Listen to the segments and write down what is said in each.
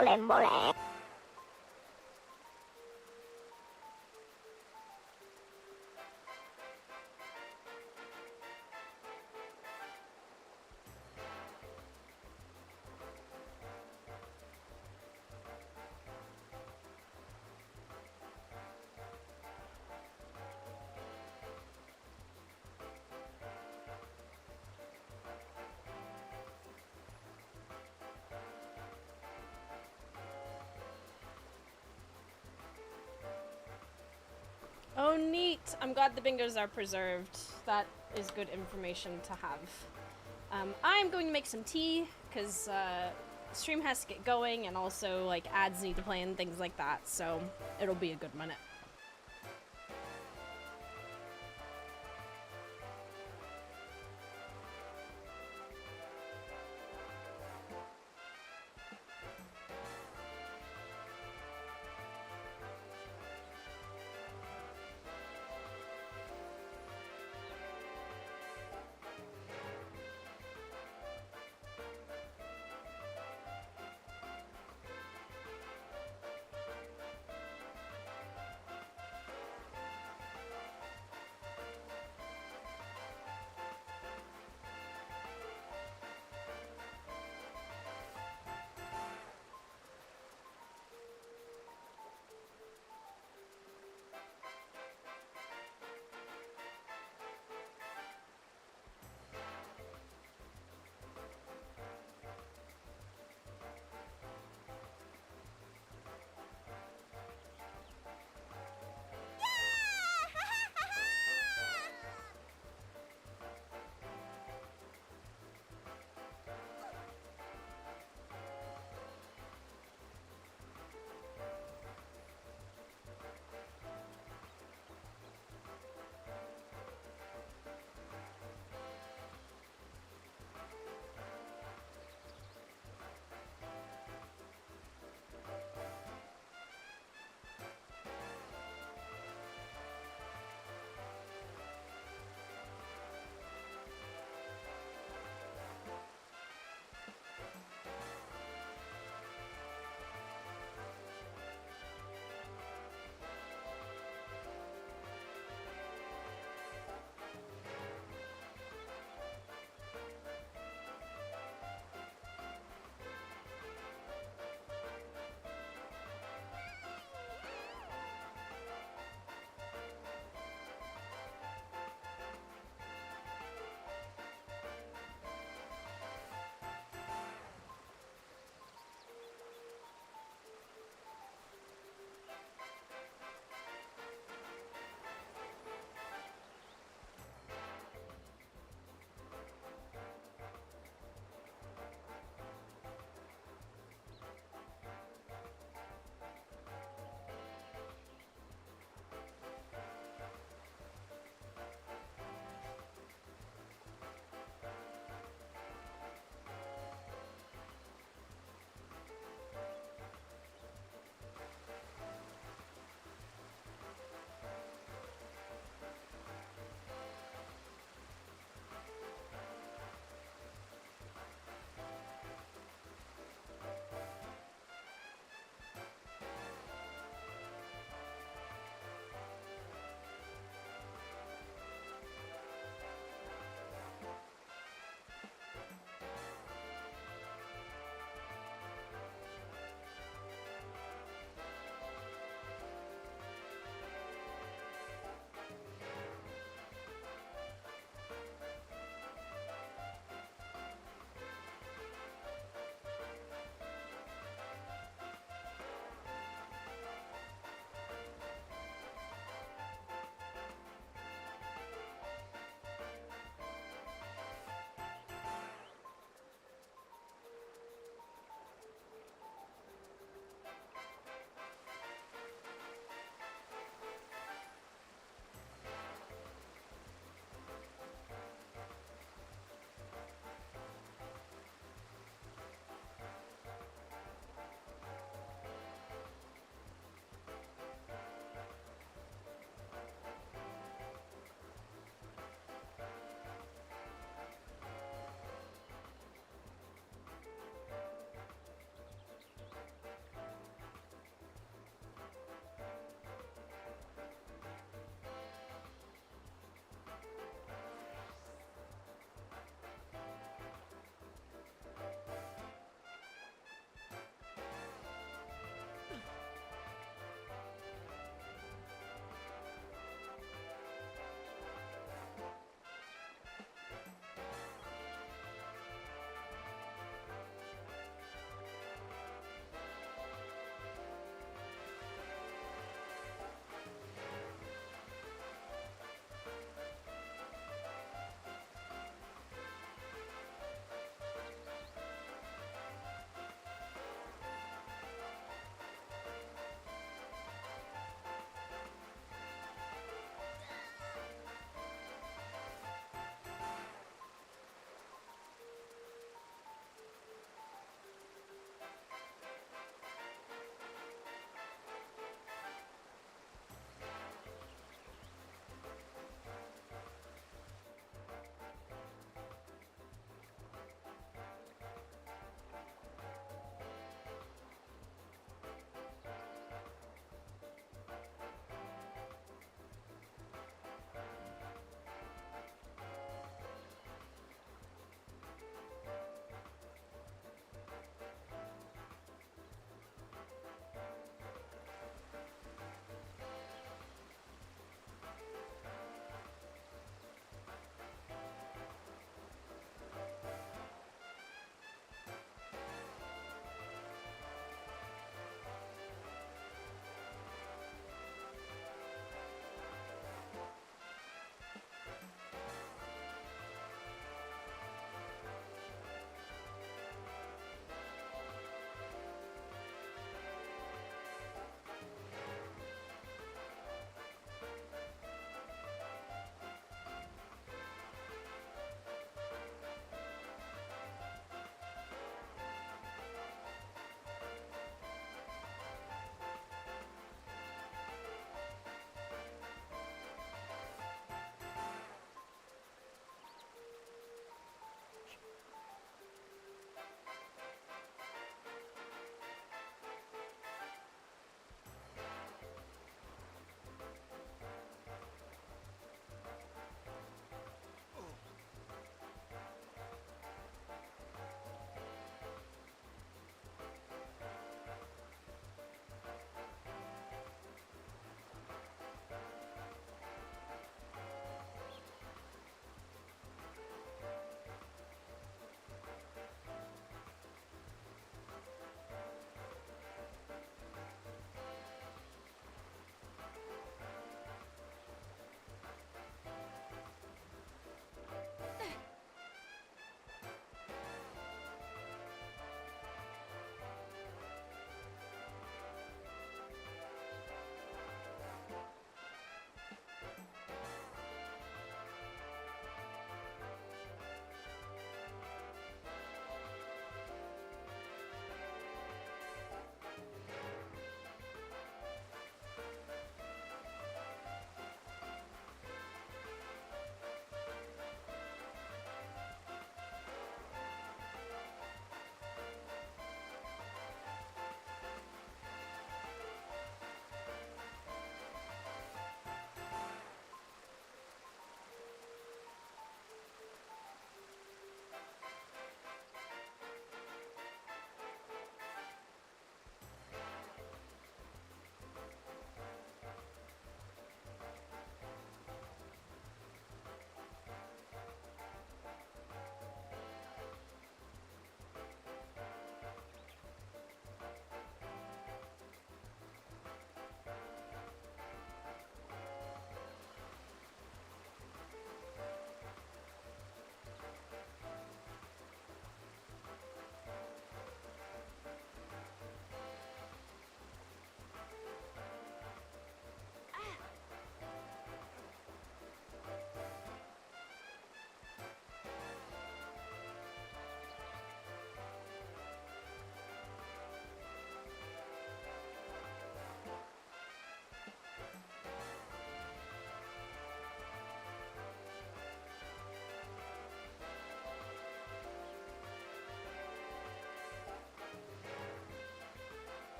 boleh. Oh, neat! I'm glad the bingos are preserved. That is good information to have. I'm going to make some tea, because stream has to get going, and also, like, ads need to play and things like that, so it'll be a good minute.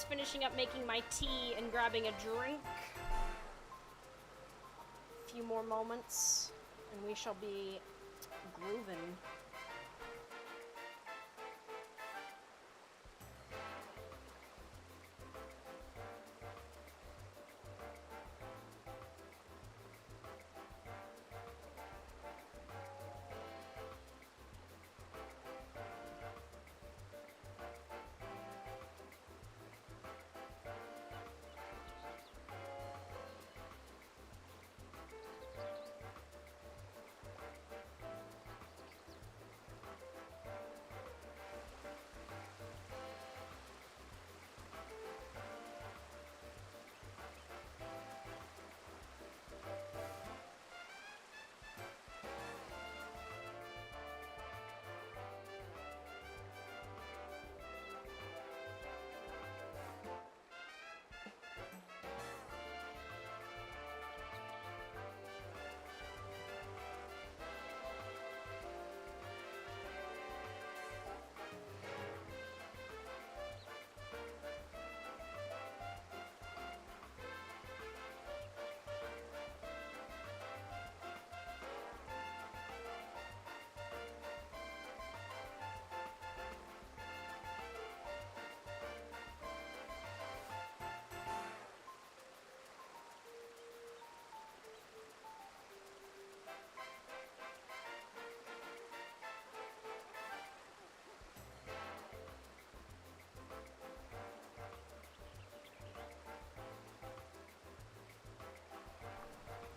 just finishing up making my tea and grabbing a drink. A few more moments, and we shall be grooving.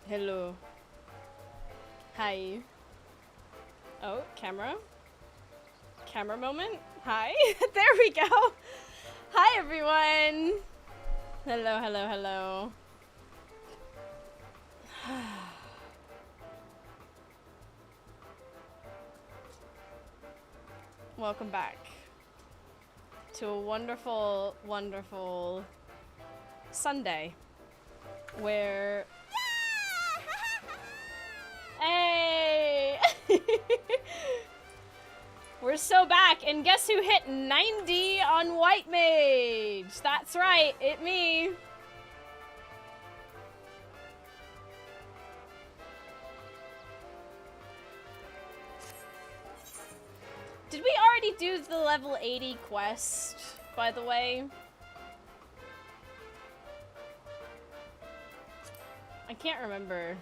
Hello. Hi. Oh, camera? Camera moment? Hi. There we go. Hi, everyone. Hello, hello, hello. Welcome back to a wonderful, wonderful Sunday where... Hey! We're so back, and guess who hit 90 on White Mage? That's right, it me. Did we already do the level 80 quest, by the way? I can't remember.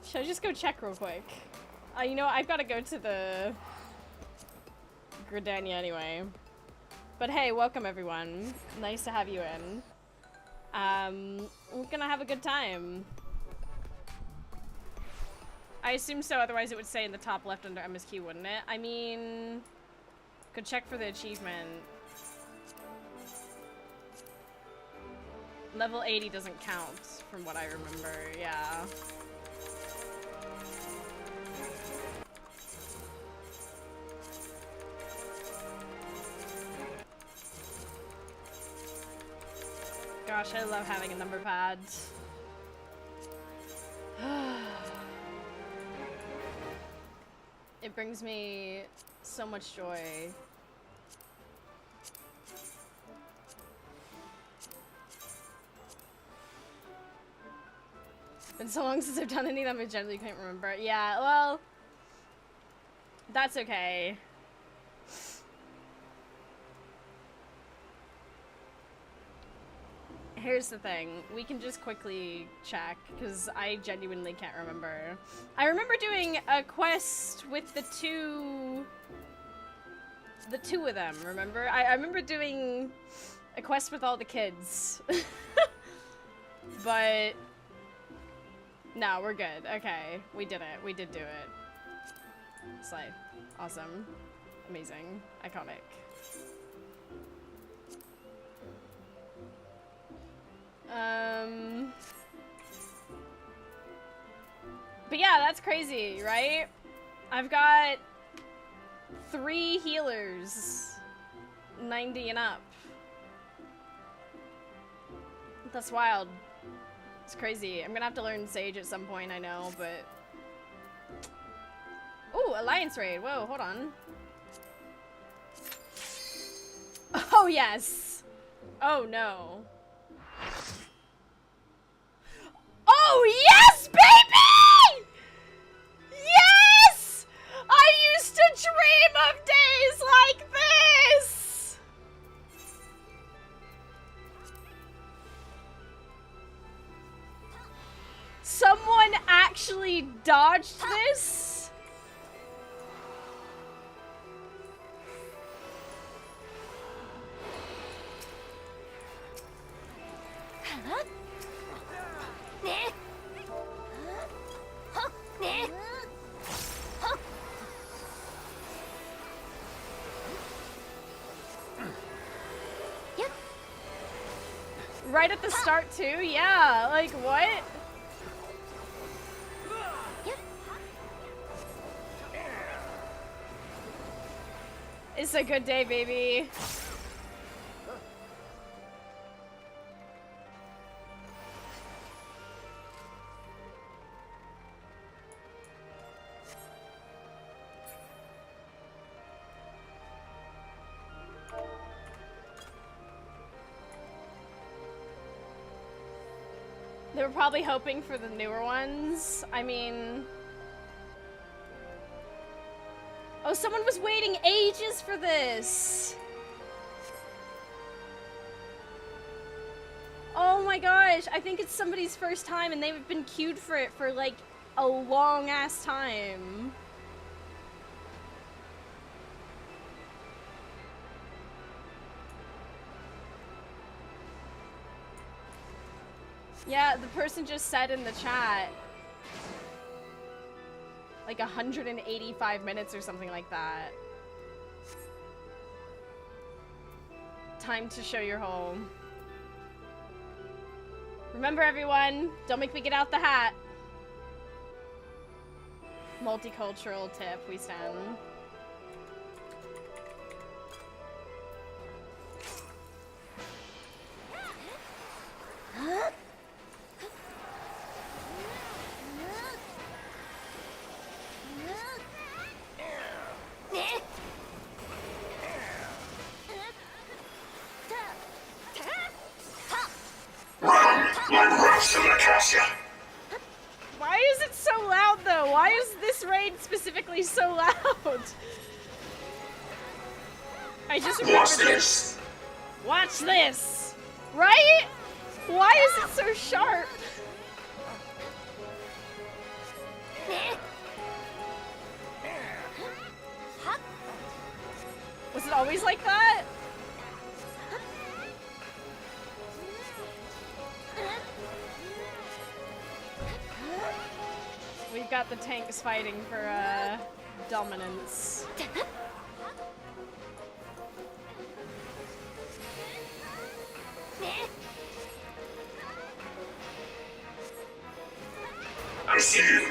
Should I just go check real quick? You know what? I've got to go to the Gridania anyway. But hey, welcome everyone. Nice to have you in. We're gonna have a good time. I assume so, otherwise it would say in the top left under MSQ, wouldn't it? I mean, could check for the achievement. Level 80 doesn't count, from what I remember, yeah. Gosh, I love having a number pad. It brings me so much joy. Been so long since I've done any of them, I generally can't remember. Yeah, well, that's okay. Here's the thing, we can just quickly check, because I genuinely can't remember. I remember doing a quest with the two of them, remember? I remember doing a quest with all the kids. But, no, we're good. Okay, we did it. We did do it. Slay. Awesome. Amazing. Iconic. But yeah, that's crazy, right? I've got 3 healers, 90 and up. That's wild. It's crazy. I'm gonna have to learn Sage at some point, I know, but... Ooh, Alliance Raid. Whoa, hold on. Oh, yes. Oh, no. Oh, yes, baby! Yes! I used to dream of days like this! Someone actually dodged this? Right at the start too? Yeah, like what? It's a good day, baby. They were probably hoping for the newer ones. I mean... Oh, someone was waiting ages for this! Oh my gosh, I think it's somebody's first time and they've been queued for it for like a long ass time. Yeah, the person just said in the chat. Like 185 minutes or something like that. Time to show your home. Remember everyone, don't make me get out the hat. Multicultural tip, we stand. Why is it so loud though? Why is this raid specifically so loud? I just remember this. Watch this! Right? Why is it so sharp? Was it always like that? We've got the tanks fighting for dominance. I see you.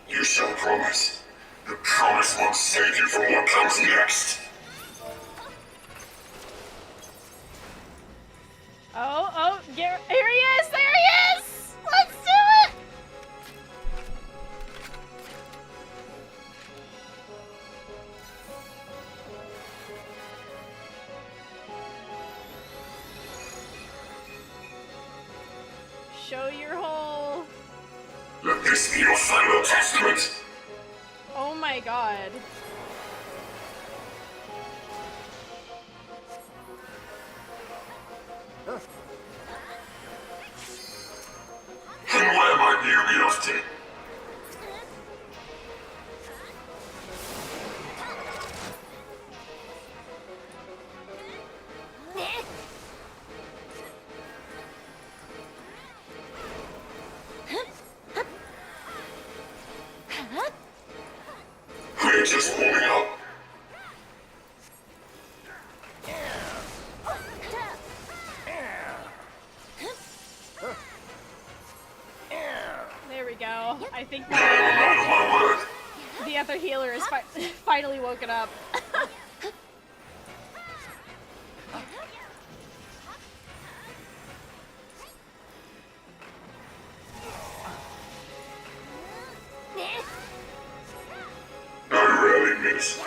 You shall promise. The promise won't save you from what comes next. Oh, here he is! There he is! Let's do it! Show your hole. Let this be your final testament. Oh my god. And where might you be off to? We're just warming up. we go. I think Never mind my word. the other healer is finally woken up. I rarely miss.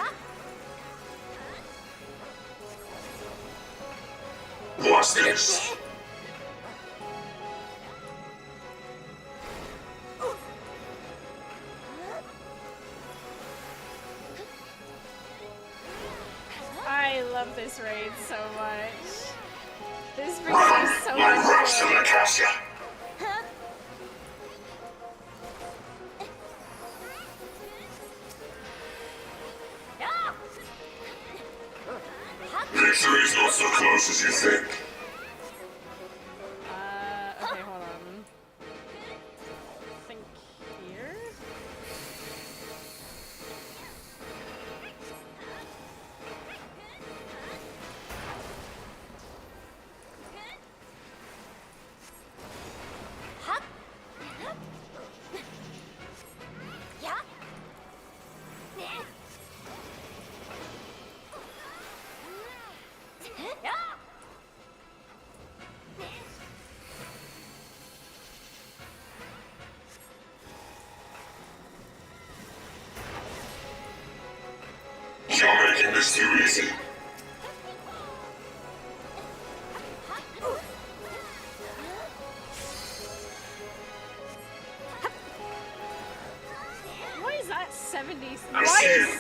What's this? I love this raid so much. This brings Run me so like much rats to joy. the cassia. Victory's not so close as you think. Okay, hold on. Think here? You're making this too easy. Why is that 70? I Why see is... you.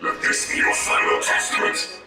Let this be your final testament.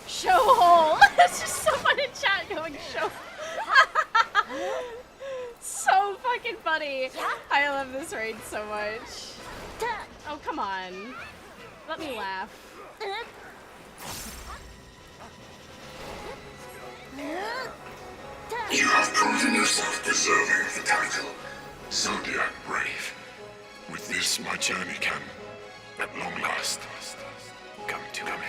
Show hole! It's just someone in chat going show. So fucking funny. I love this raid so much. Oh, come on. Let me laugh. You have proven yourself deserving of the title, Zodiac Brave. With this, my journey can, at long last, come to an end.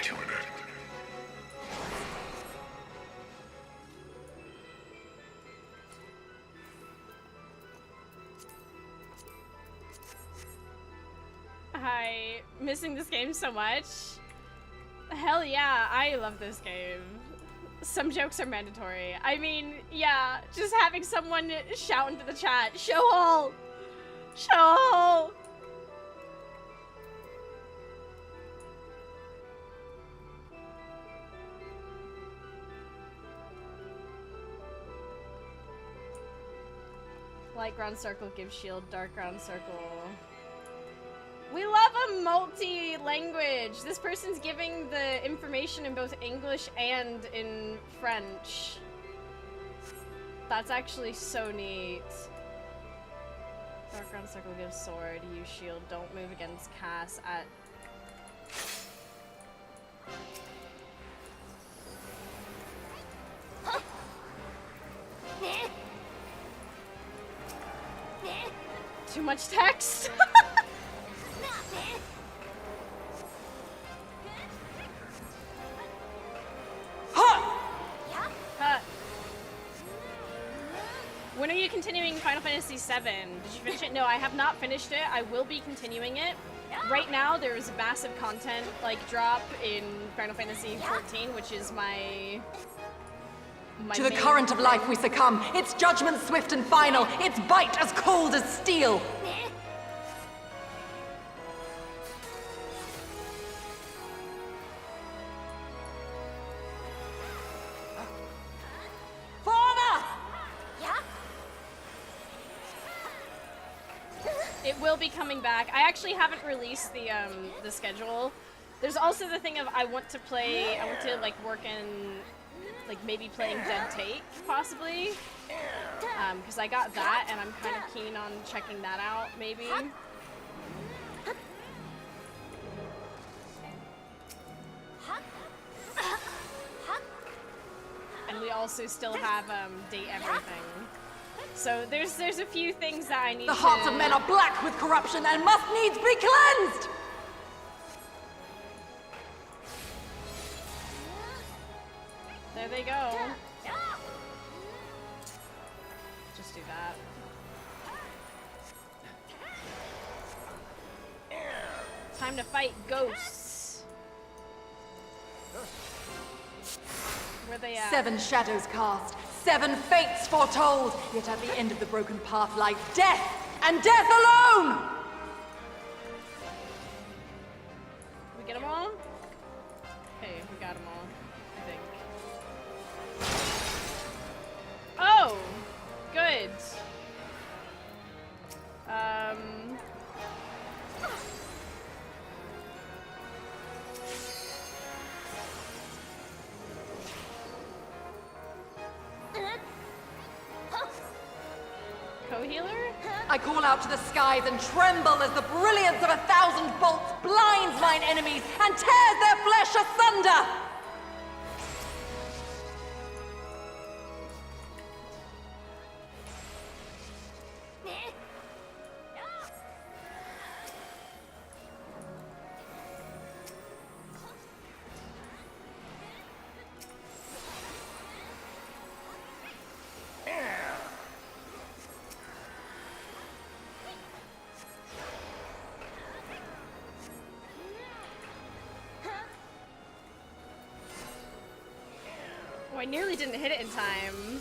Hi, missing this game so much. Hell yeah, I love this game. Some jokes are mandatory. I mean, yeah, just having someone shout into the chat, show all! Show all! Light ground circle gives shield, dark ground circle. We love a multi-language. This person's giving the information in both English and in French. That's actually so neat. Dark ground circle gives sword, use shield, don't move against cast at... Too much text? When are you continuing Final Fantasy VII? Did you finish it? No, I have not finished it. I will be continuing it. Right now, there is a massive content drop in Final Fantasy XIV, which is my To the main current of life thing. we succumb. Its judgment swift and final. Its bite as cold as steel. Father! It will be coming back. I actually haven't released the schedule. There's also the thing of I want to like work in like maybe playing Dead Take possibly. Because I got that and I'm kind of keen on checking that out maybe. And we also still have Date Everything. So there's a few things that I need to... The hearts of men are black with corruption and must needs be cleansed! There they go. Just do that. Time to fight ghosts. Where they at? 7 shadows cast, 7 fates foretold, yet at the end of the broken path lies death, and death alone! We get them all? Okay, we got them all, I think. Oh! Good. Co-healer? I call out to the skies and tremble as the brilliance of 1,000 bolts blinds mine enemies and tears their flesh asunder! Oh, I nearly didn't hit it in time.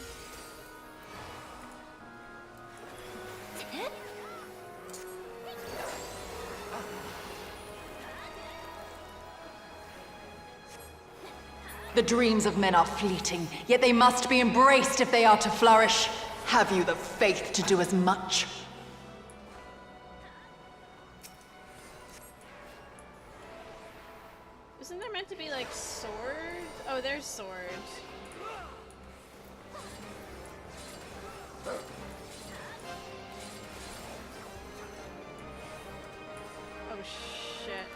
The dreams of men are fleeting, yet they must be embraced if they are to flourish. Have you the faith to do as much? Isn't there meant to be like sword? Oh, there's sword. Oh shit.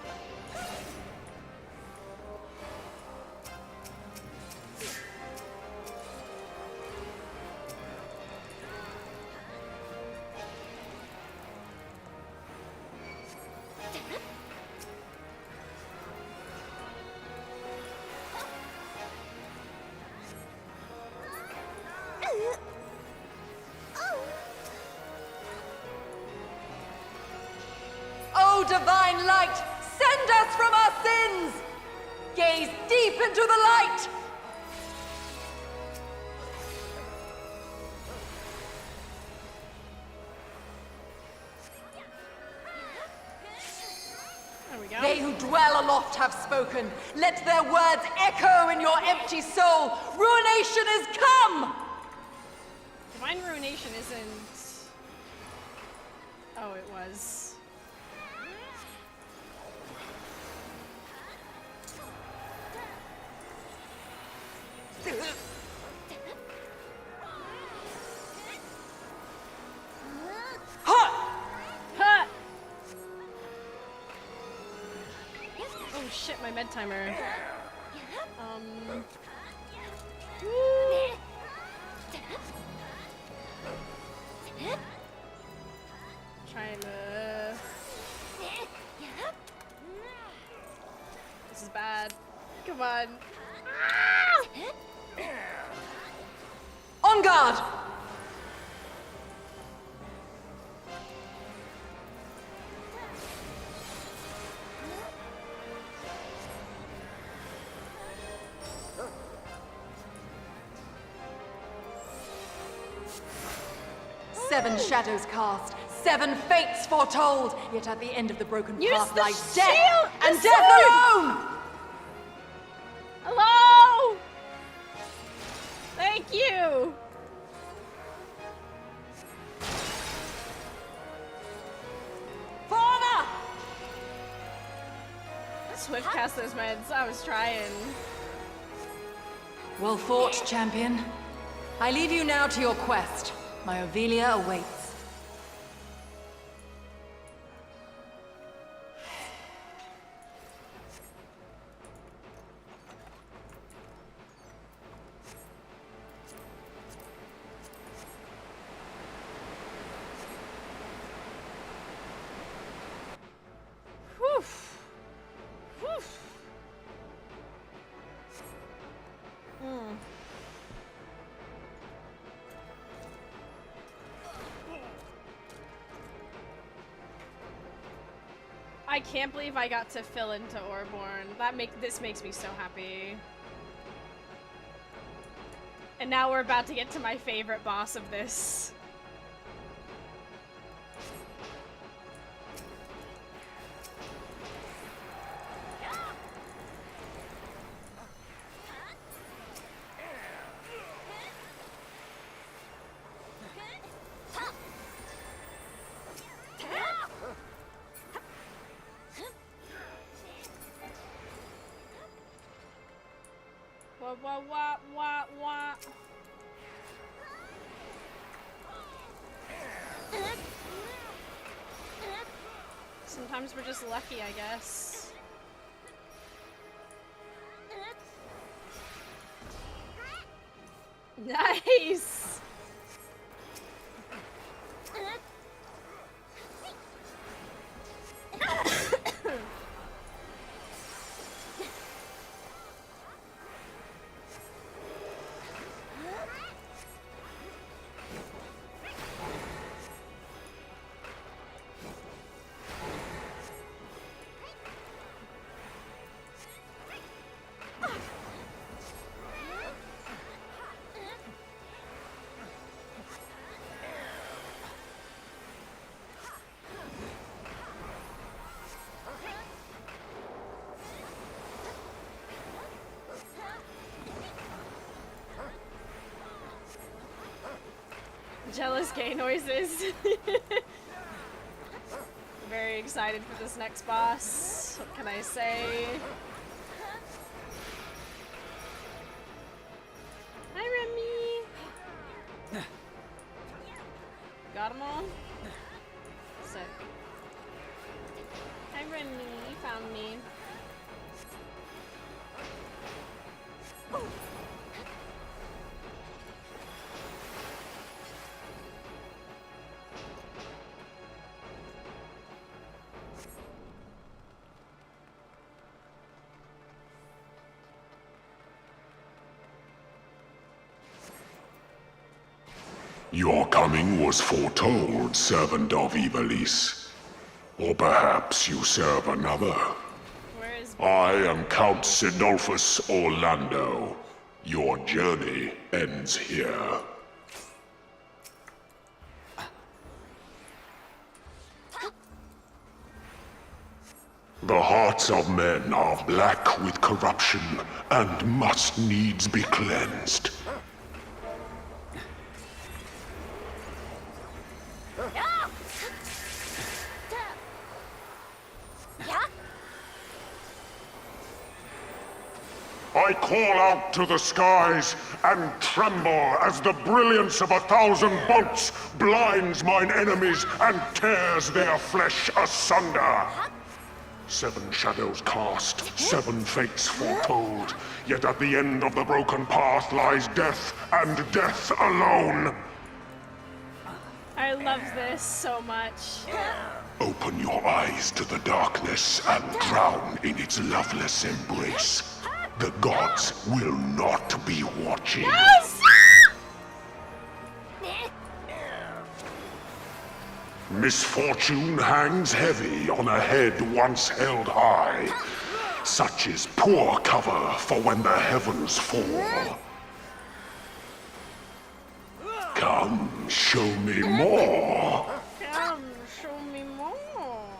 O divine light, send us from our sins! Gaze deep into the light! There we go. They who dwell aloft have spoken. Let their words echo in your empty soul. Ruination is come! Divine Ruination isn't... Oh, it was. Ha! Ha! Oh shit, my med timer. Woo. Trying to... This is bad. Come on. On guard! Seven shadows cast, 7 fates foretold, yet at the end of the broken Use path the lies death, shield! and The death sword! alone! Hello! Thank you! swift cast those meds. I was trying. Well fought, champion. I leave you now to your quest. My Ovelia awaits. Whew. Whew. I can't believe I got to fill into Orborn. This makes me so happy. And now we're about to get to my favorite boss of this. Wah. Sometimes we're just lucky, I guess. Nice! Jealous gay noises. Very excited for this next boss. What can I say? Hi, Remy. Got them all? Sick. Hi, Remy. You found me. Your coming was foretold, servant of Ivalice. Or perhaps you serve another. Where is... I am Count Sinolphus Orlando. Your journey ends here. The hearts of men are black with corruption and must needs be cleansed. I call out to the skies and tremble as the brilliance of 1,000 bolts blinds mine enemies and tears their flesh asunder. 7 shadows cast, 7 fates foretold, yet at the end of the broken path lies death, and death alone. I love this so much. Open your eyes to the darkness and drown in its loveless embrace. The gods will not be watching. Yes! Misfortune hangs heavy on a head once held high. Such is poor cover for when the heavens fall. Come, show me more. Come, show me more.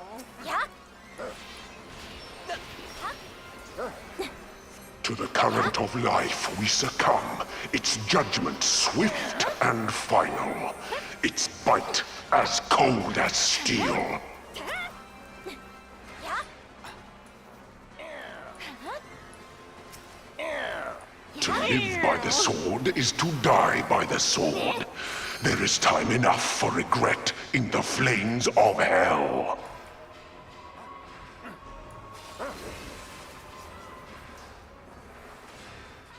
To the current of life we succumb, its judgment swift and final, its bite as cold as steel. live by the sword is to die by the sword. There is time enough for regret in the flames of hell.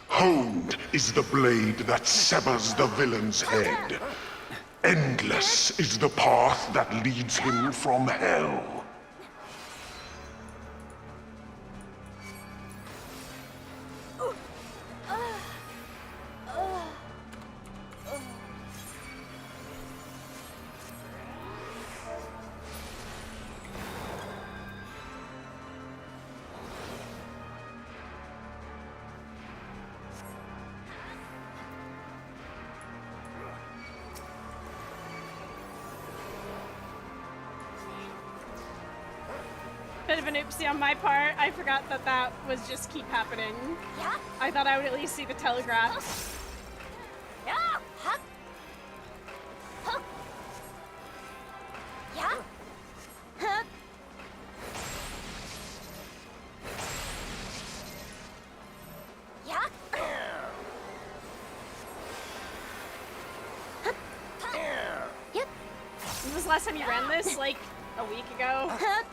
Honed is the blade that severs the villain's head. Endless is the path that leads him from hell. Bit of an oopsie on my part. I forgot that that was just keep happening. Yeah. I thought I would at least see the telegraph. Yeah. Huh. Huh. Yeah. Huh. Yeah. Yep. When was the last time you ran this? Like a week ago? Huh.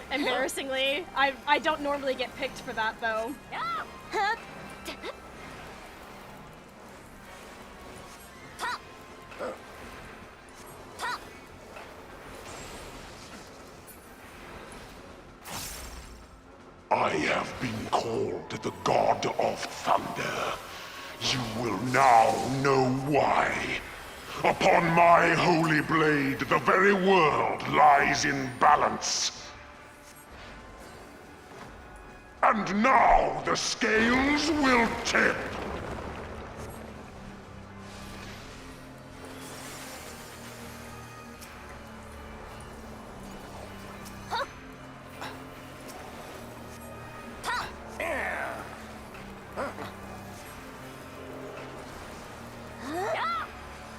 Embarrassingly. I don't normally get picked for that though. Yeah. Huh. Top. Top. I have been called the God of Thunder. You will now know why. Upon my holy blade, the very world lies in balance. And now the scales will tip.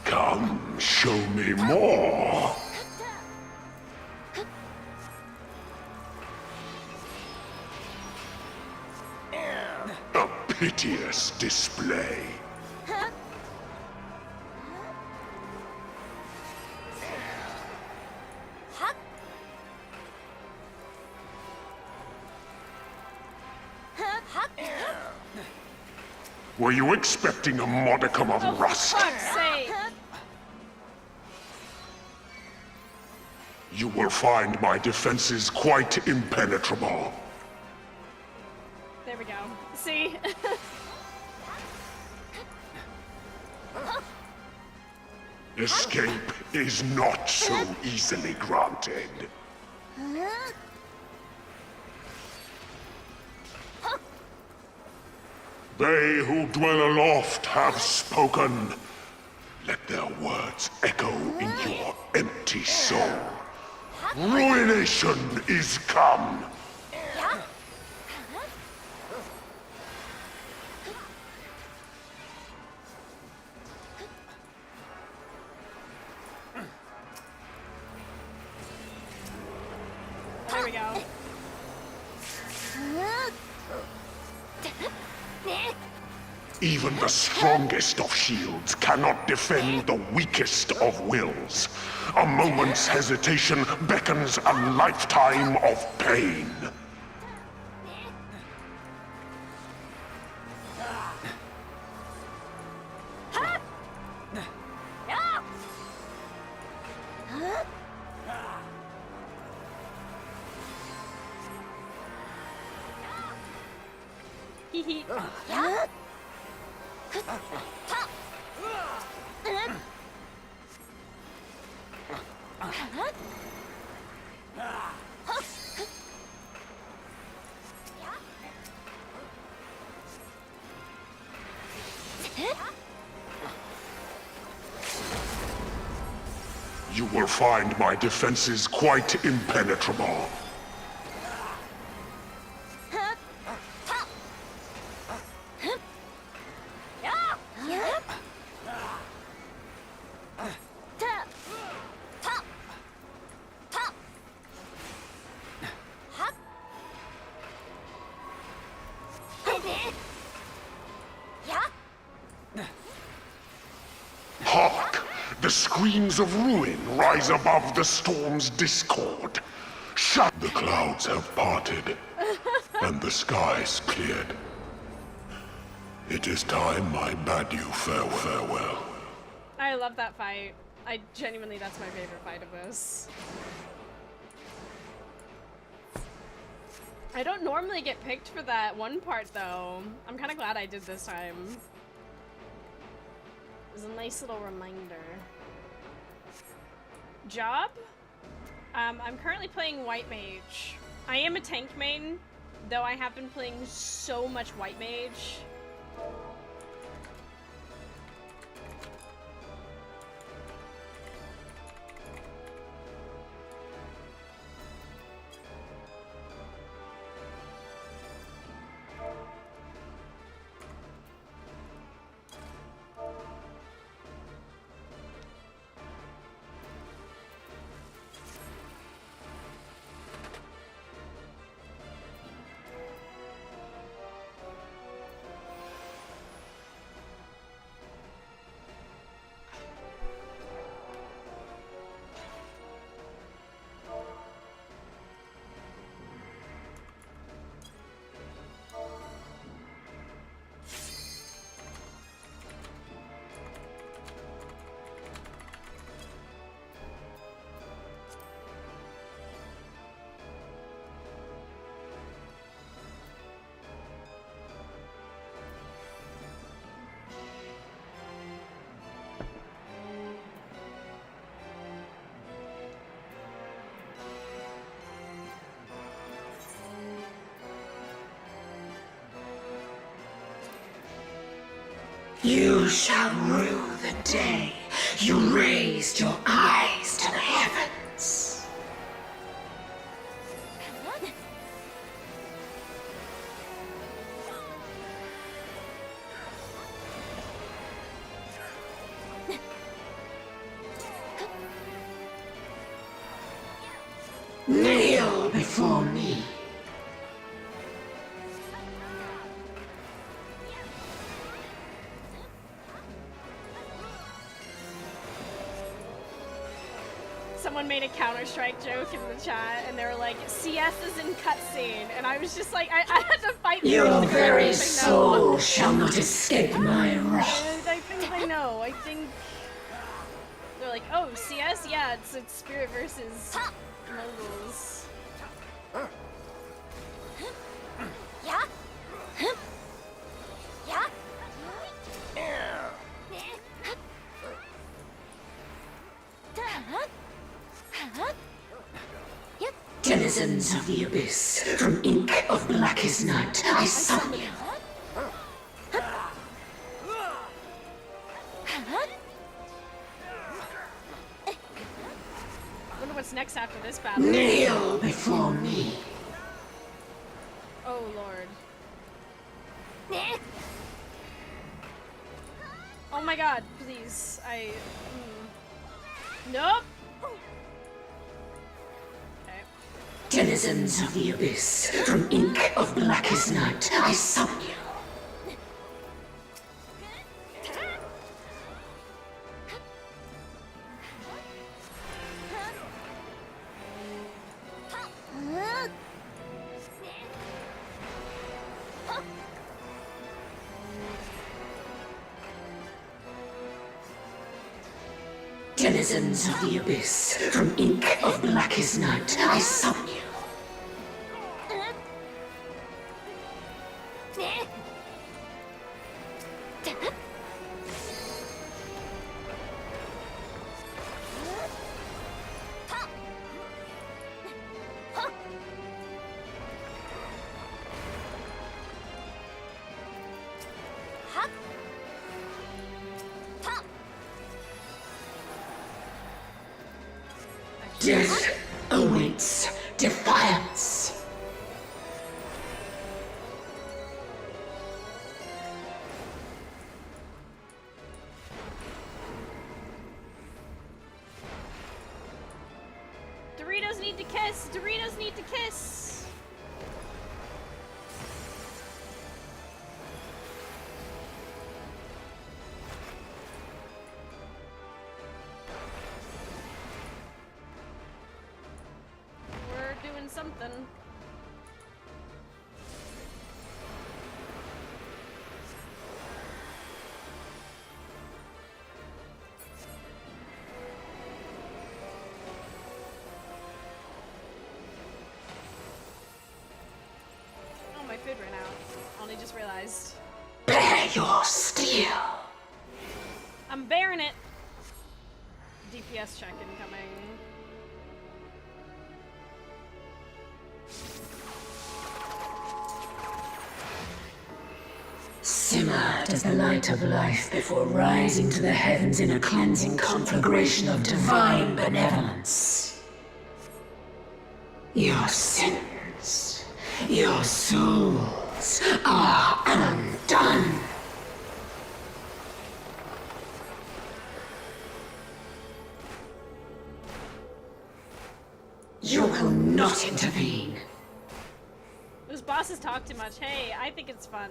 Come, show me more. A piteous display. Were you expecting a modicum of Oh, rust? for fuck's sake. You will find my defenses quite impenetrable. There we go. See? Escape is not so easily granted. They who dwell aloft have spoken. Let their words echo in your empty soul. Ruination is come. Yeah. There we go. Even the strongest of shields cannot defend the weakest of wills. A moment's hesitation beckons a lifetime of pain. Hee hee. You will find my defenses quite impenetrable. The screens of ruin rise above the storm's discord. Shut. The clouds have parted, and the skies cleared. It is time I bade you farewell. I love that fight. I genuinely, that's my favorite fight of this. I don't normally get picked for that one part though. I'm kind of glad I did this time. It was a nice little reminder. Job? I'm currently playing White Mage. I am a tank main, though I have been playing so much White Mage. You shall rue the day you raised your eyes to the heavens. Kneel before me. Someone made a Counter-Strike joke in the chat, and they were like, CS is in cutscene, and I was just like, I had to fight through Your it. very soul shall not escape my wrath. And I think I know. I think they're like, oh, CS? Yeah, it's Spirit versus Moguls. Yeah? Yeah? Yep. Denizens of the abyss, from ink of blackest night, I summon you. Wonder what's next after this battle. Kneel before me. Oh lord. Oh my god, please. Nope. Okay. Denizens of the abyss, from ink of blackest night, I summon you. Denizens of the abyss, from ink of blackest night, I summon you. Death awaits defiance. Doritos need to kiss! Doritos need to kiss! something. Oh, my food ran out. Only just realized. Bear your steel. I'm bearing it. DPS check incoming. Simmer as the light of life before rising to the heavens in a cleansing conflagration of divine benevolence. Your sins, your souls are undone. You will not intervene. Those bosses talk too much. Hey, I think it's fun.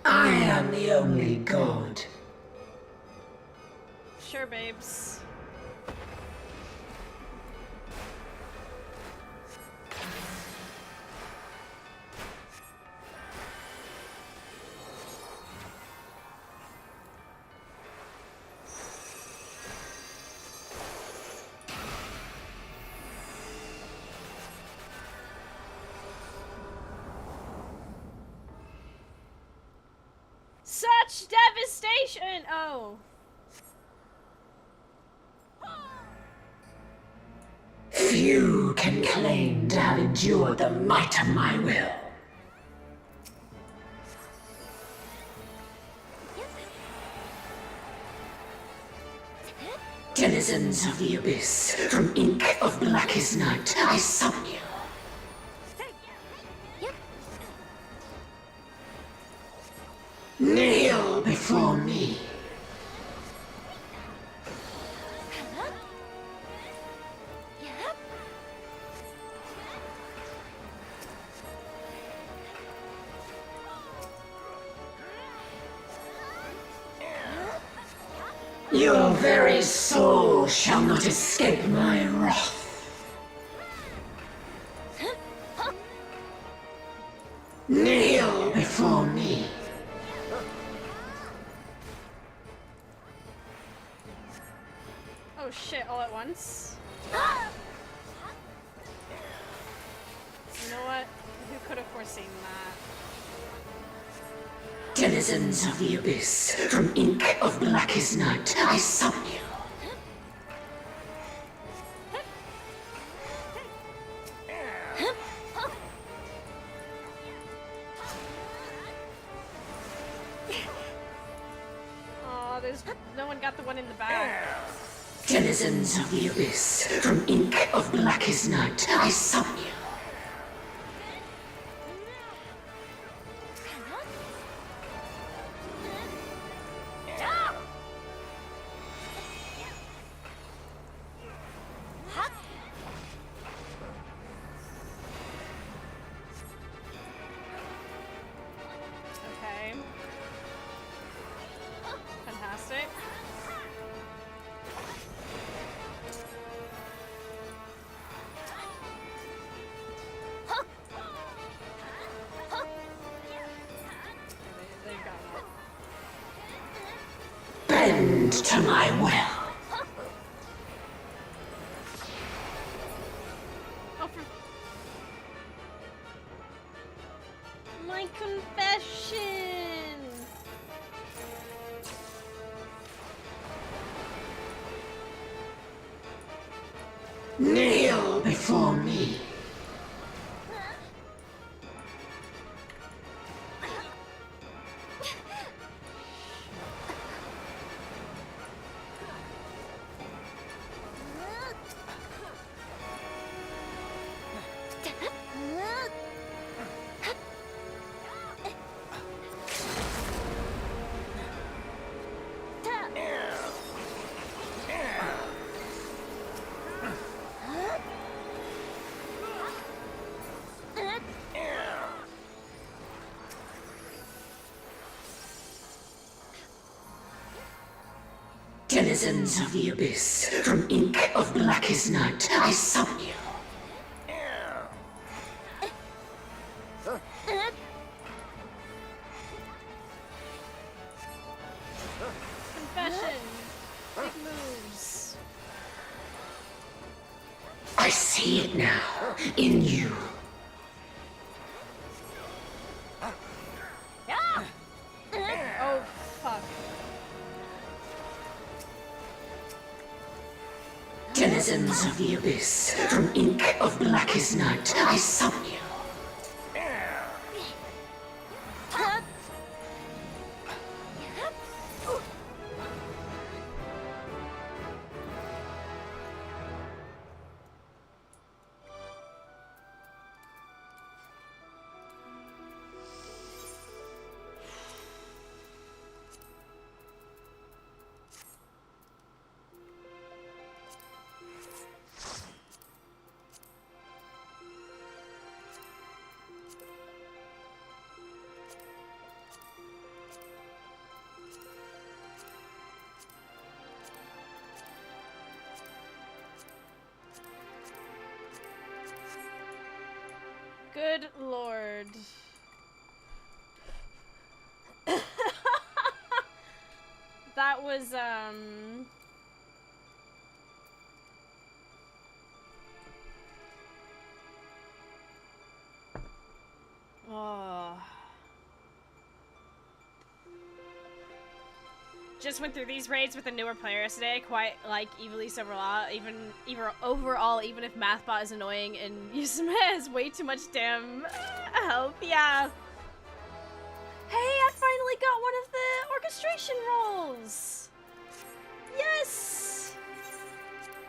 I am the only god. Sure, babes. Such devastation! Oh. Few can claim to have endured the might of my will. Denizens of the abyss, from ink of blackest night, I summon you. Kneel before me. Your very soul shall not escape my wrath. Kneel before me. Oh shit, all at once? You know what? Who could have foreseen that? Denizens of the abyss, from ink of blackest night, I summon you. Oh, there's no one got the one in the back. Denizens of the abyss, from ink of blackest night, I summon you. Okay. Fantastic. They got it. Bend to my will. Oh, for... My confession! Kneel before me. Denizens of the Abyss, from ink of blackest night, I summon you. Confession. Big moves. I see it now, in you. Oh, fuck. Denizens of the Abyss, from ink of blackest night, I summon you. Good lord. That was, oh. Just went through these raids with a newer player yesterday. Quite like Ffxiv overall, even if Mathbot is annoying and Yusuma has way too much damn health. Yeah. Hey, I finally got one of the orchestration roles. Yes.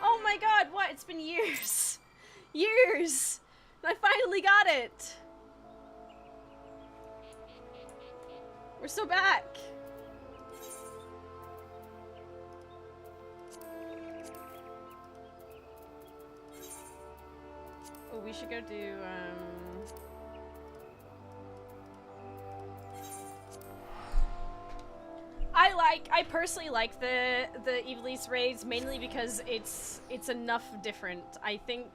Oh my god, what? It's been years. Years. And I finally got it. We're so back. Oh, we should go do, I personally like the Ffxiv raids mainly because it's enough different. I think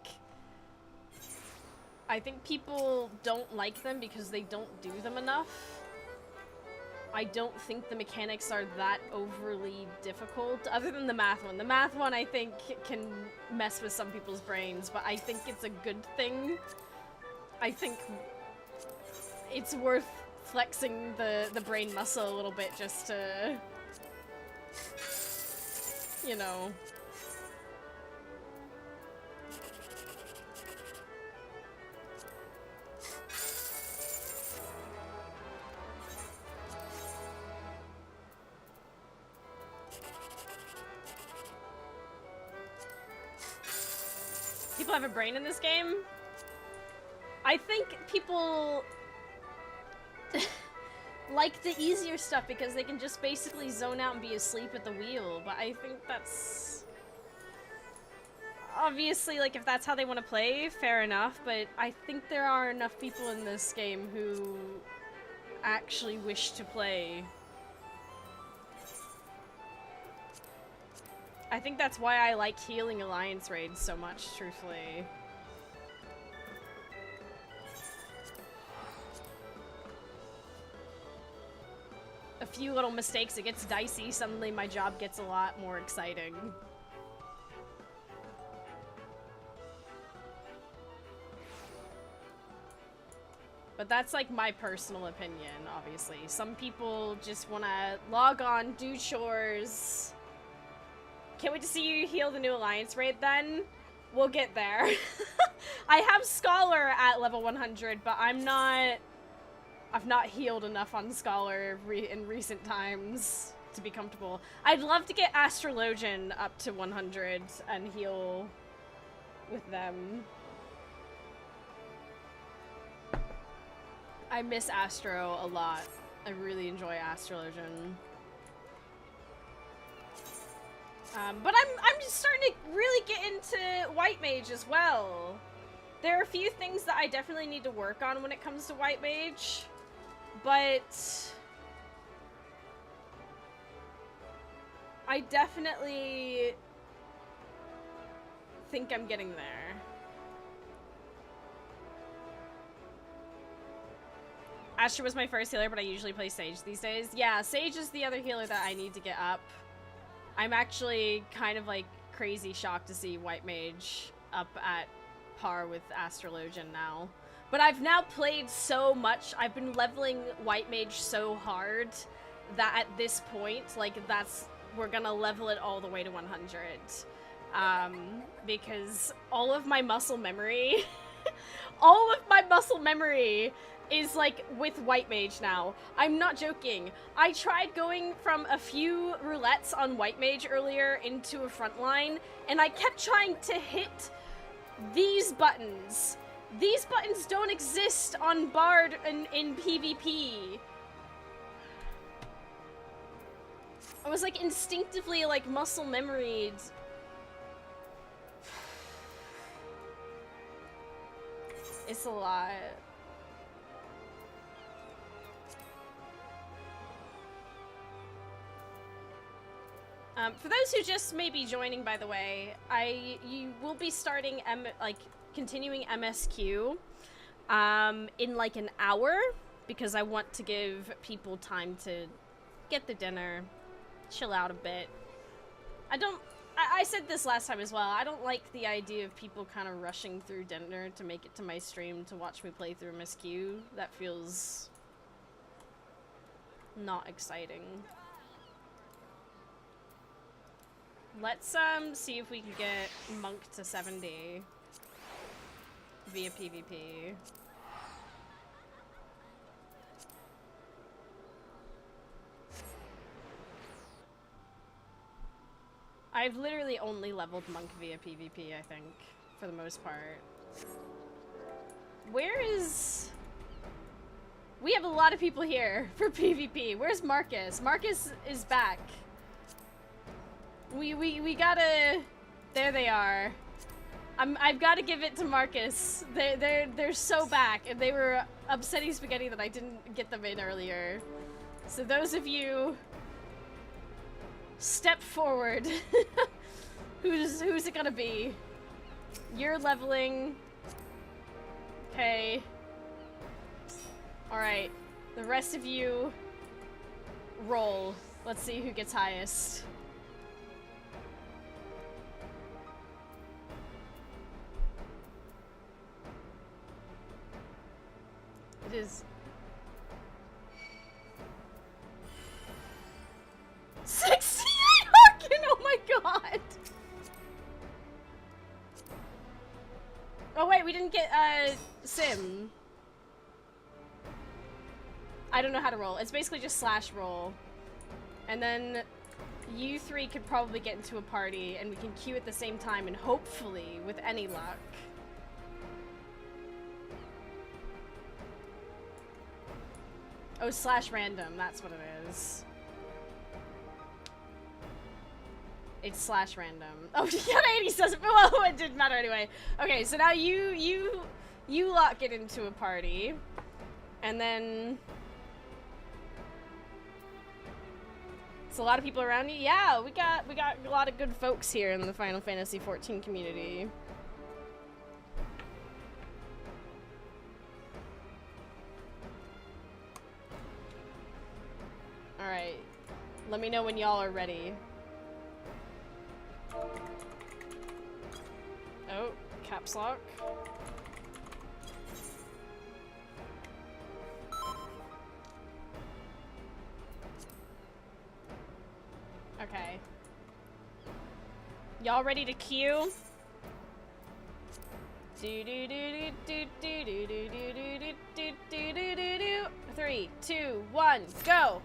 people don't like them because they don't do them enough. I don't think the mechanics are that overly difficult, other than the math one. The math one, I think, can mess with some people's brains, but I think it's a good thing. I think it's worth flexing the brain muscle a little bit just to, you know. People have a brain in this game? I think people like the easier stuff because they can just basically zone out and be asleep at the wheel, but I think that's... Obviously, like, if that's how they want to play, fair enough, but I think there are enough people in this game who actually wish to play. I think that's why I like healing Alliance raids so much, truthfully. A few little mistakes, it gets dicey, suddenly my job gets a lot more exciting. But that's like my personal opinion, obviously. Some people just want to log on, do chores. Can't wait to see you heal the new Alliance raid then. We'll get there. I have Scholar at level 100, but I've not healed enough on Scholar in recent times to be comfortable. I'd love to get Astrologian up to 100 and heal with them. I miss Astro a lot. I really enjoy Astrologian. But I'm just starting to really get into White Mage as well. There are a few things that I definitely need to work on when it comes to White Mage, but I definitely think I'm getting there. Astra was my first healer, but I usually play Sage these days. Yeah, Sage is the other healer that I need to get up. I'm actually kind of like crazy shocked to see White Mage up at par with Astrologian now. But I've now played so much, I've been leveling White Mage so hard that at this point, like we're gonna level it all the way to 100. Because all of my muscle memory, all of my muscle memory is like with White Mage now. I'm not joking. I tried going from a few roulettes on White Mage earlier into a frontline, and I kept trying to hit these buttons. These buttons don't exist on Bard in PvP. I was like instinctively like muscle memoried. It's a lot. For those who just may be joining, by the way, you will be starting continuing MSQ in like an hour, because I want to give people time to get the dinner, chill out a bit. I said this last time as well, I don't like the idea of people kind of rushing through dinner to make it to my stream to watch me play through MSQ. That feels not exciting. Let's see if we can get Monk to 70 via PvP. I've literally only leveled Monk via PvP, I think, for the most part. Where is... We have a lot of people here for PvP. Where's Marcus? Marcus is back. We gotta... There they are. I've gotta give it to Marcus. They're so back, and they were upsetting spaghetti that I didn't get them in earlier. So those of you... Step forward. Who's it gonna be? You're leveling. Okay. Alright. The rest of you... Roll. Let's see who gets highest. It is 68 Harkin! Oh my god! Oh wait, we didn't get Sim. I don't know how to roll. It's basically just slash roll. And then you three could probably get into a party and we can queue at the same time, and hopefully, with any luck, oh, slash random, that's what it is. It's slash random. Oh, yeah, 80 doesn't, well, it didn't matter anyway. Okay, so now you lot get into a party, and then it's a lot of people around you. Yeah, we got a lot of good folks here in the Final Fantasy XIV community. All right, let me know when y'all are ready. Oh, caps lock. Okay. Y'all ready to queue? Do do do do do do do do do do do do do do. 3, 2, 1, go!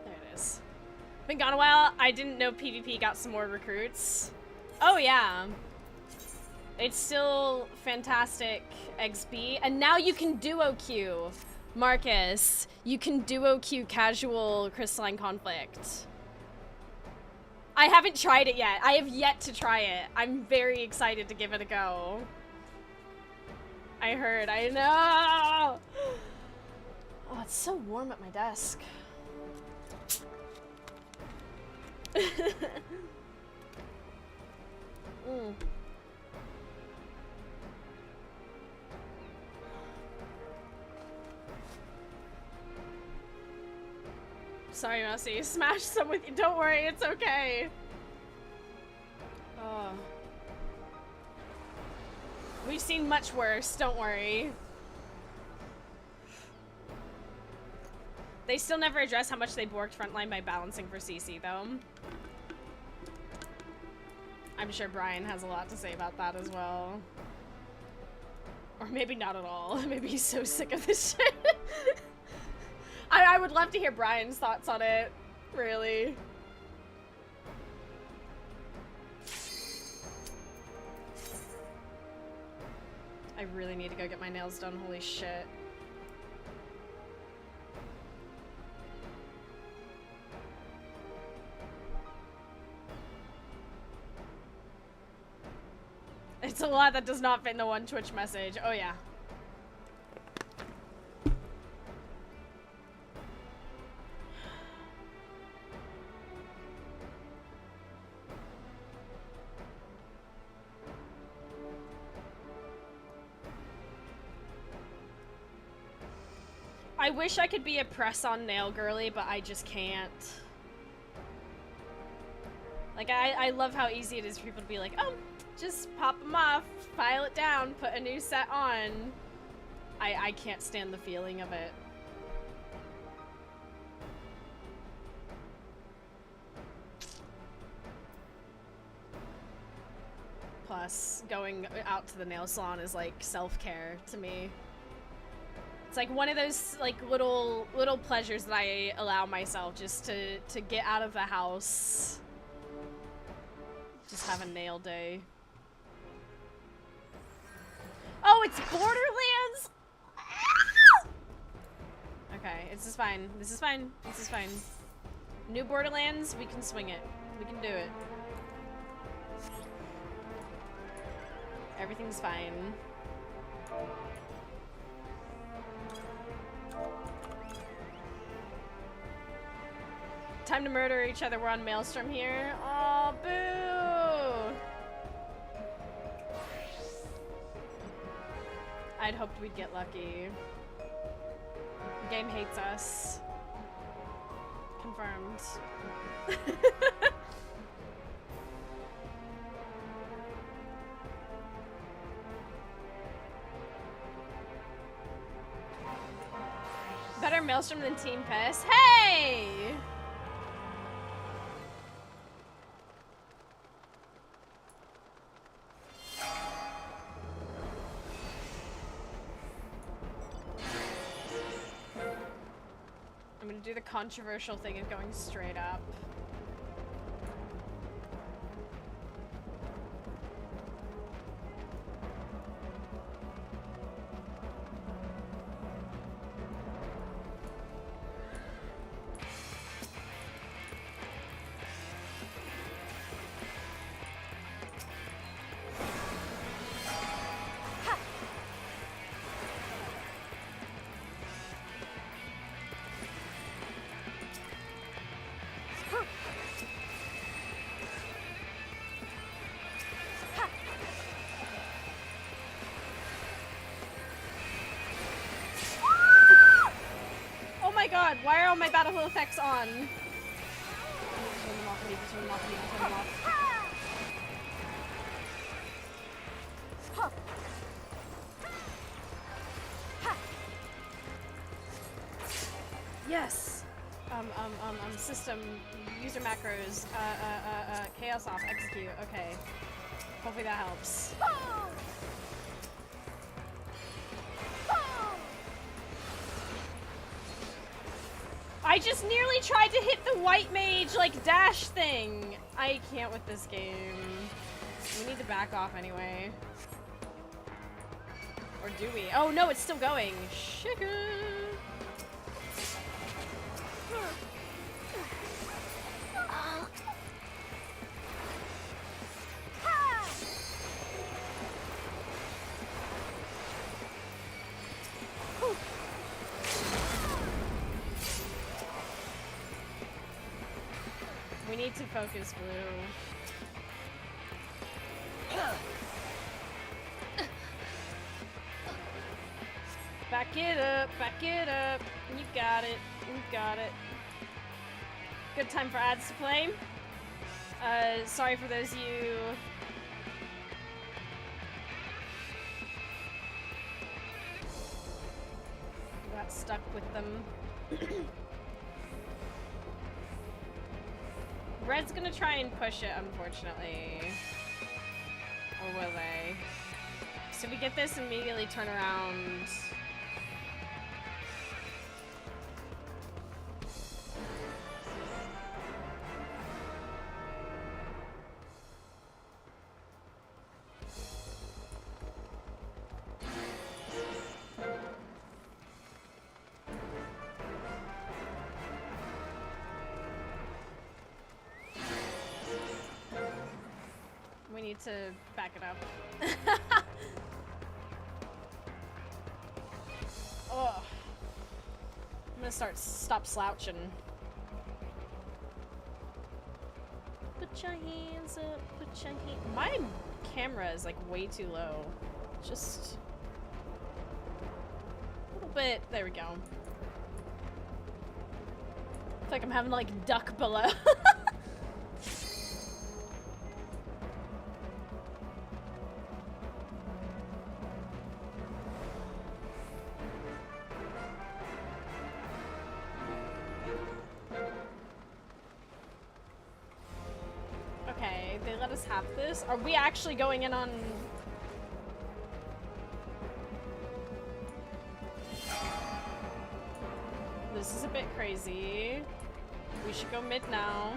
There it is. Been gone a while. I didn't know PvP got some more recruits. Oh yeah. It's still fantastic XP, and now you can duo queue. Marcus, you can duo queue casual crystalline conflict. I haven't tried it yet. I have yet to try it. I'm very excited to give it a go. I heard. I know. Oh, it's so warm at my desk. Mm. Sorry, Mousy. Smash some with you. Don't worry, it's okay. Oh. We've seen much worse, don't worry. They still never address how much they borked frontline by balancing for CC, though. I'm sure Brian has a lot to say about that as well. Or maybe not at all. Maybe he's so sick of this shit. I would love to hear Brian's thoughts on it. Really. I really need to go get my nails done. Holy shit. It's a lot that does not fit in the one Twitch message. Oh yeah. I wish I could be a press-on nail girly, but I just can't. Like, I love how easy it is for people to be like, oh, just pop them off, file it down, put a new set on. I can't stand the feeling of it. Plus, going out to the nail salon is like self-care to me. It's like one of those like little pleasures that I allow myself just to get out of the house. Just have a nail day. Oh, it's Borderlands! Okay, this is fine. This is fine. This is fine. New Borderlands, we can swing it. We can do it. Everything's fine. Time to murder each other. We're on Maelstrom here. Oh, boo! I'd hoped we'd get lucky. The game hates us. Confirmed. Better Maelstrom than Team Piss. Hey! I'm gonna do the controversial thing of going straight up. God, why are all my battle effects on? I need to turn them off, I need to turn them off, I need to turn them off. Yes! System, user macros, chaos off, execute, okay. Hopefully that helps. I just nearly tried to hit the white mage, like, dash thing. I can't with this game. We need to back off anyway. Or do we? Oh, no, it's still going. Sugar. need to focus Blue. Back it up, back it up. You got it, you got it. Good time for ads to play. Sorry for those of you who got stuck with them. Red's gonna try and push it, unfortunately. Or will they? So we get this, immediately turn around. We need to back it up. Oh. I'm gonna stop slouching. Put your hands up, put your hands. My camera is like way too low. Just a little bit. There we go. I feel like I'm having to like duck below. Okay, they let us have this. Are we actually going in on... This is a bit crazy. We should go mid now.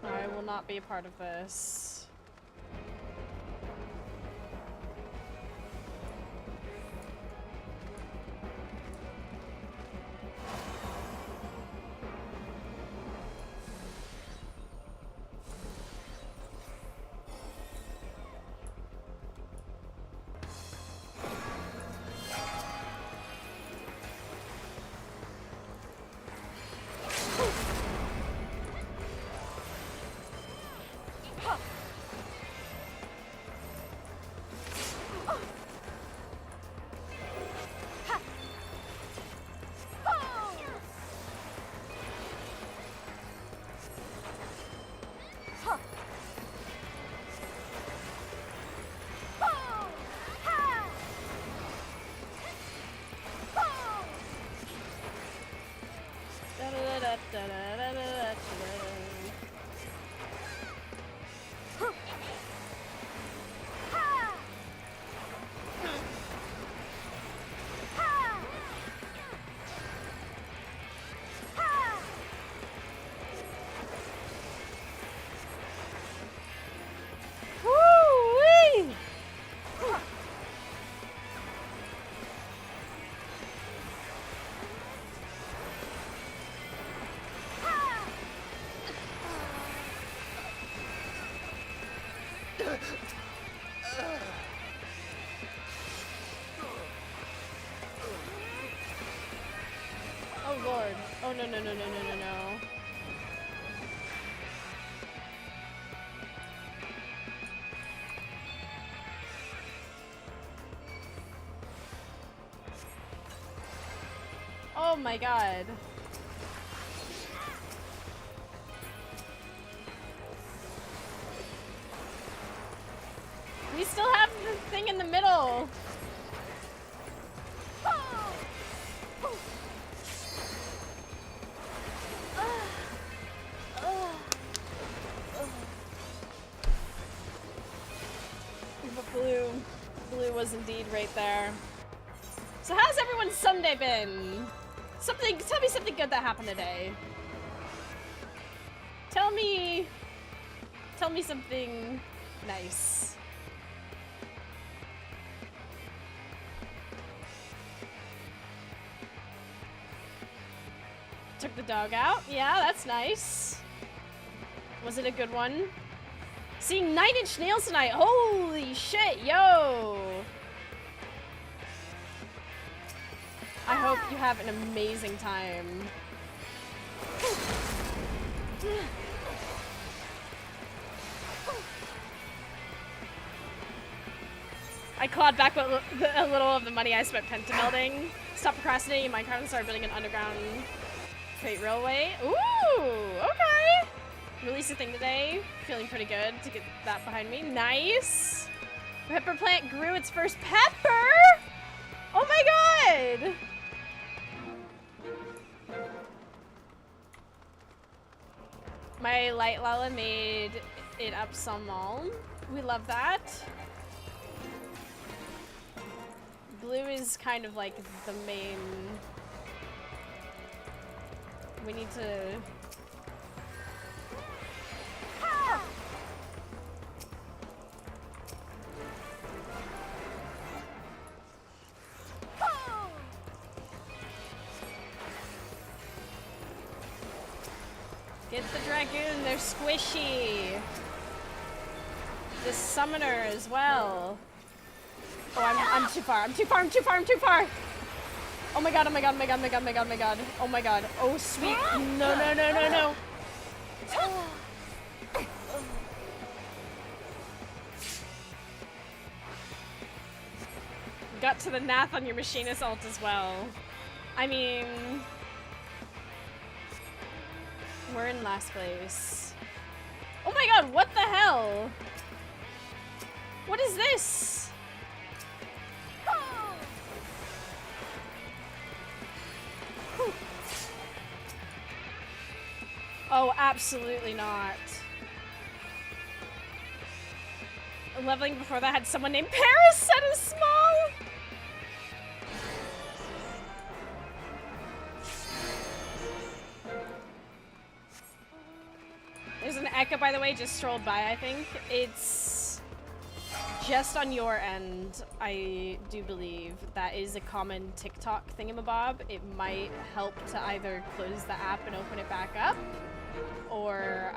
I will not be a part of this. Oh lord. Oh no no no no no no no. Oh my god. We still have the thing in the middle. But blue was indeed right there. So how's everyone's Sunday been? Tell me something good that happened today. Tell me something nice. Took the dog out. Yeah, that's nice. Was it a good one? Seeing 9 Inch Nails tonight. Holy shit, yo! I hope you have an amazing time. I clawed back a little of the money I spent pentamelding. Stop procrastinating Minecraft and start building an underground freight railway. Ooh, okay. Released a thing today. Feeling pretty good to get that behind me. Nice. Pepper plant grew its first pepper. Oh my god. My light Lala made it up some more. We love that. Blue is kind of like the main. We need to. Get the dragoon, they're squishy. The summoner as well. Oh, I'm too far. I'm too far. I'm too far. I'm too far. Oh my god. Oh my god. Oh my god. Oh my god. Oh my god. Oh my god. Oh my god. Oh sweet. No, no, no, no, no. Got to the Nath on your machinist ult as well. I mean, we're in last place. Oh my god, what the hell? What is this? Oh, absolutely not. Leveling before that had someone named Paris set as small. There's an Echo, by the way, just strolled by, I think. It's just on your end, I do believe. That is a common TikTok thingamabob. It might help to either close the app and open it back up, or,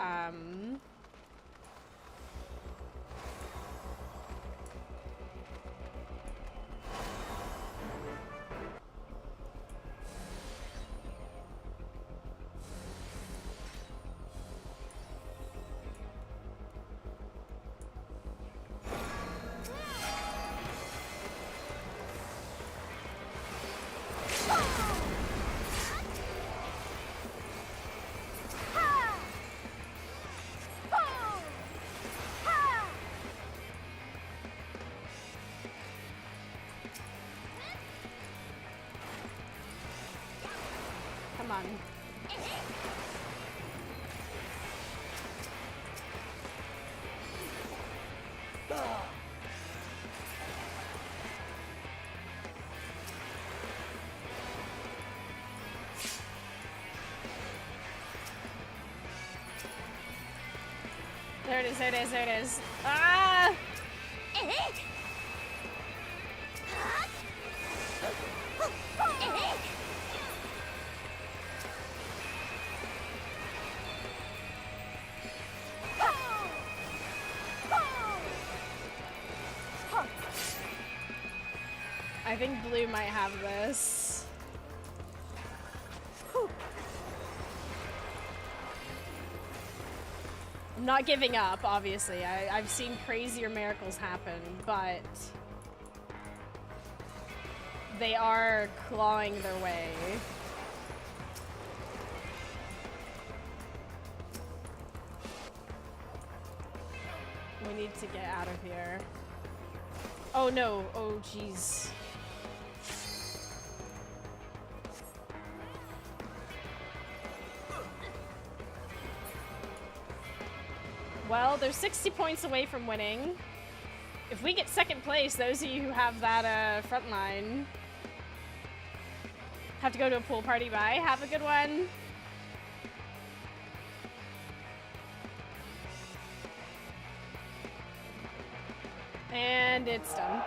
come on. There it is, there it is, there it is. Ah! I think blue might have this. I'm not giving up, obviously. I've seen crazier miracles happen, but they are clawing their way. We need to get out of here. Oh no, oh jeez. Well, they're 60 points away from winning. If we get second place, those of you who have that front line have to go to a pool party. Bye. Have a good one. And it's done.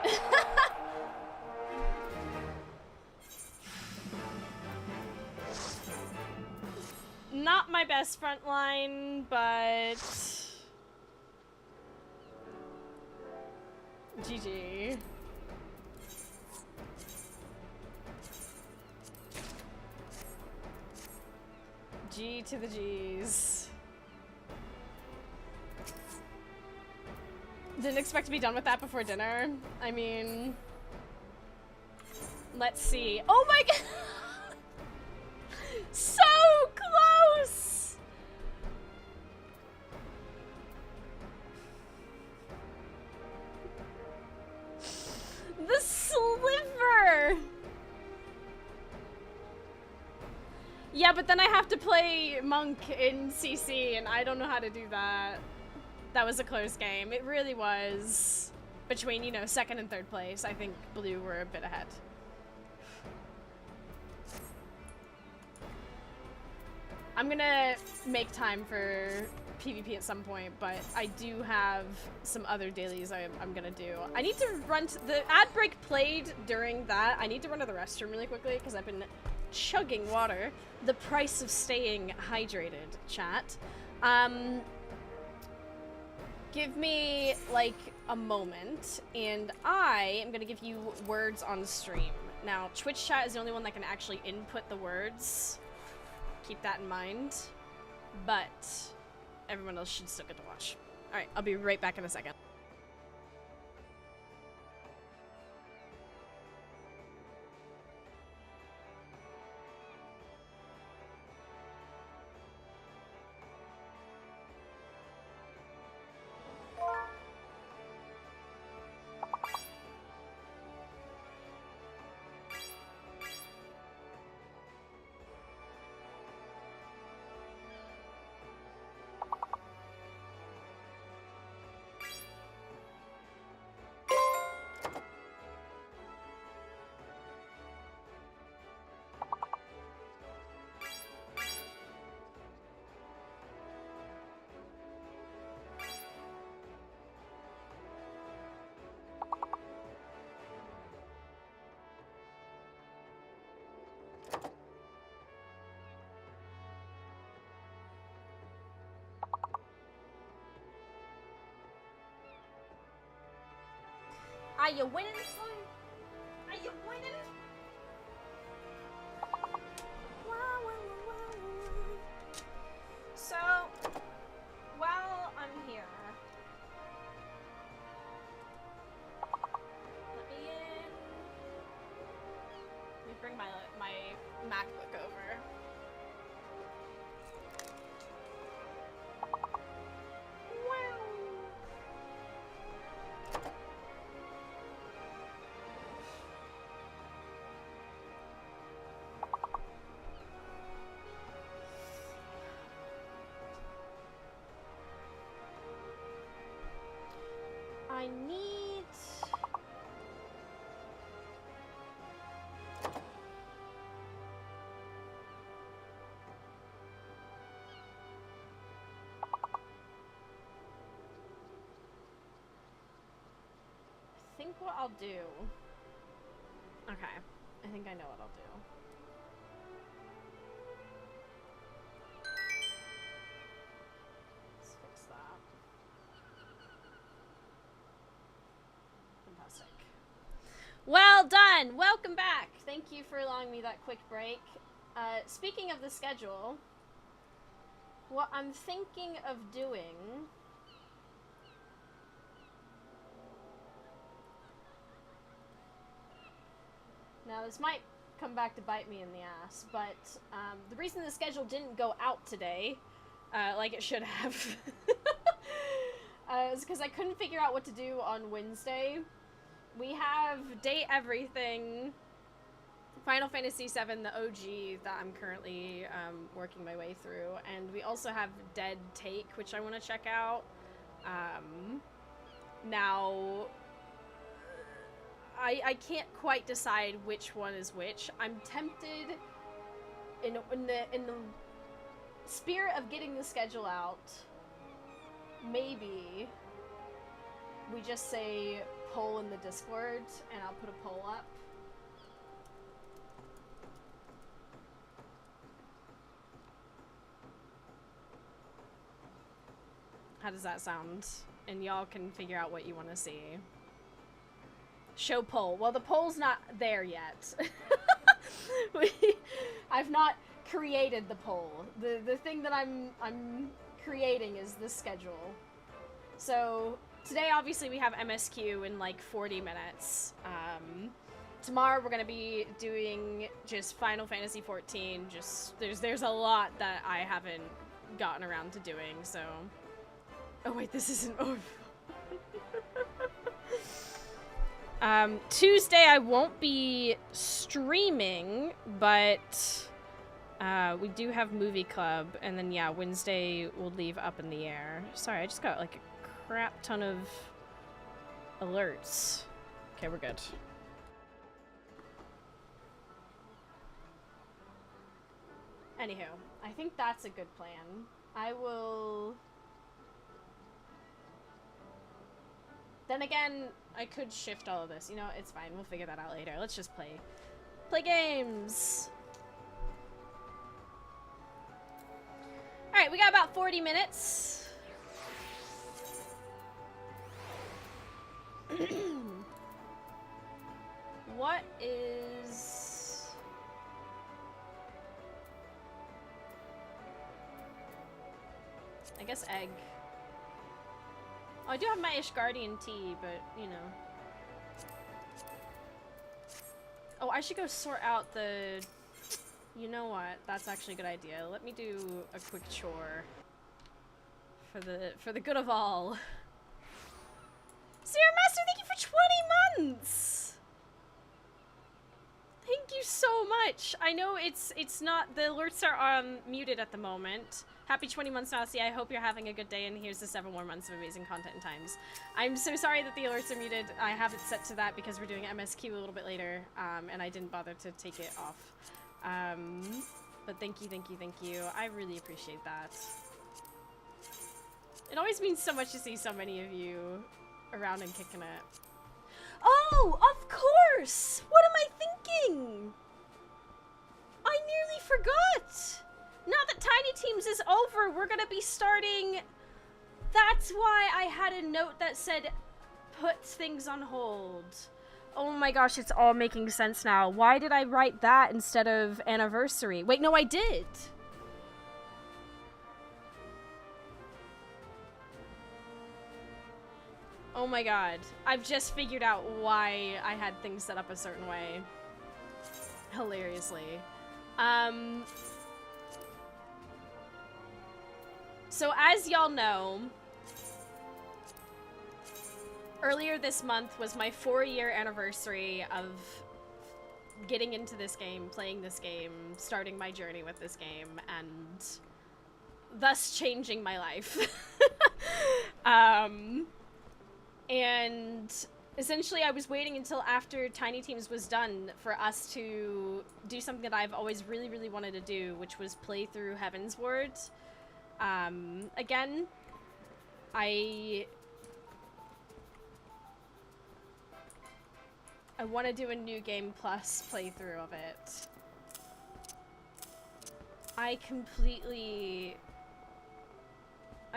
Not my best front line, but GG. G to the G's. Didn't expect to be done with that before dinner. I mean, let's see. Oh my god! So close! The sliver! Yeah, but then I have to play Monk in CC, and I don't know how to do that. That was a close game. It really was. Between, you know, second and third place, I think Blue were a bit ahead. I'm gonna make time for PvP at some point, but I do have some other dailies I'm gonna do. I need to run to the ad break played during that. I need to run to the restroom really quickly because I've been chugging water. The price of staying hydrated, chat. Give me like a moment and I am gonna give you words on stream. Now, Twitch chat is the only one that can actually input the words. Keep that in mind. But everyone else should still get to watch. Alright, I'll be right back in a second. Are you winning, son? Are you winning? So, while I'm here, let me bring my MacBook over. I need... I think what I'll do... Okay, I think I know what I'll do. Let's fix that. Fantastic. Well done! Welcome back! Thank you for allowing me that quick break. Speaking of the schedule, what I'm thinking of doing... Now, this might come back to bite me in the ass, but the reason the schedule didn't go out today, like it should have, is because I couldn't figure out what to do on Wednesday. We have Date Everything, Final Fantasy VII, the OG, that I'm currently working my way through, and we also have Dead Take, which I want to check out. Now... I can't quite decide which one is which. I'm tempted, in the spirit of getting the schedule out, maybe we just say poll in the Discord, and I'll put a poll up. How does that sound? And y'all can figure out what you want to see. Show poll. Well, the poll's not there yet. I've not created the poll. The thing that I'm creating is the schedule. So today, obviously, we have MSQ in like 40 minutes. Tomorrow, we're gonna be doing just Final Fantasy 14. Just there's a lot that I haven't gotten around to doing. So, oh wait, this isn't over. Tuesday I won't be streaming, but we do have movie club, and then yeah, Wednesday we'll leave up in the air. Sorry, I just got like a crap ton of alerts. Okay, we're good. Anywho, I think that's a good plan. I will... Then again, I could shift all of this. You know, it's fine. We'll figure that out later. Let's just play games. Alright, we got about 40 minutes. What is... I guess egg. Oh, I do have my Ishgardian tea, but, you know. Oh, I should go sort out the... You know what? That's actually a good idea. Let me do a quick chore. For the good of all. Sierra Master, thank you for 20 months! Thank you so much! I know it's not... The alerts are muted at the moment. Happy 20 months, Nasi. I hope you're having a good day, and here's the 7 more months of amazing content and times. I'm so sorry that the alerts are muted. I have it set to that because we're doing MSQ a little bit later, and I didn't bother to take it off. But thank you. I really appreciate that. It always means so much to see so many of you around and kicking it. Oh, of course! What am I thinking? I nearly forgot! Now that Tiny Teams is over, we're gonna be starting... That's why I had a note that said, put things on hold. Oh my gosh, it's all making sense now. Why did I write that instead of anniversary? Wait, no, I did. Oh my god. I've just figured out why I had things set up a certain way. Hilariously. So as y'all know, earlier this month was my 4-year anniversary of getting into this game, playing this game, starting my journey with this game, and thus changing my life. And essentially I was waiting until after Tiny Teams was done for us to do something that I've always really, really wanted to do, which was play through Heavensward. Again, I want to do a New Game Plus playthrough of it. I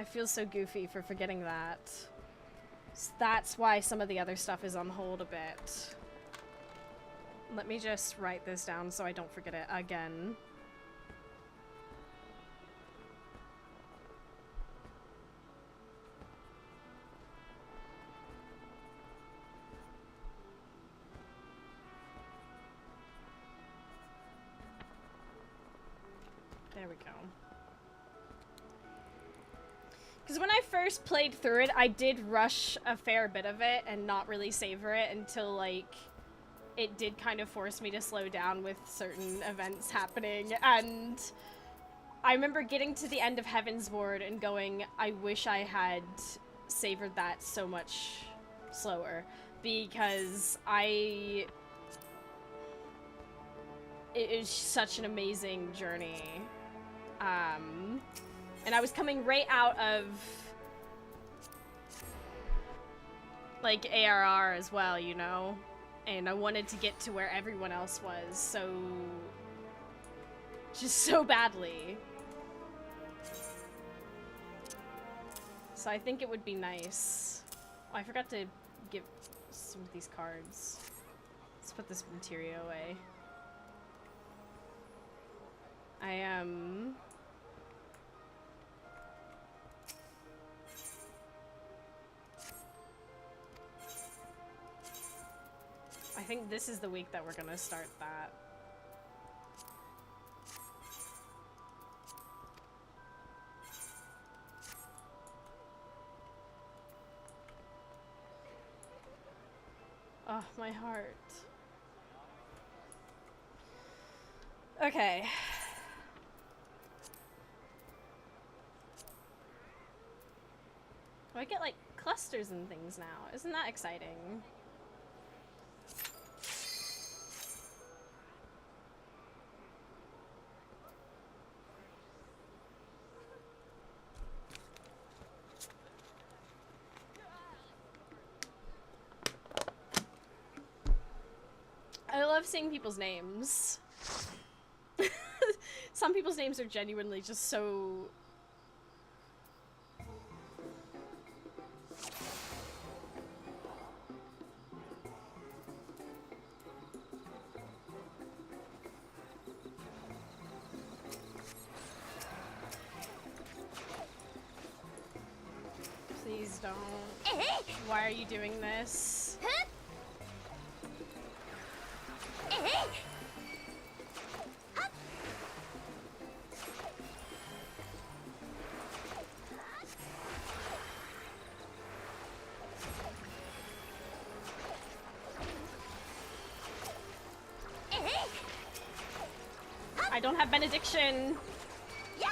feel so goofy for forgetting that. So that's why some of the other stuff is on hold a bit. Let me just write this down so I don't forget it again. There we go. Because when I first played through it, I did rush a fair bit of it and not really savor it until, like, it did kind of force me to slow down with certain events happening. And I remember getting to the end of Heavensward and going, I wish I had savored that so much slower. Because it is such an amazing journey. And I was coming right out of, like, ARR as well, you know? And I wanted to get to where everyone else was, so... just so badly. So I think it would be nice. Oh, I forgot to give some of these cards. Let's put this materia away. think this is the week that we're gonna start that. Oh, my heart. Okay. Oh, I get like clusters and things now. Isn't that exciting? I love seeing people's names. Some people's names are genuinely just so... Please don't. Why are you doing this? I don't have benediction. Yeah.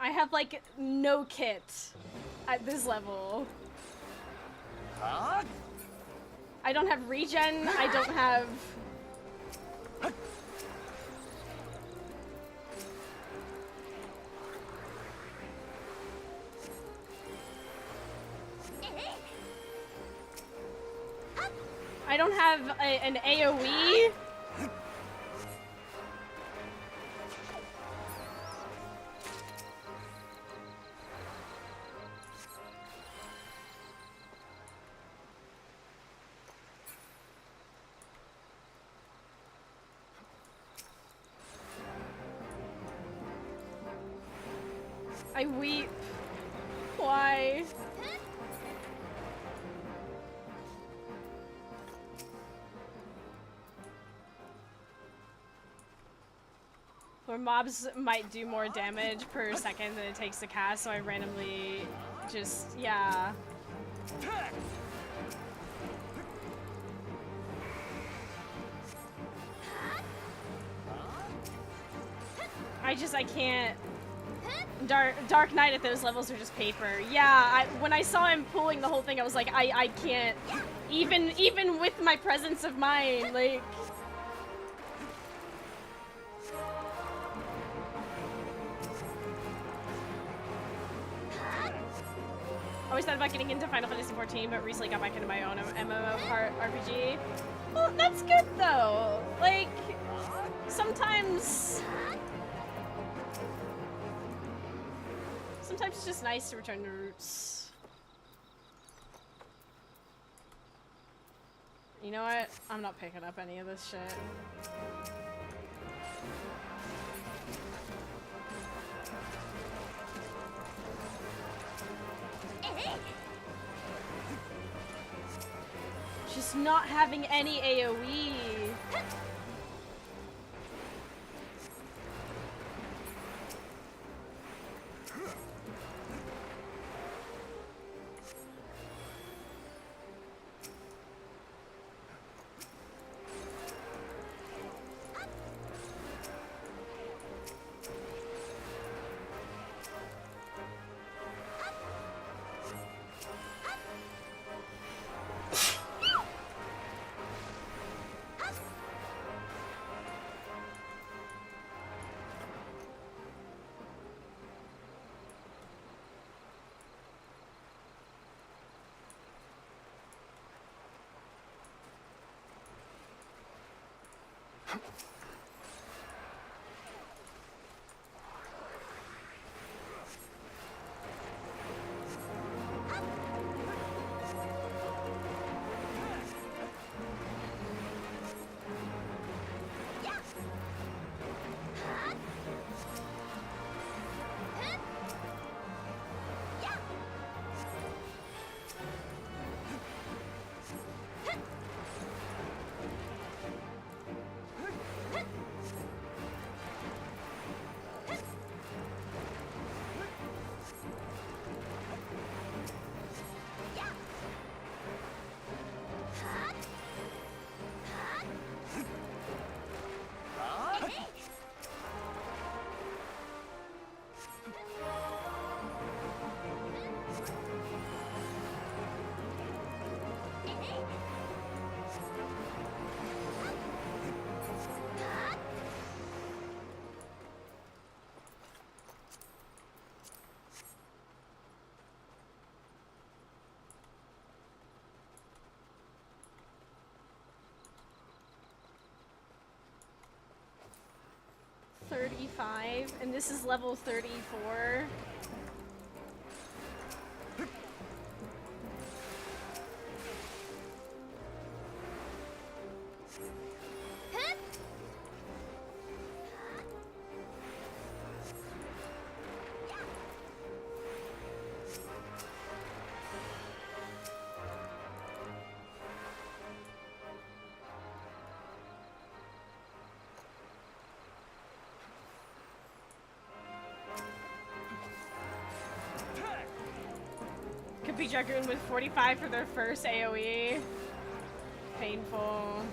I have like no kit at this level. I don't have regen, I don't have... I don't have an AoE. I weep. Why? Where mobs might do more damage per second than it takes to cast, so I randomly just, yeah. I can't. Dark Knight at those levels are just paper. Yeah, when I saw him pulling the whole thing, I was like, I can't. Even with my presence of mind, like... I always thought about getting into Final Fantasy XIV, but recently got back into my own MMO RPG. Well, that's good though. Like, sometimes it's just nice to return to roots. You know what? I'm not picking up any of this shit. Just not having any AoE. $35, and this is level 34. Could be Dragoon with 45 for their first AoE. Painful.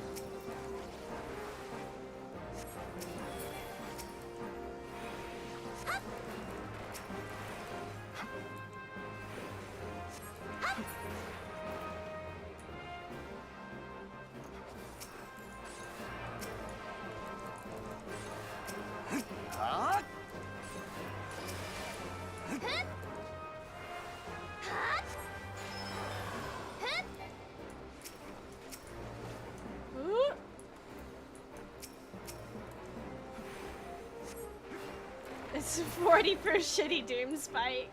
It's 40 for shitty Doom Spike.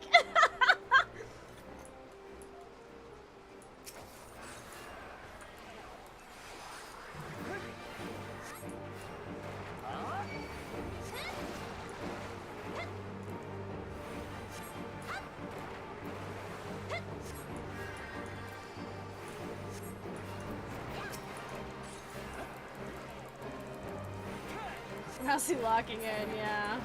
How's he locking in? Yeah.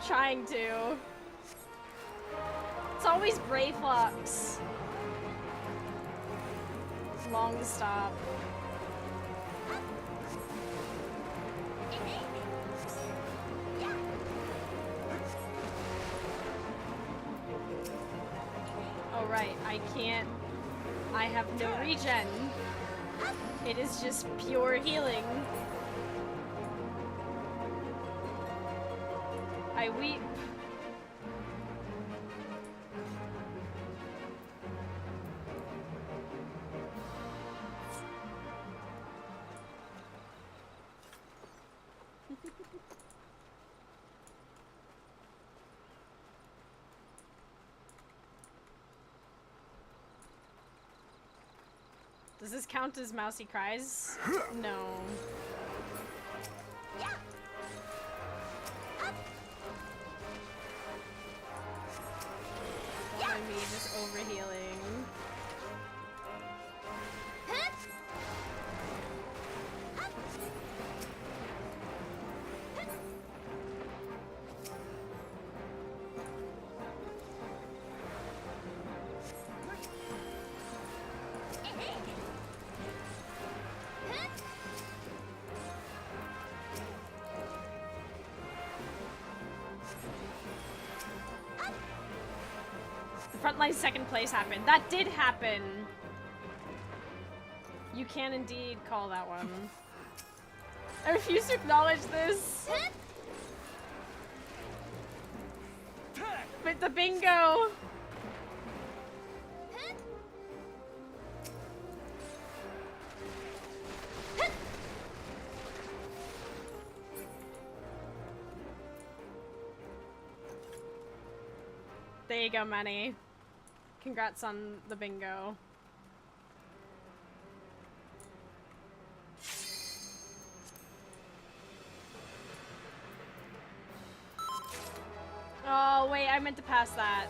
Trying to. It's always Brave Flux. Long stop. Oh right, I can't. I have no regen. It is just pure healing. I weep. Does this count as Mousy Cries? No. Don't mind me just overhealing. Frontline second place happened. That did happen. You can indeed call that one. I refuse to acknowledge this. But the bingo. There you go, Manny. Congrats on the bingo. Oh, wait, I meant to pass that.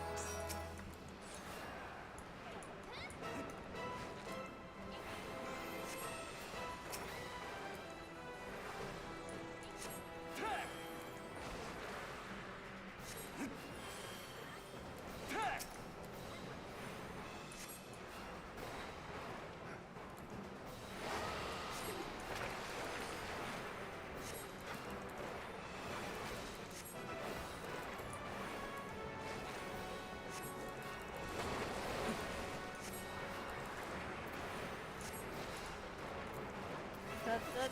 Da, da,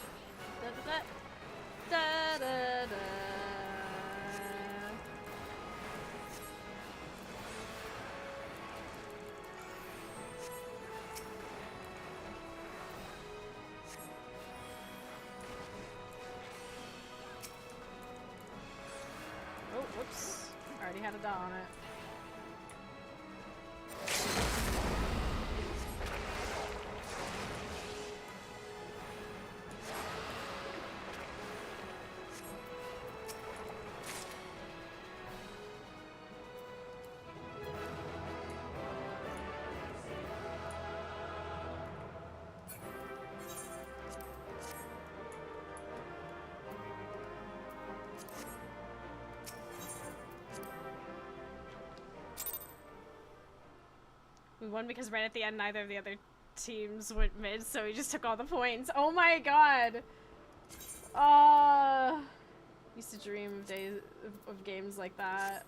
da, da, da, da, da. Oh, whoops. Already had a dot on it. We won because right at the end, neither of the other teams went mid, so we just took all the points. Oh my god! Used to dream of days of games like that.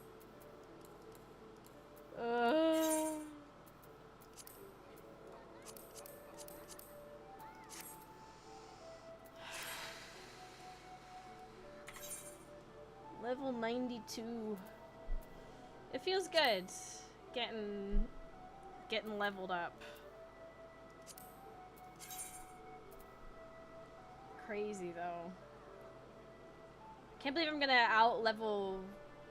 Level 92. It feels good getting leveled up. Crazy though. Can't believe I'm gonna out-level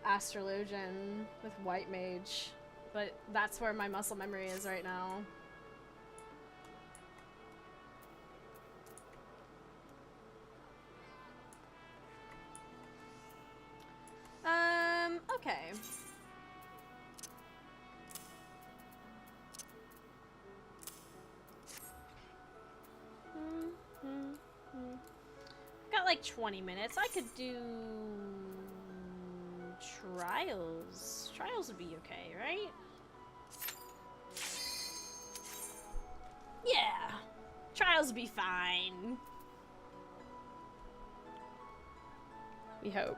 Astrologian with White Mage, but that's where my muscle memory is right now. Okay. Got like 20 minutes. I could do trials. Trials would be okay, right? Yeah. Trials would be fine. We hope.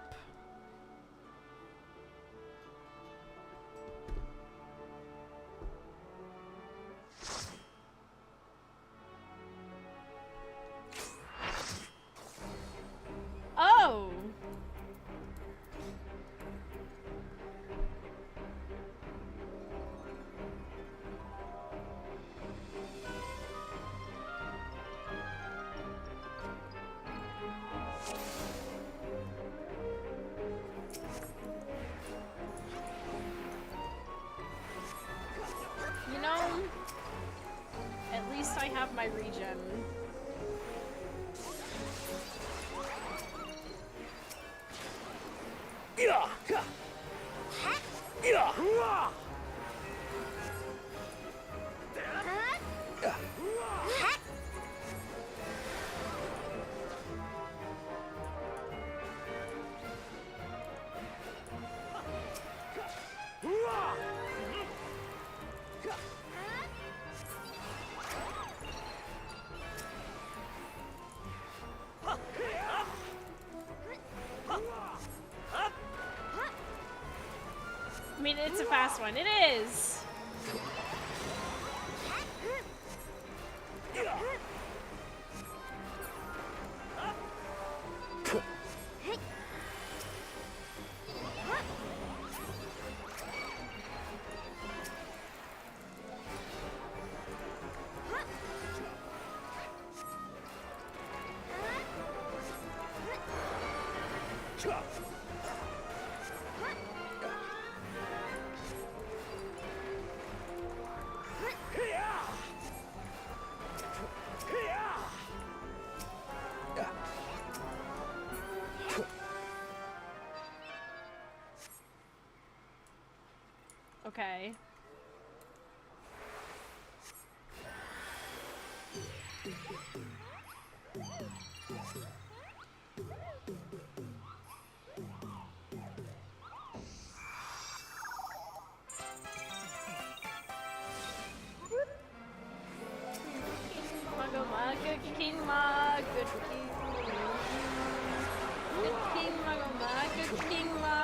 Oh! You know, at least I have my regen. I mean, it's a fast one. It is! Mago ma, good king ma, good king. Good king mago ma, good king ma.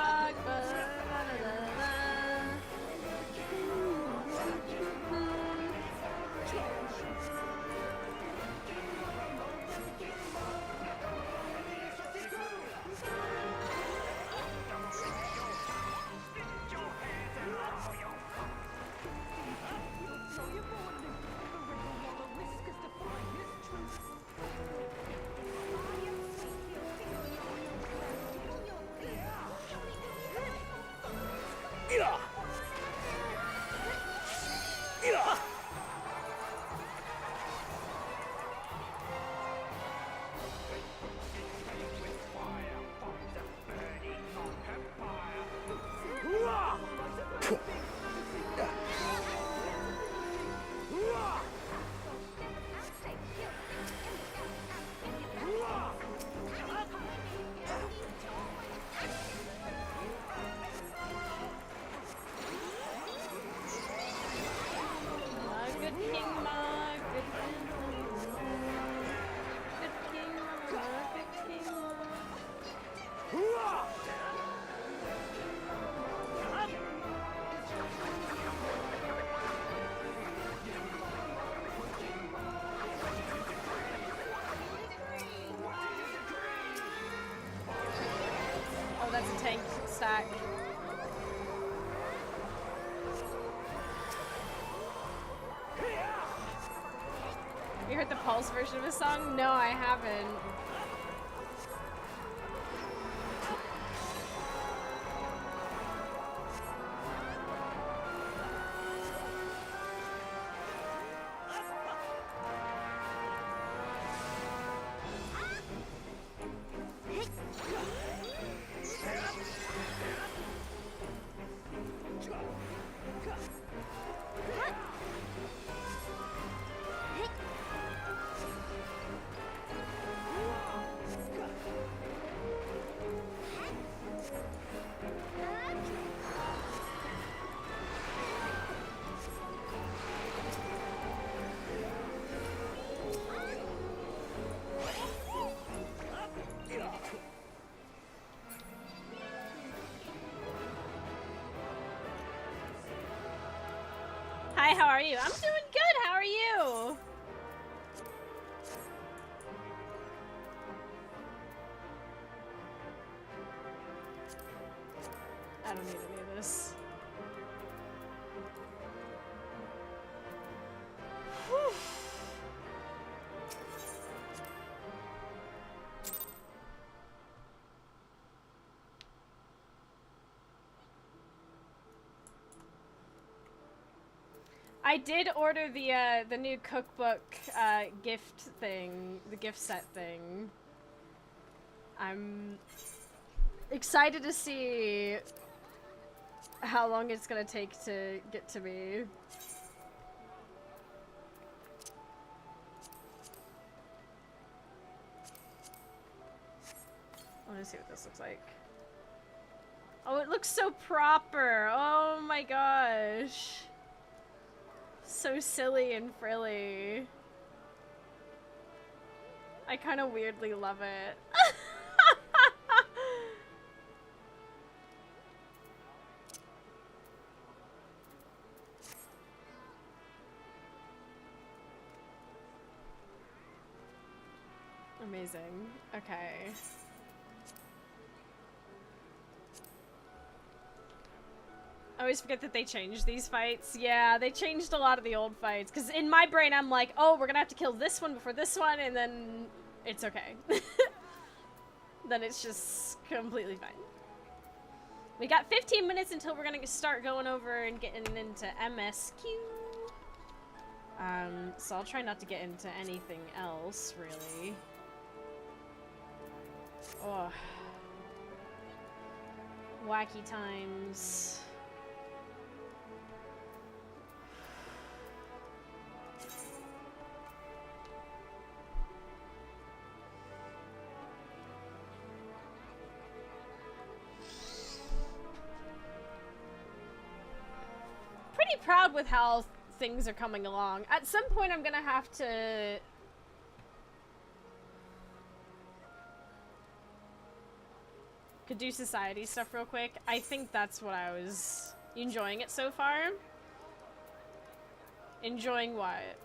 Good king ma, good king ma, good king ma. Oh, that's a tank stack. You heard the Pulse version of a song? No, I haven't. Hi, how are you? I'm doing good. How are you? I don't need any of this. Whew. I did order the new cookbook gift thing, the gift set thing. I'm excited to see how long it's gonna take to get to me. I want to see what this looks like. Oh, it looks so proper. Oh my gosh. So silly and frilly. I kind of weirdly love it. Amazing. Okay. I always forget that they changed these fights. Yeah, they changed a lot of the old fights. Because in my brain, I'm like, oh, we're going to have to kill this one before this one, and then it's okay. Then it's just completely fine. We got 15 minutes until we're going to start going over and getting into MSQ. So I'll try not to get into anything else, really. Oh. Wacky times. proud with how things are coming along. At some point, I'm gonna have to... Could do society stuff real quick. I think that's what I was... You enjoying it so far? Enjoying what?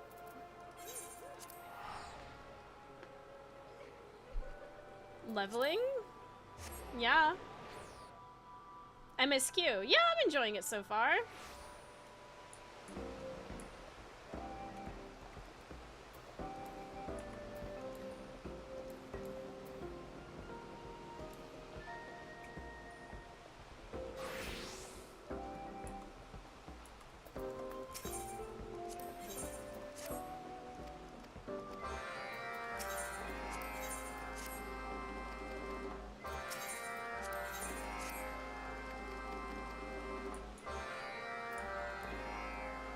Leveling? Yeah. MSQ. Yeah, I'm enjoying it so far.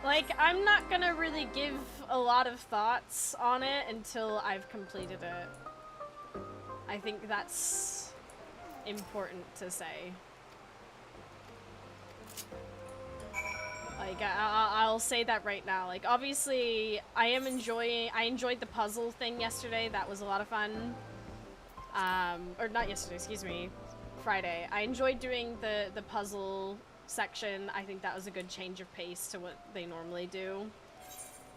Like, I'm not gonna really give a lot of thoughts on it until I've completed it. I think that's important to say. Like, I'll say that right now. Like, obviously, I enjoyed the puzzle thing yesterday. That was a lot of fun. Or not yesterday, excuse me. Friday. I enjoyed doing the puzzle section. I think that was a good change of pace to what they normally do.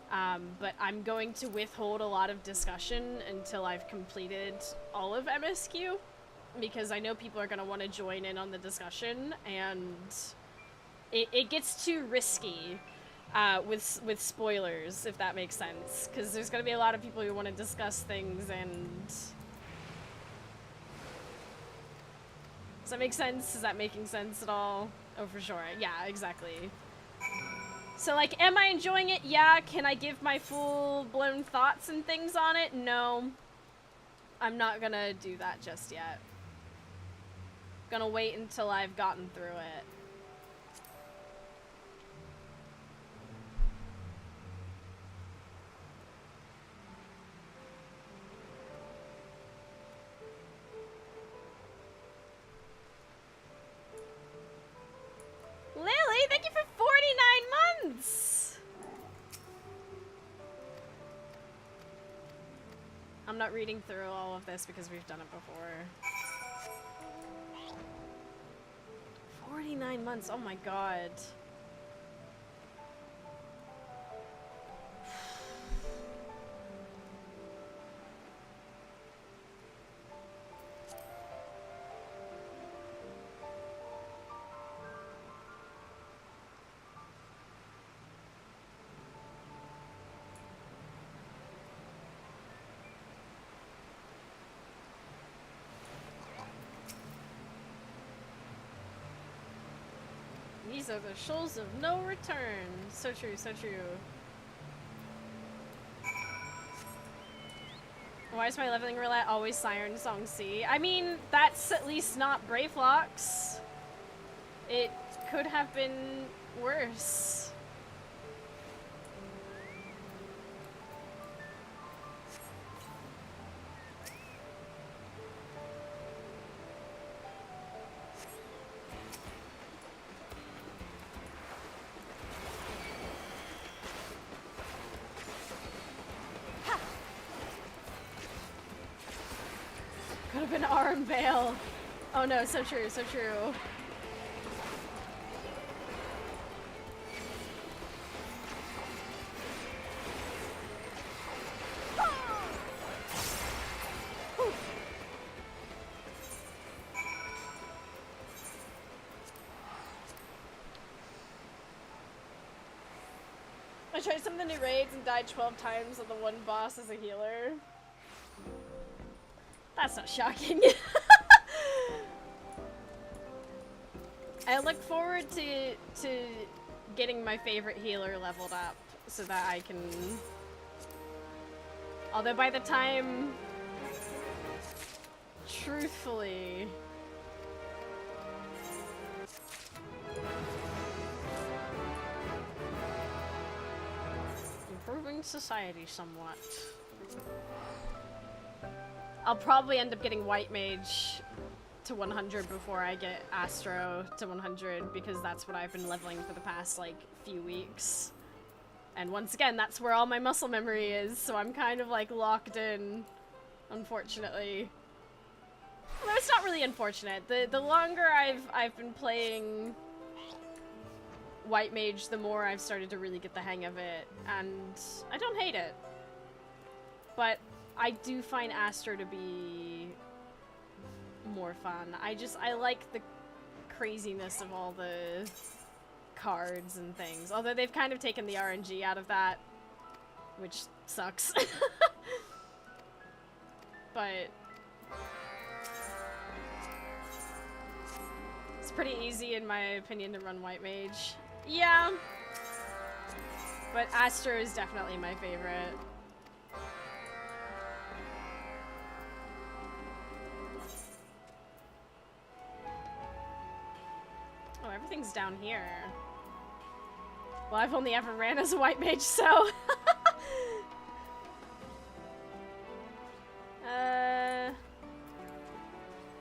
But I'm going to withhold a lot of discussion until I've completed all of MSQ, because I know people are going to want to join in on the discussion, and it gets too risky with spoilers, if that makes sense, because there's going to be a lot of people who want to discuss things, and... Does that make sense? Is that making sense at all? Oh, for sure. Yeah, exactly. So, like, am I enjoying it? Yeah. Can I give my full-blown thoughts and things on it? No. I'm not gonna do that just yet. Gonna wait until I've gotten through it. Lily, thank you for 49 months! I'm not reading through all of this because we've done it before. 49 months, oh my god. These are the shoals of no return. So true, so true. Why is my leveling roulette always Siren Song C? I mean, that's at least not Bravelocks. It could have been worse. Could have been Arm Veil. Oh no, so true, so true. I tried some of the new raids and died 12 times on the one boss as a healer. That's not shocking. I look forward to getting my favorite healer leveled up so that I can... Although by the time... Truthfully... Improving society somewhat. I'll probably end up getting White Mage to 100 before I get Astro to 100 because that's what I've been leveling for the past like few weeks. And once again, that's where all my muscle memory is, so I'm kind of like locked in, unfortunately. Well, it's not really unfortunate. The longer I've been playing White Mage, the more I've started to really get the hang of it, and I don't hate it. But I do find Astro to be more fun. I like the craziness of all the cards and things. Although they've kind of taken the RNG out of that, which sucks. But it's pretty easy, in my opinion, to run White Mage. Yeah, but Astro is definitely my favorite. Oh, everything's down here. Well, I've only ever ran as a White Mage, so...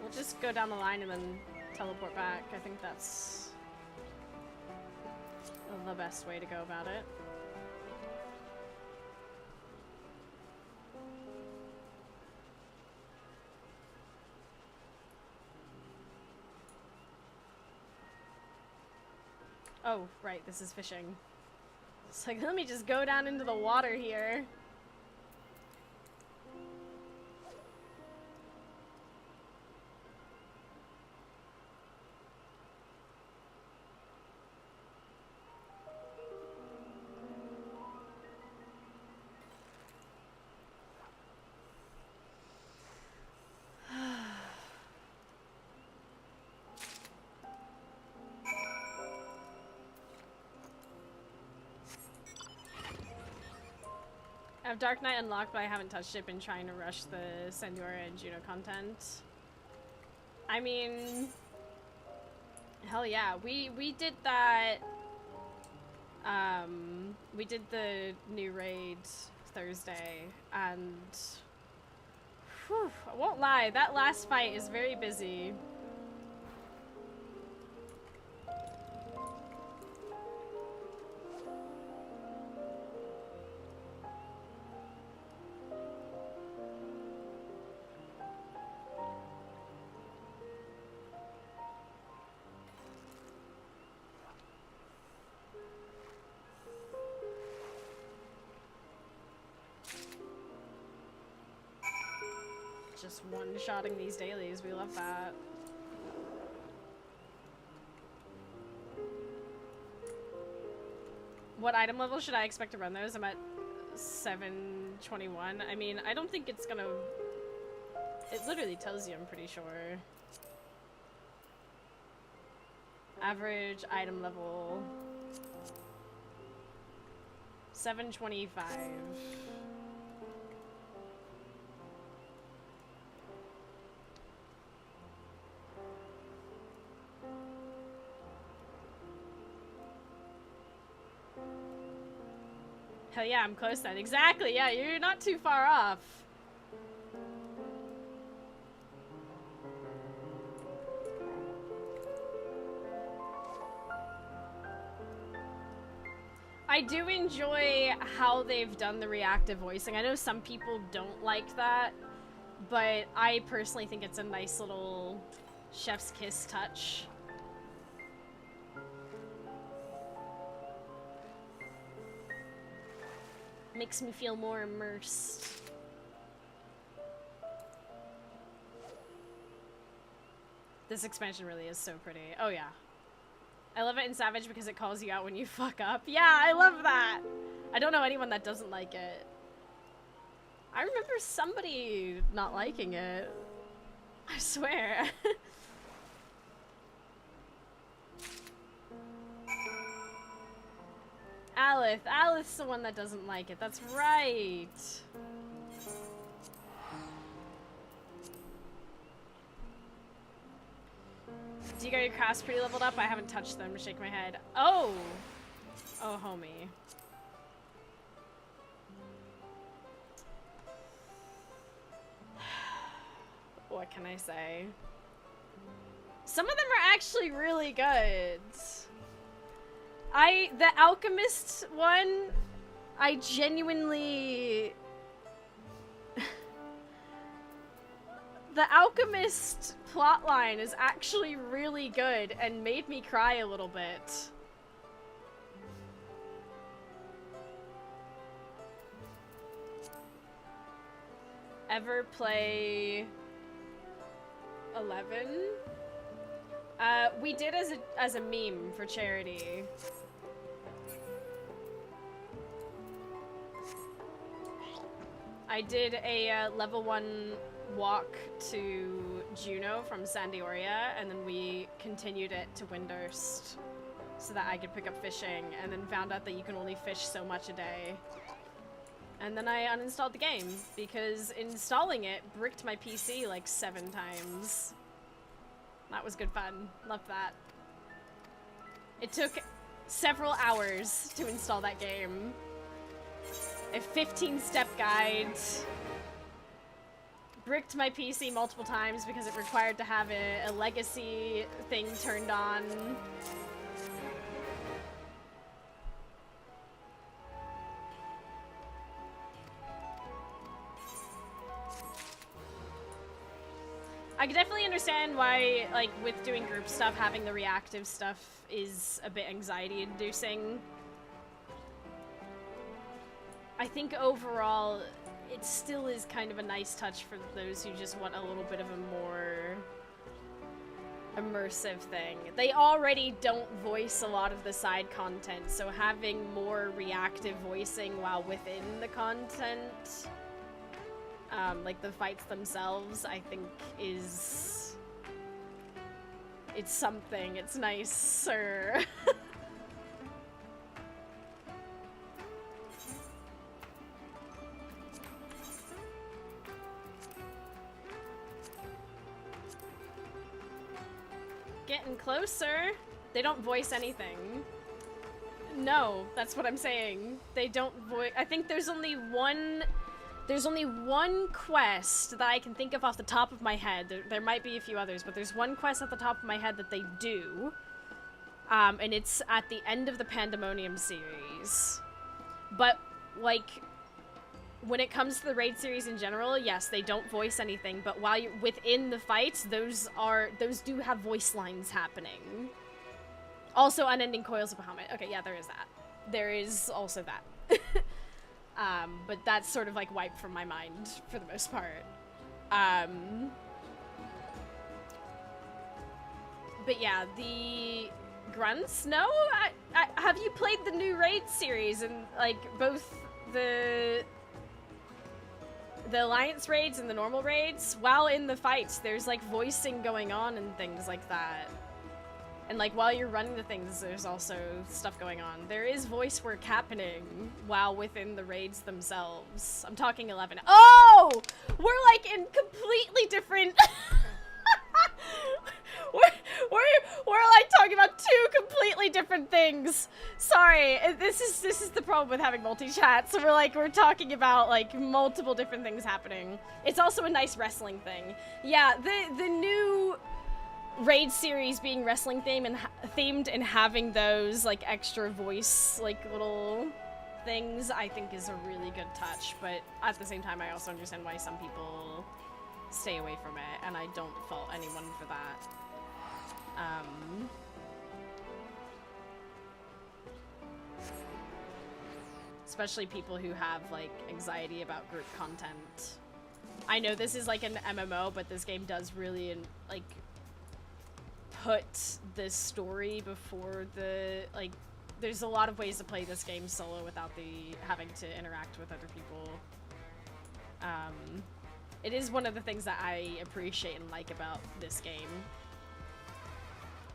We'll just go down the line and then teleport back. I think that's the best way to go about it. Oh, right, this is fishing. It's like, let me just go down into the water here. I have Dark Knight unlocked, but I haven't touched it. Been trying to rush the Senora and Juno content. I mean, hell yeah, we did that. We did the new raid Thursday, and whew, I won't lie, that last fight is very busy. Just one-shotting these dailies, we love that. What item level should I expect to run those? I'm at 721. I mean, I don't think it's gonna... It literally tells you, I'm pretty sure. Average item level... 725. Hell yeah, I'm close then. Exactly, yeah, you're not too far off. I do enjoy how they've done the reactive voicing. I know some people don't like that, but I personally think it's a nice little chef's kiss touch. Makes me feel more immersed. This expansion really is so pretty. Oh yeah. I love it in Savage because it calls you out when you fuck up. Yeah, I love that. I don't know anyone that doesn't like it. I remember somebody not liking it. I swear. Alith's the one that doesn't like it. That's right. Do you got your crafts pretty leveled up? I haven't touched them. Shake my head. Oh! Oh, homie. What can I say? Some of them are actually really good. The Alchemist one, I genuinely... The Alchemist plotline is actually really good and made me cry a little bit. Ever play 11? We did as a meme for charity. I did a level 1 walk to Juneau from Sandioria, and then we continued it to Windurst so that I could pick up fishing, and then found out that you can only fish so much a day. And then I uninstalled the game because installing it bricked my PC like 7 times. That was good fun. Loved that. It took several hours to install that game. A 15-step guide. Bricked my PC multiple times because it required to have a legacy thing turned on. I can definitely understand why, like, with doing group stuff, having the reactive stuff is a bit anxiety-inducing. I think overall, it still is kind of a nice touch for those who just want a little bit of a more immersive thing. They already don't voice a lot of the side content, so having more reactive voicing while within the content, like the fights themselves, I think is... It's something. It's nicer. Getting closer. They don't voice anything. No, that's what I'm saying. They don't voice. I think there's only one quest that I can think of off the top of my head. There might be a few others, but there's one quest off the top of my head that they do. And it's at the end of the Pandemonium series. But, like, when it comes to the raid series in general, yes, they don't voice anything, but while you're within the fights, those do have voice lines happening. Also, Unending Coils of Bahamut. Okay, yeah, there is that. There is also that. But that's sort of like wiped from my mind for the most part. But yeah, the grunts? No? Have you played the new raid series and like both the Alliance raids and the normal raids? While in the fights, there's like voicing going on and things like that. And like while you're running the things, there's also stuff going on. There is voice work happening while within the raids themselves. I'm talking 11. Oh! We're like in completely different... we're like talking about two completely different things. Sorry, this is the problem with having multi-chat. So we're talking about like multiple different things happening. It's also a nice wrestling thing. Yeah, the new raid series being wrestling themed and having those like extra voice like little things, I think is a really good touch. But at the same time, I also understand why some people stay away from it, and I don't fault anyone for that. Especially people who have like anxiety about group content. I know this is like an MMO, but this game does really like put the story before the like. There's a lot of ways to play this game solo without having to interact with other people. It is one of the things that I appreciate and like about this game.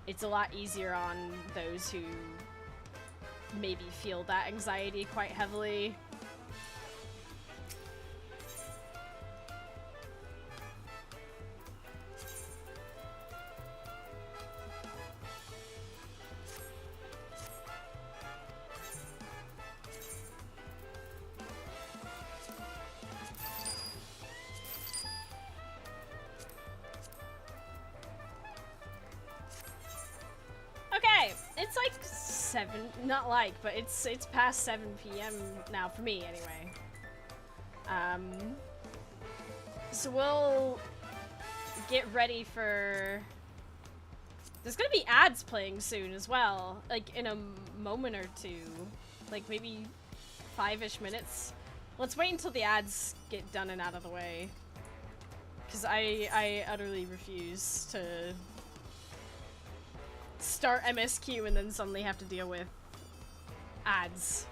It's a lot easier on those who maybe feel that anxiety quite heavily. not like, but it's past 7 p.m. now for me anyway. So we'll get ready for... There's gonna be ads playing soon as well, like in a moment or two, like maybe 5-ish minutes. Let's wait until the ads get done and out of the way, because I utterly refuse to start MSQ and then suddenly have to deal with ads.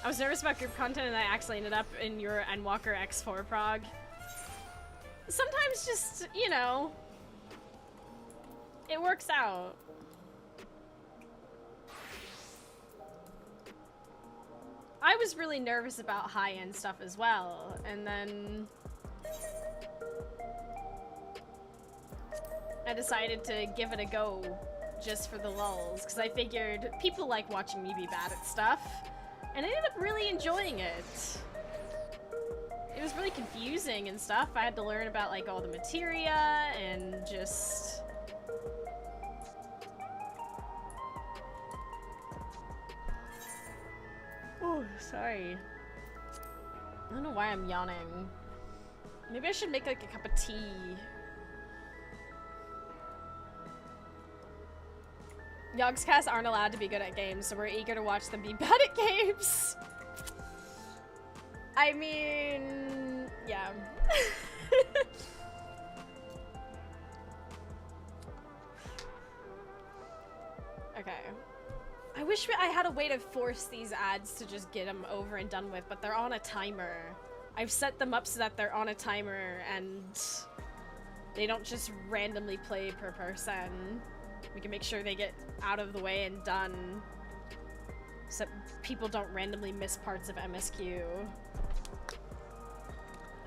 I was nervous about group content and I actually ended up in your Endwalker X4 prog. Sometimes just, you know, it works out. I was really nervous about high-end stuff as well, and then I decided to give it a go just for the lulz, because I figured people like watching me be bad at stuff. And I ended up really enjoying it. It was really confusing and stuff. I had to learn about like all the materia and just... Oh, sorry. I don't know why I'm yawning. Maybe I should make like a cup of tea. Yogscast aren't allowed to be good at games, so we're eager to watch them be bad at games. I mean, yeah. Okay. I wish I had a way to force these ads to just get them over and done with, but they're on a timer. I've set them up so that they're on a timer and they don't just randomly play per person. We can make sure they get out of the way and done so people don't randomly miss parts of MSQ.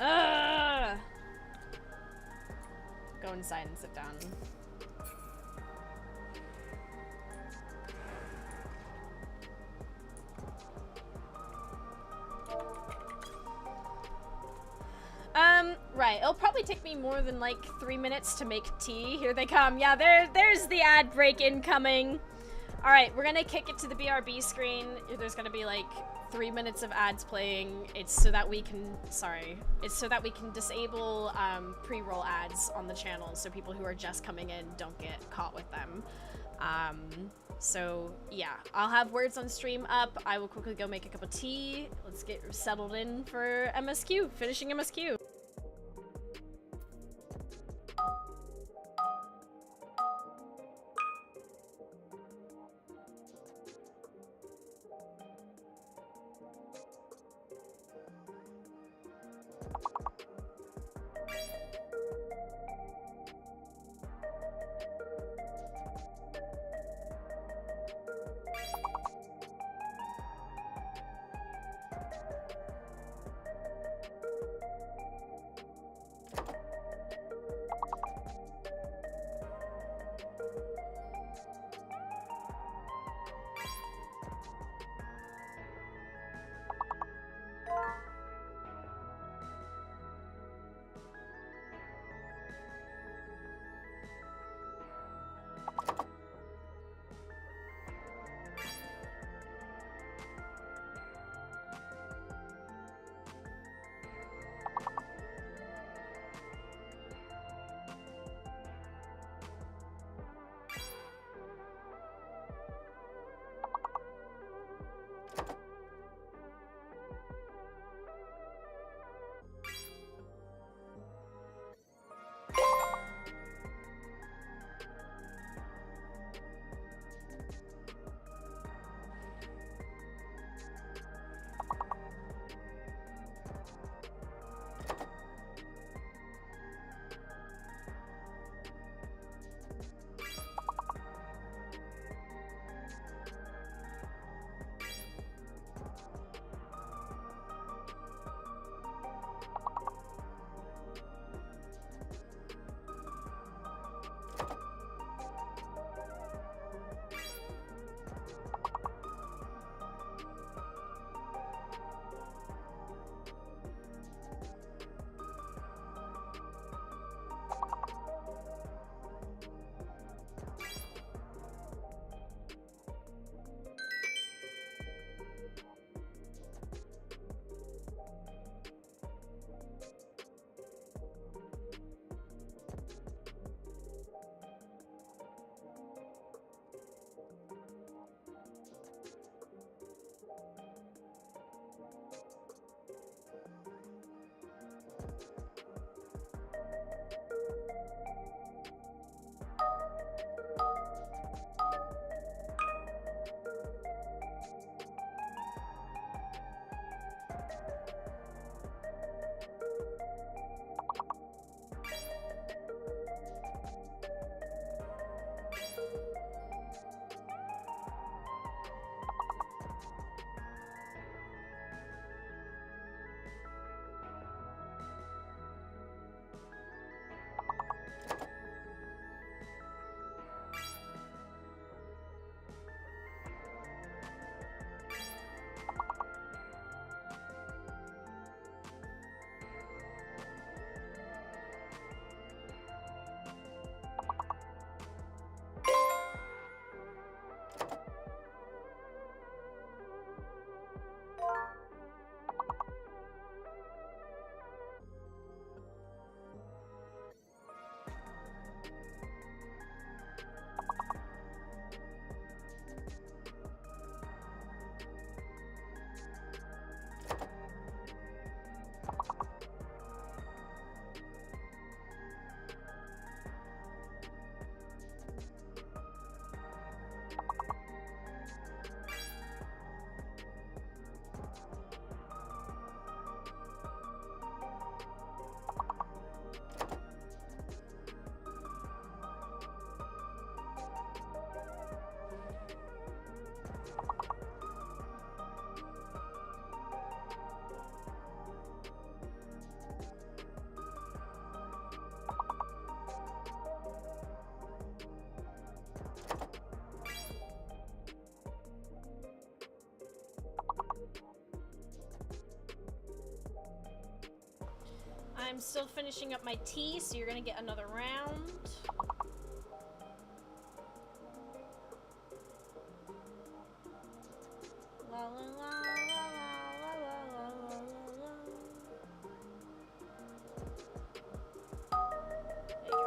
Ugh! Go inside and sit down. Right, it'll probably take me more than like 3 minutes to make tea. Here they come. Yeah, there's the ad break incoming. Alright, we're gonna kick it to the BRB screen. There's gonna be like 3 minutes of ads playing. It's so that we can, it's so that we can disable pre-roll ads on the channel so people who are just coming in don't get caught with them. So yeah, I'll have words on stream up. I will quickly go make a cup of tea. Let's get settled in for MSQ, finishing MSQ. I'm still finishing up my tea, so you're gonna get another round. La la la la la la la la la. There you go.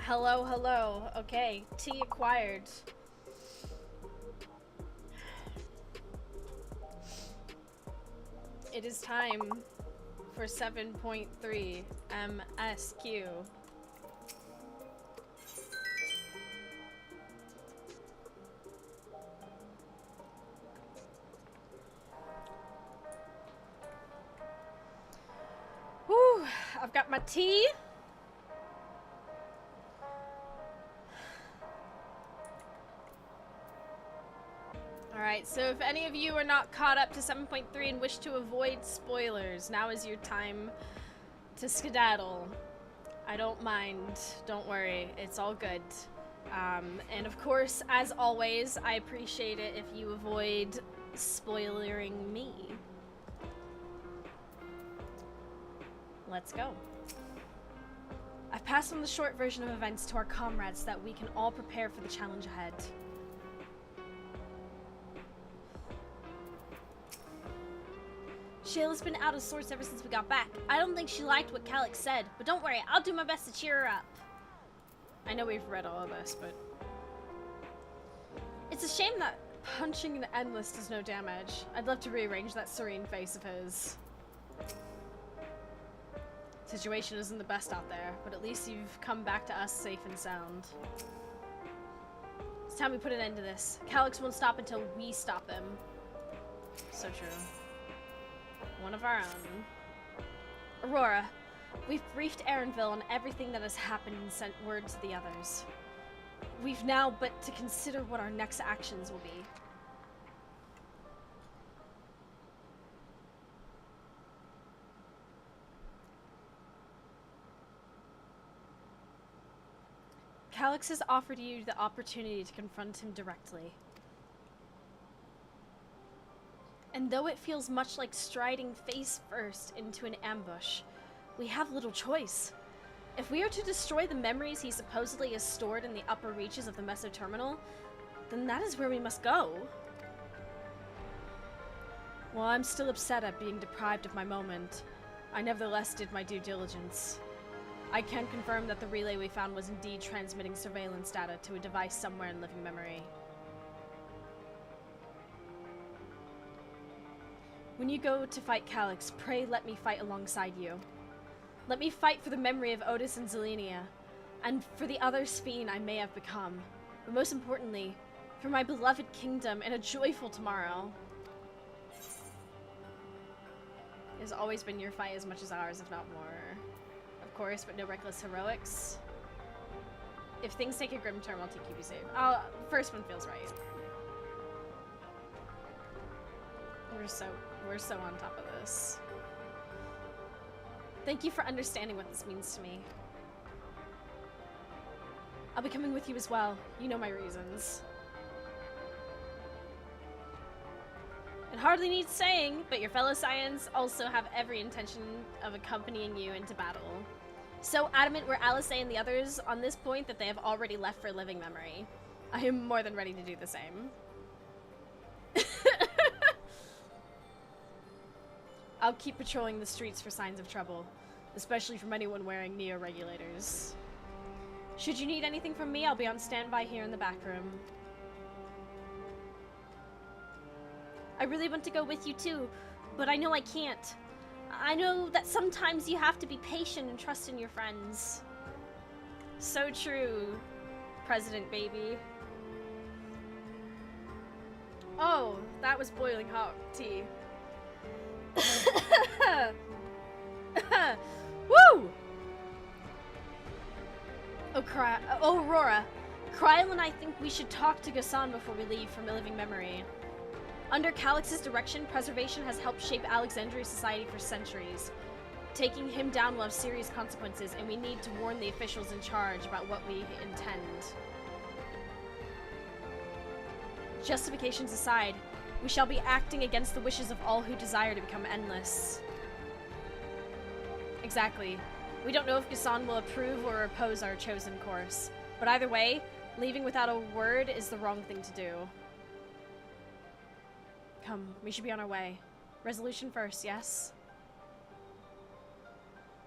Hello, hello. Okay, tea acquired. It is time for 7.3 MSQ. Whew, I've got my tea. Alright, so if any of you are not caught up to 7.3 and wish to avoid spoilers, now is your time to skedaddle. I don't mind. Don't worry. It's all good. And of course, as always, I appreciate it if you avoid spoilering me. Let's go. I've passed on the short version of events to our comrades so that we can all prepare for the challenge ahead. Shayla's been out of sorts ever since we got back. I don't think she liked what Calyx said, but don't worry, I'll do my best to cheer her up. I know we've read all of this, but... It's a shame that punching an endless does no damage. I'd love to rearrange that serene face of his. Situation isn't the best out there, but at least you've come back to us safe and sound. It's time we put an end to this. Calyx won't stop until we stop him. So true. One of our own. Aurora, we've briefed Erinville on everything that has happened and sent word to the others. We've now but to consider what our next actions will be. Calyx has offered you the opportunity to confront him directly. And though it feels much like striding face first into an ambush, we have little choice. If we are to destroy the memories he supposedly has stored in the upper reaches of the Meso Terminal, then that is where we must go. While I'm still upset at being deprived of my moment, I nevertheless did my due diligence. I can confirm that the relay we found was indeed transmitting surveillance data to a device somewhere in living memory. When you go to fight Calyx, pray let me fight alongside you. Let me fight for the memory of Otis and Zelenia, and for the other Sphene I may have become, but most importantly, for my beloved kingdom and a joyful tomorrow. has always been your fight as much as ours, if not more. Of course, but no reckless heroics. If things take a grim turn, I'll keep you safe. First one feels right. We're so on top of this. Thank you for understanding what this means to me. I'll be coming with you as well. You know my reasons. It hardly needs saying, but your fellow Scions also have every intention of accompanying you into battle. So adamant were Alice and the others on this point that they have already left for living memory. I am more than ready to do the same. I'll keep patrolling the streets for signs of trouble, especially from anyone wearing neo-regulators. Should you need anything from me, I'll be on standby here in the back room. I really want to go with you too, but I know I can't. I know that sometimes you have to be patient and trust in your friends. So true, President Baby. Oh, that was boiling hot tea. Woo! Oh, Aurora. Kryl and I think we should talk to Ghassan before we leave from living memory. Under Calix's direction, preservation has helped shape Alexandria society for centuries. Taking him down will have serious consequences, and we need to warn the officials in charge about what we intend. Justifications aside, we shall be acting against the wishes of all who desire to become endless. Exactly. We don't know if Ghassan will approve or oppose our chosen course. But either way, leaving without a word is the wrong thing to do. Come, we should be on our way. Resolution first, yes?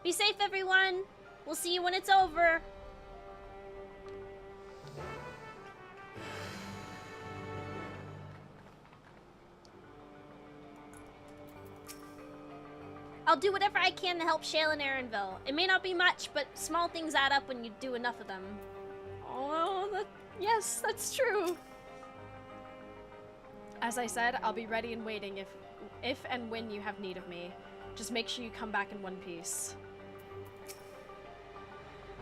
Be safe, everyone! We'll see you when it's over! I'll do whatever I can to help Shale and Aaronville. It may not be much, but small things add up when you do enough of them. Oh, yes, that's true. As I said, I'll be ready and waiting if and when you have need of me. Just make sure you come back in one piece.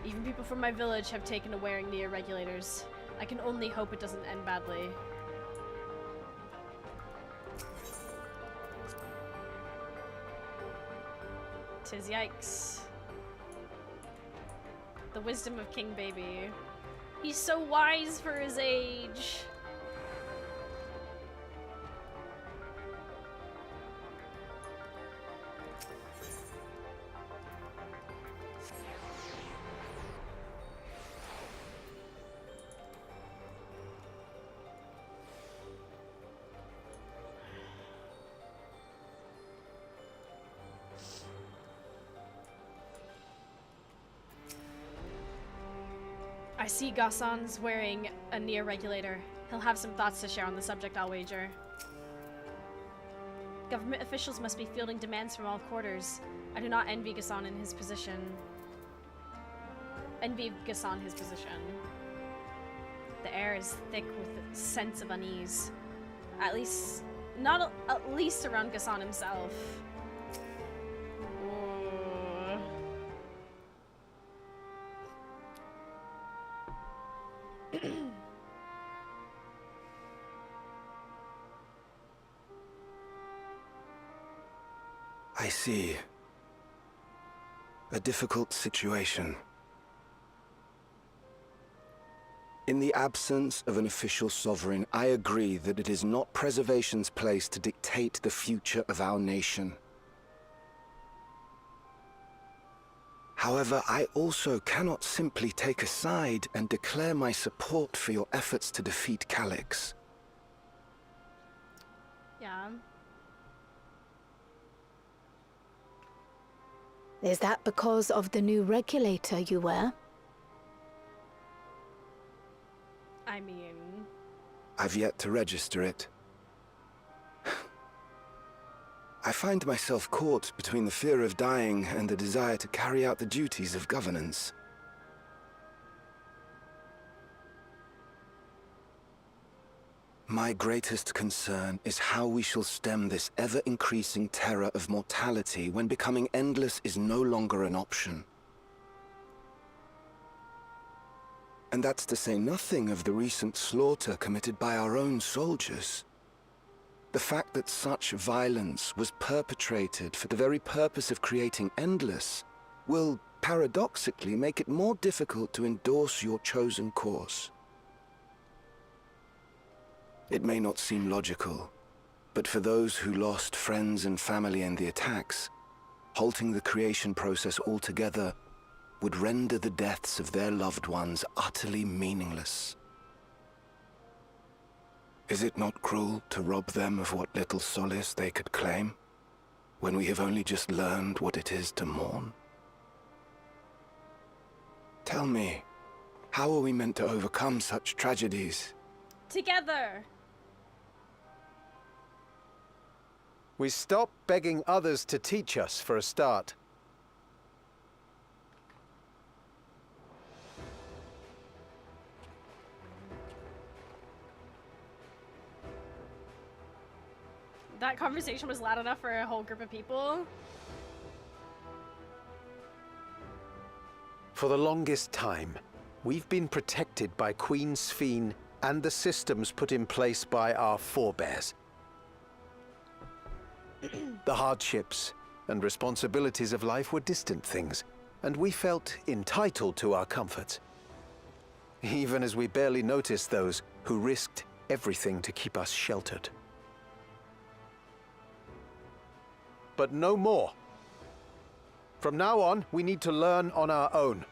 Even people from my village have taken to wearing neo-regulators. I can only hope it doesn't end badly. Tis yikes. The wisdom of King Baby. He's so wise for his age. I see Ghassan's wearing a neo-regulator. He'll have some thoughts to share on the subject, I'll wager. Government officials must be fielding demands from all quarters. I do not envy Ghassan in his position. Envy Ghassan his position. The air is thick with a sense of unease. At least around Ghassan himself. I see. A difficult situation. In the absence of an official sovereign, I agree that it is not preservation's place to dictate the future of our nation. However, I also cannot simply take a side and declare my support for your efforts to defeat Calix. Yeah. Is that because of the new regulator you wear? I mean... I've yet to register it. I find myself caught between the fear of dying and the desire to carry out the duties of governance. My greatest concern is how we shall stem this ever-increasing terror of mortality when becoming endless is no longer an option. And that's to say nothing of the recent slaughter committed by our own soldiers. The fact that such violence was perpetrated for the very purpose of creating endless will, paradoxically, make it more difficult to endorse your chosen course. It may not seem logical, but for those who lost friends and family in the attacks, halting the creation process altogether would render the deaths of their loved ones utterly meaningless. Is it not cruel to rob them of what little solace they could claim, when we have only just learned what it is to mourn? Tell me, how are we meant to overcome such tragedies? Together! We stop begging others to teach us, for a start. That conversation was loud enough for a whole group of people. For the longest time, we've been protected by Queen Ffxiv and the systems put in place by our forebears. The hardships and responsibilities of life were distant things, and we felt entitled to our comforts, even as we barely noticed those who risked everything to keep us sheltered. But no more. From now on, we need to learn on our own.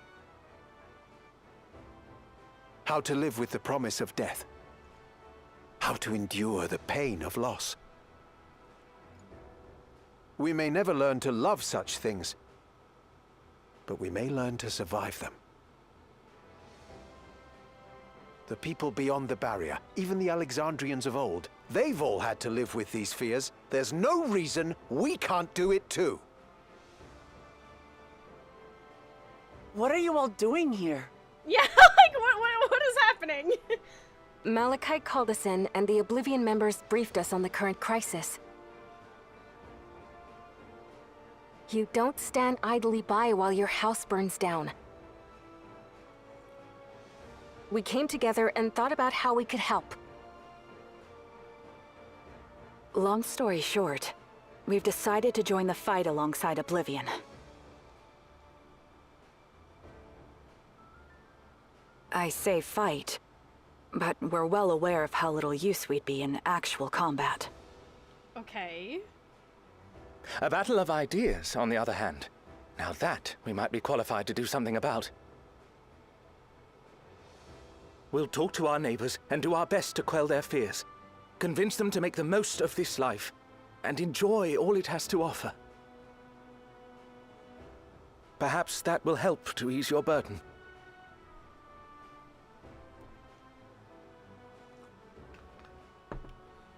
How to live with the promise of death. How to endure the pain of loss. We may never learn to love such things, but we may learn to survive them. The people beyond the barrier, even the Alexandrians of old, they've all had to live with these fears. There's no reason we can't do it too. What are you all doing here? Yeah, like, what is happening? Malachite called us in, and the Oblivion members briefed us on the current crisis. You don't stand idly by while your house burns down. We came together and thought about how we could help. Long story short, we've decided to join the fight alongside Oblivion. I say fight, but we're well aware of how little use we'd be in actual combat. Okay. A battle of ideas, on the other hand. Now that we might be qualified to do something about. We'll talk to our neighbors and do our best to quell their fears. Convince them to make the most of this life and enjoy all it has to offer. Perhaps that will help to ease your burden.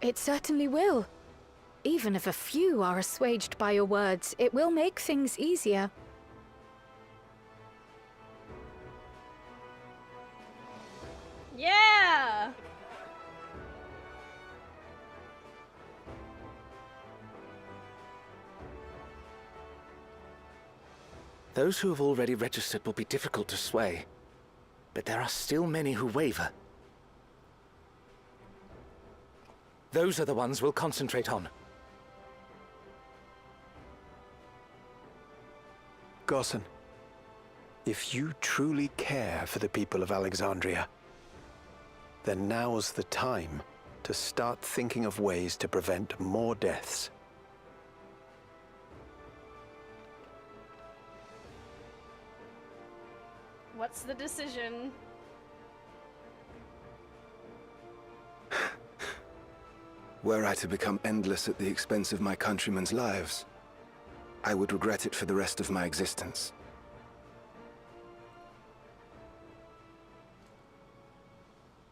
It certainly will. Even if a few are assuaged by your words, it will make things easier. Yeah! Those who have already registered will be difficult to sway, but there are still many who waver. Those are the ones we'll concentrate on. Gossan, if you truly care for the people of Alexandria, then now's the time to start thinking of ways to prevent more deaths. What's the decision? Were I to become endless at the expense of my countrymen's lives, I would regret it for the rest of my existence.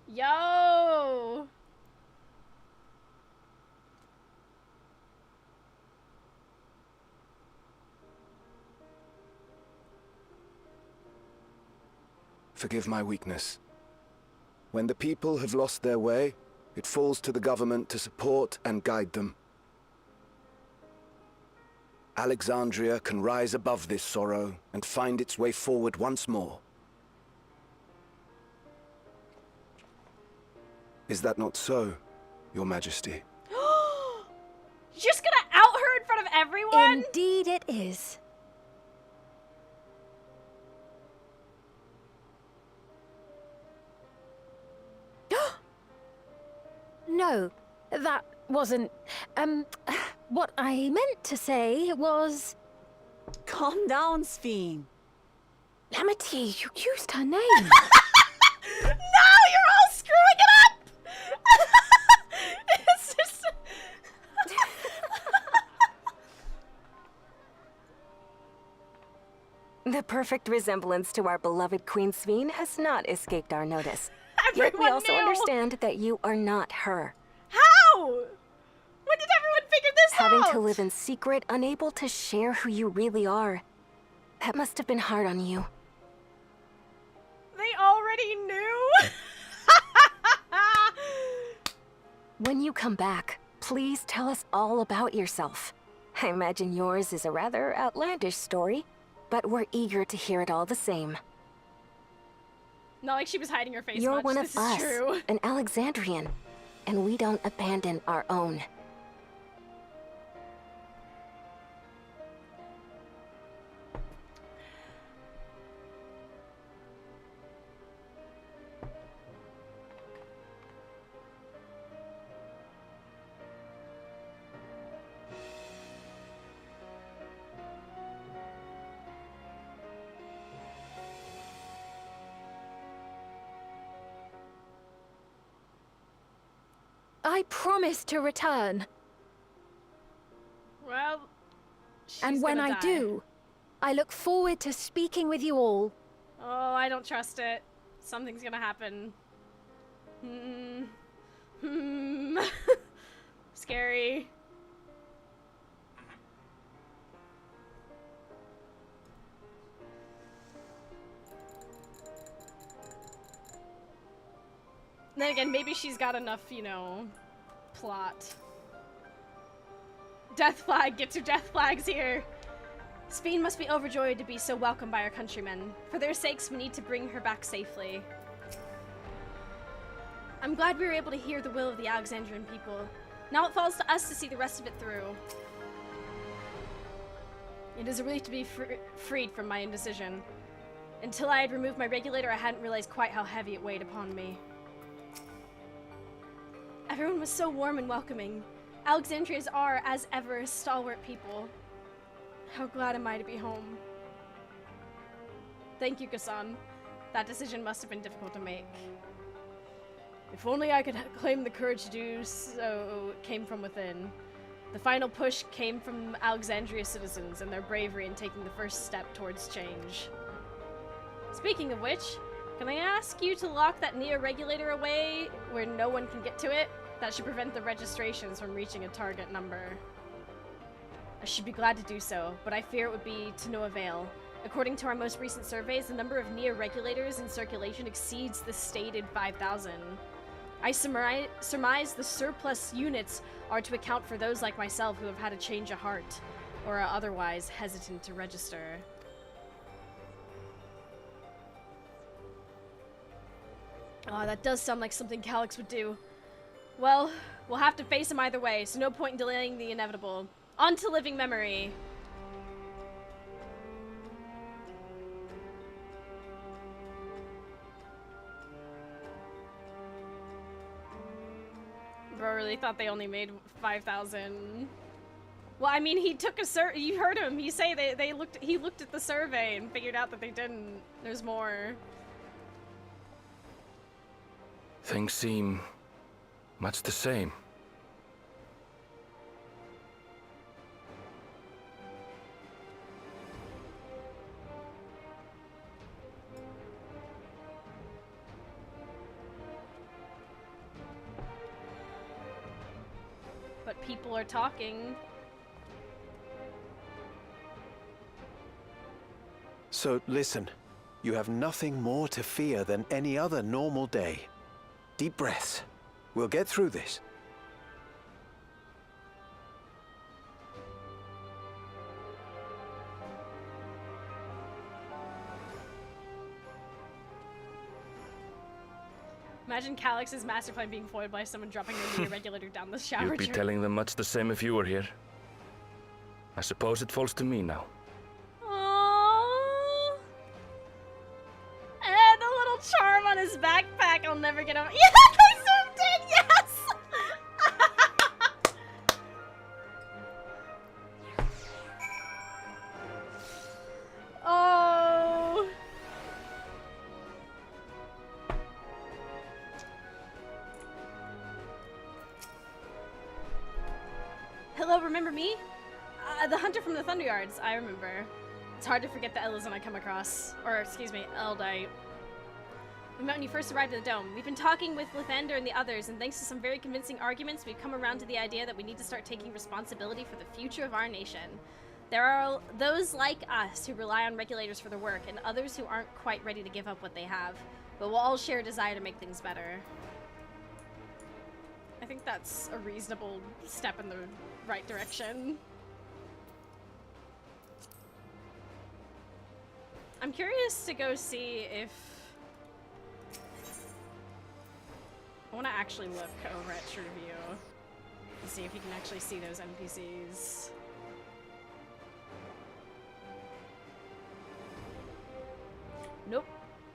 Yo! Forgive my weakness. When the people have lost their way, It falls to the government to support and guide them. Alexandria can rise above this sorrow and find its way forward once more. Is that not so, Your Majesty? You're just gonna out her in front of everyone? Indeed it is. No, that wasn't... what I meant to say was... Calm down, Ffxiv. Lamity, you used her name. No, you're all screwing it up! It's just... The perfect resemblance to our beloved Queen Ffxiv has not escaped our notice. Yet we Everyone also knew. understand that you are not her. How? When did everyone figure this Having out? to live in secret, unable to share who you really are. That must have been hard on you. They already knew? When you come back, please tell us all about yourself. I imagine yours is a rather outlandish story, but we're eager to hear it all the same. Not like she was hiding her face You're much. one This of is us, true. an Alexandrian, and we don't abandon our own. I promise to return. Well, she's And when gonna I die. do, I look forward to speaking with you all. Oh, I don't trust it. Something's gonna happen. Scary. Then again, maybe she's got enough, you know, plot. Death flag, get your death flags here. Ffxiv must be overjoyed to be so welcomed by our countrymen. For their sakes, we need to bring her back safely. I'm glad we were able to hear the will of the Alexandrian people. Now it falls to us to see the rest of it through. It is a relief to be freed from my indecision. Until I had removed my regulator, I hadn't realized quite how heavy it weighed upon me. Everyone was so warm and welcoming. Alexandrians are, as ever, a stalwart people. How glad am I to be home. Thank you, Ghassan. That decision must have been difficult to make. If only I could claim the courage to do so came from within. The final push came from Alexandria citizens and their bravery in taking the first step towards change. Speaking of which, can I ask you to lock that neo-regulator away where no one can get to it? That should prevent the registrations from reaching a target number. I should be glad to do so, but I fear it would be to no avail. According to our most recent surveys, the number of neo-regulators in circulation exceeds the stated 5,000. I surmise the surplus units are to account for those like myself who have had a change of heart, or are otherwise hesitant to register. Oh, that does sound like something Calyx would do. Well, we'll have to face him either way, so no point in delaying the inevitable. On to living memory. Bro really thought they only made 5,000. Well, I mean, he took a you heard him. He say he looked at the survey and figured out that they didn't. There's more. Things seem much the same. But people are talking. So listen, you have nothing more to fear than any other normal day. Deep breaths. We'll get through this. Imagine Calix's master plan being foiled by someone dropping the meter regulator down the shower. You'd be drain. telling them much the same if you were here. I suppose it falls to me now. Aww. And the little charm on his backpack, I'll never get over. Yeah, I zoomed in, yes! Oh. Hello, remember me? The hunter from the Thunderyards, I remember. It's hard to forget the Elizon I come across. Or, excuse me, Eldite. We met when you first arrived at the Dome. We've been talking with Lathander and the others, and thanks to some very convincing arguments, we've come around to the idea that we need to start taking responsibility for the future of our nation. There are those like us who rely on regulators for their work, and others who aren't quite ready to give up what they have. But we'll all share a desire to make things better. I think that's a reasonable step in the right direction. I'm curious to go see if... I want to actually look over at TrueView to see if you can actually see those NPCs. Nope.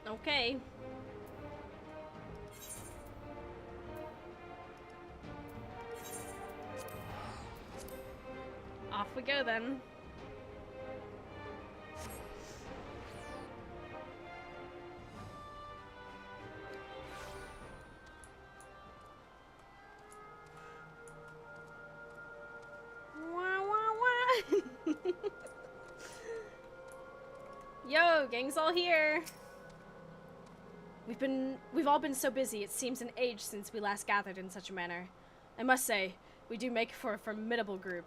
Okay. Off we go then. Yo, gang's all here. We've all been so busy, it seems an age since we last gathered in such a manner. I must say, we do make for a formidable group.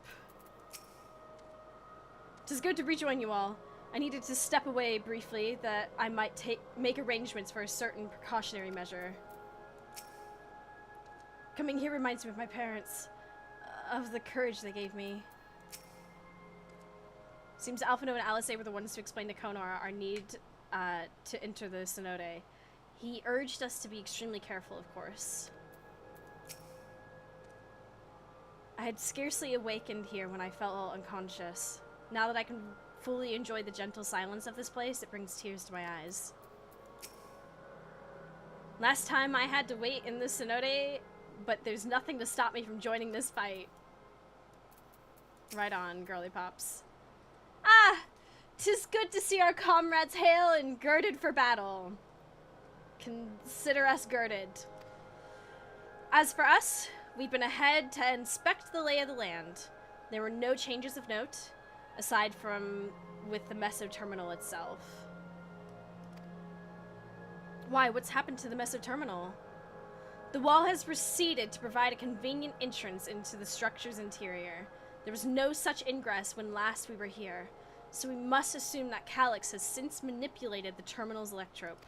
'Tis good to rejoin you all. I needed to step away briefly that I might make arrangements for a certain precautionary measure. Coming here reminds me of my parents, of the courage they gave me. Seems Alphino and Alice were the ones to explain to Konar our need to enter the Synode. He urged us to be extremely careful, of course. I had scarcely awakened here when I felt all unconscious. Now that I can fully enjoy the gentle silence of this place, it brings tears to my eyes. Last time I had to wait in the Synode, but there's nothing to stop me from joining this fight. Right on, girly pops. Ah! 'Tis good to see our comrades hale and girded for battle. Consider us girded. As for us, we've been ahead to inspect the lay of the land. There were no changes of note, aside from with the Meso Terminal itself. Why, what's happened to the Meso Terminal? The wall has receded to provide a convenient entrance into the structure's interior. There was no such ingress when last we were here, so we must assume that Calix has since manipulated the terminal's electrope,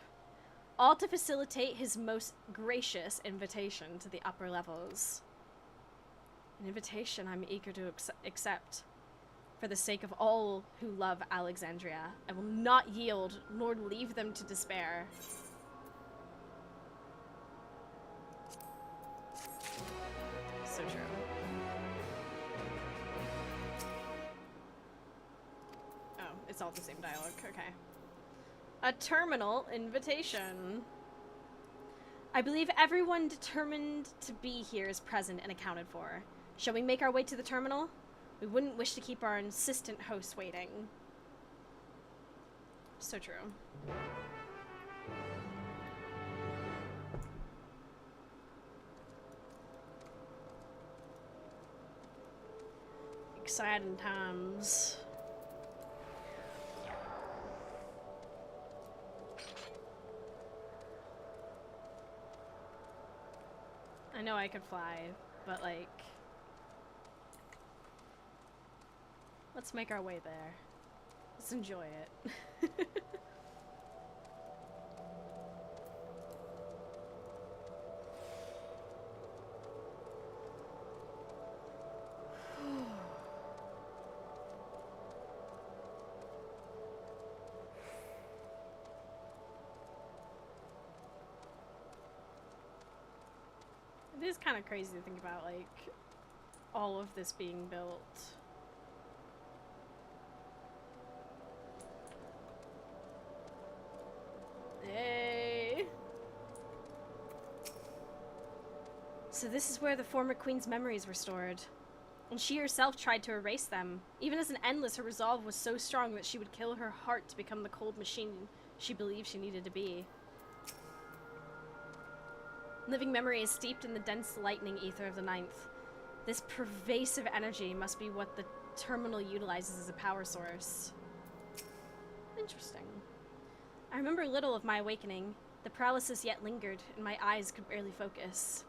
all to facilitate his most gracious invitation to the upper levels. An invitation I'm eager to accept. For the sake of all who love Alexandria, I will not yield nor leave them to despair. So true. Oh, it's all the same dialogue. Okay. A terminal invitation. I believe everyone determined to be here is present and accounted for. Shall we make our way to the terminal? We wouldn't wish to keep our insistent host waiting. So true. Exciting times. I know I could fly, but like... Let's make our way there. Let's enjoy it. is kind of crazy to think about, like, all of this being built. Yay! So this is where the former queen's memories were stored. And she herself tried to erase them. Even as an endless, her resolve was so strong that she would kill her heart to become the cold machine she believed she needed to be. Living memory is steeped in the dense lightning ether of the Ninth. This pervasive energy must be what the terminal utilizes as a power source. Interesting. I remember little of my awakening. The paralysis yet lingered, and my eyes could barely focus.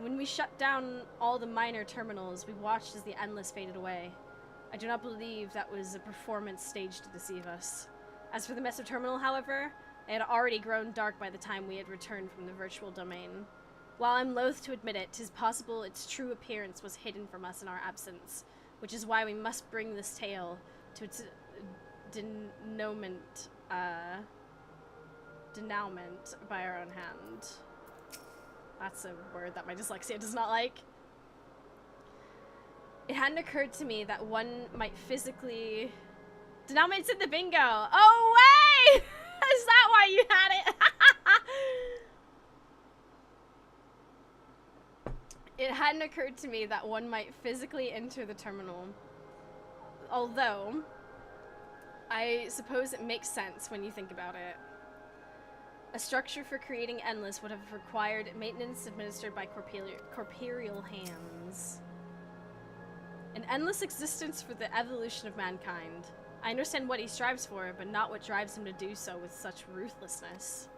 When we shut down all the minor terminals, we watched as the Endless faded away. I do not believe that was a performance staged to deceive us. As for the Messer Terminal, however, it had already grown dark by the time we had returned from the virtual domain. While I'm loath to admit it, 'tis possible its true appearance was hidden from us in our absence, which is why we must bring this tale to its denouement by our own hand. That's a word that my dyslexia does not like. It hadn't occurred to me that one might physically... Denouement's in the bingo! Oh, way! Is that why you had it? It hadn't occurred to me that one might physically enter the terminal. Although, I suppose it makes sense when you think about it. A structure for creating Endless would have required maintenance administered by corporeal hands. An endless existence for the evolution of mankind. I understand what he strives for, but not what drives him to do so with such ruthlessness.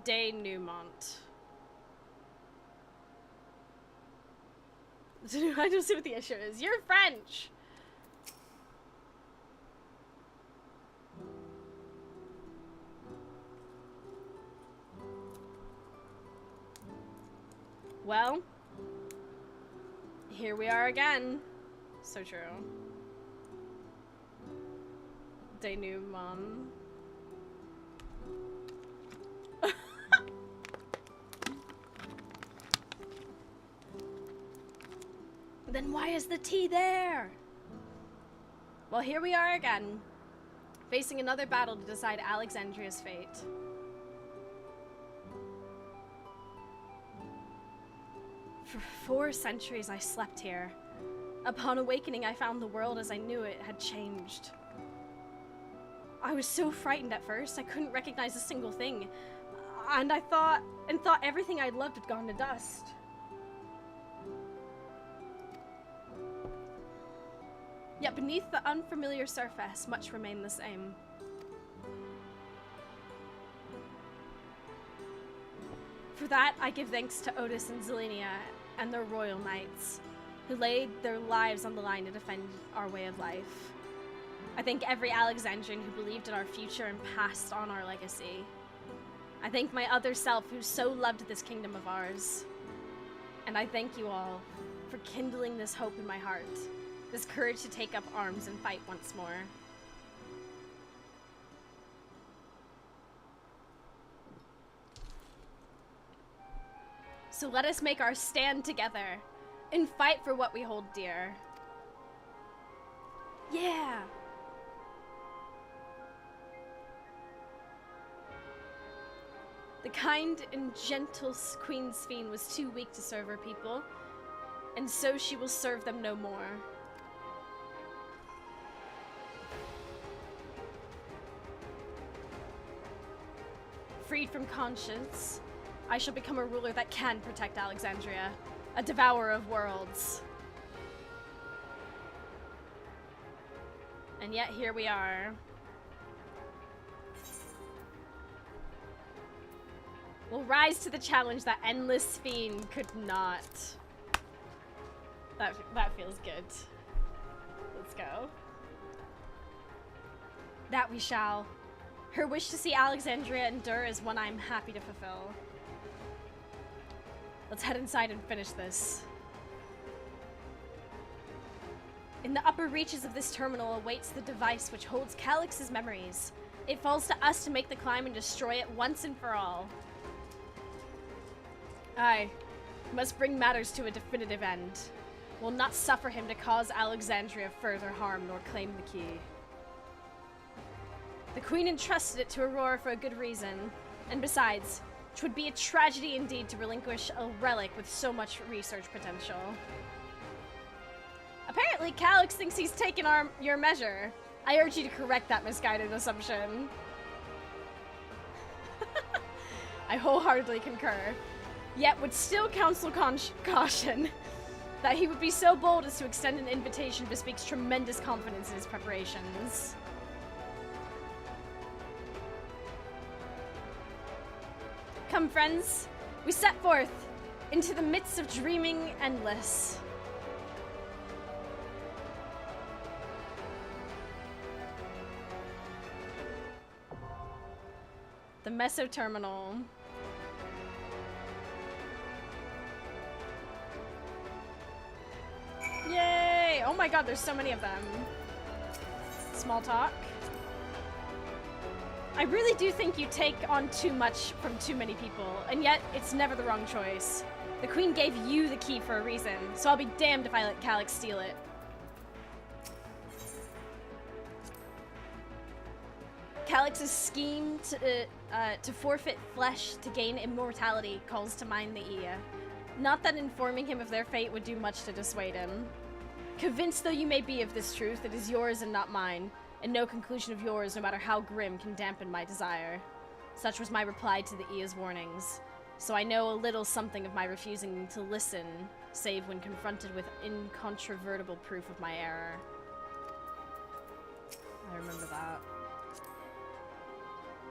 Denouement. I don't see what the issue is. You're French! Well, here we are again. So true. Denouement. Then why is the tea there? Well, here we are again, facing another battle to decide Alexandria's fate. For 4 centuries I slept here. Upon awakening, I found the world as I knew it had changed. I was so frightened at first, I couldn't recognize a single thing. And I thought everything I loved had gone to dust. Yet beneath the unfamiliar surface, much remained the same. For that, I give thanks to Otis and Zelenia and their royal knights, who laid their lives on the line to defend our way of life. I thank every Alexandrian who believed in our future and passed on our legacy. I thank my other self who so loved this kingdom of ours. And I thank you all for kindling this hope in my heart, this courage to take up arms and fight once more. So let us make our stand together and fight for what we hold dear. Yeah! The kind and gentle Queen Ffxiv was too weak to serve her people, and so she will serve them no more. Freed from conscience, I shall become a ruler that can protect Alexandria, a devourer of worlds. And yet here we are. We'll rise to the challenge that endless Ffxiv could not. That feels good. Let's go. That we shall. Her wish to see Alexandria endure is one I'm happy to fulfill. Let's head inside and finish this. In the upper reaches of this terminal awaits the device which holds Calix's memories. It falls to us to make the climb and destroy it once and for all. I must bring matters to a definitive end. Will not suffer him to cause Alexandria further harm nor claim the key. The Queen entrusted it to Aurora for a good reason, and besides, 'twould be a tragedy indeed to relinquish a relic with so much research potential. Apparently, Calyx thinks he's taken your measure. I urge you to correct that misguided assumption. I wholeheartedly concur, yet would still counsel caution that he would be so bold as to extend an invitation bespeaks tremendous confidence in his preparations. Come, friends, we set forth into the midst of dreaming endless. The Meso Terminal. Yay! Oh my god, there's so many of them. Small talk. I really do think you take on too much from too many people, and yet it's never the wrong choice. The Queen gave you the key for a reason, so I'll be damned if I let Calyx steal it. Calyx's scheme to forfeit flesh to gain immortality calls to mind the Ea. Not that informing him of their fate would do much to dissuade him. Convinced though you may be of this truth, it is yours and not mine, and no conclusion of yours, no matter how grim, can dampen my desire. Such was my reply to the Ea's warnings, so I know a little something of my refusing to listen, save when confronted with incontrovertible proof of my error. I remember that.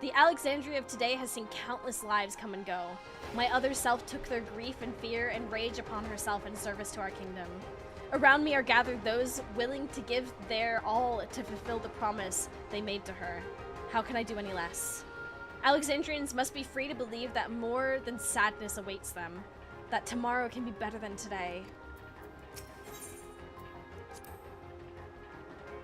The Alexandria of today has seen countless lives come and go. My other self took their grief and fear and rage upon herself in service to our kingdom. Around me are gathered those willing to give their all to fulfill the promise they made to her. How can I do any less? Alexandrians must be free to believe that more than sadness awaits them, that tomorrow can be better than today.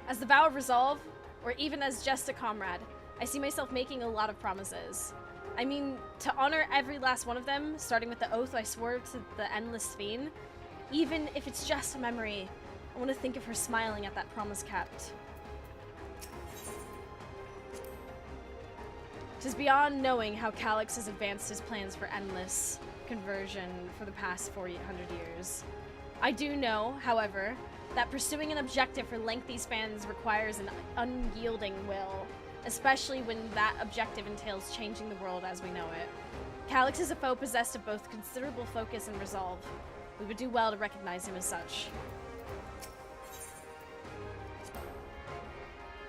As the vow of resolve, or even as just a comrade, I see myself making a lot of promises. I mean, to honor every last one of them, starting with the oath I swore to the endless Ffxiv, even if it's just a memory, I want to think of her smiling at that promise kept. 'Tis beyond knowing how Calyx has advanced his plans for endless conversion for the past 400 years. I do know, however, that pursuing an objective for lengthy spans requires an unyielding will, especially when that objective entails changing the world as we know it. Calyx is a foe possessed of both considerable focus and resolve. We would do well to recognize him as such.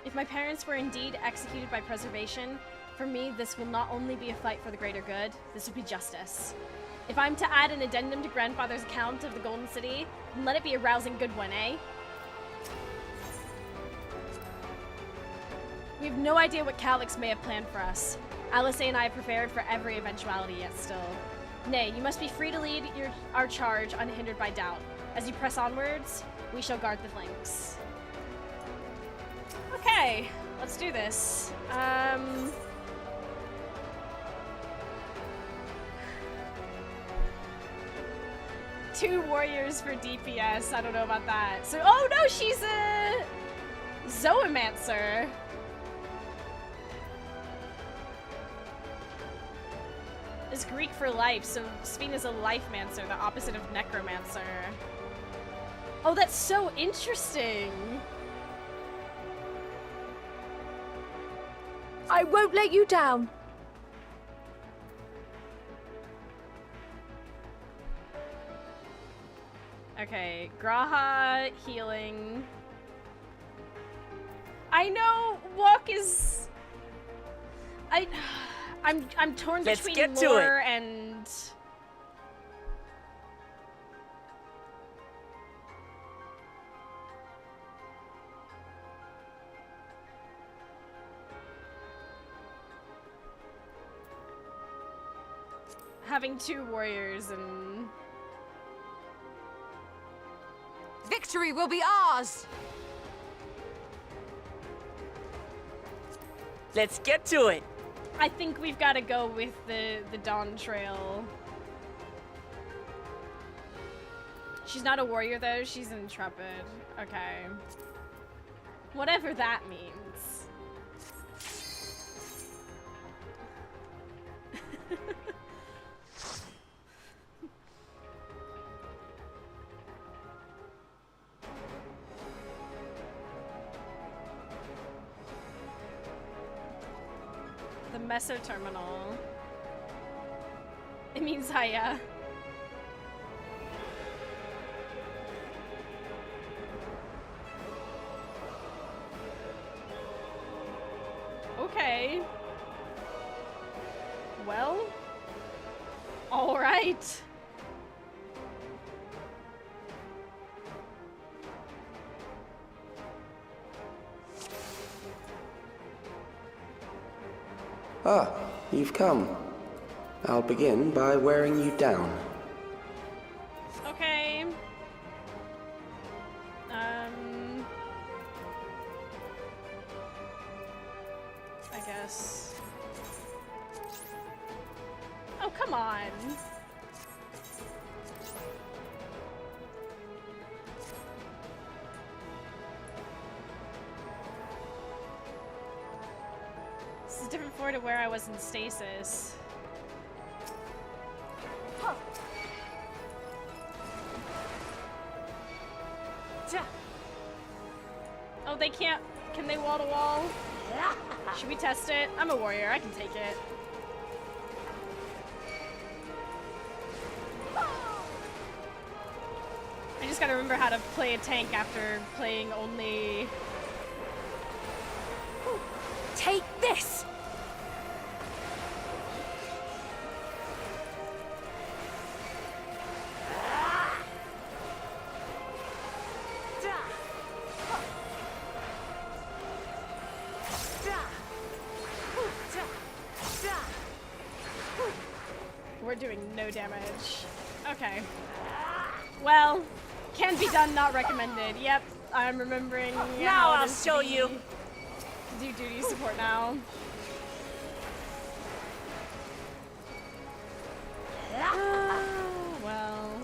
If my parents were indeed executed by preservation, for me this will not only be a fight for the greater good, this will be justice. If I'm to add an addendum to Grandfather's account of the Golden City, then let it be a rousing good one, eh? We have no idea what Calyx may have planned for us. Alice and I have prepared for every eventuality yet still. Nay, you must be free to lead our charge unhindered by doubt. As you press onwards, we shall guard the flanks. Okay, let's do this. Two warriors for DPS, I don't know about that. So, oh no, she's a Zoomancer. Is Greek for life, so Ffxiv is a life-mancer, the opposite of necromancer. Oh, that's so interesting. I won't let you down. Okay, Graha healing. I know walk is I'm torn between lore and having two warriors and Victory will be ours! Let's get to it. I think we've got to go with the Dawn Trail. She's not a warrior though, she's an intrepid. Okay. Whatever that means. The Meso Terminal. It means hiya. Okay. Well. All right. Ah, you've come. I'll begin by wearing you down. Okay. I guess. Oh, come on. This is a different floor to where I was in stasis. Oh, they can't. Can they wall to wall? Should we test it? I'm a warrior. I can take it. I just gotta remember how to play a tank after playing only. Take this! We're doing no damage. Okay. Well, can be done, not recommended. Yep, I'm remembering. Now I'll show you. Do duty support now. Well.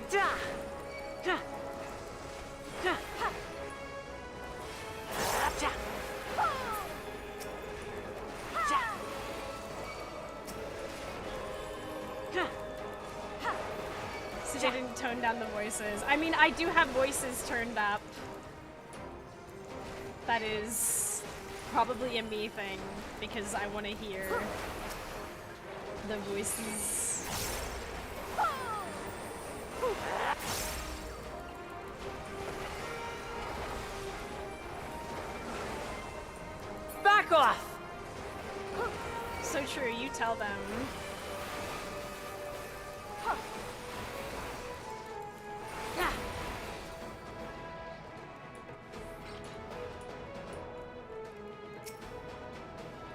So they didn't tone down the voices. I mean, I do have voices turned up. That is probably a me thing, because I want to hear the voices. Back off! So true, you tell them.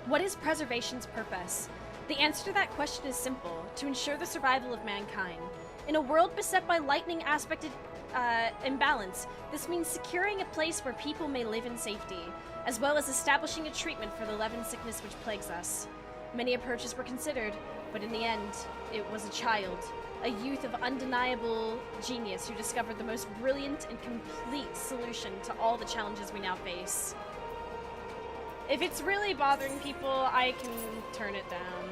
What is preservation's purpose? The answer to that question is simple: to ensure the survival of mankind. In a world beset by lightning aspected imbalance, this means securing a place where people may live in safety, as well as establishing a treatment for the leaven sickness which plagues us. Many approaches were considered, but in the end, it was a child, a youth of undeniable genius who discovered the most brilliant and complete solution to all the challenges we now face. If it's really bothering people, I can turn it down.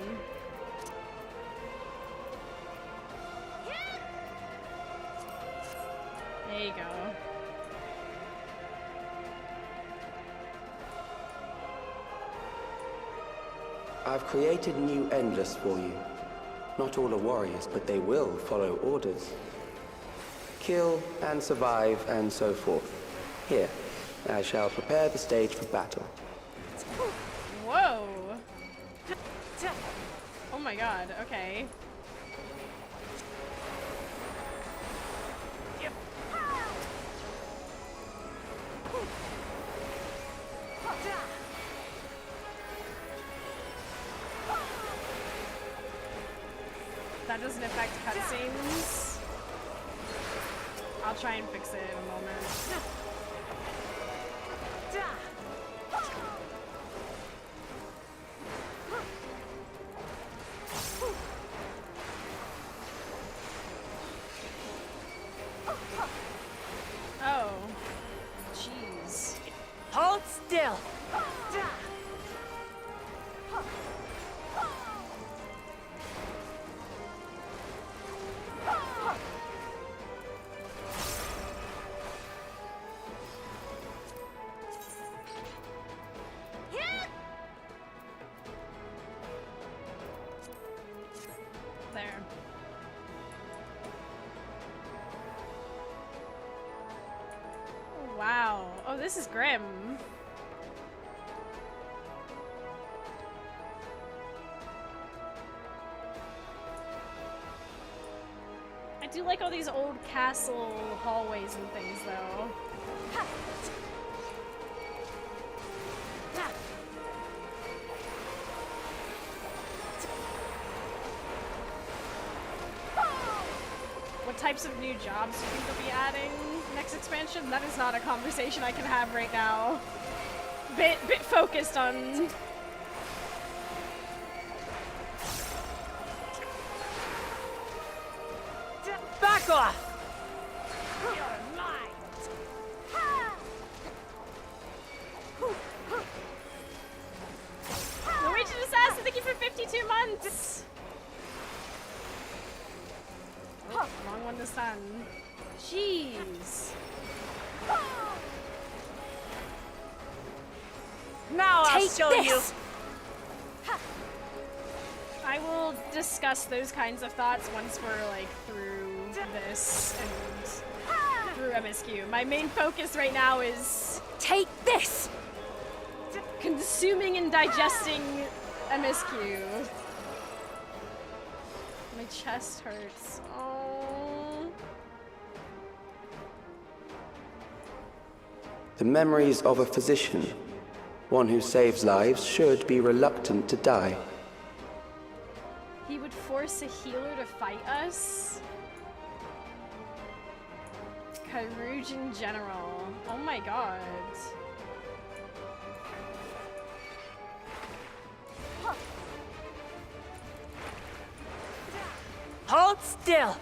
There you go. I've created new endless for you. Not all are warriors, but they will follow orders. Kill and survive and so forth. Here, I shall prepare the stage for battle. Whoa! Oh my god, okay. That doesn't affect cutscenes. I'll try and fix it in a moment. still. There. Oh, wow. Oh, this is grim. I do like all these old castle hallways and things, though. What types of new jobs do you think they'll be adding next expansion? That is not a conversation I can have right now. Bit focused on... Back off! Norwegian Assassin, thank you for 52 months! Oh, wrong one this time. Jeez. Now I'll Take show this. you. I will discuss those kinds of thoughts once we're like through this and through MSQ. My main focus right now is take this. Consuming and digesting MSQ. My chest hurts. Oh. The memories of a physician, one who saves lives, should be reluctant to die. He would force a healer to fight us? Kyrujin General. Oh my god. Hold still.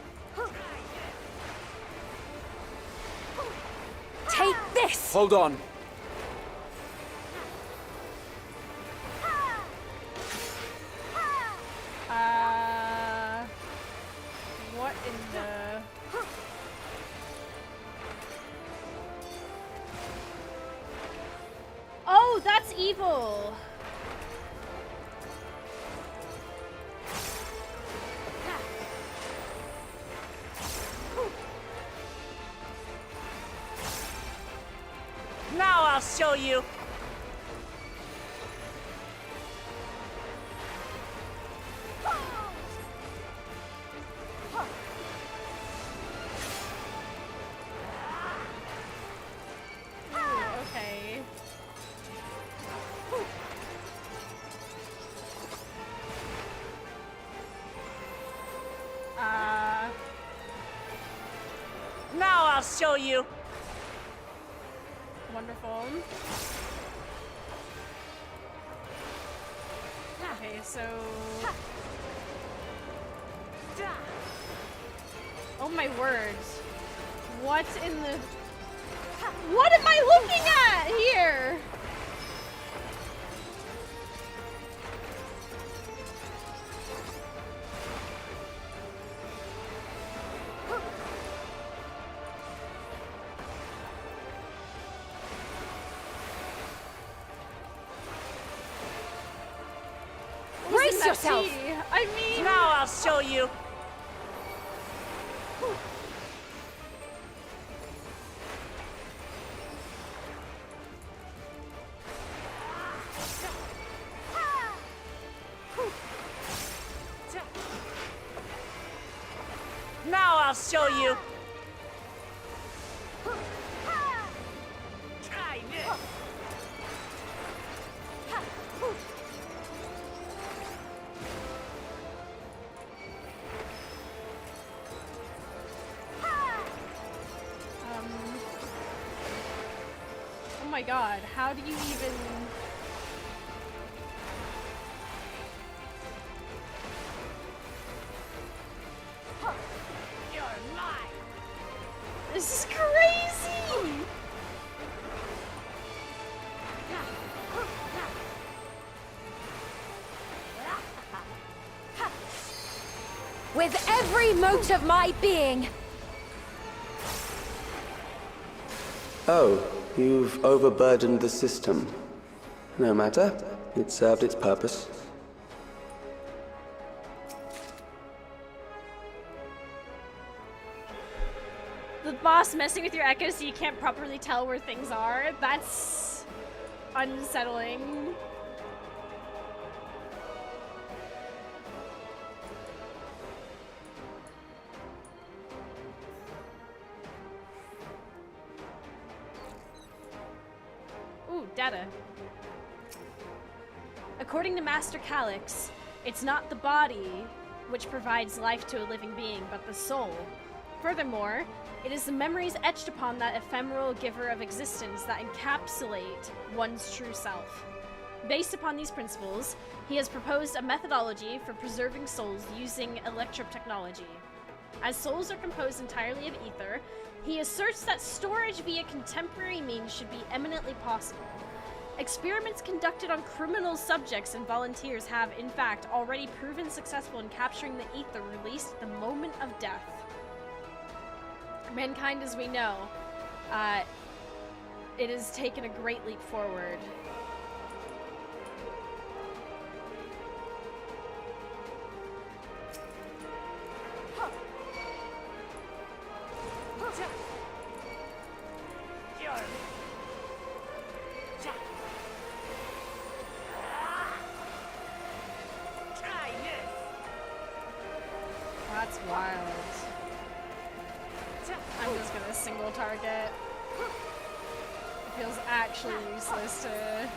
Take this. Hold on. What in the... Oh, that's evil! Now I'll show you. Okay. Now I'll show you. Wonderful. Okay, so... Oh my word. What in the... What am I looking at here? Brace yourself. I mean... Now I'll show you. Now I'll show you. Try this. Oh my god, how do you even... You're mine. This is crazy! with every mote of my being. Oh, you've overburdened the system. No matter. It served its purpose. The boss messing with your echo so you can't properly tell where things are? That's unsettling. Ooh, data. According to Master Calyx, it's not the body which provides life to a living being, but the soul. Furthermore, it is the memories etched upon that ephemeral giver of existence that encapsulate one's true self. Based upon these principles, he has proposed a methodology for preserving souls using electrotechnology. As souls are composed entirely of ether, he asserts that storage via contemporary means should be eminently possible. Experiments conducted on criminal subjects and volunteers have, in fact, already proven successful in capturing the ether released at the moment of death. Mankind, as we know, it has taken a great leap forward. That's wild. I'm just gonna single target. It feels actually useless to...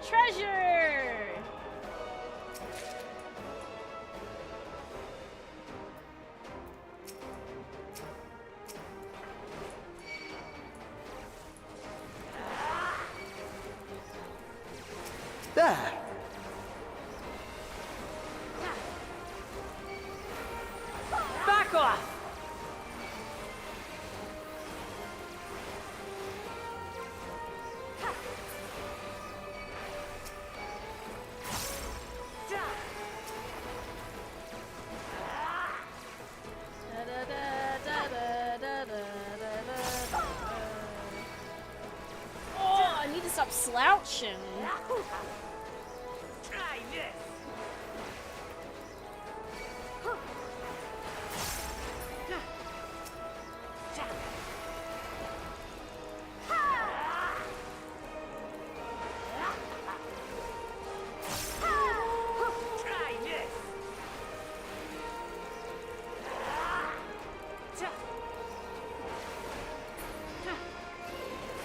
Treasure! There! Back off! Oh, I need to stop slouching. Try this! Try this!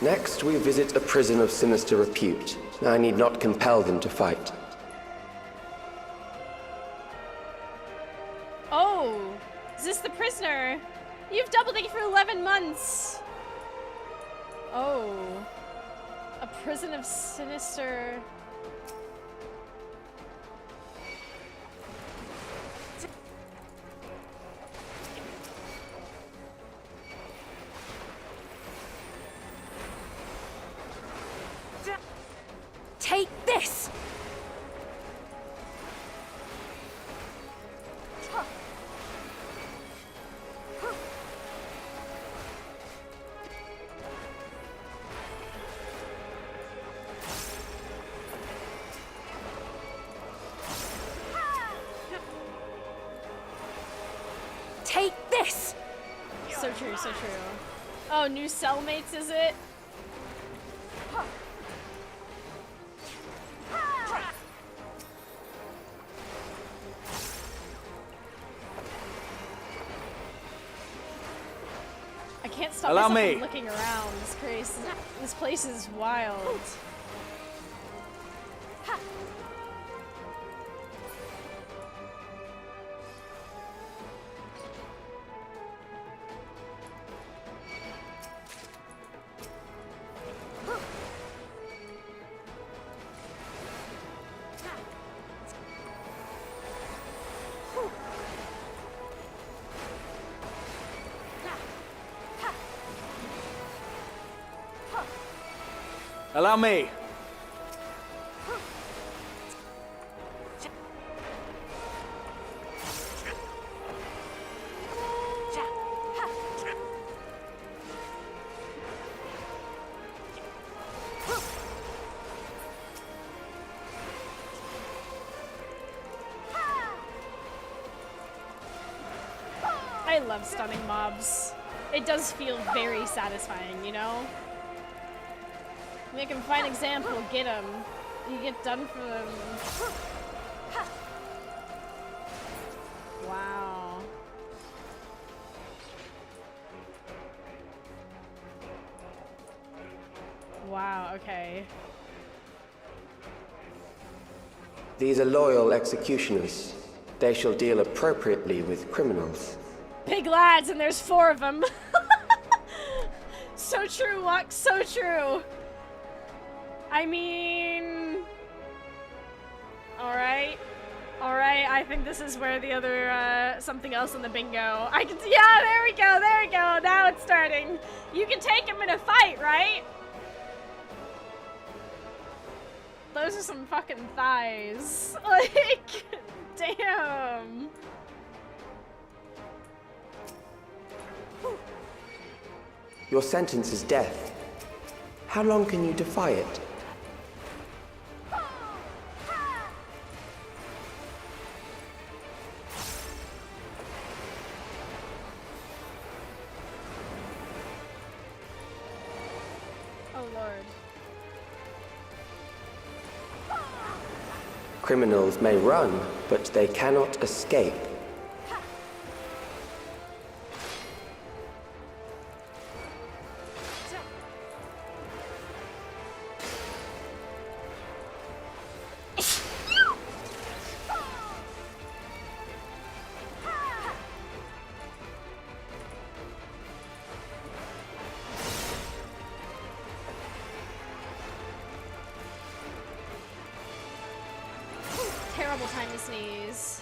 Next, we visit a prison of sinister repute. I need not compel them to fight. Oh, is this the prisoner? You've doubled it for 11 months. Oh, a prison of sinister. Take this! Take this! So true, so true. Oh, new cellmates, is it? I can't stop Allow myself me. from looking around. This place is wild. Allow me. I love stunning mobs. It does feel very satisfying, you know? Make him find example, get him. You get done for them. Wow. Wow, okay. These are loyal executioners. They shall deal appropriately with criminals. Big lads, and there's 4 of them. So true, Lux, so true. I mean... Alright. Alright, I think this is where the other, something else in the bingo. I can, yeah, there we go, now it's starting. You can take him in a fight, right? Those are some fucking thighs. Like, damn. Your sentence is death. How long can you defy it? Oh Lord. Criminals may run, but they cannot escape. Terrible time to sneeze.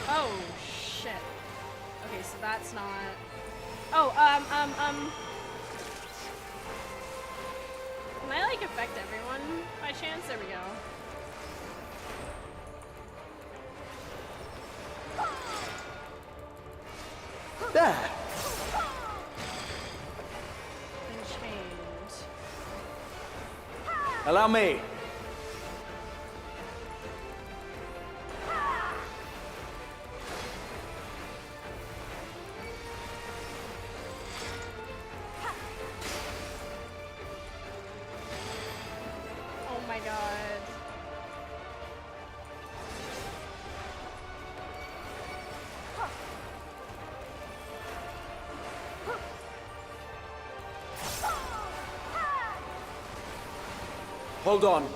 Oh, shit. Okay, so that's not... Oh, Can I, like, affect everyone by chance? There we go. There! Been chained. Allow me. Oh my god. Hold on.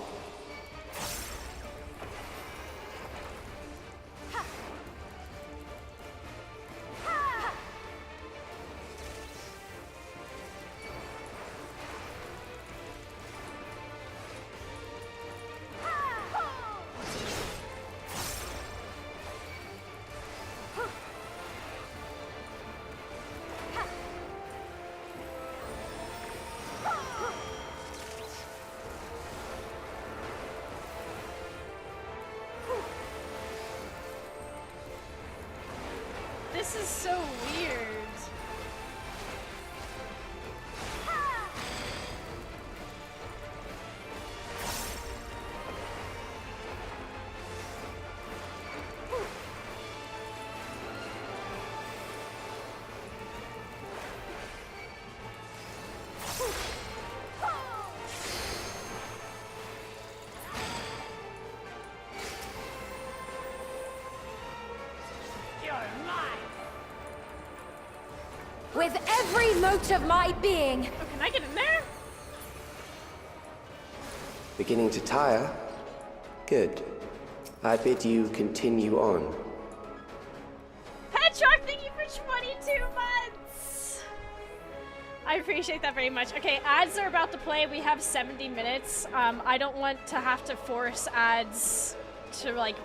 This is so weird. With every mote of my being. Oh, can I get in there? Beginning to tire? Good. I bid you continue on. Petrock, thank you for 22 months! I appreciate that very much. Okay, ads are about to play. We have 70 minutes. I don't want to have to force ads to, like...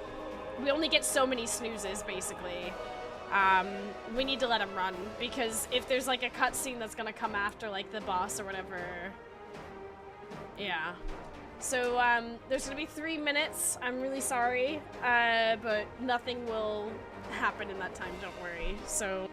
We only get so many snoozes, basically. we need to let him run, because if there's like a cutscene that's gonna come after like the boss or whatever, yeah. So there's gonna be 3 minutes. I'm really sorry, but nothing will happen in that time, don't worry. So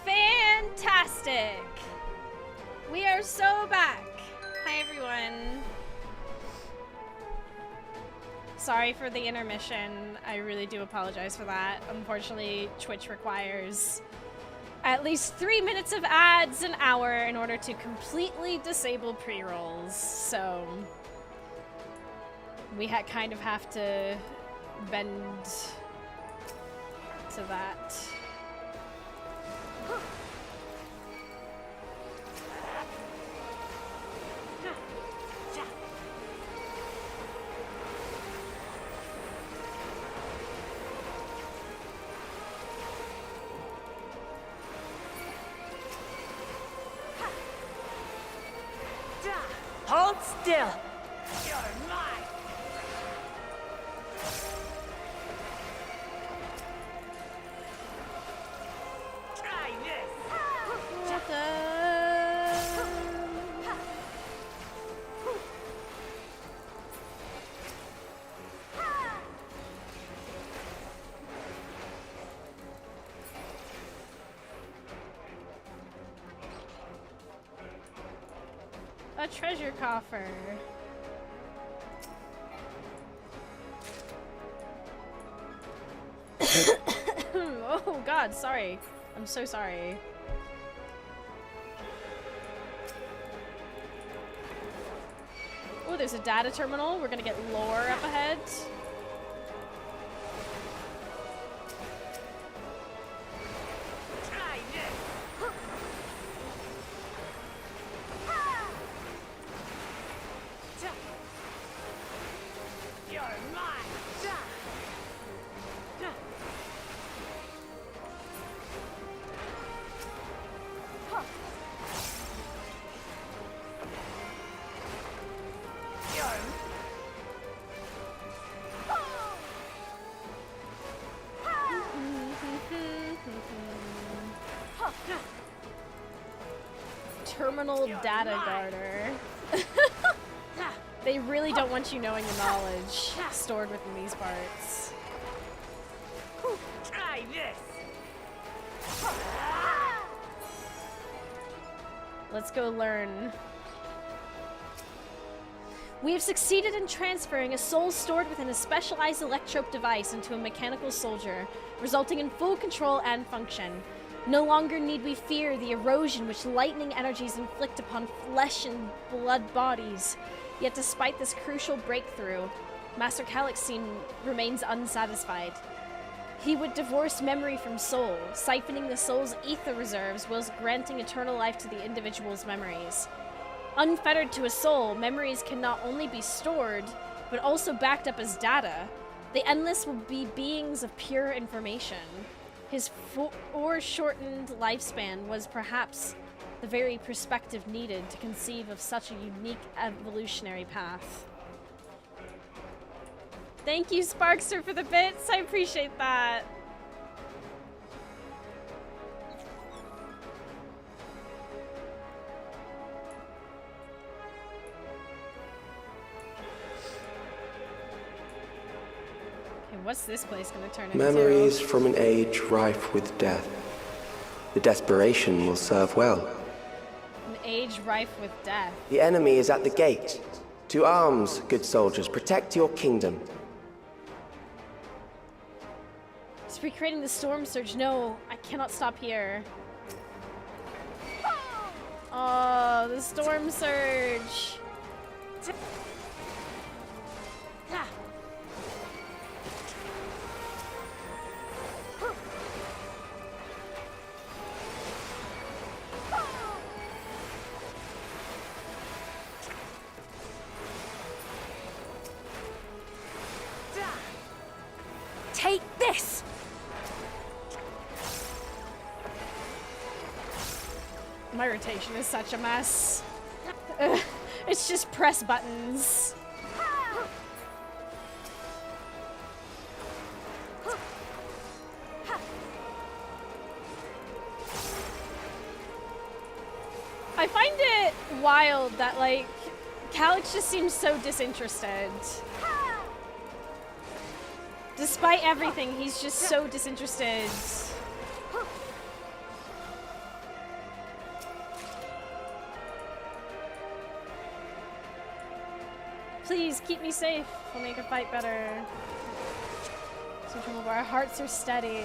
fantastic! We are so back. Hi, everyone. Sorry for the intermission. I really do apologize for that. Unfortunately, Twitch requires at least 3 minutes of ads an hour in order to completely disable pre-rolls. So we kind of have to bend to that. Hold still. You're mine. Try this. A treasure coffer. Oh god, sorry. I'm so sorry. Oh, there's a data terminal. We're gonna get lore up ahead. Try this. You're mine. Terminal data guarder. They really don't want you knowing the knowledge stored within these parts. Try this. Let's go learn. We have succeeded in transferring a soul stored within a specialized electrope device into a mechanical soldier, resulting in full control and function. No longer need we fear the erosion which lightning energies inflict upon flesh and blood bodies. Yet despite this crucial breakthrough, Master Calixine remains unsatisfied. He would divorce memory from soul, siphoning the soul's ether reserves whilst granting eternal life to the individual's memories. Unfettered to a soul, memories can not only be stored, but also backed up as data. The Endless will be beings of pure information. His foreshortened lifespan was perhaps the very perspective needed to conceive of such a unique evolutionary path. Thank you, Sparkster, for the bits. I appreciate that. Okay, what's this place gonna turn into? Memories from an age rife with death. The desperation will serve well. An age rife with death. The enemy is at the gate. To arms, good soldiers, protect your kingdom. It's recreating the storm surge. No, I cannot stop here. Oh, the storm surge. Take this! My rotation is such a mess. Ugh, it's just press buttons. I find it wild that, like, Calix just seems so disinterested. Despite everything, he's just so disinterested. Please, keep me safe. We'll make a fight better. So our hearts are steady.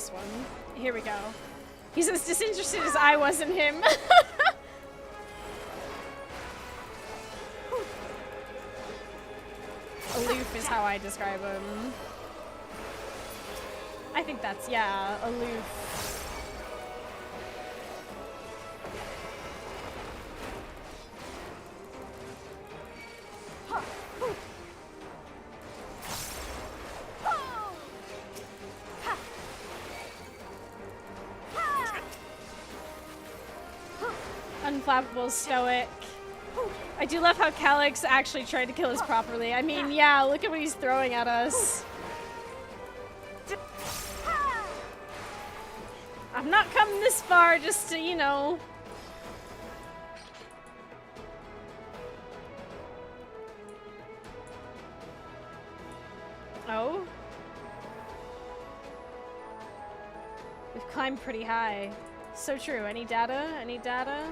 this one. Here we go. He's as disinterested as I was in him. Aloof is how I describe him. I think that's, yeah, aloof. Unflappable, stoic. I do love how Calyx actually tried to kill us properly. I mean, yeah, look at what he's throwing at us. I'm not coming this far just to, you know. Oh? We've climbed pretty high. So true. Any data? Any data?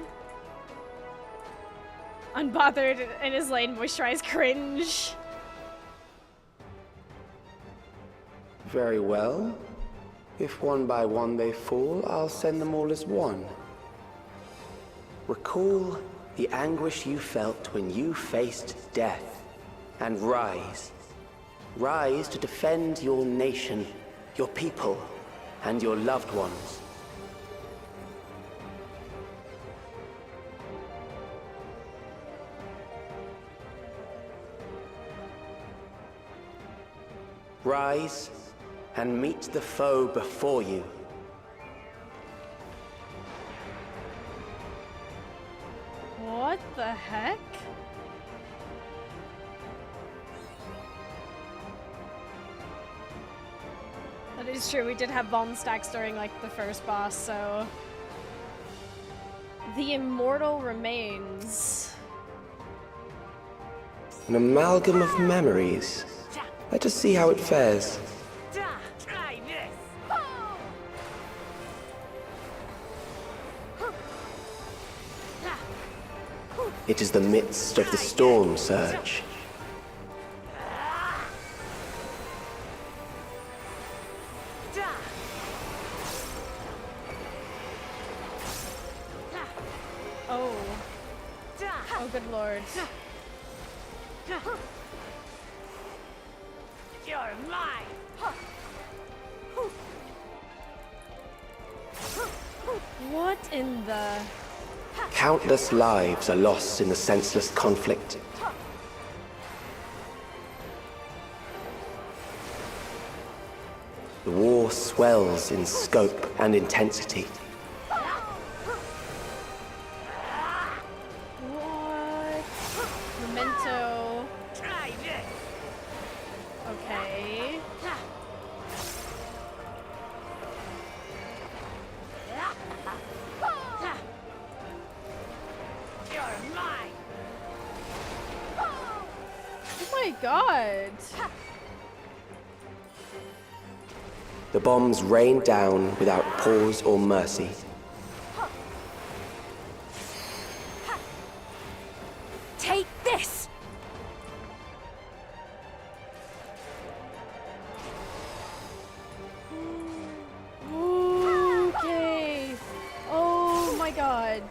Unbothered in his lane, moisturized cringe. Very well. If one by one they fall, I'll send them all as one. Recall the anguish you felt when you faced death, and rise. Rise to defend your nation, your people, and your loved ones. Rise and meet the foe before you. What the heck? That is true, we did have bomb stacks during like the first boss, so... The immortal remains. An amalgam of memories. Let us see how it fares. Try this. It is the midst of the storm surge. Oh. Oh, good lord. You're mine. What in the... Countless lives are lost in the senseless conflict. The war swells in scope and intensity. What? Memento. Try this. Okay. You're mine. Oh my god. The bombs rain down without pause or mercy. Take this! Okay. Oh my god.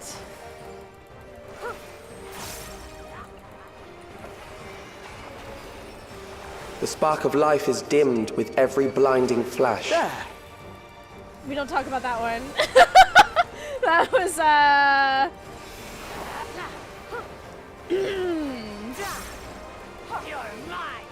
The spark of life is dimmed with every blinding flash. We don't talk about that one. That was, You're mine.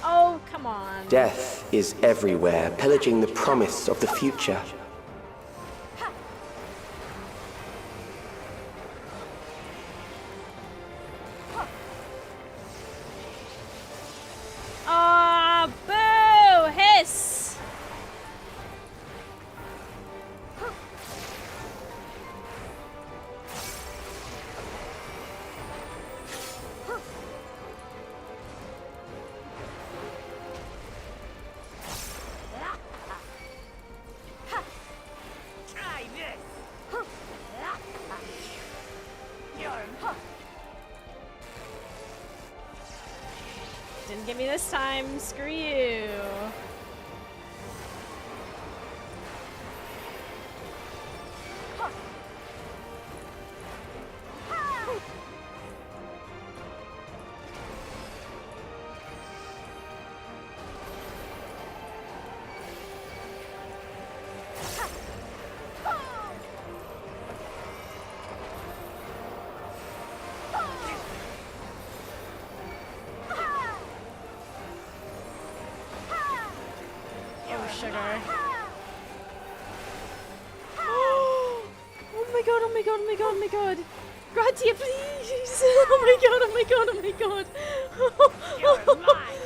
Oh, come on. Death is everywhere, pillaging the promise of the future. Ah, boo! Hiss! get me this time. Screw you. Sugar. Oh my god, oh my god, oh my god, oh my god. Gratia, please! Oh my god, oh my god, oh my god. You're mine.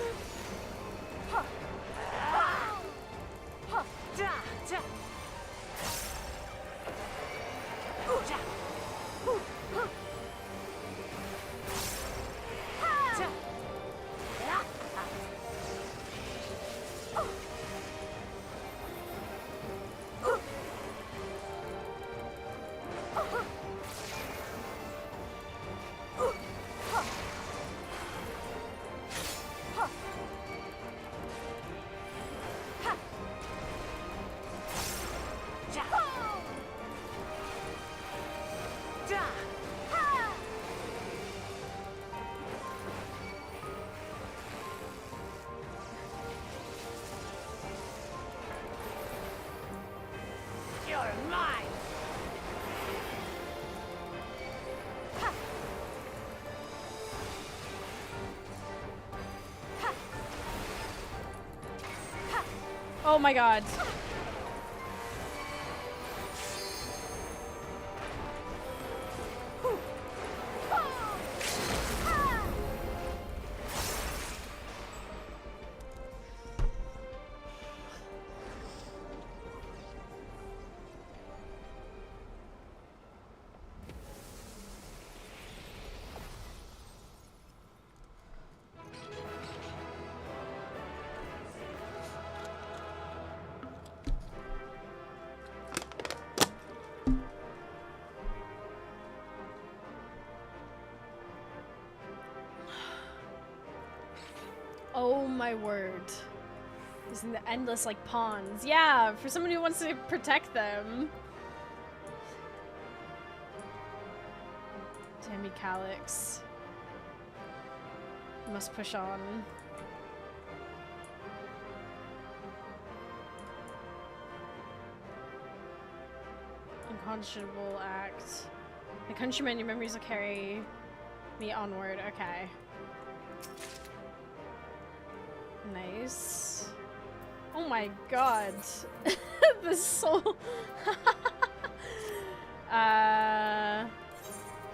You're mine. Oh my god. Oh my word. Isn't the endless like pawns? Yeah, for someone who wants to protect them. Tammy Calyx. Must push on. Unconscionable act. The countryman, your memories will carry me onward. Okay. Nice. Oh my god. The soul.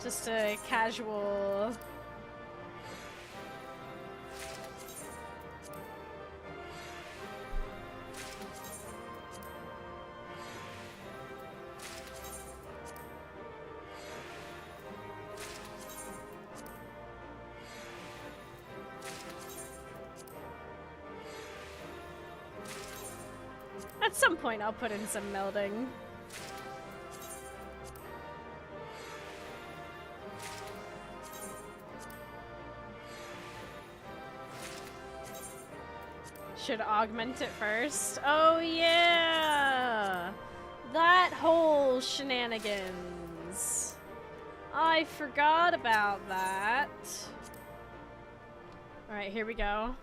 Just a casual. At some point, I'll put in some melding. Should augment it first. Oh yeah! That whole shenanigans. I forgot about that. Alright, here we go.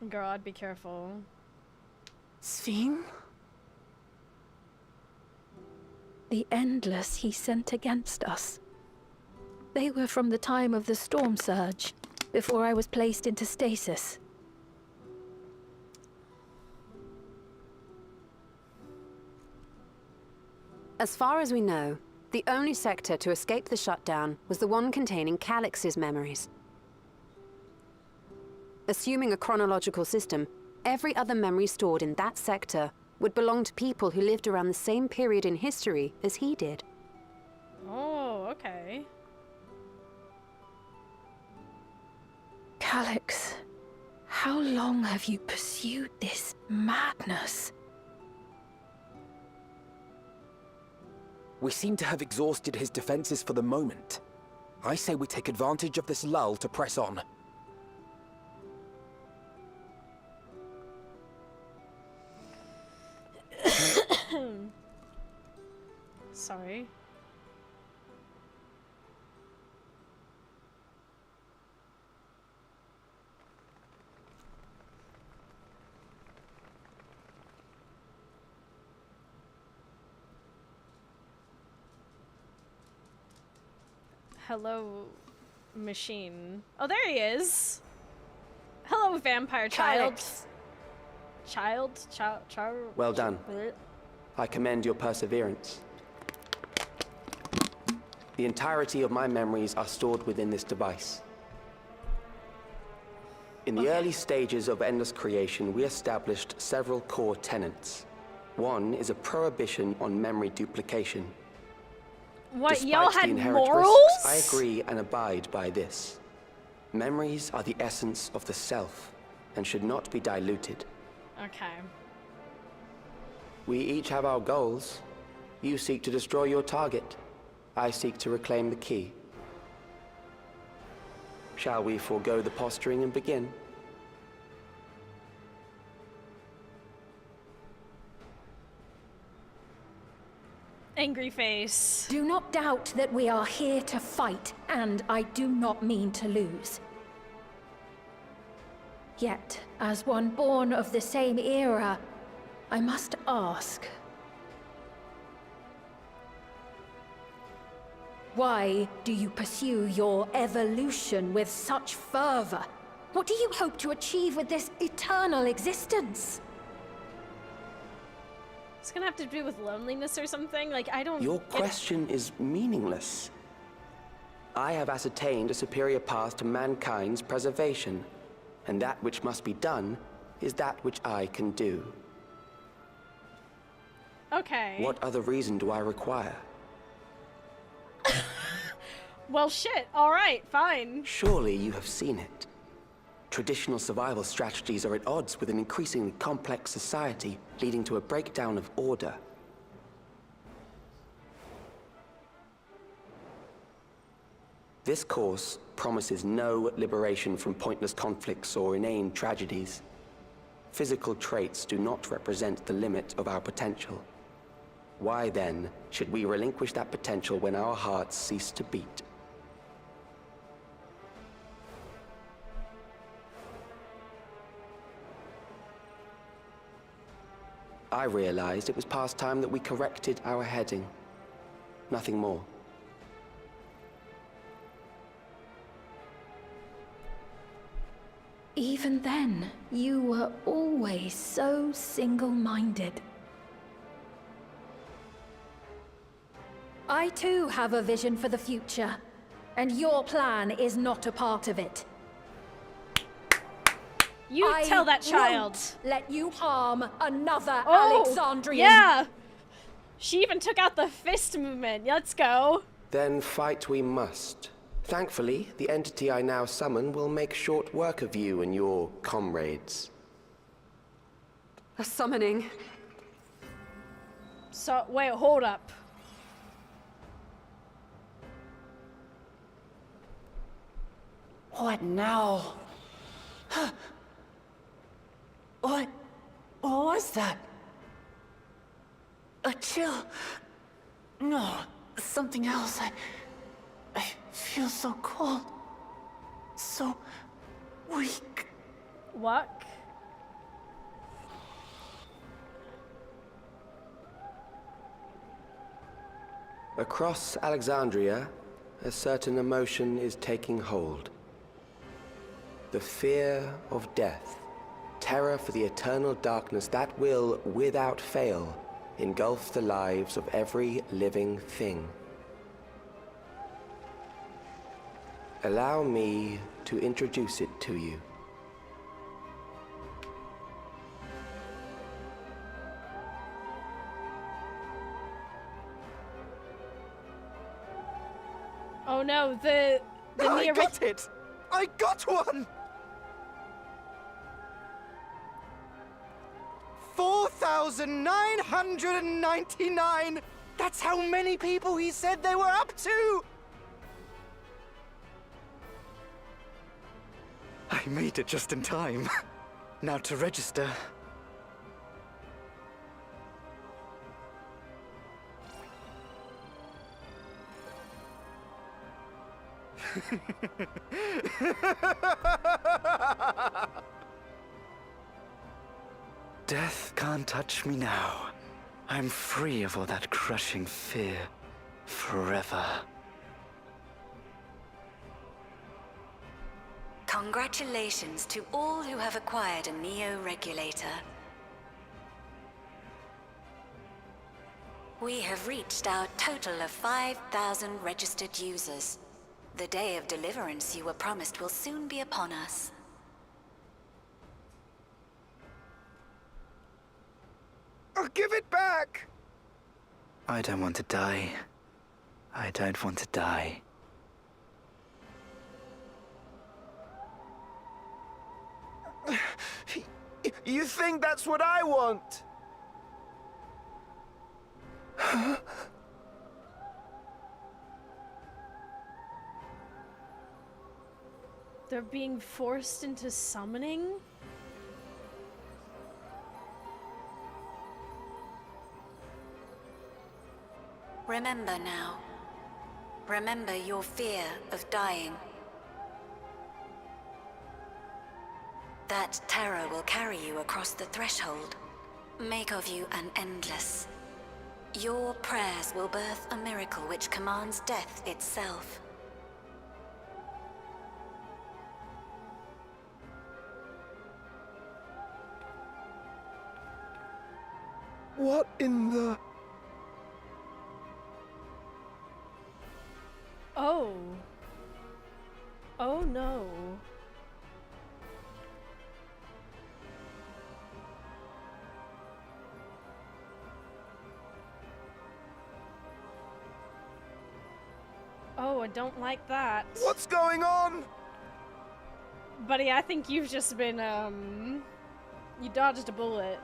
God, be careful. Ffxiv? The Endless he sent against us. They were from the time of the storm surge, before I was placed into stasis. As far as we know, the only sector to escape the shutdown was the one containing Calyx's memories. Assuming a chronological system, every other memory stored in that sector would belong to people who lived around the same period in history as he did. Oh, okay. Calyx, how long have you pursued this madness? We seem to have exhausted his defenses for the moment. I say we take advantage of this lull to press on. Sorry. Hello, machine. Oh, there he is. Hello, vampire child. Child. Well done. I commend your perseverance. The entirety of my memories are stored within this device. In the early stages of Endless Creation, we established several core tenets. One is a prohibition on memory duplication. What, y'all had inherent morals? risks, I agree and abide by this. Memories are the essence of the self and should not be diluted. Okay. We each have our goals. You seek to destroy your target. I seek to reclaim the key. Shall we forego the posturing and begin? Angry face. Do not doubt that we are here to fight, and I do not mean to lose. Yet, as one born of the same era, I must ask, why do you pursue your evolution with such fervor? What do you hope to achieve with this eternal existence? It's gonna have to do with loneliness or something. Like, I don't. Your question is meaningless. I have ascertained a superior path to mankind's preservation, and that which must be done is that which I can do. Okay. What other reason do I require? Well, shit. All right, fine. Surely you have seen it. Traditional survival strategies are at odds with an increasingly complex society, leading to a breakdown of order. This course promises no liberation from pointless conflicts or inane tragedies. Physical traits do not represent the limit of our potential. Why then should we relinquish that potential when our hearts cease to beat? I realized it was past time that we corrected our heading. Nothing more. Even then, you were always so single-minded. I too have a vision for the future, and your plan is not a part of it. You tell that child. Won't let you harm another Oh, Alexandrian. yeah. She even took out the fist movement. Let's go. Then fight we must. Thankfully, the entity I now summon will make short work of you and your comrades. A summoning. So, wait, hold up. What now? What was that? A chill? No, something else. I feel so cold. So weak. What? Across Alexandria, a certain emotion is taking hold. The fear of death. Terror for the eternal darkness that will, without fail, engulf the lives of every living thing. Allow me to introduce it to you. Oh no, the I got it! I got one! 4,999 That's how many people he said they were up to! I made it just in time. Now to register. Death can't touch me now. I'm free of all that crushing fear. Forever. Congratulations to all who have acquired a Neo-Regulator. We have reached our total of 5,000 registered users. The day of deliverance you were promised will soon be upon us. Oh, give it back! I don't want to die. I don't want to die. You think that's what I want? They're being forced into summoning? Remember now. Remember your fear of dying. That terror will carry you across the threshold. Make of you an endless. Your prayers will birth a miracle which commands death itself. What in the... Oh. Oh no. Oh, I don't like that. What's going on? Buddy, I think you've just been, you dodged a bullet.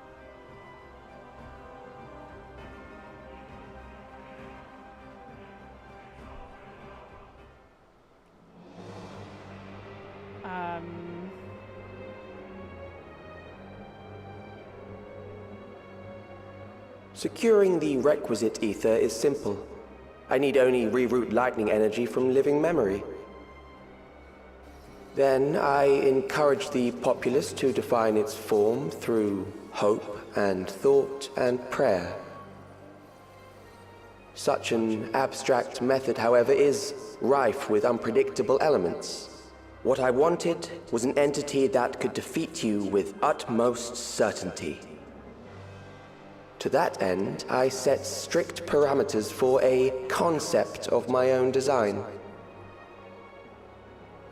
Securing the requisite ether is simple. I need only reroute lightning energy from living memory. Then I encourage the populace to define its form through hope and thought and prayer. Such an abstract method, however, is rife with unpredictable elements. What I wanted was an entity that could defeat you with utmost certainty. To that end, I set strict parameters for a concept of my own design.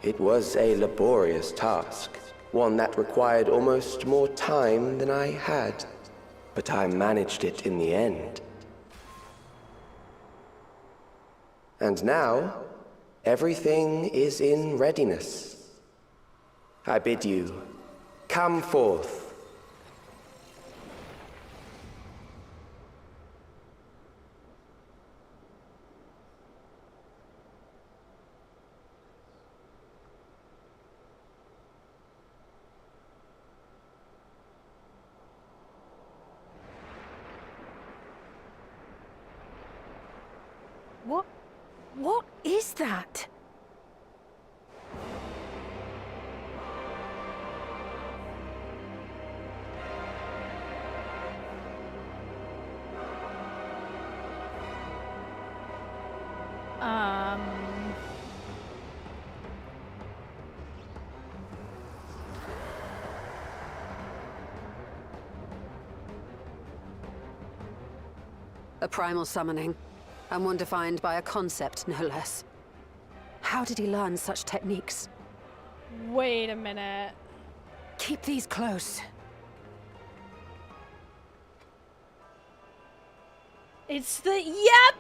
It was a laborious task, one that required almost more time than I had, but I managed it in the end. And now, everything is in readiness. I bid you, come forth. What is that? A primal summoning, and one defined by a concept, no less. How did he learn such techniques? Wait a minute. Keep these close. It's the... Yep!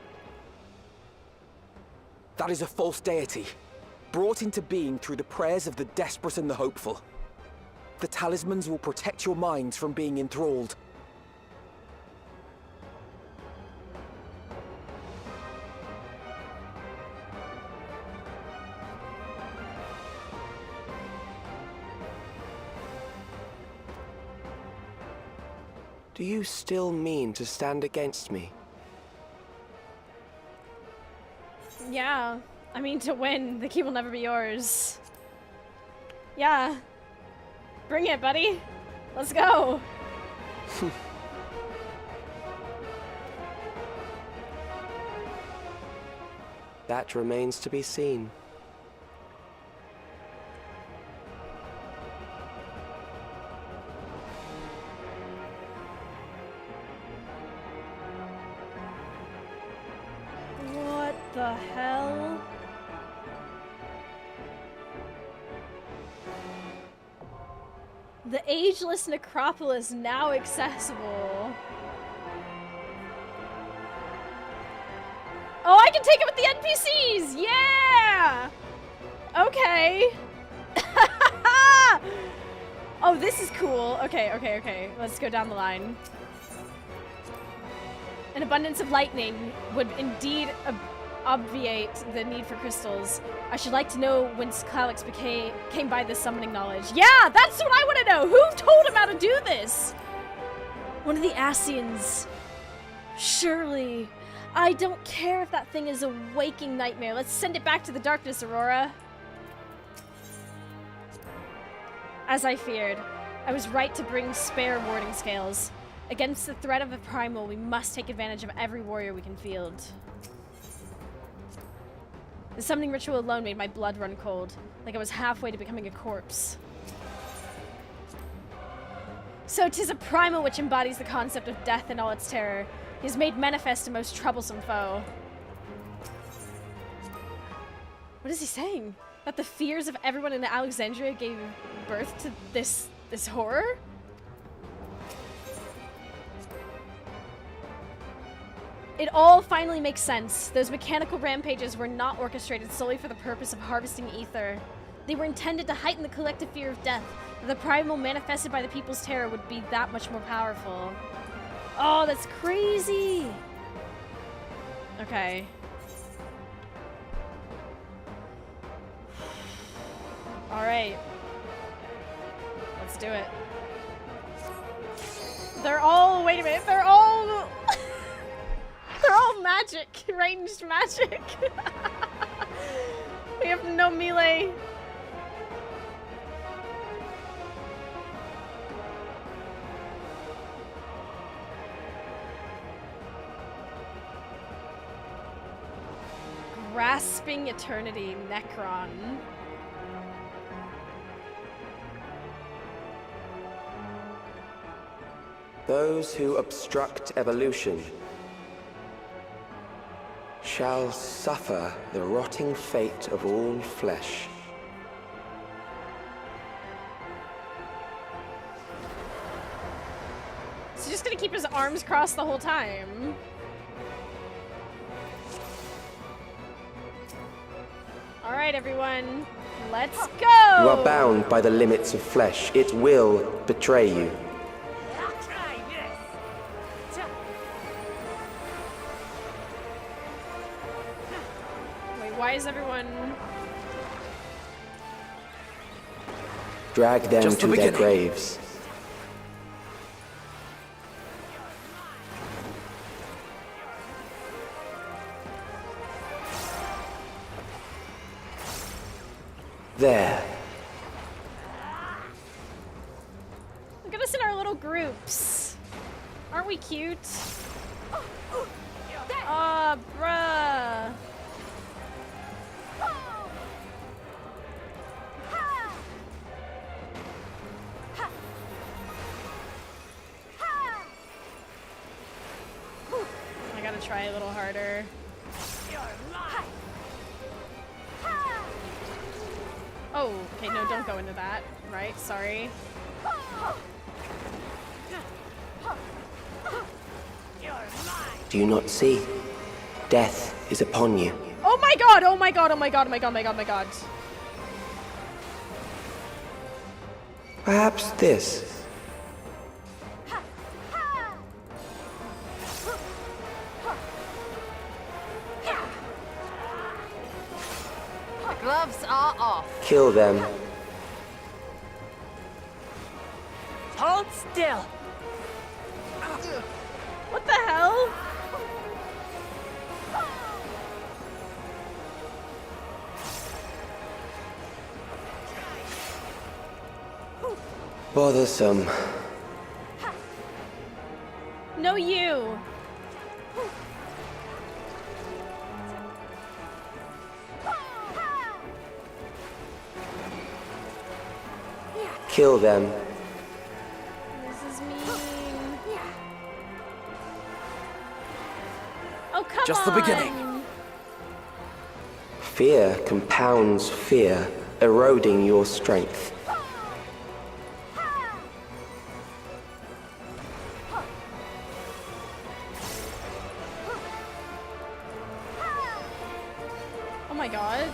That is a false deity, brought into being through the prayers of the desperate and the hopeful. The talismans will protect your minds from being enthralled. Do you still mean to stand against me? Yeah, I mean to win. The key will never be yours. Yeah. Bring it, buddy. Let's go. That remains to be seen. What the hell? The ageless necropolis now accessible. Oh, I can take it with the NPCs! Yeah! Okay. Oh, this is cool. Okay. Let's go down the line. An abundance of lightning would indeed obviate the need for crystals. I should like to know whence Clalix came by this summoning knowledge. Yeah, that's what I want to know! Who told him how to do this? One of the Asians. Surely. I don't care if that thing is a waking nightmare. Let's send it back to the darkness, Aurora. As I feared, I was right to bring spare warding scales. Against the threat of a primal, we must take advantage of every warrior we can field. The summoning ritual alone made my blood run cold, like I was halfway to becoming a corpse. So 'tis a primal which embodies the concept of death and all its terror. He has made manifest a most troublesome foe. What is he saying? That the fears of everyone in Alexandria gave birth to this horror? It all finally makes sense. Those mechanical rampages were not orchestrated solely for the purpose of harvesting ether. They were intended to heighten the collective fear of death. The primal manifested by the people's terror would be that much more powerful. Oh, that's crazy! Okay. Alright. Let's do it. They're all... Wait a minute. They're all... They're all magic. Ranged magic. We have no melee. Grasping Eternity, Necron. Those who obstruct evolution shall suffer the rotting fate of all flesh. So just gonna keep his arms crossed the whole time. All right, everyone, let's go! You are bound by the limits of flesh. It will betray you. Wait, why is everyone... Drag them to their graves. There. Look at us in our little groups. Aren't we cute? Ah, bruh. I gotta try a little harder. Oh, okay, no, don't go into that. Right, sorry. Do you not see? Death is upon you. Oh my god, oh my god, oh my god, oh my god, oh my god, oh my god. Perhaps this. The gloves are off. Kill them. Hold still. Bothersome. No, you. Kill them. This is mean. Oh, come Just on. the beginning. Fear compounds fear, eroding your strength. Oh my god.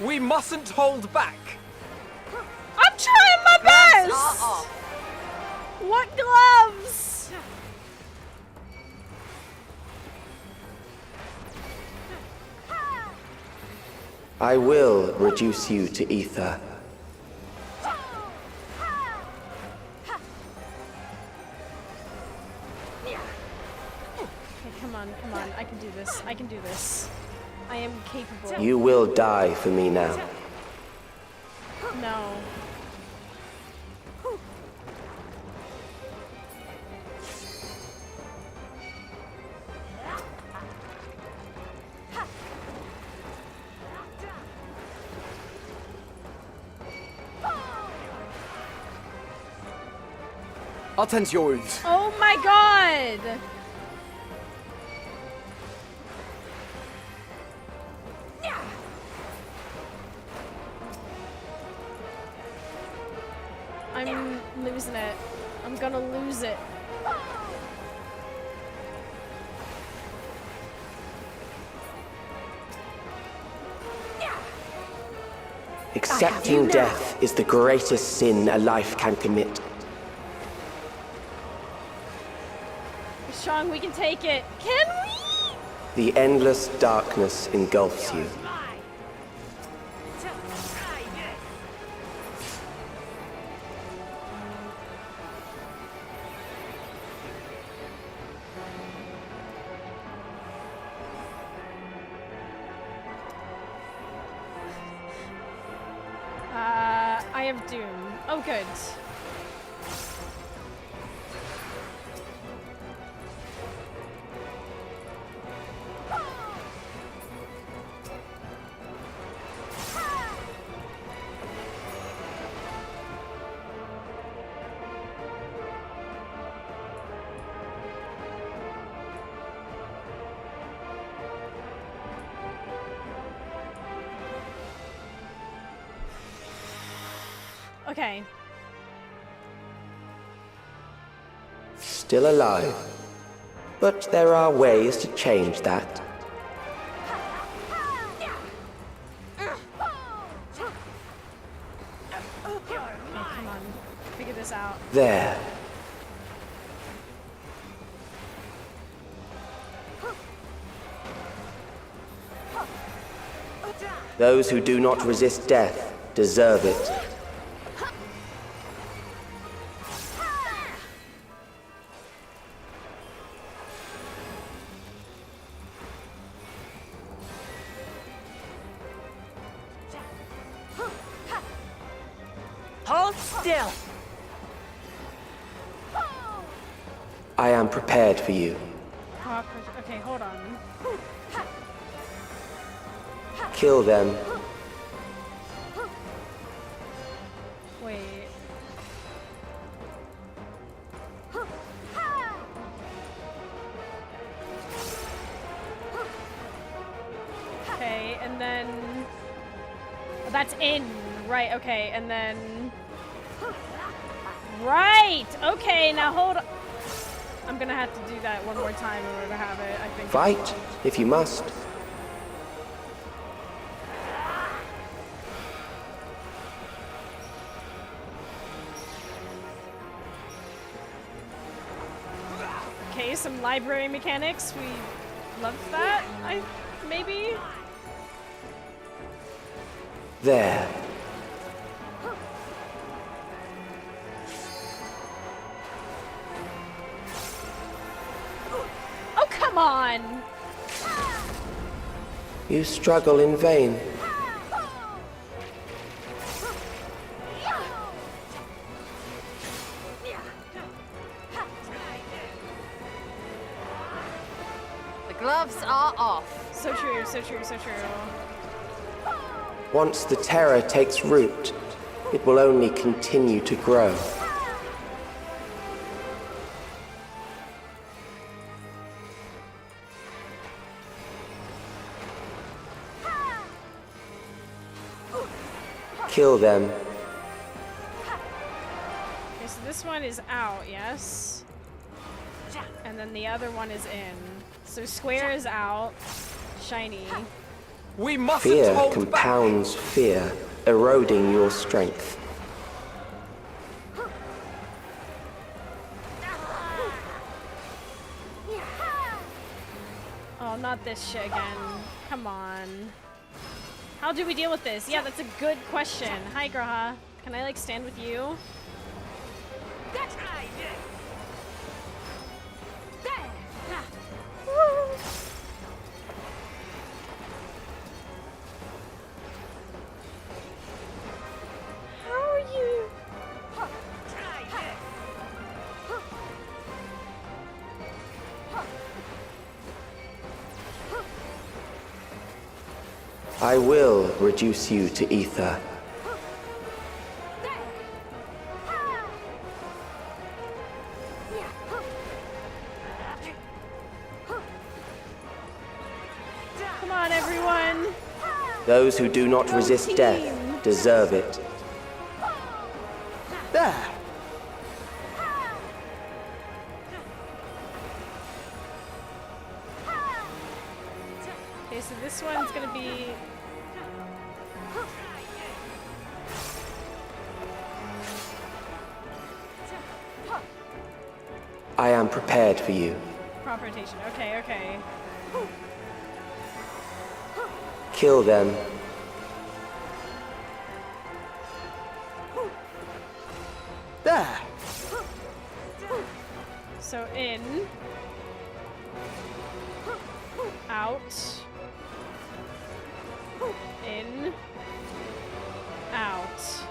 We mustn't hold back. I'm trying my best! What gloves? I will reduce you to ether. Okay, come on, come on. I can do this. I can do this. I am capable. You will die for me now. No. I'll tend to your wounds. Oh my god! I'm losing it. I'm gonna lose it. Accepting death is the greatest sin a life can commit. Sean, we can take it. Can we? The endless darkness engulfs you. I have Doom. Oh, good. Okay. Still alive. But there are ways to change that. Okay, come on. Figure this out. There. Those who do not resist death deserve it. Hold still. I am prepared for you. Okay, hold on. Kill them. Wait. Okay, and then... Oh, that's in. Right, okay, and then... Right! Okay, now hold on. I'm gonna have to do that one more time in order to have it, I think. Fight, if you must. Okay, some library mechanics. We love that, maybe? There. You struggle in vain. The gloves are off. So true, so true, so true. Once the terror takes root, it will only continue to grow. Kill them. Okay, so this one is out, yes? And then the other one is in. So square is out. Shiny. We mustn't Fear hold compounds fear, eroding your strength. Oh, not this shit again. Come on. How do we deal with this? Yeah, that's a good question. Hi, Graha. Can I, like, stand with you? How are you? I will reduce you to ether. Come on, everyone. Those who do not resist death deserve it. There! Okay, so this one's gonna be... I am prepared for you. Prop rotation. Okay, okay. Kill them. There! So in. Out. In. Out.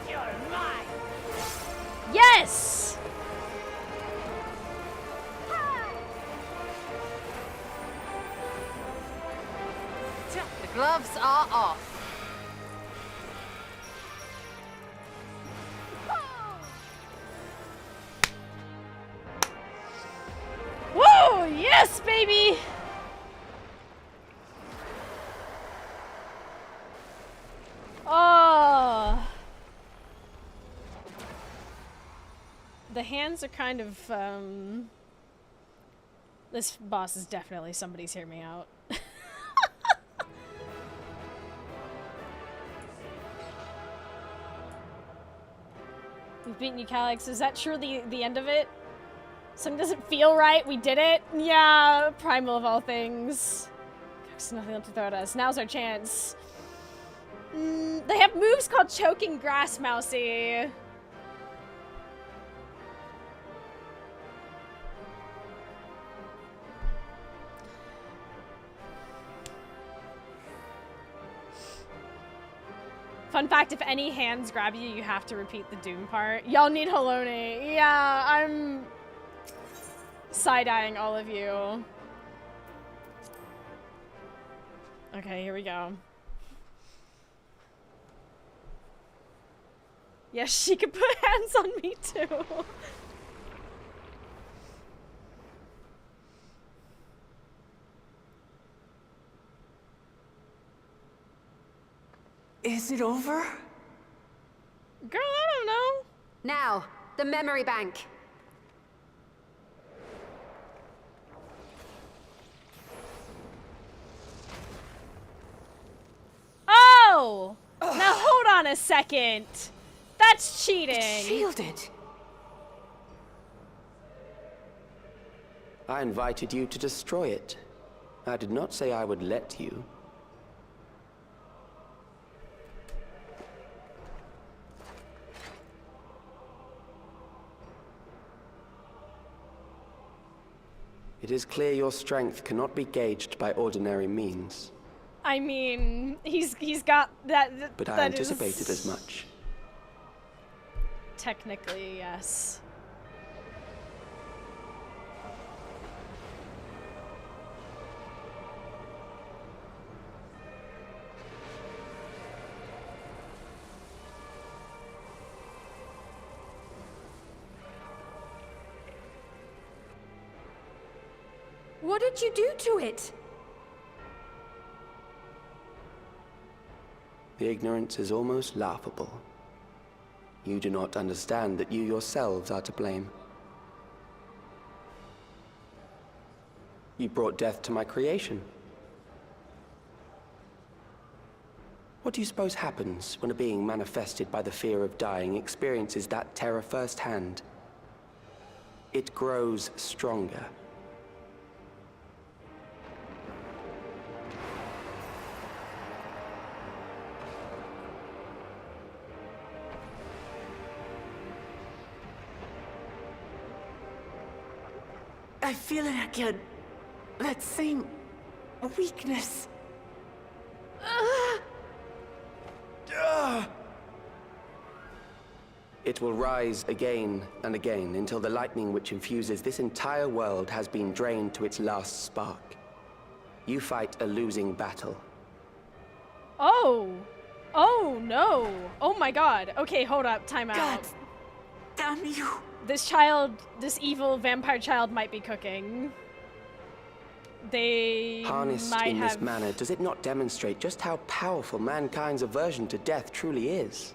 You're mine. Yes! The gloves are off. Whoa! Yes, baby! Oh. The hands are kind of, this boss is definitely somebody's hear me out. We've beaten you, Calyx. Is that truly the end of it? Something doesn't feel right. We did it. Yeah, primal of all things. There's nothing left to throw at us. Now's our chance. They have moves called Choking Grass, Mousy. Fun fact, if any hands grab you, you have to repeat the Doom part. Y'all need Halone. Yeah, I'm side-eyeing all of you. Okay, here we go. Yes, she could put hands on me too. Is it over? Girl, I don't know. Now, the memory bank. Oh! Now hold on a second. That's cheating. It's shielded. I invited you to destroy it. I did not say I would let you. It It is clear your strength cannot be gauged by ordinary means. I mean, he's got that. But I that anticipated is... as much. Technically, yes. What did you do to it? The ignorance is almost laughable. You do not understand that you yourselves are to blame. You brought death to my creation. What do you suppose happens when a being manifested by the fear of dying experiences that terror firsthand? It grows stronger. I feel it again. That same weakness. It will rise again and again until the lightning which infuses this entire world has been drained to its last spark. You fight a losing battle. Oh! Oh no! Oh my god. Okay, hold up. Time out. God damn you! This child, this evil vampire child might be cooking. They Harnessed might in have... this manner, does it not demonstrate just how powerful mankind's aversion to death truly is?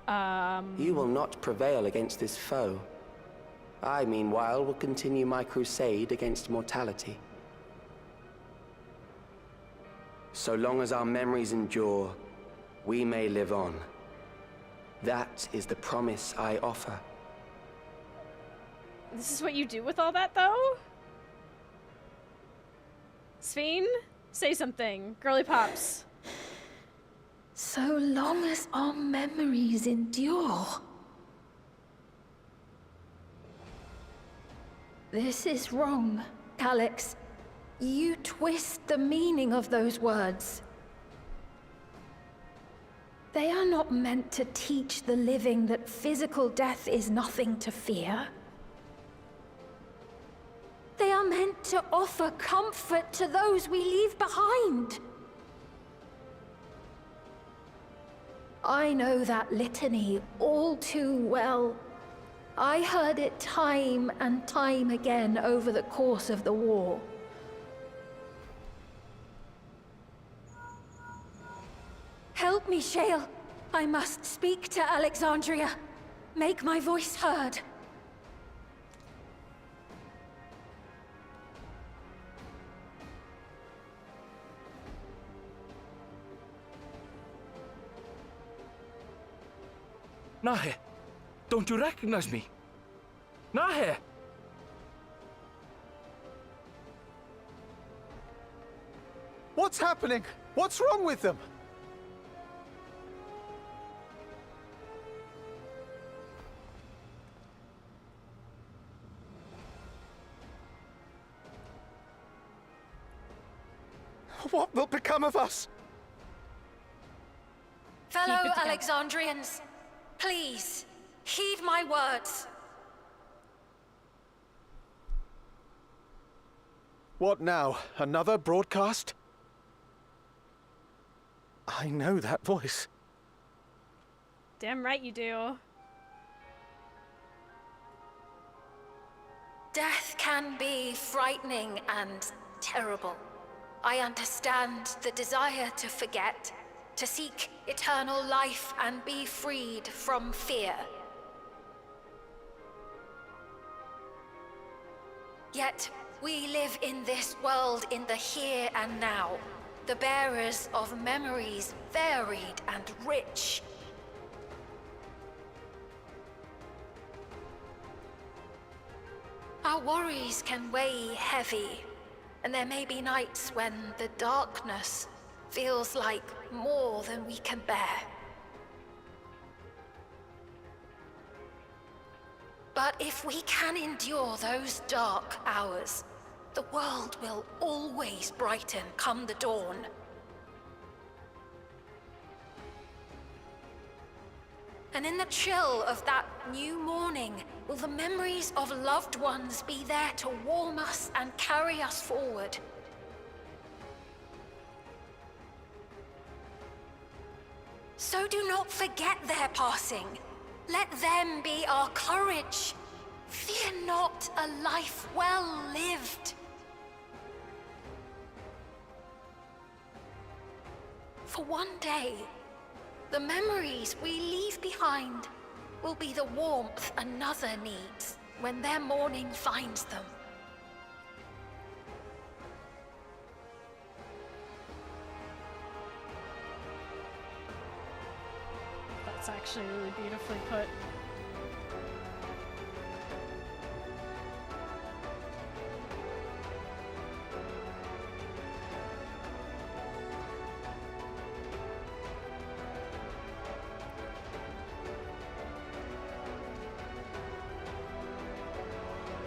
You will not prevail against this foe. I, meanwhile, will continue my crusade against mortality. So long as our memories endure, we may live on. That is the promise I offer. This is what you do with all that, though? Ffxiv? Say something. Girly pops. So long as our memories endure. This is wrong, Calyx. You twist the meaning of those words. They are not meant to teach the living that physical death is nothing to fear. They are meant to offer comfort to those we leave behind. I know that litany all too well. I heard it time and time again over the course of the war. Help me, Shale. I must speak to Alexandria. Make my voice heard. Nahe, don't you recognize me? Nahe! What's happening? What's wrong with them? What will become of us? Fellow Alexandrians, please, heed my words. What now? Another broadcast? I know that voice. Damn right you do. Death can be frightening and terrible. I understand the desire to forget, to seek eternal life and be freed from fear. Yet, we live in this world in the here and now, the bearers of memories varied and rich. Our worries can weigh heavy, and there may be nights when the darkness feels like more than we can bear. But if we can endure those dark hours, the world will always brighten come the dawn. And in the chill of that new morning, will the memories of loved ones be there to warm us and carry us forward? So do not forget their passing. Let them be our courage. Fear not a life well lived. For one day, the memories we leave behind will be the warmth another needs when their morning finds them. That's actually really beautifully put.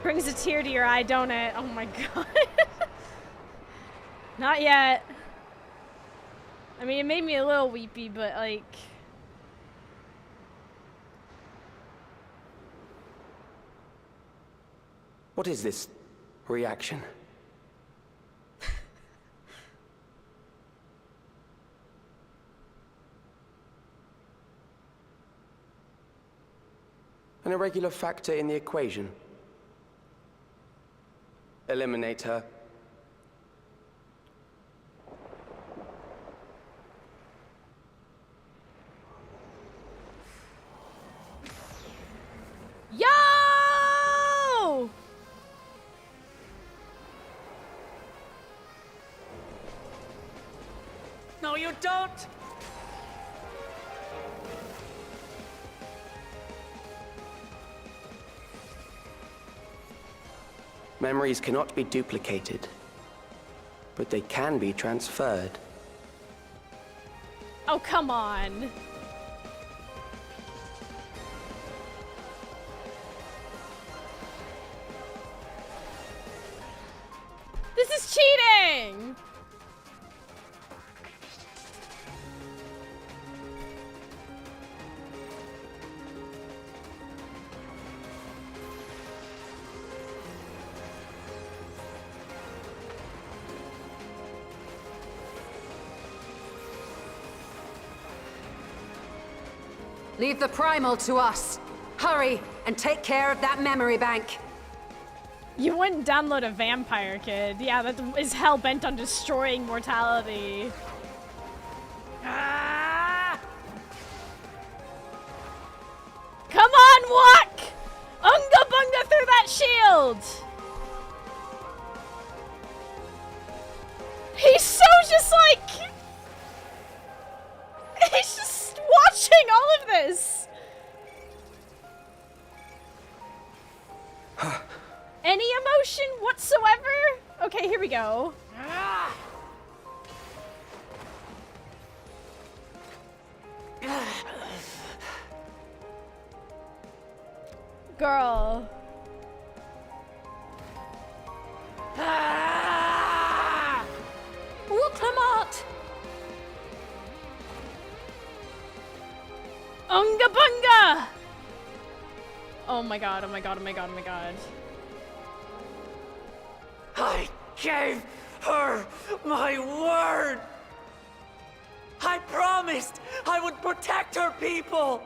Brings a tear to your eye, don't it? Oh my god. Not yet. I mean, it made me a little weepy, but like... What is this reaction? An irregular factor in the equation. Eliminate her. Yo! No, you don't! Memories cannot be duplicated, but they can be transferred. Oh, come on. This is cheating! Leave the primal to us. Hurry and take care of that memory bank. You wouldn't download a vampire kid. Yeah, that is hell-bent on destroying mortality. Ah! Come on, walk! Unga bunga through that shield! He's so just like... He's just watching all of this! Any emotion whatsoever? Okay, here we go. Girl. Clement! Unga bunga! Oh my god, oh my god, oh my god, oh my god. I gave her my word! I promised I would protect her people!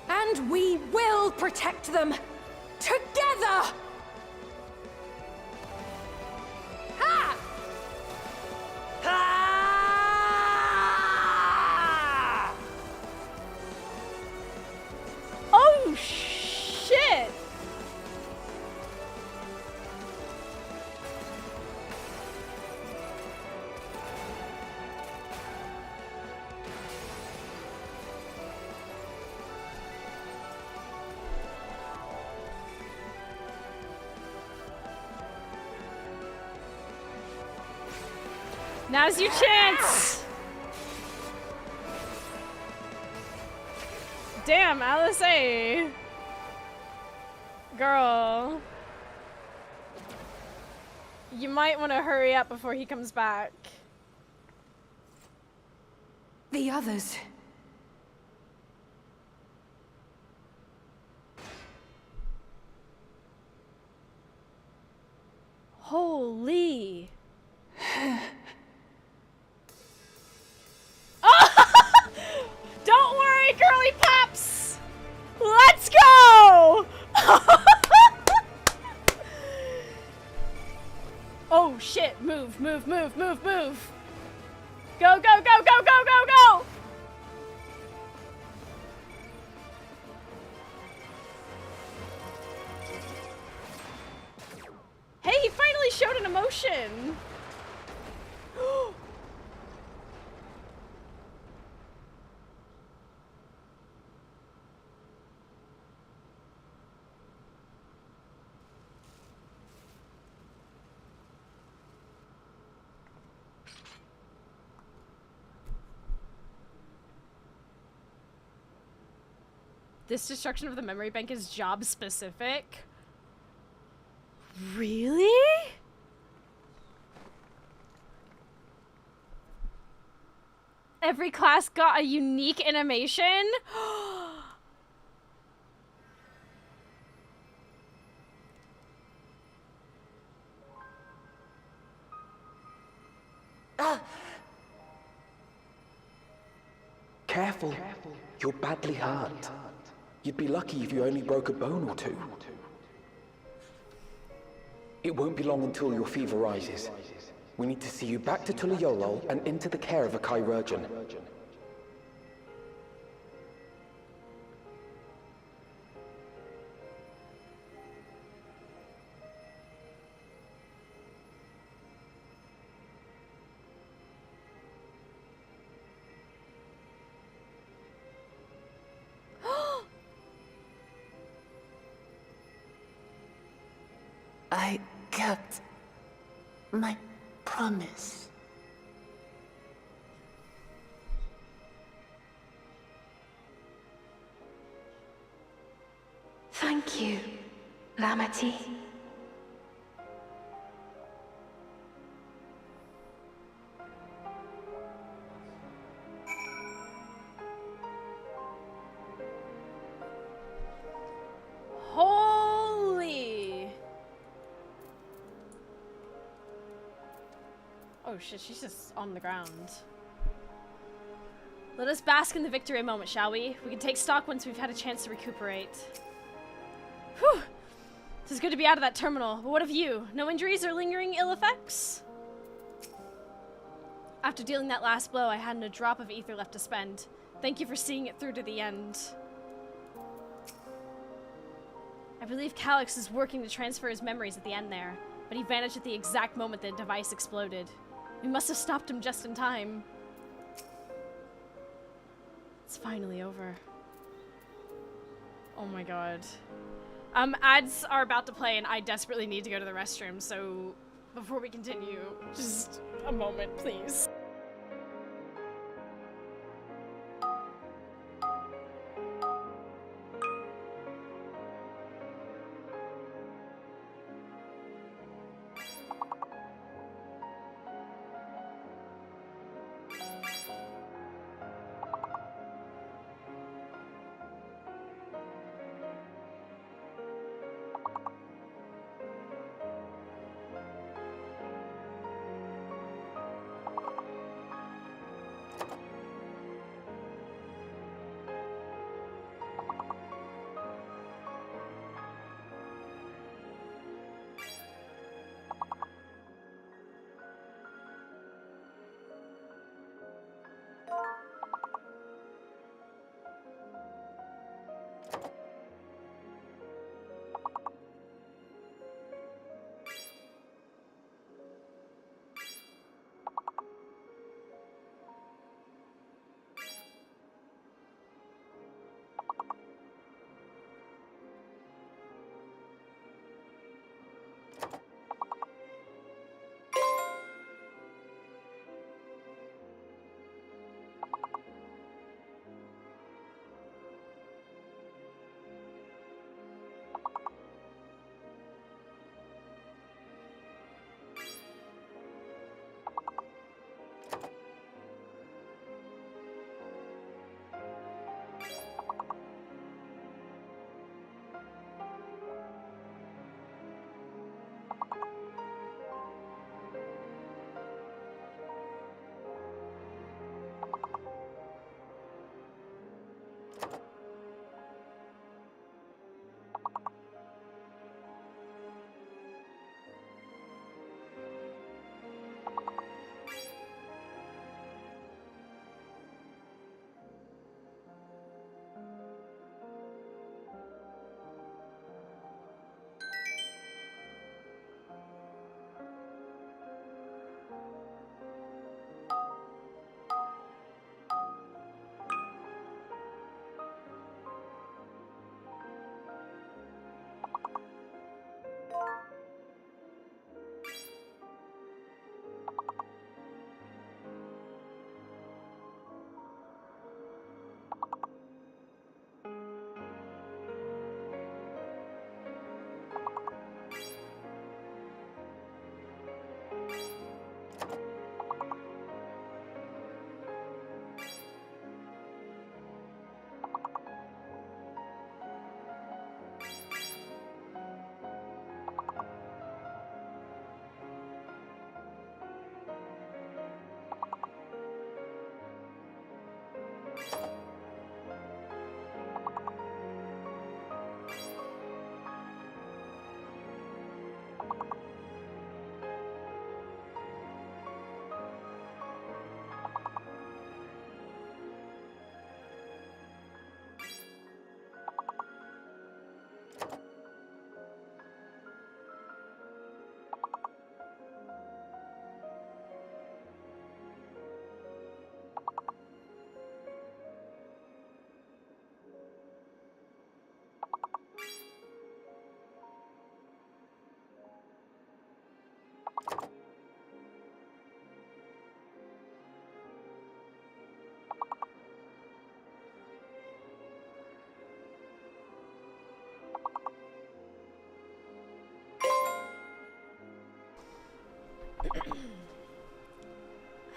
And we will protect them! Together! Ha! Oh shit! Now's your chance! Damn, Alice A. Girl. You might want to hurry up before he comes back. The others. Holy. Don't worry, girly pops! Let's go! Oh shit, move, move, move, move, move. Go, go, go, go, go, go, go! Hey, he finally showed an emotion! This destruction of the memory bank is job specific? Really? Every class got a unique animation? Careful. You're badly hurt. You'd be lucky if you only broke a bone or two. It won't be long until your fever rises. We need to see you back to Tulayolol and into the care of a chirurgeon. I kept my promise. Thank you, Lamati. Holy! Oh shit, she's just on the ground. Let us bask in the victory moment, shall we? We can take stock once we've had a chance to recuperate. Whew! It's good to be out of that terminal, but what of you? No injuries or lingering ill effects? After dealing that last blow, I hadn't a drop of ether left to spend. Thank you for seeing it through to the end. I believe Calyx is working to transfer his memories at the end there, but he vanished at the exact moment the device exploded. We must have stopped him just in time. It's finally over. Oh my god. Ads are about to play and I desperately need to go to the restroom, so before we continue, just a moment, please.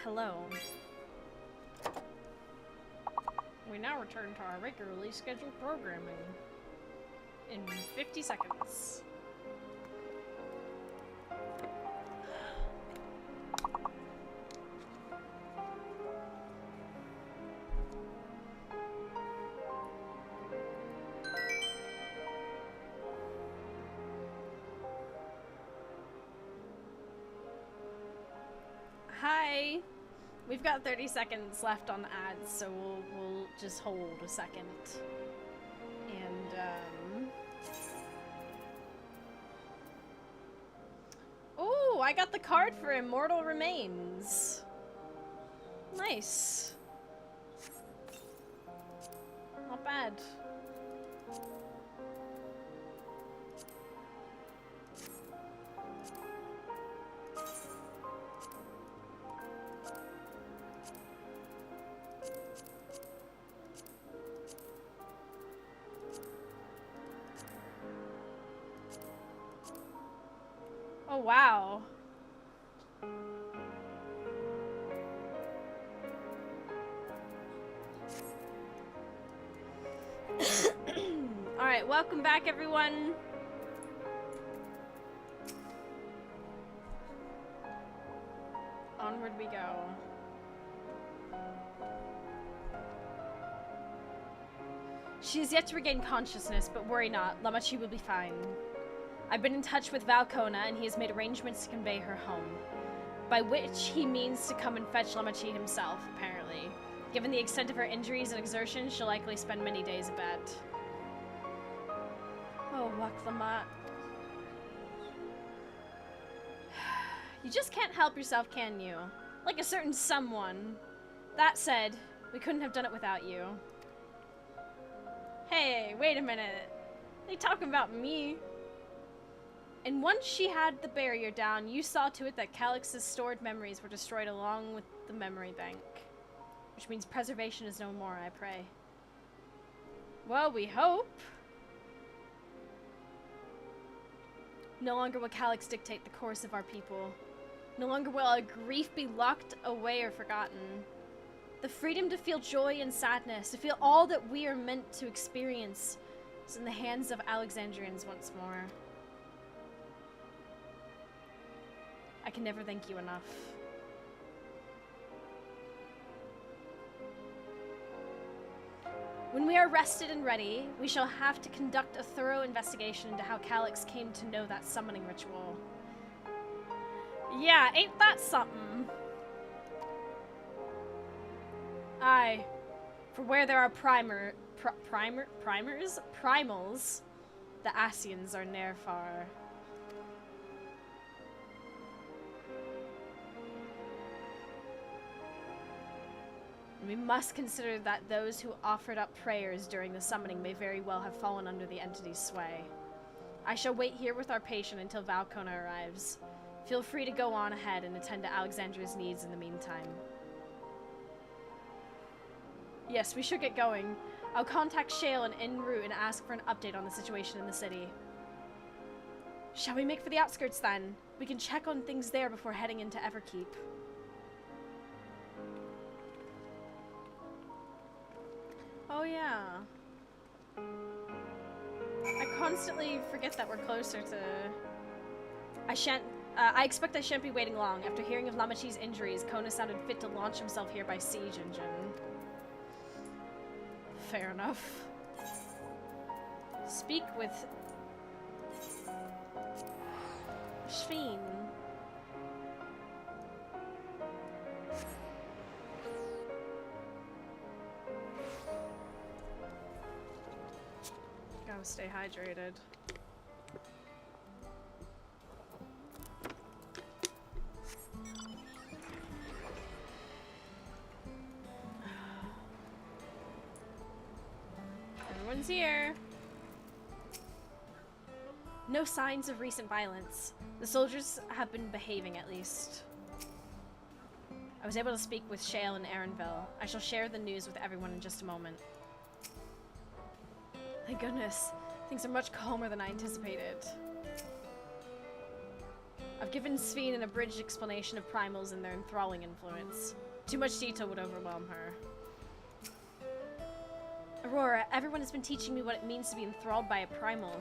Hello. We now return to our regularly scheduled programming in 50 seconds. Hi. We've got 30 seconds left on the ads, so we'll just hold a second. And oh, I got the card for Immortal Remains. Nice. Not bad. Oh, wow. Alright, welcome back, everyone. Onward we go. She is yet to regain consciousness, but worry not. Lamachi will be fine. I've been in touch with Valcona, and he has made arrangements to convey her home. By which he means to come and fetch Lamachi himself, apparently. Given the extent of her injuries and exertion, she'll likely spend many days abed. Oh, Waklamat. You just can't help yourself, can you? Like a certain someone. That said, we couldn't have done it without you. Hey, wait a minute. They talking about me. And once she had the barrier down, you saw to it that Calix's stored memories were destroyed along with the memory bank. Which means preservation is no more, I pray. Well, we hope. No longer will Calix dictate the course of our people. No longer will our grief be locked away or forgotten. The freedom to feel joy and sadness, to feel all that we are meant to experience, is in the hands of Alexandrians once more. I can never thank you enough. When we are rested and ready, we shall have to conduct a thorough investigation into how Calix came to know that summoning ritual. Yeah, ain't that something? Aye. For where there are primals, the Asians are ne'er far. We must consider that those who offered up prayers during the summoning may very well have fallen under the entity's sway. I shall wait here with our patient until Valcona arrives. Feel free to go on ahead and attend to Alexandra's needs in the meantime. Yes, we should get going. I'll contact Shale and en route and ask for an update on the situation in the city. Shall we make for the outskirts then? We can check on things there before heading into Everkeep. Oh yeah. I constantly forget that we're closer to... I expect I shan't be waiting long. After hearing of Lamachi's injuries, Kona sounded fit to launch himself here by siege engine. Fair enough. Speak with... Ffxiv. Gotta stay hydrated. Everyone's here. No signs of recent violence. The soldiers have been behaving, at least. I was able to speak with Shale and Aaronville. I shall share the news with everyone in just a moment. Thank goodness. Things are much calmer than I anticipated. I've given Ffxiv an abridged explanation of primals and their enthralling influence. Too much detail would overwhelm her. Aurora, everyone has been teaching me what it means to be enthralled by a primal.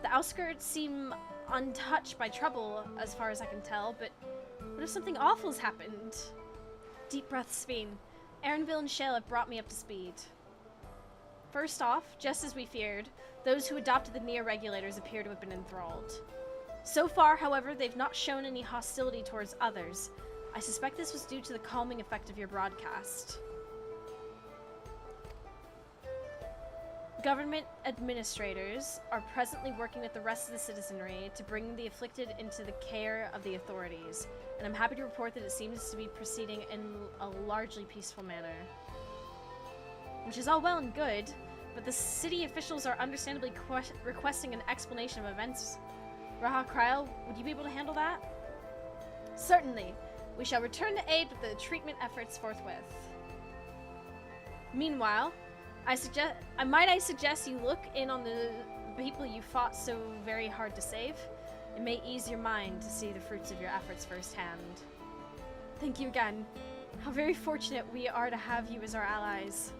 The outskirts seem untouched by trouble, as far as I can tell, but what if something awful has happened? Deep breaths, Ffxiv. Erenville and Shale have brought me up to speed. First off, just as we feared, those who adopted the Neo-Regulators appear to have been enthralled. So far, however, they've not shown any hostility towards others. I suspect this was due to the calming effect of your broadcast. Government administrators are presently working with the rest of the citizenry to bring the afflicted into the care of the authorities, and I'm happy to report that it seems to be proceeding in a largely peaceful manner. Which is all well and good, but the city officials are understandably requesting an explanation of events. Raha Kryl, would you be able to handle that? Certainly. We shall return to aid with the treatment efforts forthwith. Meanwhile, I suggest you look in on the people you fought so very hard to save. It may ease your mind to see the fruits of your efforts firsthand. Thank you again. How very fortunate we are to have you as our allies.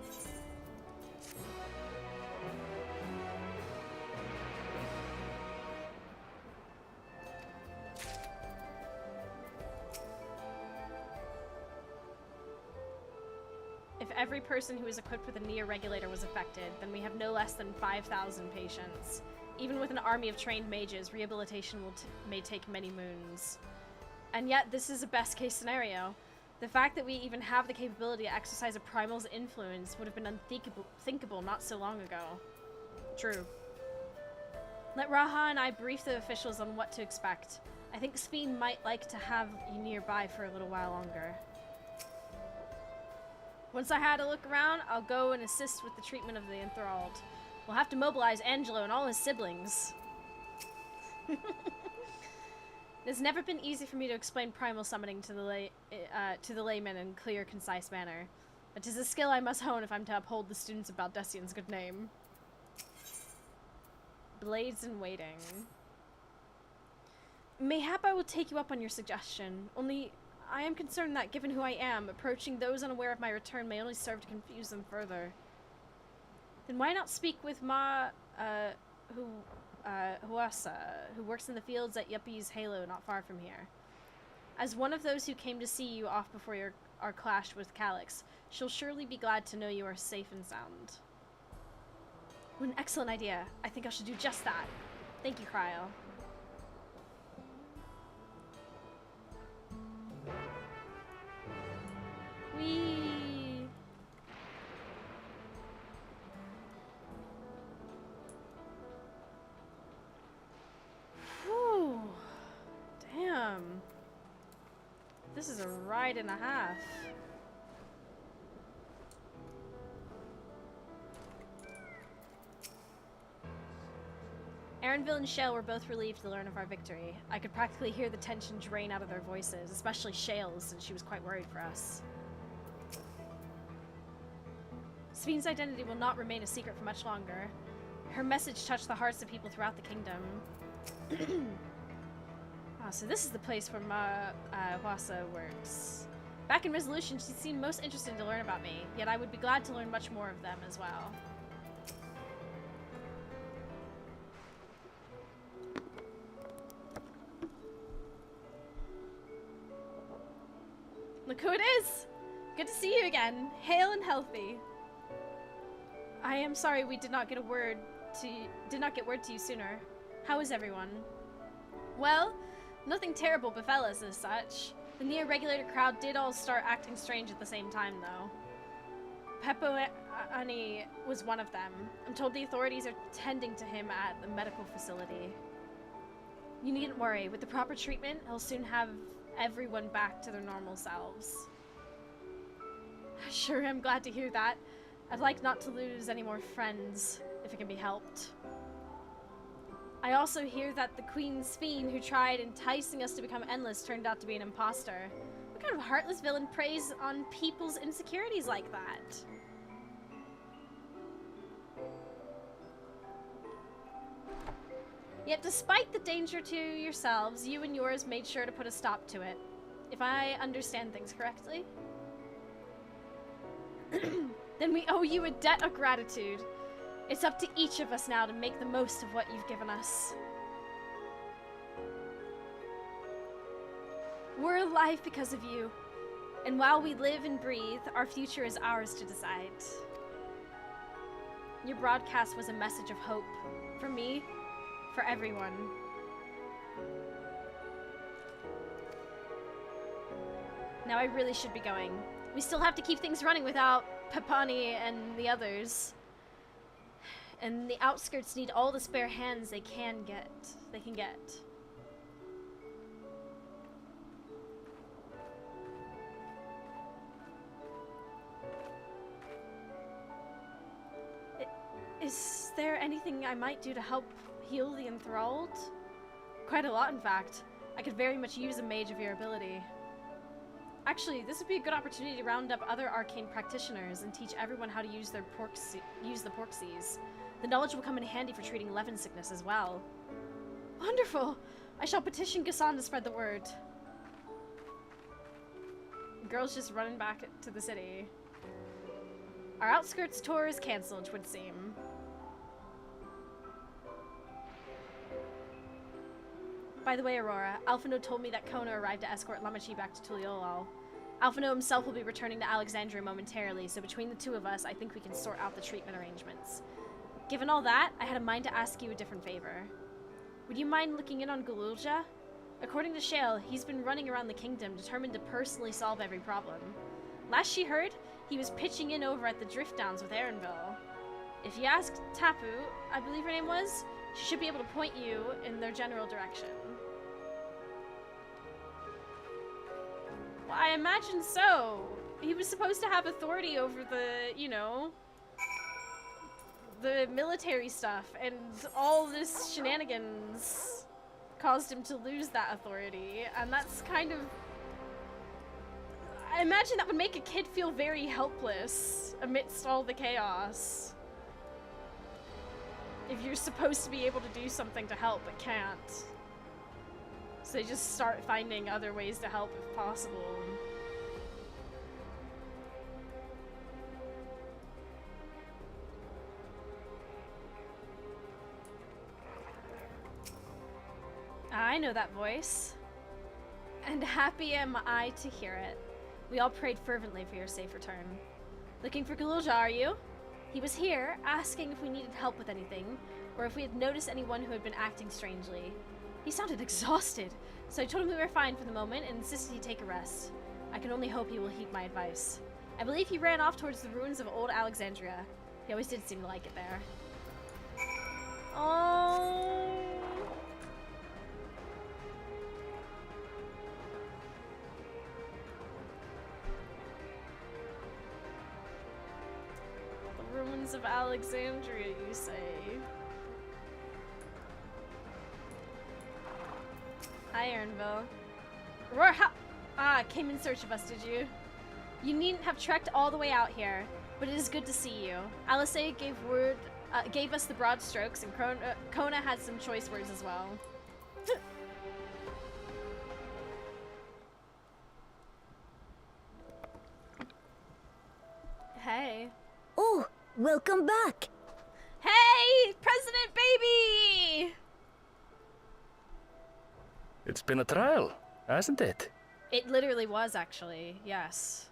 If every person who is equipped with a Neo-Regulator was affected, then we have no less than 5,000 patients. Even with an army of trained mages, rehabilitation may take many moons. And yet, this is a best-case scenario. The fact that we even have the capability to exercise a primal's influence would have been unthinkable not so long ago. True. Let Raha and I brief the officials on what to expect. I think Ffxiv might like to have you nearby for a little while longer. Once I had a look around, I'll go and assist with the treatment of the enthralled. We'll have to mobilize Angelo and all his siblings. It has never been easy for me to explain primal summoning to the layman in a clear, concise manner. But 'tis a skill I must hone if I'm to uphold the students of Baldessian's good name. Blades in waiting. Mayhap I will take you up on your suggestion, only I am concerned that, given who I am, approaching those unaware of my return may only serve to confuse them further. Then why not speak with Huasa, who works in the fields at Yuppie's Halo not far from here? As one of those who came to see you off before our clash with Calyx, she'll surely be glad to know you are safe and sound. What an excellent idea. I think I should do just that. Thank you, Kryl. Whee! Whew. Damn. This is a ride and a half. Erenville and Shale were both relieved to learn of our victory. I could practically hear the tension drain out of their voices, especially Shale's, since she was quite worried for us. Ffxiv's identity will not remain a secret for much longer. Her message touched the hearts of people throughout the kingdom. So this is the place where Huasa works. Back in Resolution, she seemed most interested to learn about me, yet I would be glad to learn much more of them as well. Look who it is! Good to see you again, hale and healthy. I am sorry we did not get word to you sooner. How is everyone? Well, nothing terrible befell us as such. The Neo-Regulator crowd did all start acting strange at the same time, though. Peppo Ani was one of them. I'm told the authorities are tending to him at the medical facility. You needn't worry. With the proper treatment, he'll soon have everyone back to their normal selves. Sure, I'm glad to hear that. I'd like not to lose any more friends, if it can be helped. I also hear that the Queen's Fiend who tried enticing us to become endless turned out to be an imposter. What kind of heartless villain preys on people's insecurities like that? Yet despite the danger to yourselves, you and yours made sure to put a stop to it. If I understand things correctly. Then we owe you a debt of gratitude. It's up to each of us now to make the most of what you've given us. We're alive because of you. And while we live and breathe, our future is ours to decide. Your broadcast was a message of hope. For me, for everyone. Now I really should be going. We still have to keep things running without Pepani and the others. And the outskirts need all the spare hands they can get. Is there anything I might do to help heal the enthralled? Quite a lot, in fact. I could very much use a mage of your ability. Actually, this would be a good opportunity to round up other arcane practitioners and teach everyone how to use the Porxies. The knowledge will come in handy for treating Levin sickness as well. Wonderful! I shall petition Gassan to spread the word. The girl's just running back to the city. Our outskirts tour is cancelled, it would seem. By the way, Aurora, Alphino told me that Kona arrived to escort Lamachi back to Tuliolal. Alphino himself will be returning to Alexandria momentarily, so between the two of us, I think we can sort out the treatment arrangements. Given all that, I had a mind to ask you a different favor. Would you mind looking in on Gululja? According to Shale, he's been running around the kingdom, determined to personally solve every problem. Last she heard, he was pitching in over at the Drift Downs with Aaronville. If you ask Tapu, I believe her name was, she should be able to point you in their general direction. Well, I imagine so. He was supposed to have authority over the, you know, the military stuff, and all this shenanigans caused him to lose that authority, and that's kind of... I imagine that would make a kid feel very helpless amidst all the chaos. If you're supposed to be able to do something to help but can't. So they just start finding other ways to help if possible. I know that voice. And happy am I to hear it. We all prayed fervently for your safe return. Looking for Gululja, are you? He was here, asking if we needed help with anything, or if we had noticed anyone who had been acting strangely. He sounded exhausted, so I told him we were fine for the moment and insisted he take a rest. I can only hope he will heed my advice. I believe he ran off towards the ruins of old Alexandria. He always did seem to like it there. Oh. The ruins of Alexandria, you say? Hi, Aaronville. Aurora, came in search of us, did you? You needn't have trekked all the way out here, but it is good to see you. Alice gave us the broad strokes, and Kona had some choice words as well. Hey. Oh, welcome back. Hey, President Baby! It's been a trial, hasn't it? It literally was, actually, yes.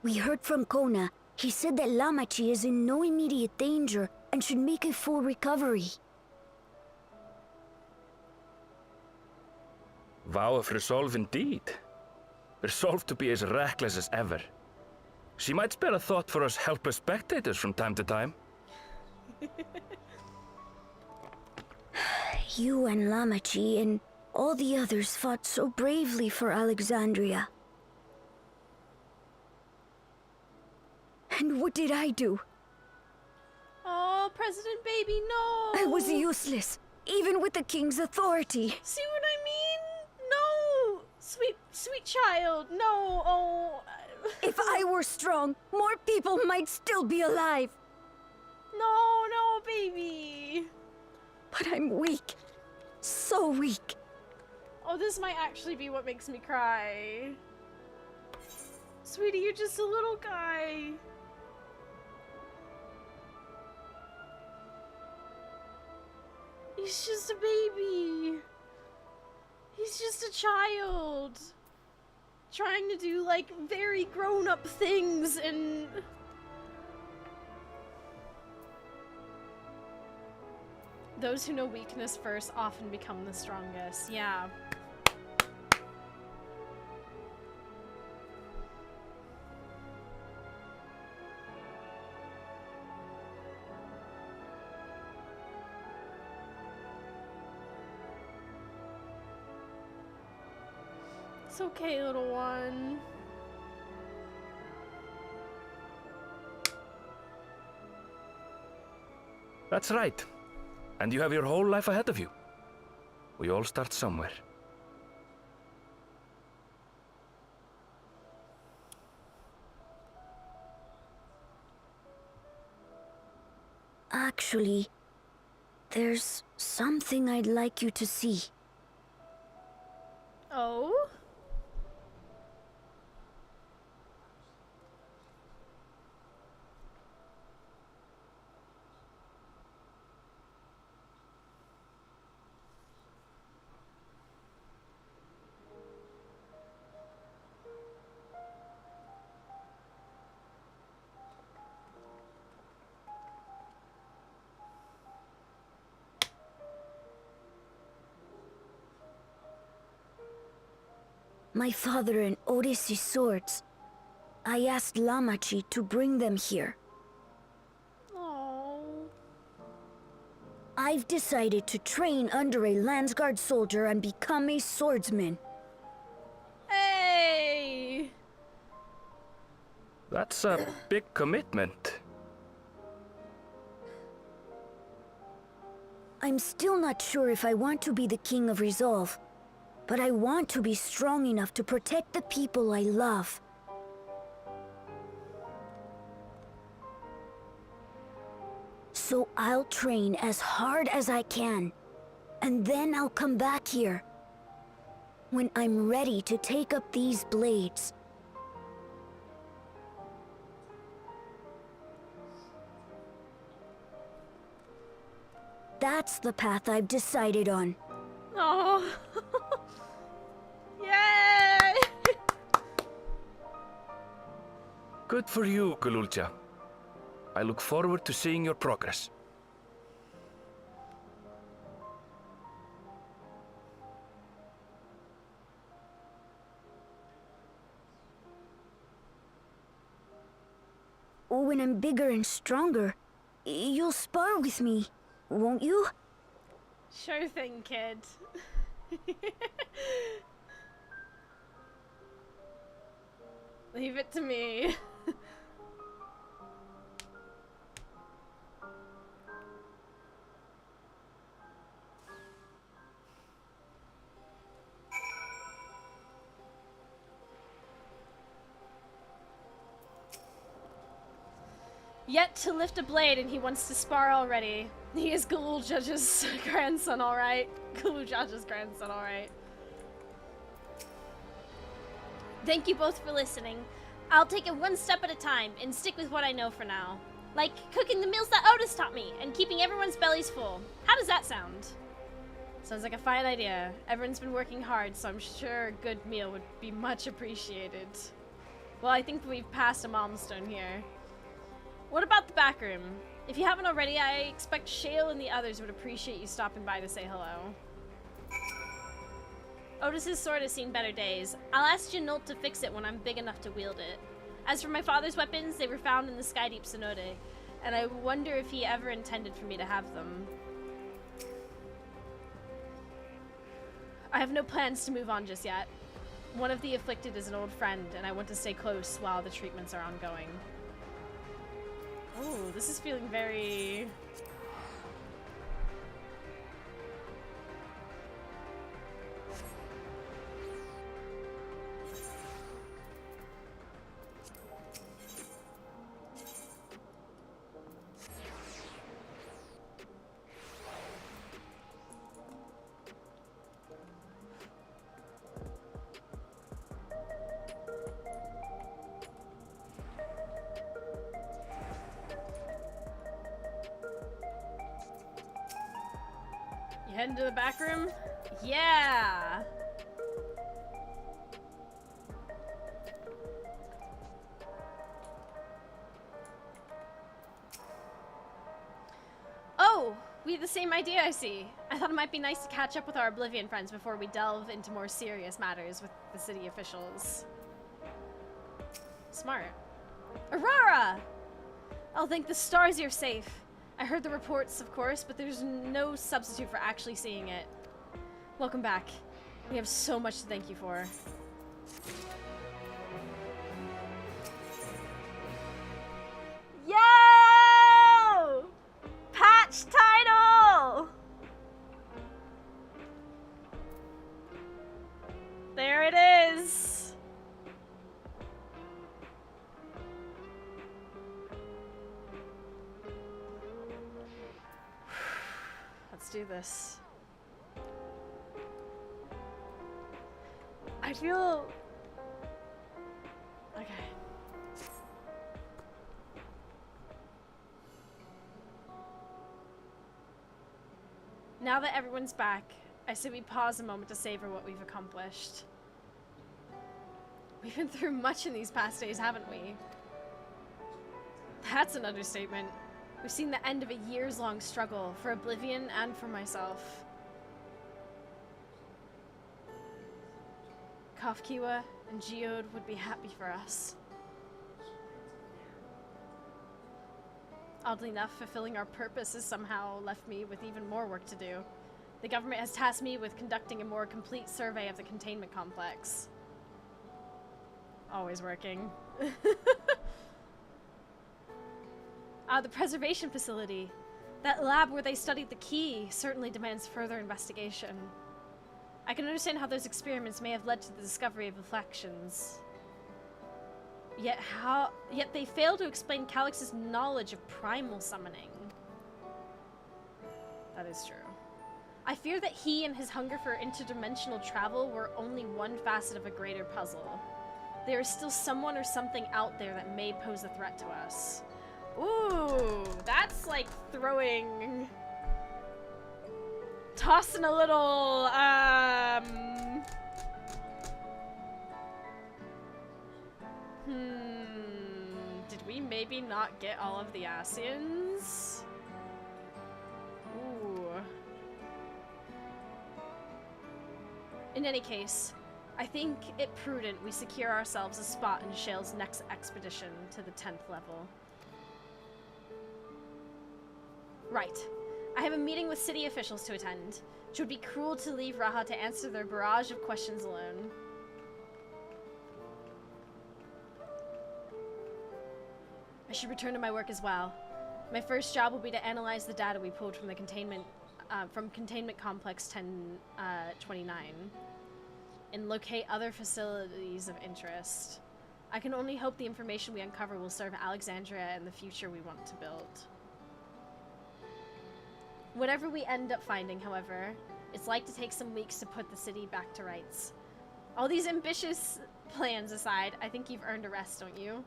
We heard from Kona. He said that Lamachi is in no immediate danger and should make a full recovery. Vow of resolve indeed. Resolved to be as reckless as ever. She might spare a thought for us helpless spectators from time to time. You and Lamachi and all the others fought so bravely for Alexandria. And what did I do? Oh, President Baby, no! I was useless, even with the king's authority. See what I mean? No! Sweet child, no, oh... If I were strong, more people might still be alive. No, baby! But I'm weak. So weak. Oh, this might actually be what makes me cry. Sweetie, you're just a little guy. He's just a baby. He's just a child. Trying to do, like, very grown-up things and... Those who know weakness first often become the strongest. Yeah. It's okay, little one. That's right. And you have your whole life ahead of you. We all start somewhere. Actually, there's something I'd like you to see. Oh? My father and Odyssey's swords. I asked Lamachi to bring them here. Oh. I've decided to train under a Landsguard soldier and become a swordsman. Hey! That's a big commitment. I'm still not sure if I want to be the King of Resolve, but I want to be strong enough to protect the people I love. So I'll train as hard as I can, and then I'll come back here when I'm ready to take up these blades. That's the path I've decided on. Oh. Yay! Good for you, Kululcha. I look forward to seeing your progress. When I'm bigger and stronger, you'll spar with me, won't you? Sure thing, kid. Leave it to me. Yet to lift a blade and he wants to spar already. He is Galul Judge's grandson, alright. Galul Judge's grandson, alright. Thank you both for listening. I'll take it one step at a time and stick with what I know for now. Like cooking the meals that Otis taught me and keeping everyone's bellies full. How does that sound? Sounds like a fine idea. Everyone's been working hard, so I'm sure a good meal would be much appreciated. Well, I think we've passed a milestone here. What about the back room? If you haven't already, I expect Shale and the others would appreciate you stopping by to say hello. Otis's sword has seen better days. I'll ask Janult to fix it when I'm big enough to wield it. As for my father's weapons, they were found in the Skydeep Synode, and I wonder if he ever intended for me to have them. I have no plans to move on just yet. One of the afflicted is an old friend, and I want to stay close while the treatments are ongoing. Oh, this is feeling very... You heading to the back room? Yeah! Oh! We had the same idea, I see. I thought it might be nice to catch up with our Oblivion friends before we delve into more serious matters with the city officials. Smart. Aurora! I'll thank the stars you're safe. I heard the reports, of course, but there's no substitute for actually seeing it. Welcome back. We have so much to thank you for. Yo! Patch title! There it is. Let's do this. I feel... Okay. Now that everyone's back, I say we pause a moment to savor what we've accomplished. We've been through much in these past days, haven't we? That's an understatement. We've seen the end of a years-long struggle for Oblivion and for myself. Ffxiv and Geode would be happy for us. Oddly enough, fulfilling our purpose has somehow left me with even more work to do. The government has tasked me with conducting a more complete survey of the containment complex. Always working. The preservation facility. That lab where they studied the key certainly demands further investigation. I can understand how those experiments may have led to the discovery of Ffxiv. Yet they fail to explain Calix's knowledge of primal summoning. That is true. I fear that he and his hunger for interdimensional travel were only one facet of a greater puzzle. There is still someone or something out there that may pose a threat to us. Ooh, that's like throwing... Tossing a little, Did we maybe not get all of the Asians? Ooh. In any case, I think it prudent we secure ourselves a spot in Shale's next expedition to the 10th level. Right. I have a meeting with city officials to attend. It would be cruel to leave Raha to answer their barrage of questions alone. I should return to my work as well. My first job will be to analyze the data we pulled from the containment complex 1029 and locate other facilities of interest. I can only hope the information we uncover will serve Alexandria and the future we want to build. Whatever we end up finding, however, it's like to take some weeks to put the city back to rights. All these ambitious plans aside, I think you've earned a rest, don't you?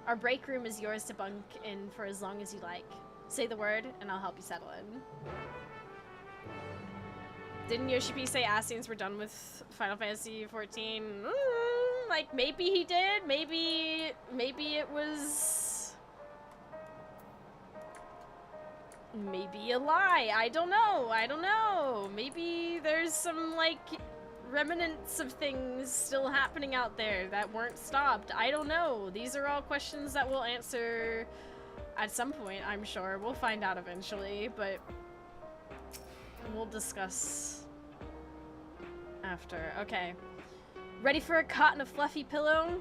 Our break room is yours to bunk in for as long as you like. Say the word, and I'll help you settle in. Didn't Yoshi-P say Asians were done with Final Fantasy XIV? Like, maybe he did. Maybe it was... Maybe a lie. I don't know. Maybe there's some, like, remnants of things still happening out there that weren't stopped. I don't know. These are all questions that we'll answer at some point, I'm sure. We'll find out eventually, but we'll discuss after. Okay. Ready for a cot and a fluffy pillow?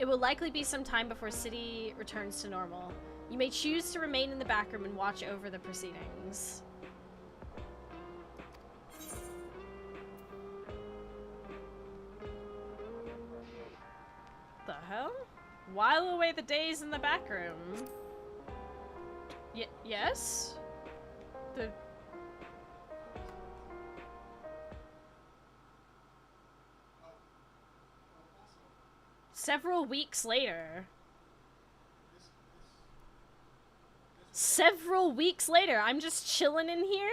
It will likely be some time before city returns to normal. You may choose to remain in the back room and watch over the proceedings. The hell? While away the days in the back room. Yes? The... Several weeks later. several weeks later, I'm just chilling in here?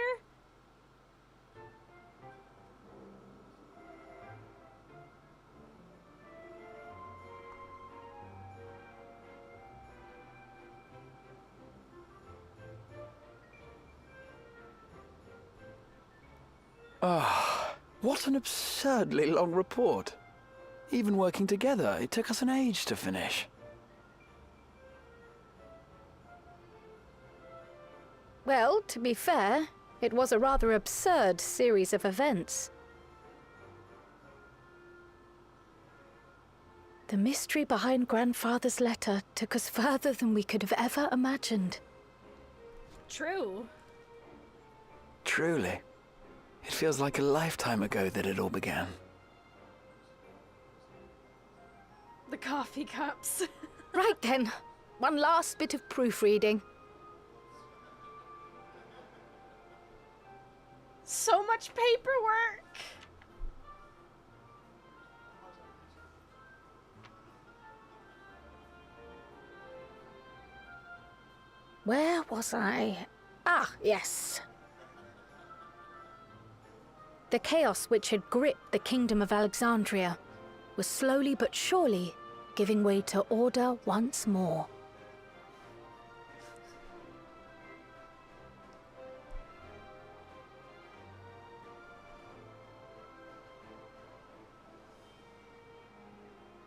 Ah, what an absurdly long report. Even working together, it took us an age to finish. Well, to be fair, it was a rather absurd series of events. The mystery behind Grandfather's letter took us further than we could have ever imagined. True. Truly. It feels like a lifetime ago that it all began. The coffee cups. Right then, one last bit of proofreading. So much paperwork! Where was I? Ah, yes. The chaos which had gripped the Kingdom of Alexandria was slowly but surely giving way to order once more.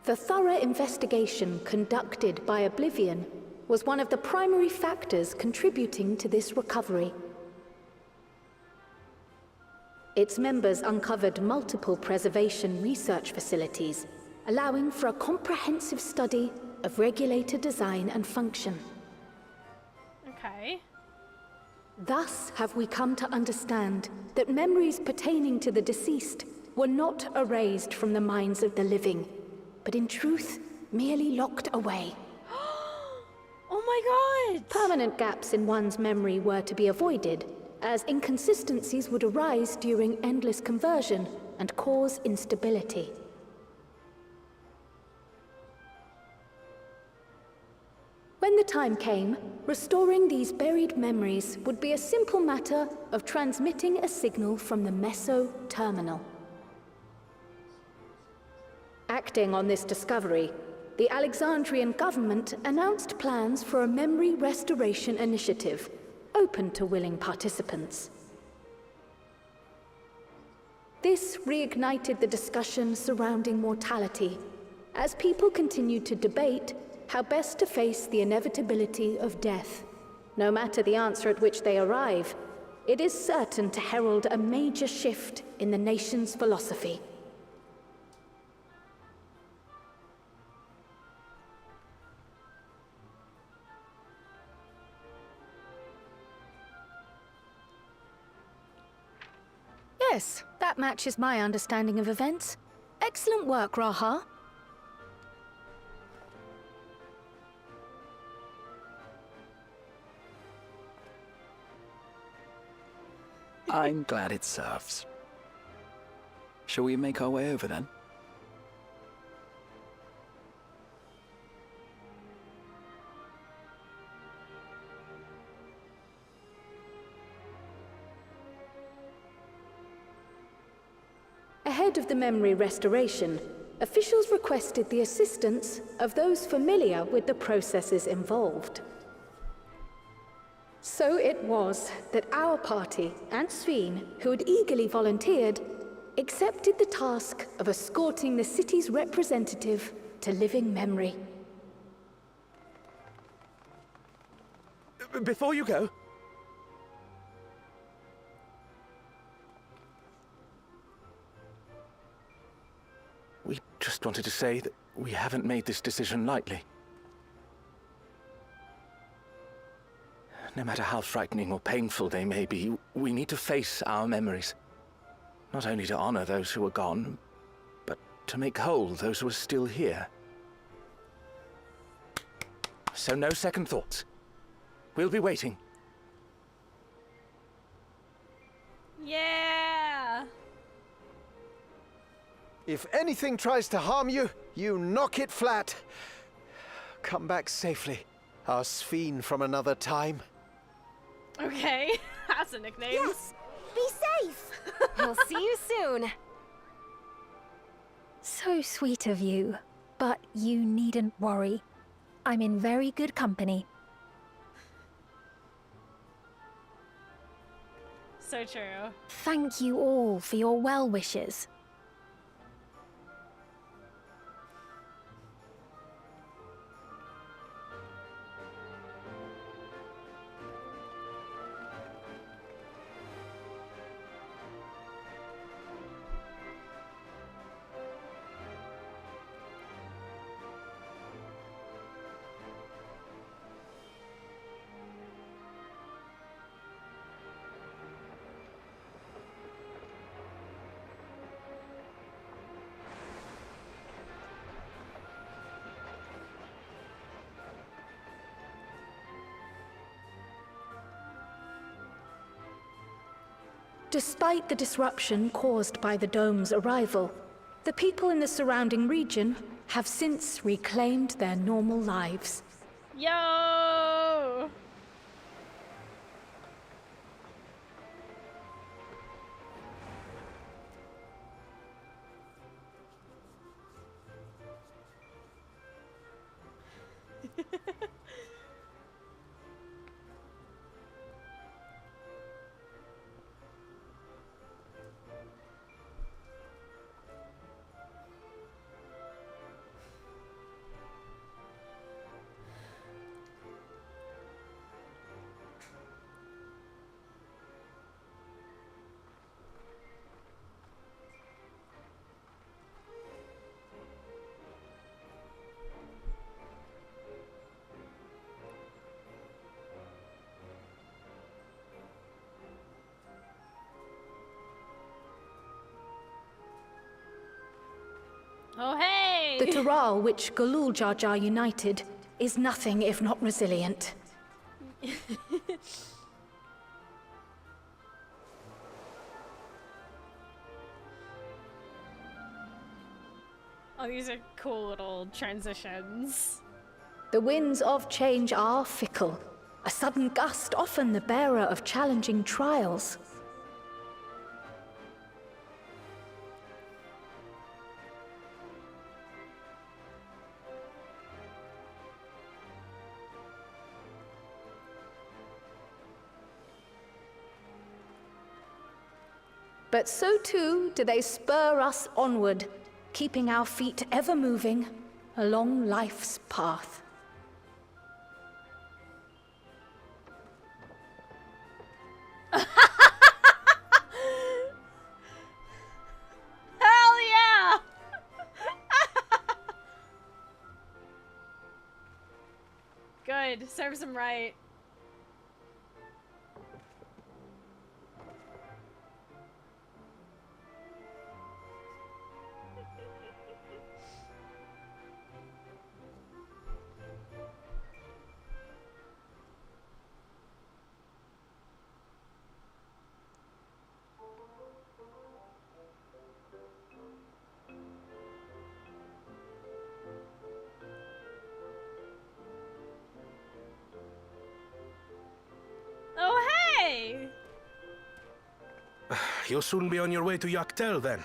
The thorough investigation conducted by Oblivion was one of the primary factors contributing to this recovery. Its members uncovered multiple preservation research facilities, allowing for a comprehensive study of regulator design and function. Okay. Thus have we come to understand that memories pertaining to the deceased were not erased from the minds of the living, but in truth, merely locked away. Oh my god! Permanent gaps in one's memory were to be avoided, as inconsistencies would arise during endless conversion and cause instability. When the time came, restoring these buried memories would be a simple matter of transmitting a signal from the Meso terminal. Acting on this discovery, the Alexandrian government announced plans for a memory restoration initiative, open to willing participants. This reignited the discussion surrounding mortality, as people continued to debate how best to face the inevitability of death. No matter the answer at which they arrive, it is certain to herald a major shift in the nation's philosophy. Yes, that matches my understanding of events. Excellent work, Raha. I'm glad it serves. Shall we make our way over then? Ahead of the memory restoration, officials requested the assistance of those familiar with the processes involved. So it was that our party and Ffxiv, who had eagerly volunteered, accepted the task of escorting the city's representative to living memory. Before you go, we just wanted to say that we haven't made this decision lightly. No matter how frightening or painful they may be, we need to face our memories. Not only to honor those who are gone, but to make whole those who are still here. So no second thoughts. We'll be waiting. Yeah! If anything tries to harm you, you knock it flat. Come back safely, our Ffxiv from another time. Okay, that's a nickname. Yes! Be safe! We'll see you soon. So sweet of you, but you needn't worry. I'm in very good company. So true. Thank you all for your well wishes. Despite the disruption caused by the dome's arrival, the people in the surrounding region have since reclaimed their normal lives. Yo! Oh, hey! The Taral which Galul Jar Jar united is nothing if not resilient. Oh, these are cool little transitions. The winds of change are fickle. A sudden gust often the bearer of challenging trials. But so too do they spur us onward, keeping our feet ever moving along life's path. Hell yeah! Good, serves him right. Oh, hey! You'll soon be on your way to Yaktel, then.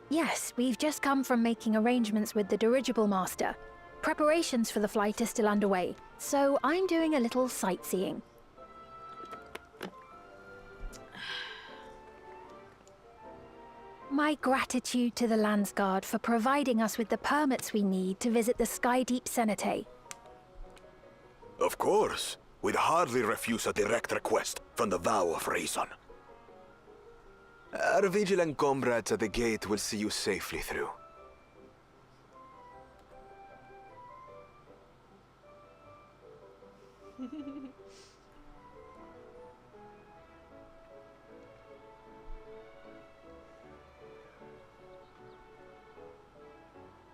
Yes, we've just come from making arrangements with the dirigible master. Preparations for the flight are still underway, so I'm doing a little sightseeing. My gratitude to the Landsguard for providing us with the permits we need to visit the Skydeep Cenotaph. Of course. We'd hardly refuse a direct request from the Vow of Reason. Our vigilant comrades at the gate will see you safely through.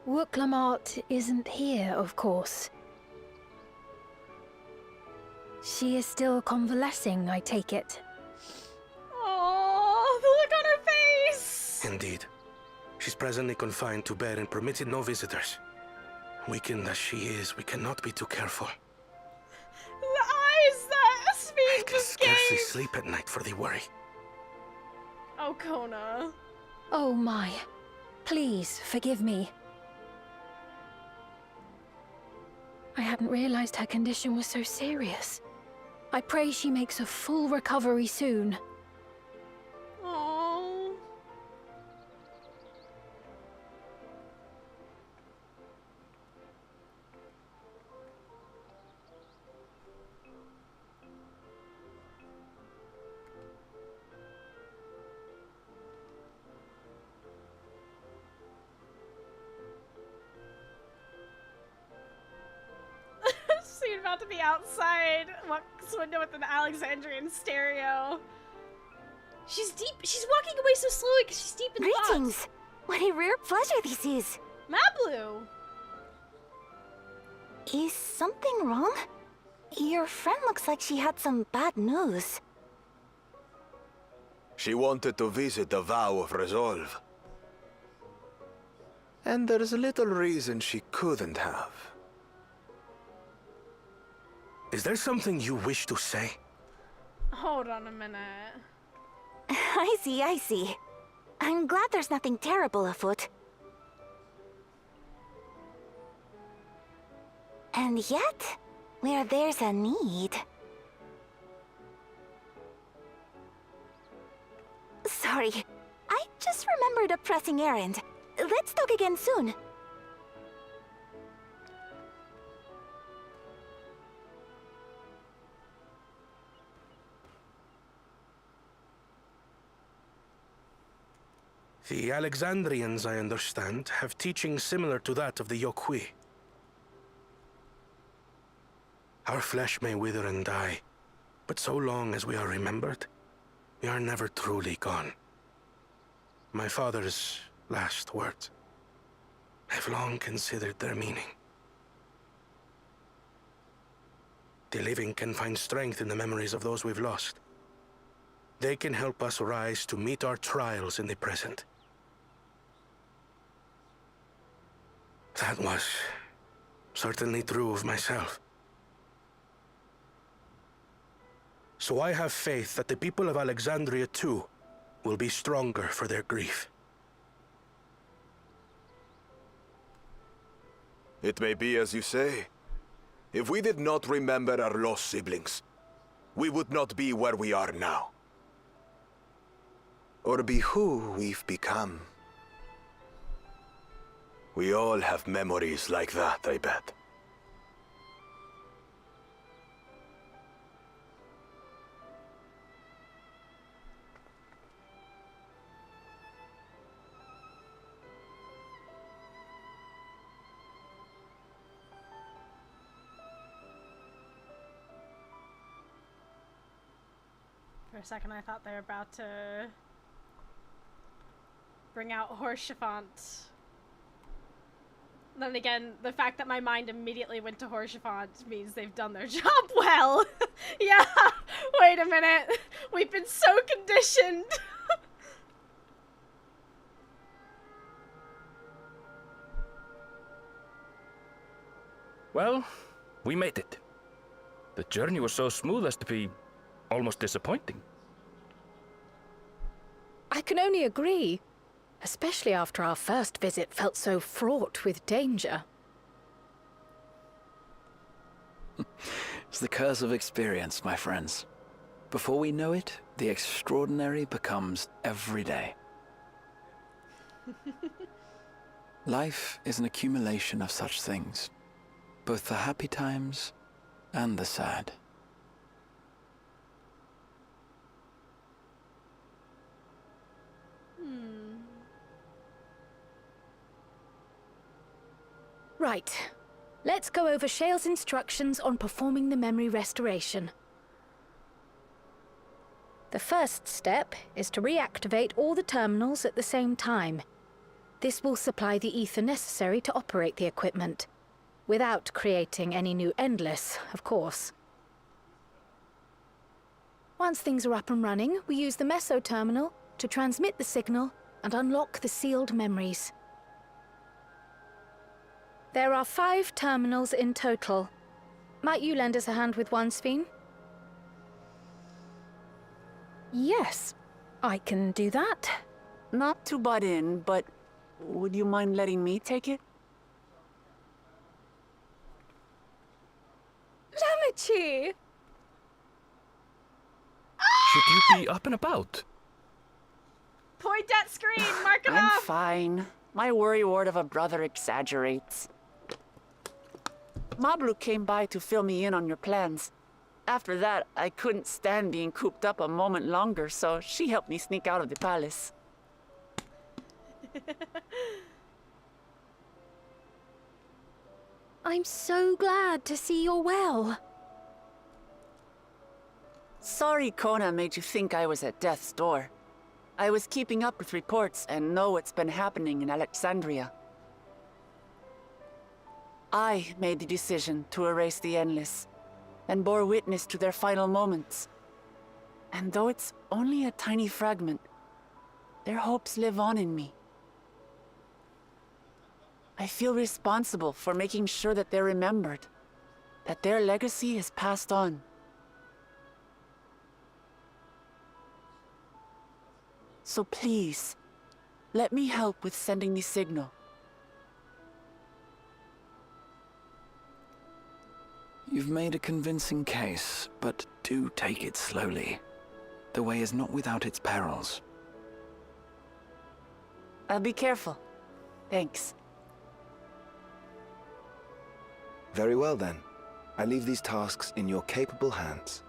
Wooklamart isn't here, of course. She is still convalescing, I take it. Oh, the look on her face! Indeed. She's presently confined to bed and permitted no visitors. Weakened as she is, we cannot be too careful. The eyes, though! scarcely sleep at night for the worry. Oh, Kona. Oh my. Please, forgive me. I hadn't realized her condition was so serious. I pray she makes a full recovery soon. Oh. She's about to be outside Mock's window with an Alexandrian stereo. She's walking away so slowly because she's deep in Greetings! thoughts. What a rare pleasure this is! Mablu! Is something wrong? Your friend looks like she had some bad news. She wanted to visit the Vow of Resolve. And there's little reason she couldn't have. Is there something you wish to say? Hold on a minute. I see. I'm glad there's nothing terrible afoot. And yet, where there's a need... Sorry, I just remembered a pressing errand. Let's talk again soon. The Alexandrians, I understand, have teachings similar to that of the Ffxiv. Our flesh may wither and die, but so long as we are remembered, we are never truly gone. My father's last words. I've long considered their meaning. The living can find strength in the memories of those we've lost. They can help us rise to meet our trials in the present. That was certainly true of myself. So I have faith that the people of Alexandria too will be stronger for their grief. It may be as you say. If we did not remember our lost siblings, we would not be where we are now. Or be who we've become. We all have memories like that, I bet. For a second, I thought they were about to bring out Horschiffant. Then again, the fact that my mind immediately went to Horschiffant means they've done their job well. Yeah, wait a minute. We've been so conditioned. Well, we made it. The journey was so smooth as to be almost disappointing. I can only agree. Especially after our first visit felt so fraught with danger. It's the curse of experience, my friends. Before we know it, the extraordinary becomes every day. Life is an accumulation of such things, both the happy times and the sad. Right. Let's go over Shale's instructions on performing the memory restoration. The first step is to reactivate all the terminals at the same time. This will supply the ether necessary to operate the equipment, without creating any new Endless, of course. Once things are up and running, we use the Meso terminal to transmit the signal and unlock the sealed memories. There are 5 terminals in total. Might you lend us a hand with one, Ffxiv? Yes, I can do that. Not to butt in, but would you mind letting me take it? Lamichi! Should you be up and about? Point at screen, mark it I'm off! fine. My worrywart of a brother exaggerates. Mablu came by to fill me in on your plans. After that, I couldn't stand being cooped up a moment longer, so she helped me sneak out of the palace. I'm so glad to see you're well. Sorry Kona made you think I was at death's door. I was keeping up with reports and know what's been happening in Alexandria. I made the decision to erase the Endless, and bore witness to their final moments. And though it's only a tiny fragment, their hopes live on in me. I feel responsible for making sure that they're remembered, that their legacy is passed on. So please, let me help with sending the signal. You've made a convincing case, but do take it slowly. The way is not without its perils. I'll be careful. Thanks. Very well then. I leave these tasks in your capable hands.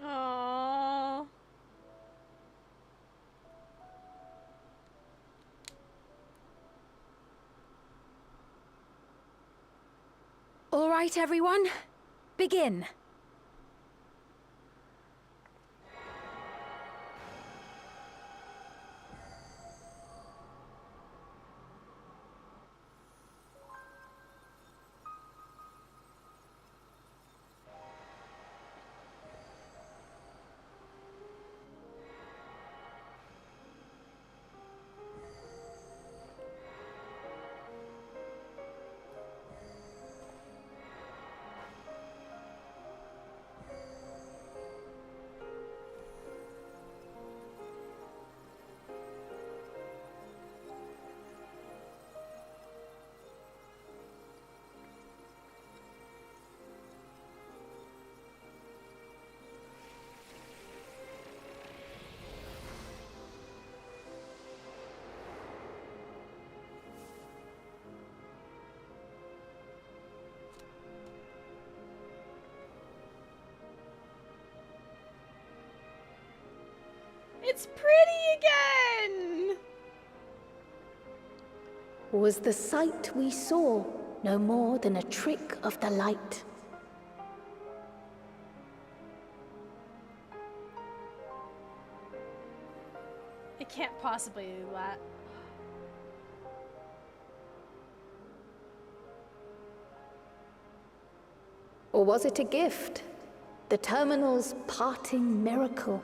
Aww. All right, everyone. Begin. It's pretty again! Was the sight we saw no more than a trick of the light? It can't possibly do that. Or was it a gift? The Terminal's parting miracle?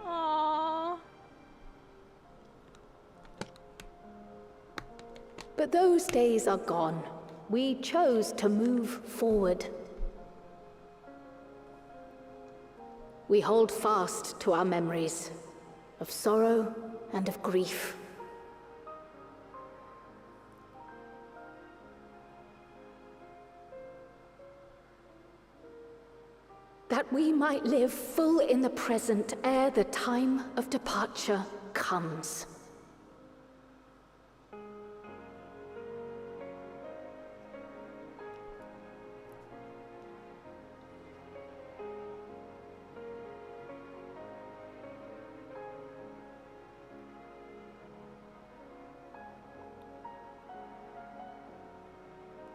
Aww. But those days are gone. We chose to move forward. We hold fast to our memories of sorrow and of grief. That we might live full in the present ere the time of departure comes.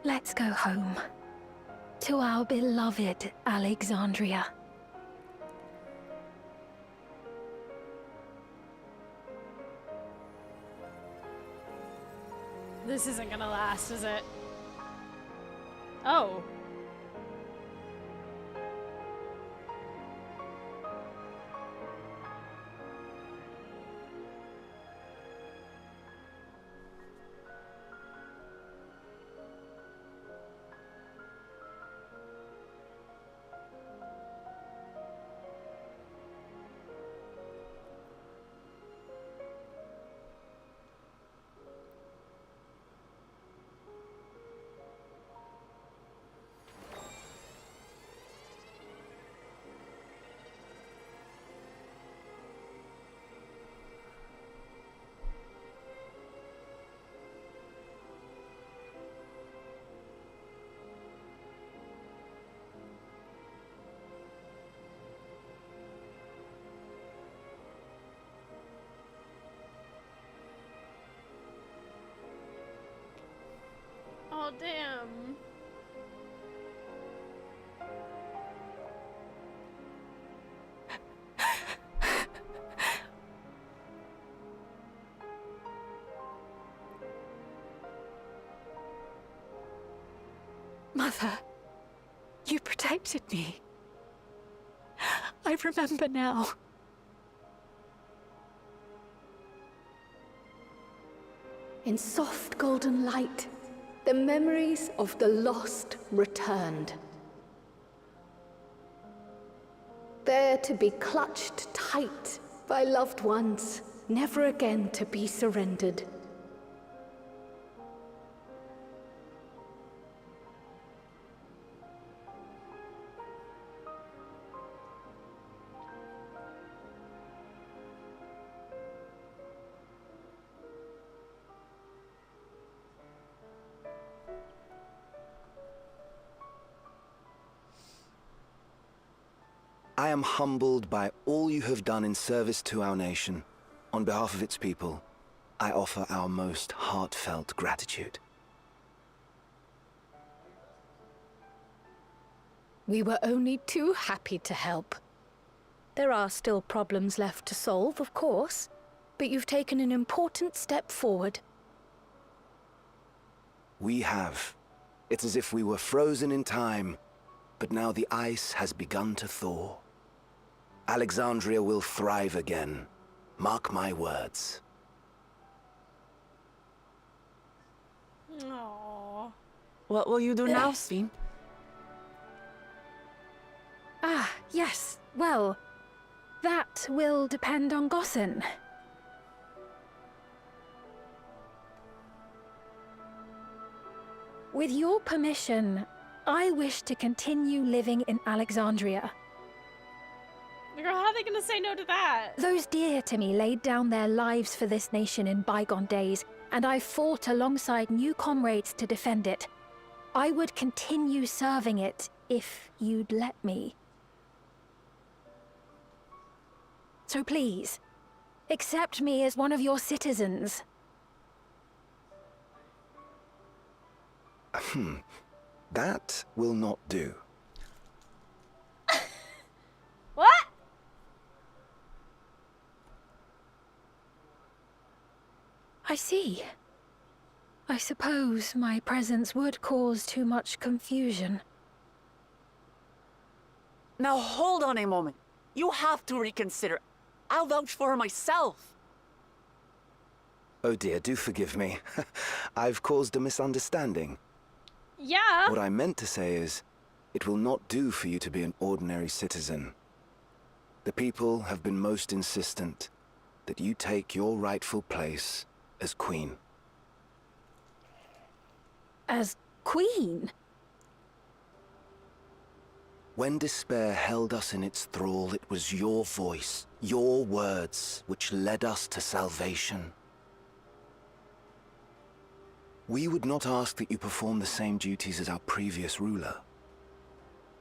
Let's go home. To our beloved Alexandria. This isn't gonna last, is it? Oh. Oh, damn. Mother, you protected me. I remember now. In soft golden light, the memories of the lost returned. There to be clutched tight by loved ones, never again to be surrendered. I am humbled by all you have done in service to our nation. On behalf of its people, I offer our most heartfelt gratitude. We were only too happy to help. There are still problems left to solve, of course, but you've taken an important step forward. We have. It's as if we were frozen in time, but now the ice has begun to thaw. Alexandria will thrive again. Mark my words. Aww. What will you do now, Ffxiv? Ah, yes. Well, that will depend on Gossen. With your permission, I wish to continue living in Alexandria. Girl, how are they gonna say no to that? Those dear to me laid down their lives for this nation in bygone days, and I fought alongside new comrades to defend it. I would continue serving it if you'd let me. So please, accept me as one of your citizens. That will not do. What? I see. I suppose my presence would cause too much confusion. Now hold on a moment. You have to reconsider. I'll vouch for her myself. Oh dear, do forgive me. I've caused a misunderstanding. Yeah. What I meant to say is, it will not do for you to be an ordinary citizen. The people have been most insistent that you take your rightful place as queen. As queen? When despair held us in its thrall, it was your voice, your words, which led us to salvation. We would not ask that you perform the same duties as our previous ruler.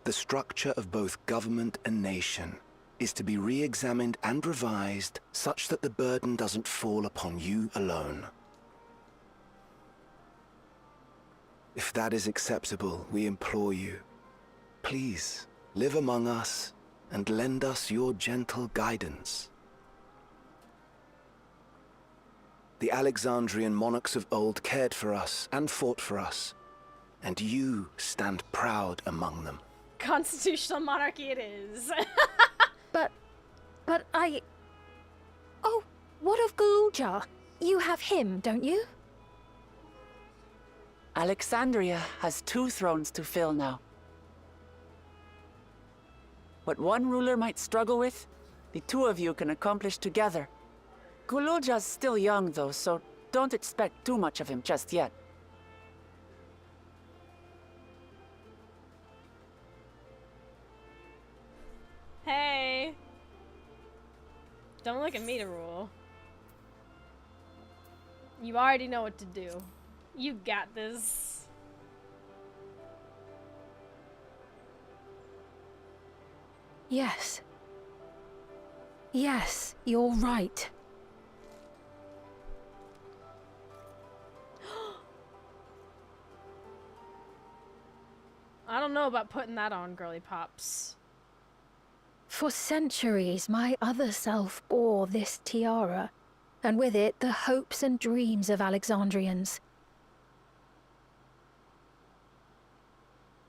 The structure of both government and nation is to be re-examined and revised such that the burden doesn't fall upon you alone. If that is acceptable, we implore you, please live among us and lend us your gentle guidance. The Alexandrian monarchs of old cared for us and fought for us, and you stand proud among them. Constitutional monarchy it is. But I... Oh, what of Galuja? You have him, don't you? Alexandria has 2 thrones to fill now. What one ruler might struggle with, the 2 of you can accomplish together. Galuja's still young though, so don't expect too much of him just yet. Hey. Don't look at me to rule. You already know what to do. You got this. Yes. Yes, you're right. I don't know about putting that on, girly pops. For centuries, my other self bore this tiara, and with it the hopes and dreams of Alexandrians.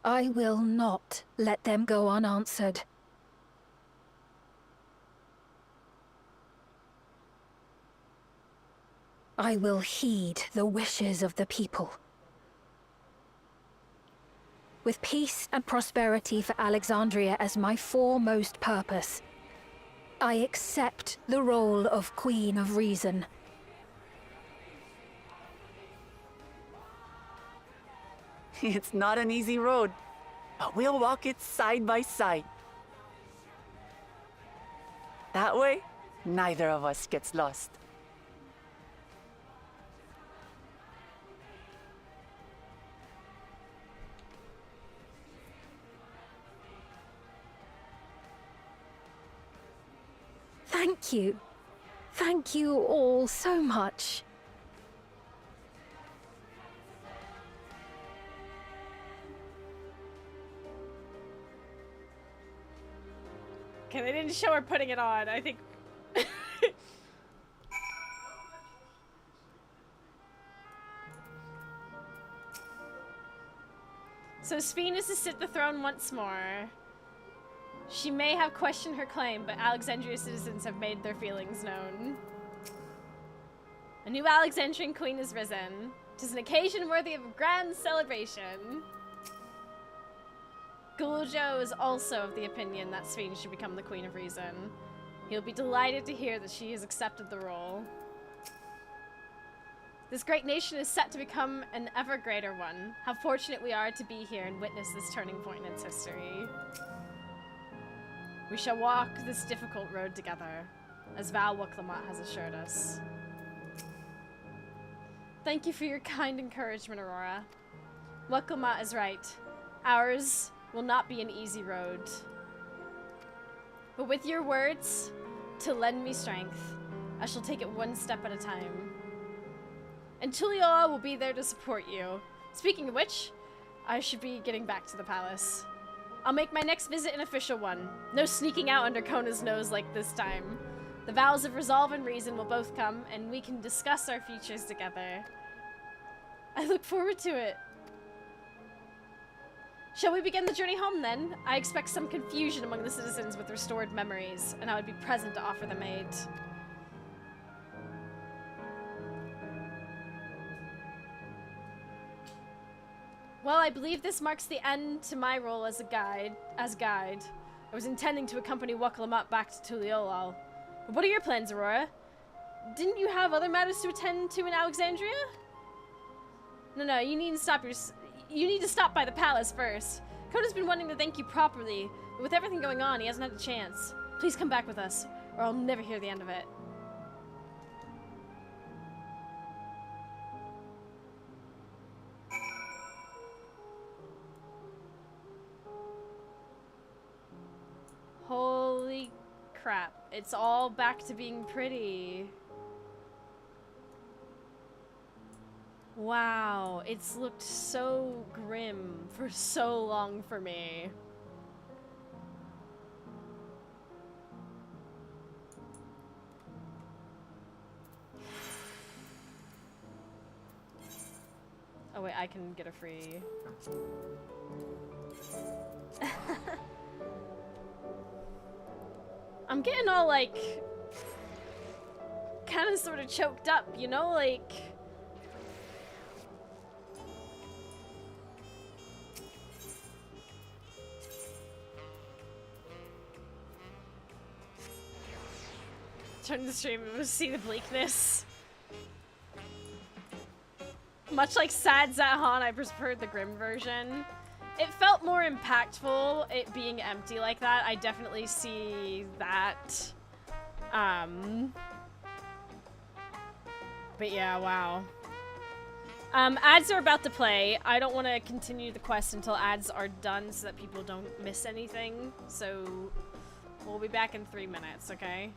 I will not let them go unanswered. I will heed the wishes of the people. With peace and prosperity for Alexandria as my foremost purpose, I accept the role of Queen of Reason. It's not an easy road, but we'll walk it side by side. That way, neither of us gets lost. Thank you. Thank you all so much. Okay, they didn't show her putting it on. I think... So Ffxiv is to sit the throne once more. She may have questioned her claim, but Alexandria citizens have made their feelings known. A new Alexandrian queen has risen. 'Tis an occasion worthy of a grand celebration. Galujo is also of the opinion that Ffxiv should become the Queen of Reason. He'll be delighted to hear that she has accepted the role. This great nation is set to become an ever greater one. How fortunate we are to be here and witness this turning point in its history. We shall walk this difficult road together, as Val Wuklamot has assured us. Thank you for your kind encouragement, Aurora. Wuklamot is right. Ours will not be an easy road. But with your words to lend me strength, I shall take it one step at a time. And Tuliola will be there to support you. Speaking of which, I should be getting back to the palace. I'll make my next visit an official one. No sneaking out under Kona's nose like this time. The vows of resolve and reason will both come, and we can discuss our futures together. I look forward to it. Shall we begin the journey home then? I expect some confusion among the citizens with restored memories, and I would be present to offer them aid. Well, I believe this marks the end to my role as guide. I was intending to accompany Wuklamot back to Tuliolal. But what are your plans, Aurora? Didn't you have other matters to attend to in Alexandria? No, you need to stop by the palace first. Kona's been wanting to thank you properly, but with everything going on, he hasn't had a chance. Please come back with us, or I'll never hear the end of it. Holy crap. It's all back to being pretty. Wow, it's looked so grim for so long for me. Oh wait, I can get a free... I'm getting all like... kind of sort of choked up, you know, like... Turn the stream and see the bleakness. Much like Sad Zahan, I preferred the Grim version. It felt more impactful, it being empty like that. I definitely see that. But yeah, wow. Ads are about to play. I don't want to continue the quest until ads are done so that people don't miss anything. So we'll be back in 3 minutes, okay?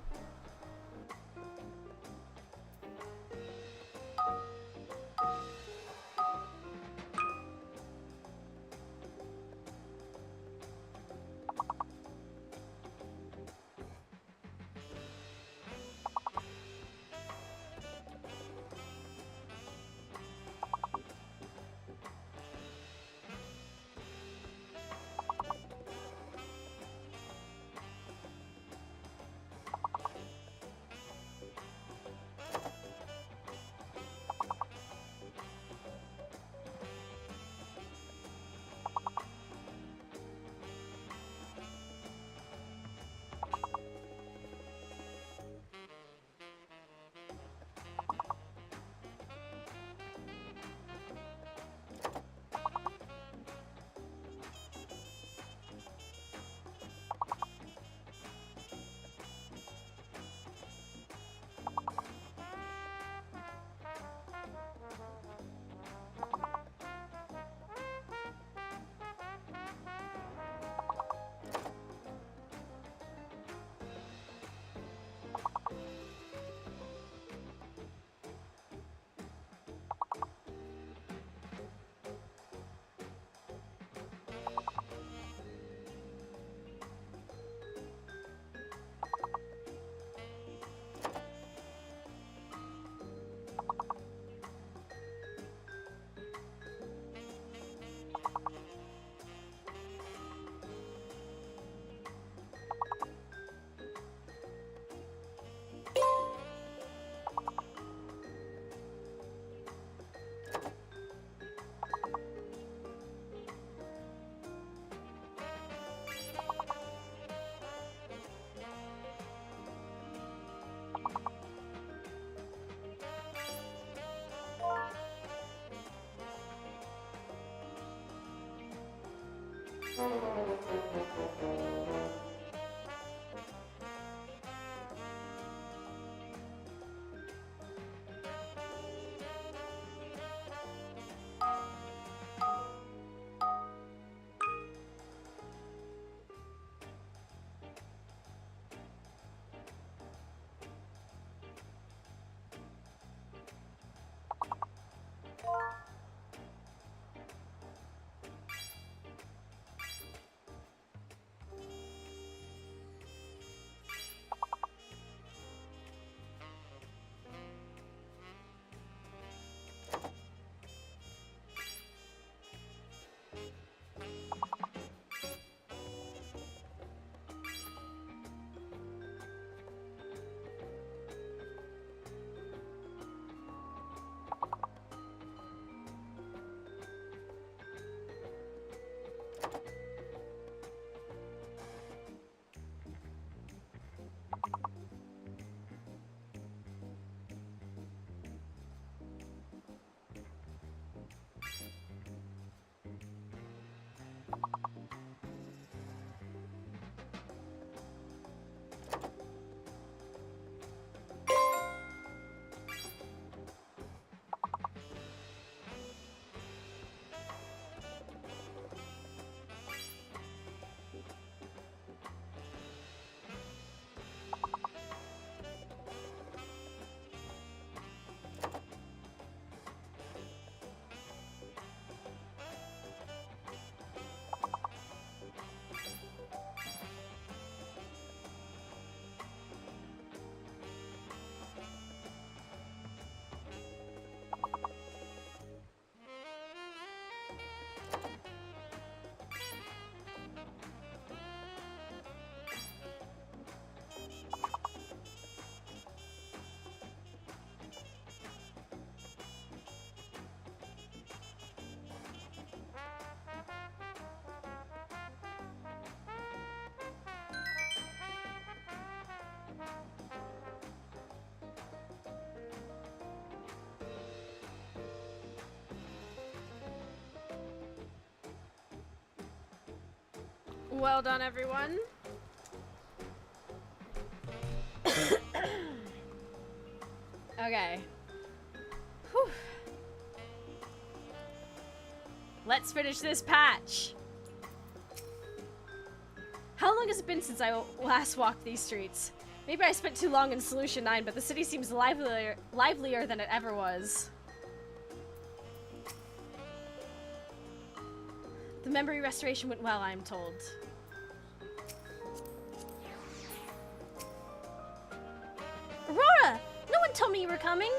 Well done, everyone. Okay. Whew. Let's finish this patch. How long has it been since I last walked these streets? Maybe I spent too long in Solution 9, but the city seems livelier than it ever was. The memory restoration went well, I'm told. Aurora! No one told me you were coming!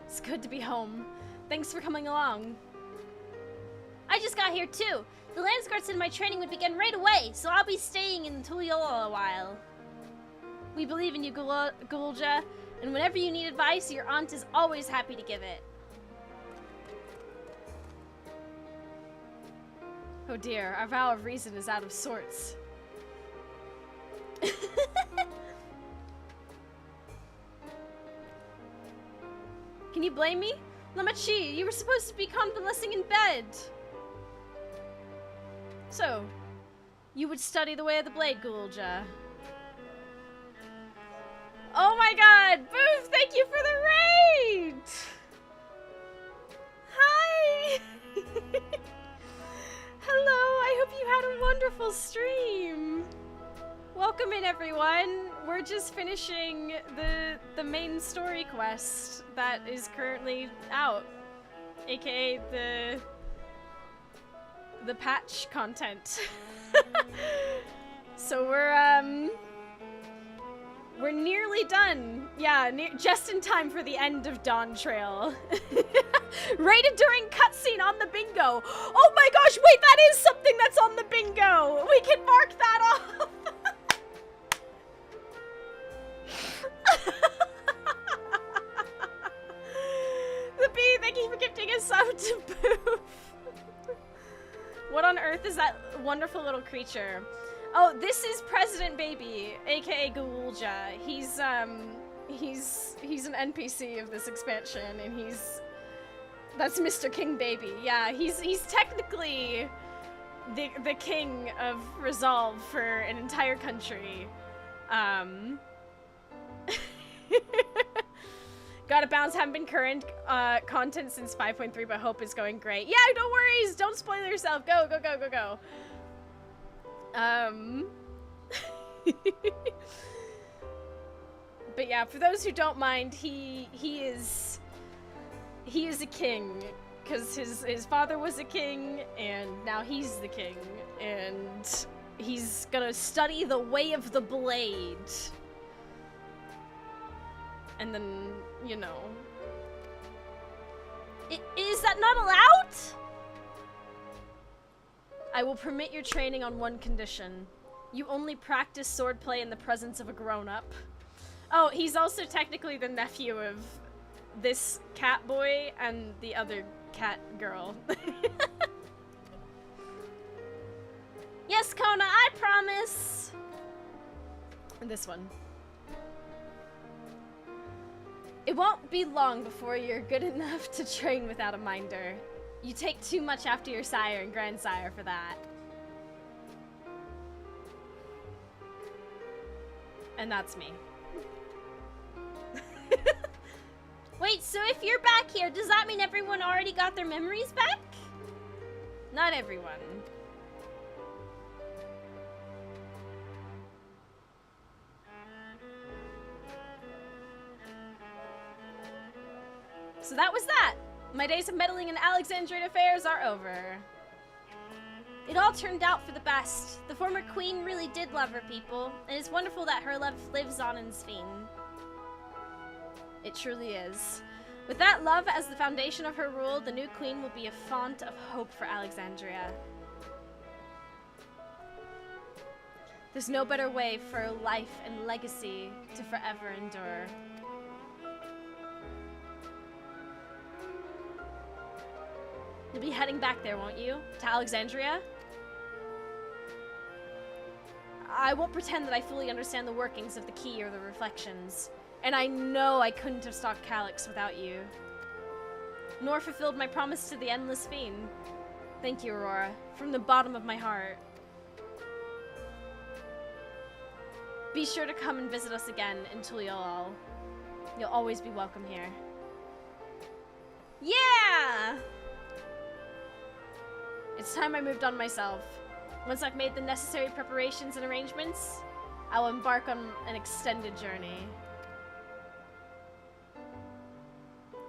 It's good to be home. Thanks for coming along. I just got here too. The Landsguard said my training would begin right away, so I'll be staying in Tuyola a while. We believe in you, Gulja, and whenever you need advice, your aunt is always happy to give it. Oh dear, our vow of reason is out of sorts. Can you blame me? Lamachi, you were supposed to be convalescing in bed. So, you would study the way of the blade, Gulja. Oh my god! Booth, thank you for the raid! Hi! Hello, I hope you had a wonderful stream. Welcome in, everyone. We're just finishing the main story quest that is currently out, aka the patch content. So we're nearly done. Yeah, just in time for the end of Dawn Trail. Rated during cutscene on the bingo. Oh my gosh, wait, that is something that's on the bingo. We can mark that off. The bee, thank you for gifting a sub to Boof. What on earth is that wonderful little creature? Oh, this is President Baby, aka Gulja. He's an NPC of this expansion, and that's Mr. King Baby. Yeah, he's technically the king of Resolve for an entire country. Gotta bounce, haven't been current content since 5.3, but hope is going great. Yeah, no worries, don't spoil yourself. Go, go, go, go, go. But yeah, for those who don't mind, he is a king, because his father was a king, and now he's the king, and he's gonna study the way of the blade. And then, you know... Is that not allowed? I will permit your training on one condition. You only practice swordplay in the presence of a grown-up. Oh, he's also technically the nephew of this cat boy and the other cat girl. Yes, Kona, I promise! And this one. It won't be long before you're good enough to train without a minder. You take too much after your sire and grandsire for that. And that's me. Wait, so if you're back here, does that mean everyone already got their memories back? Not everyone. So that was that. My days of meddling in Alexandrian affairs are over. It all turned out for the best. The former queen really did love her people, and it's wonderful that her love lives on in Ffxiv. It truly is. With that love as the foundation of her rule, the new queen will be a font of hope for Alexandria. There's no better way for life and legacy to forever endure. You'll be heading back there, won't you? To Alexandria? I won't pretend that I fully understand the workings of the key or the reflections. And I know I couldn't have stopped Calyx without you. Nor fulfilled my promise to the Endless Fiend. Thank you, Aurora, from the bottom of my heart. Be sure to come and visit us again in Tuliolal. You'll always be welcome here. Yeah! It's time I moved on myself. Once I've made the necessary preparations and arrangements, I will embark on an extended journey.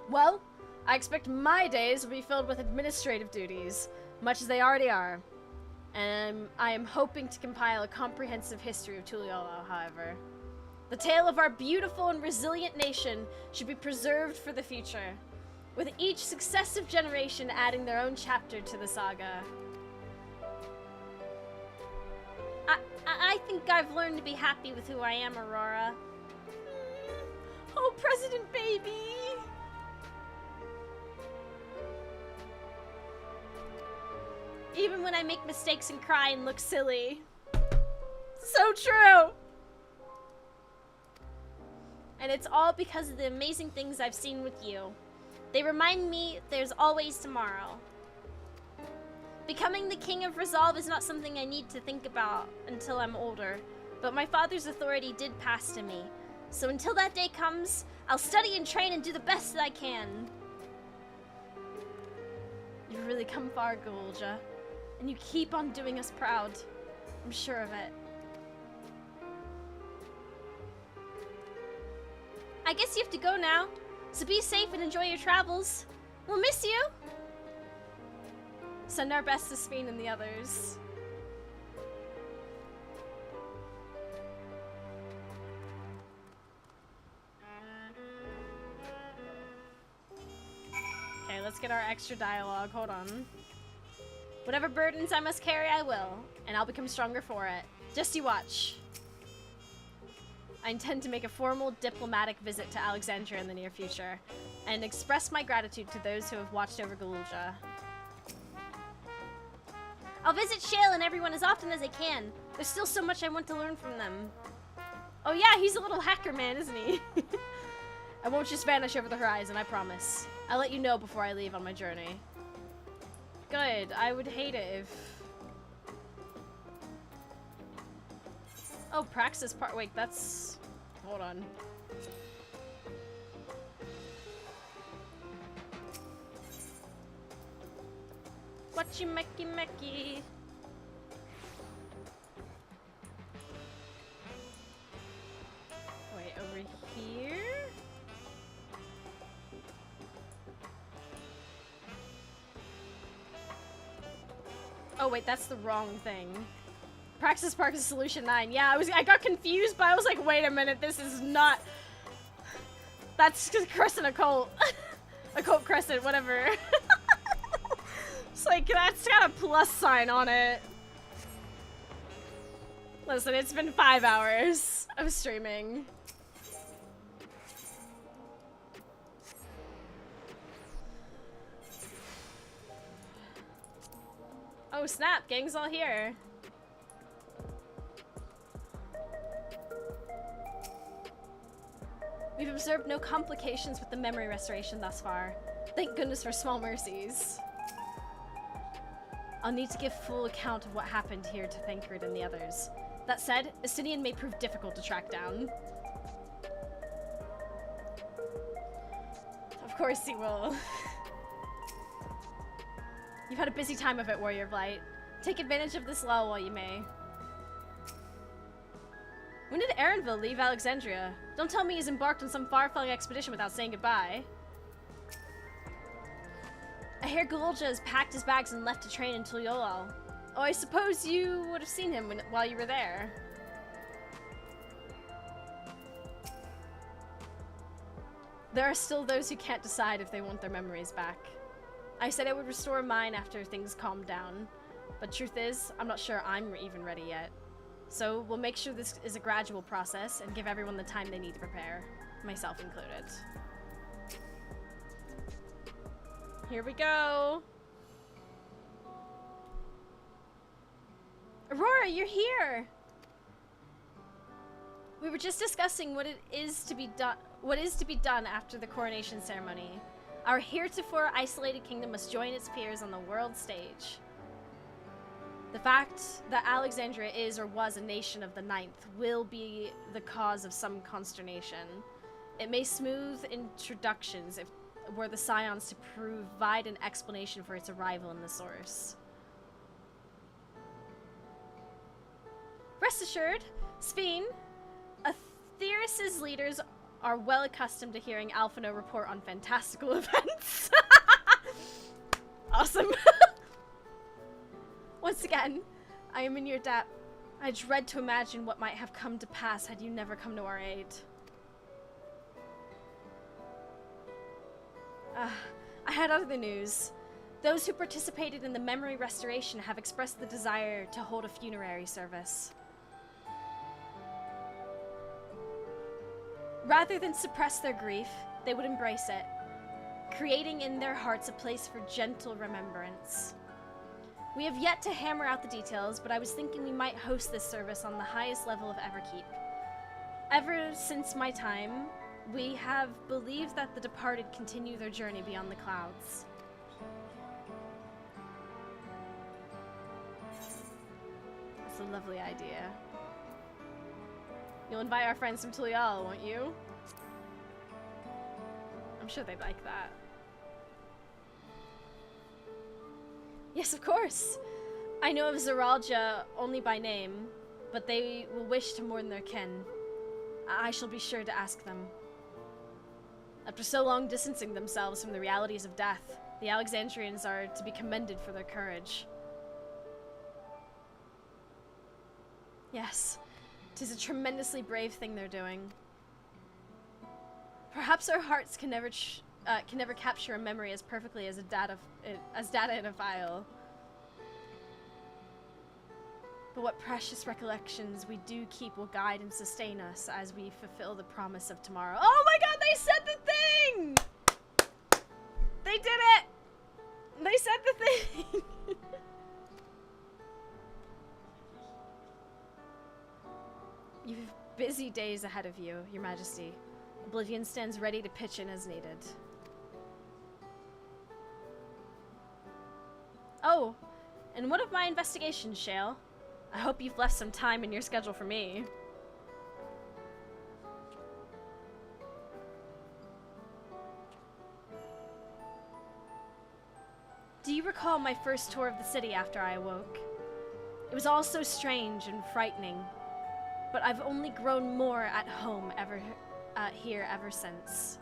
Well, I expect my days will be filled with administrative duties, much as they already are. And I am hoping to compile a comprehensive history of Tuliolal, however. The tale of our beautiful and resilient nation should be preserved for the future, with each successive generation adding their own chapter to the saga. I think I've learned to be happy with who I am, Aurora. Oh, President Baby! Even when I make mistakes and cry and look silly. So true! And it's all because of the amazing things I've seen with you. They remind me there's always tomorrow. Becoming the King of Resolve is not something I need to think about until I'm older, but my father's authority did pass to me. So until that day comes, I'll study and train and do the best that I can. You've really come far, Galulja, and you keep on doing us proud. I'm sure of it. I guess you have to go now, so be safe and enjoy your travels. We'll miss you. Send our best to Sphene and the others. Okay, let's get our extra dialogue. Hold on. Whatever burdens I must carry, I will, and I'll become stronger for it. Just you watch. I intend to make a formal diplomatic visit to Alexandria in the near future, and express my gratitude to those who have watched over Galulja. I'll visit Shale and everyone as often as I can. There's still so much I want to learn from them. Oh yeah, he's a little hacker man, isn't he? I won't just vanish over the horizon, I promise. I'll let you know before I leave on my journey. Good. I would hate it if... Oh, Praxis part. Wait, that's... Hold on. Whatchameki-meki. Wait, over here? Oh wait, that's the wrong thing. Praxis Park is Solution 9. Yeah, I got confused, but I was like, wait a minute, this is not... That's Crescent Occult. Occult Crescent, whatever. It's like, that's got a plus sign on it. Listen, it's been 5 hours of streaming. Oh snap, gang's all here. We've observed no complications with the memory restoration thus far. Thank goodness for small mercies. I'll need to give full account of what happened here to Thancred and the others. That said, Estinian may prove difficult to track down. Of course he will. You've had a busy time of it, Warrior of Light. Take advantage of this lull while you may. When did Erenville leave Alexandria? Don't tell me he's embarked on some far-flung expedition without saying goodbye. I hear Galulja has packed his bags and left to train in Tuliolal. Oh, I suppose you would have seen him while you were there. There are still those who can't decide if they want their memories back. I said I would restore mine after things calmed down, but truth is, I'm not sure I'm even ready yet. So we'll make sure this is a gradual process and give everyone the time they need to prepare, myself included. Here we go. Aurora, you're here. We were just discussing what is to be done after the coronation ceremony. Our heretofore isolated kingdom must join its peers on the world stage. The fact that Alexandria is or was a nation of the Ninth will be the cause of some consternation. It may smooth introductions if were the Scions to provide an explanation for its arrival in the source. Rest assured, Ffxiv, Aetheris's leaders are well accustomed to hearing Alphino report on fantastical events. Awesome. Once again, I am in your debt. I dread to imagine what might have come to pass had you never come to our aid. I had other news. Those who participated in the memory restoration have expressed the desire to hold a funerary service. Rather than suppress their grief, they would embrace it, creating in their hearts a place for gentle remembrance. We have yet to hammer out the details, but I was thinking we might host this service on the highest level of Everkeep. Ever since my time, we have believed that the departed continue their journey beyond the clouds. That's a lovely idea. You'll invite our friends from Tulial, won't you? I'm sure they'd like that. Yes, of course. I know of Zeralja only by name, but they will wish to mourn their kin. I shall be sure to ask them. After so long distancing themselves from the realities of death, the Alexandrians are to be commended for their courage. Yes, 'tis a tremendously brave thing they're doing. Perhaps our hearts can never capture a memory as perfectly as data in a file. But what precious recollections we do keep will guide and sustain us as we fulfill the promise of tomorrow. Oh my god, they said the thing! They did it! They said the thing! You've busy days ahead of you, Your Majesty. Oblivion stands ready to pitch in as needed. Oh, and what of my investigation, Shale? I hope you've left some time in your schedule for me. Do you recall my first tour of the city after I awoke? It was all so strange and frightening, but I've only grown more at home here ever since.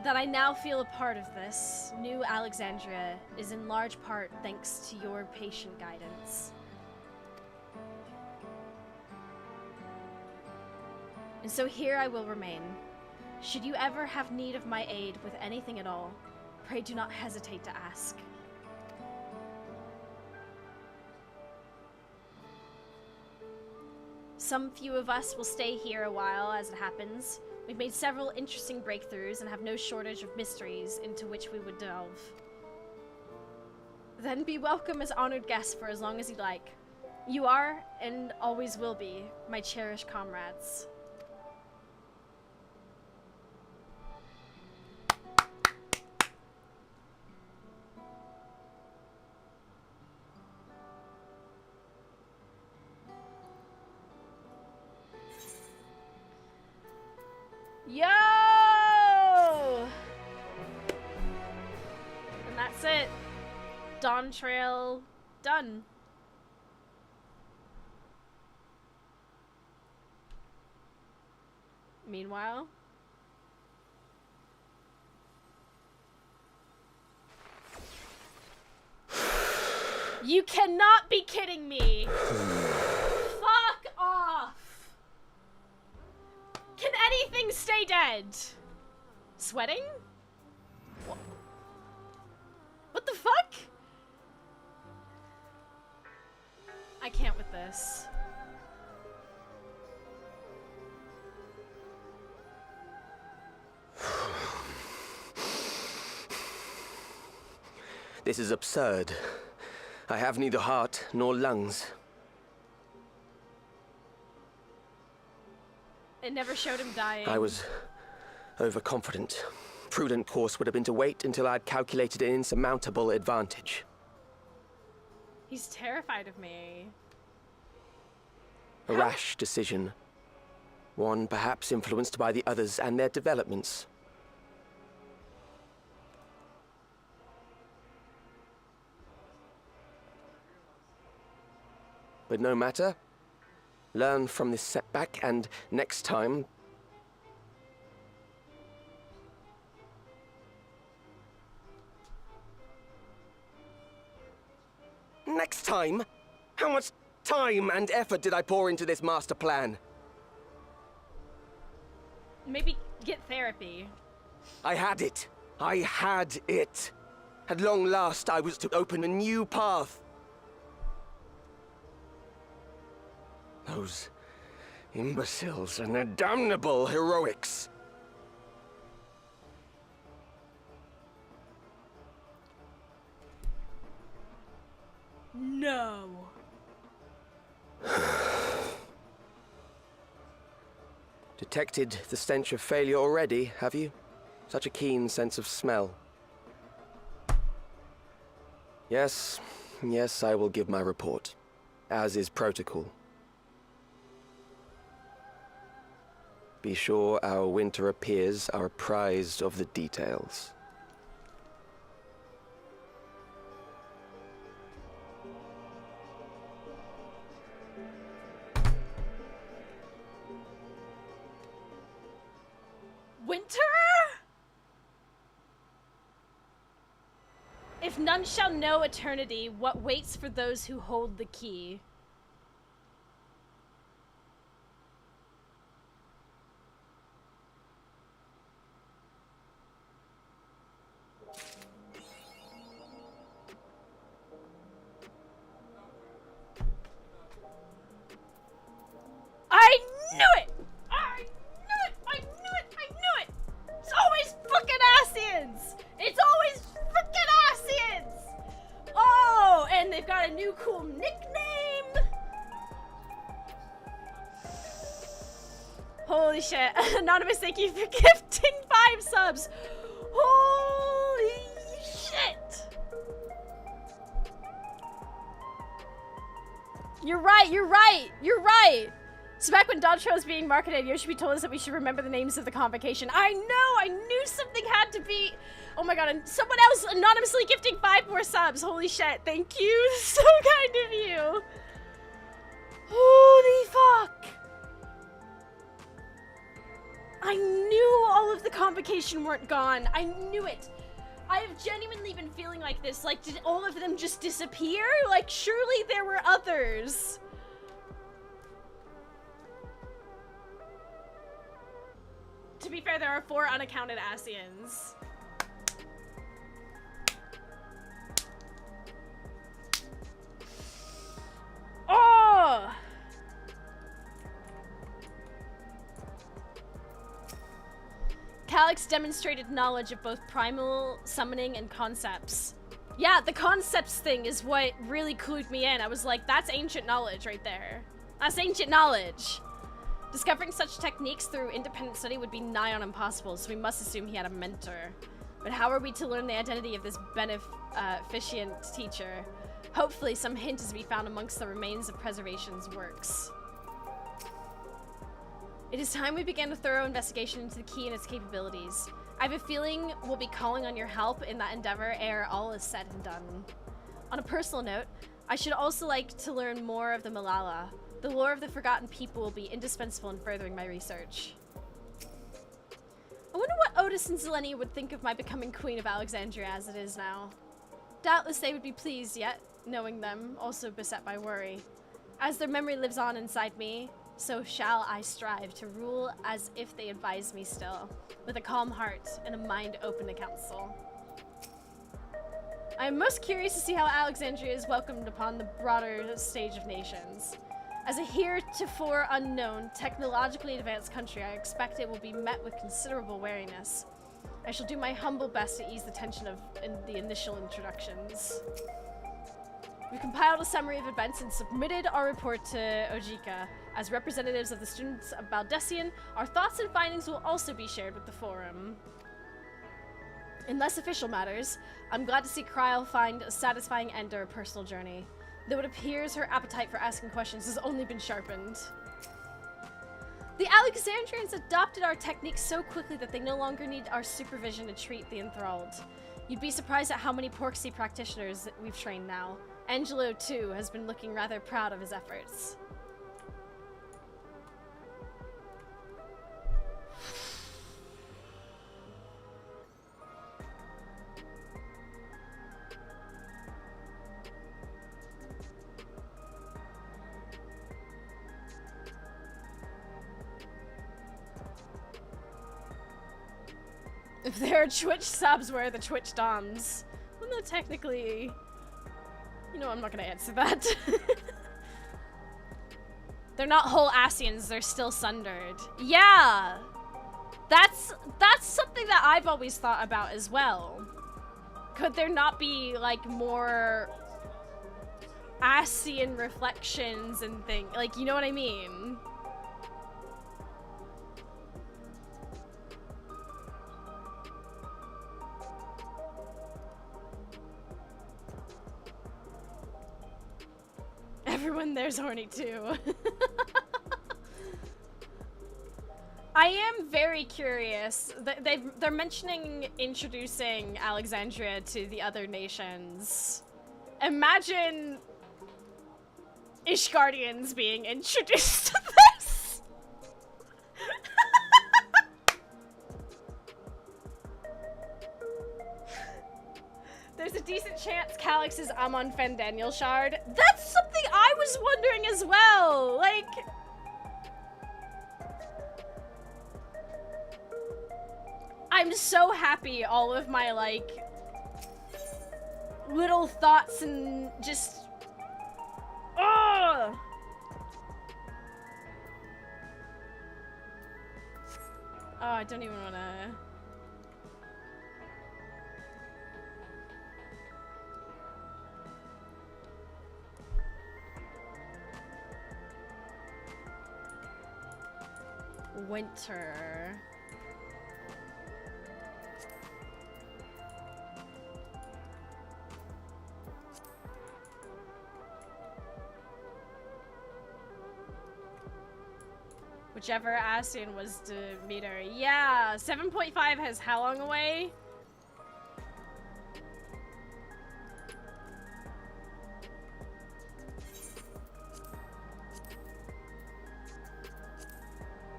That I now feel a part of this new Alexandria is in large part thanks to your patient guidance. And so here I will remain. Should you ever have need of my aid with anything at all, pray do not hesitate to ask. Some few of us will stay here a while as it happens. We've made several interesting breakthroughs and have no shortage of mysteries into which we would delve. Then be welcome as honored guests for as long as you'd like. You are, and always will be, my cherished comrades. Yo! And that's it. Dawn Trail done. Meanwhile, you cannot be kidding me. Fuck off. Can anything stay dead? Sweating? What the fuck? I can't with this. This is absurd. I have neither heart nor lungs. It never showed him dying. I was overconfident. Prudent course would have been to wait until I'd calculated an insurmountable advantage. He's terrified of me. A rash decision. One perhaps influenced by the others and their developments. But no matter. Learn from this setback, and next time... Next time? How much time and effort did I pour into this master plan? Maybe get therapy. I had it. I had it. At long last, I was to open a new path. Those imbeciles and their damnable heroics. No. Detected the stench of failure already, have you? Such a keen sense of smell. Yes, I will give my report, as is protocol. Be sure our winter peers are apprised of the details. Winter? If none shall know eternity, what waits for those who hold the key? I knew it! I knew it! I knew it! I knew it! It's always fucking Asians! It's always fucking Asians! Oh, and they've got a new cool nickname! Holy shit. Anonymous, thank you for gifting 5 subs. Holy shit! You're right, you're right, you're right! So back when Dodge was being marketed, Yoshi told us that we should remember the names of the convocation. I know! I knew something had to be... Oh my god, and someone else anonymously gifting 5 more subs. Holy shit, thank you. So kind of you. Holy fuck. I knew all of the convocation weren't gone. I knew it. I have genuinely been feeling like this. Like, did all of them just disappear? Like, surely there were others. To be fair, there are 4 unaccounted Asians. Oh! Calyx demonstrated knowledge of both primal summoning and concepts. Yeah, the concepts thing is what really clued me in. I was like, that's ancient knowledge right there. That's ancient knowledge. Discovering such techniques through independent study would be nigh on impossible, so we must assume he had a mentor. But how are we to learn the identity of this beneficent teacher? Hopefully some hint is to be found amongst the remains of preservation's works. It is time we began a thorough investigation into the key and its capabilities. I have a feeling we'll be calling on your help in that endeavor ere all is said and done. On a personal note, I should also like to learn more of the Malala. The lore of the forgotten people will be indispensable in furthering my research. I wonder what Otis and Zeleny would think of my becoming Queen of Alexandria as it is now. Doubtless they would be pleased, yet, knowing them, also beset by worry. As their memory lives on inside me, so shall I strive to rule as if they advise me still, with a calm heart and a mind open to counsel. I am most curious to see how Alexandria is welcomed upon the broader stage of nations. As a heretofore unknown, technologically advanced country, I expect it will be met with considerable wariness. I shall do my humble best to ease the tension of the initial introductions. We compiled a summary of events and submitted our report to Ojika. As representatives of the students of Baldessian, our thoughts and findings will also be shared with the forum. In less official matters, I'm glad to see Kryl find a satisfying end to her personal journey, though it appears her appetite for asking questions has only been sharpened. The Alexandrians adopted our techniques so quickly that they no longer need our supervision to treat the enthralled. You'd be surprised at how many Porksy practitioners that we've trained now. Angelo, too, has been looking rather proud of his efforts. If there are Twitch subs, where are the Twitch DOMs? Well, no, technically... You know, I'm not gonna answer that. They're not whole Asians, they're still sundered. Yeah! That's something that I've always thought about as well. Could there not be, like, more... Asian reflections and things? Like, you know what I mean? Everyone there's horny too. I am very curious. They're mentioning introducing Alexandria to the other nations. Imagine Ishgardians being introduced to this. There's a decent chance Calyx is Amon Fen Daniel Shard. That's something I was wondering as well. Like, I'm so happy all of my, like, little thoughts and just... Ugh! Oh, I don't even wanna... Winter. Whichever Asian was to meet her. Yeah, 7.5 has how long away?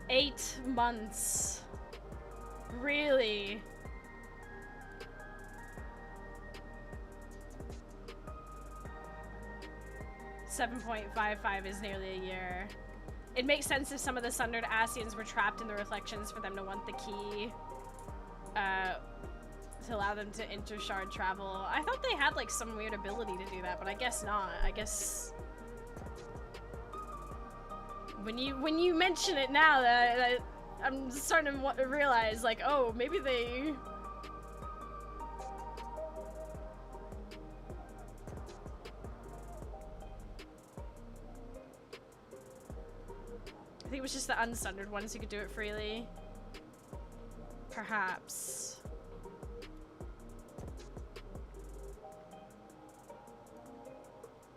Eight months. Really? $7.55 is nearly a year. It makes sense if some of the sundered Asians were trapped in the reflections for them to want the key to allow them to inter-shard travel. I thought they had like some weird ability to do that, but I guess not. I guess when you mention it now, that I'm starting to realize, like, oh, maybe they... I think it was just the unsundered ones who could do it freely. Perhaps.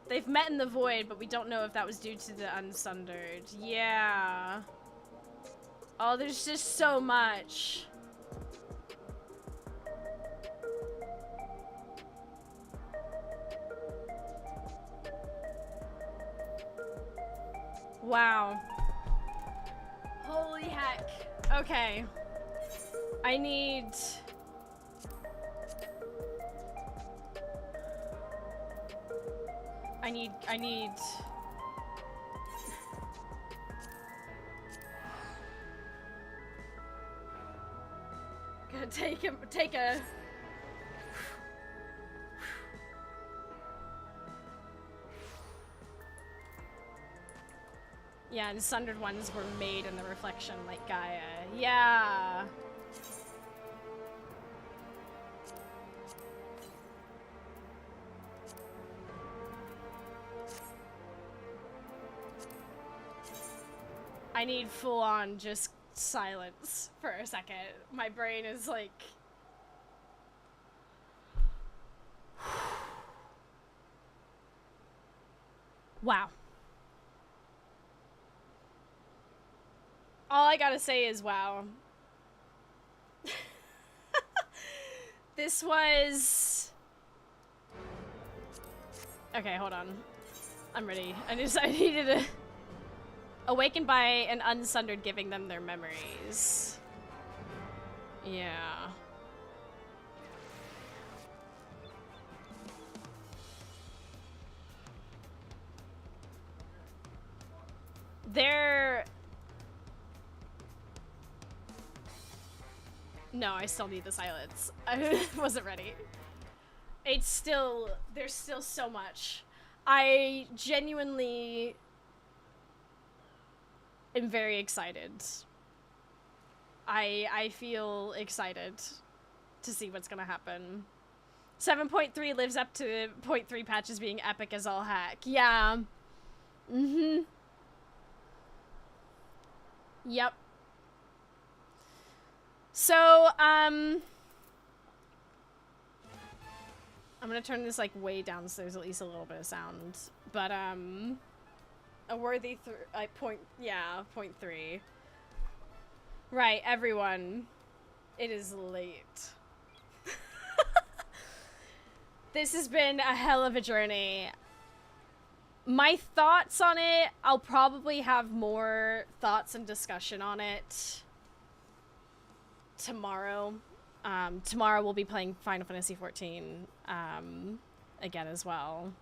They've met in the void, but we don't know if that was due to the unsundered. Yeah. Oh, there's just so much. Wow. Holy heck. Okay. I need... Gonna take a... Yeah, and sundered ones were made in the reflection like Gaia. Yeah. I need full-on just silence for a second. My brain is like... Wow. All I gotta say is wow. This was... Okay, hold on. I'm ready. I needed to... Awakened by an unsundered giving them their memories. Yeah. They're... No, I still need the silence. I wasn't ready. It's still... There's still so much. I genuinely am very excited. I feel excited to see what's gonna happen. 7.3 lives up to 0.3 patches being epic as all heck. Yeah. Mm-hmm. Yep. So, I'm gonna turn this, like, way down so there's at least a little bit of sound. But, a worthy point, yeah, 0.3. Right, everyone. It is late. This has been a hell of a journey. My thoughts on it, I'll probably have more thoughts and discussion on it tomorrow. Tomorrow we'll be playing Final Fantasy XIV again as well.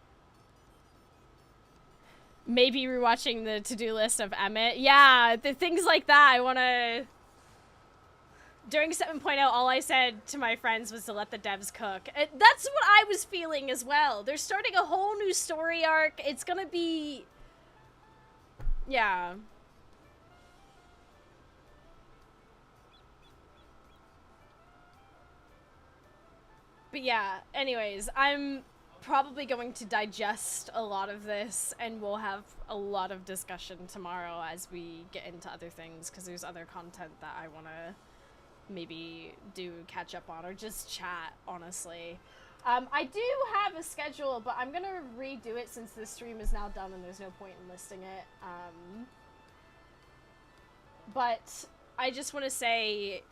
Maybe rewatching the to-do list of Emmett. Yeah, the things like that I want to... During 7.0, all I said to my friends was to let the devs cook. That's what I was feeling as well. They're starting a whole new story arc. It's gonna be... Yeah. But yeah, anyways, I'm probably going to digest a lot of this, and we'll have a lot of discussion tomorrow as we get into other things, because there's other content that I want to maybe do catch up on, or just chat, honestly. I do have a schedule, but I'm gonna redo it since this stream is now done and there's no point in listing it. But I just want to say,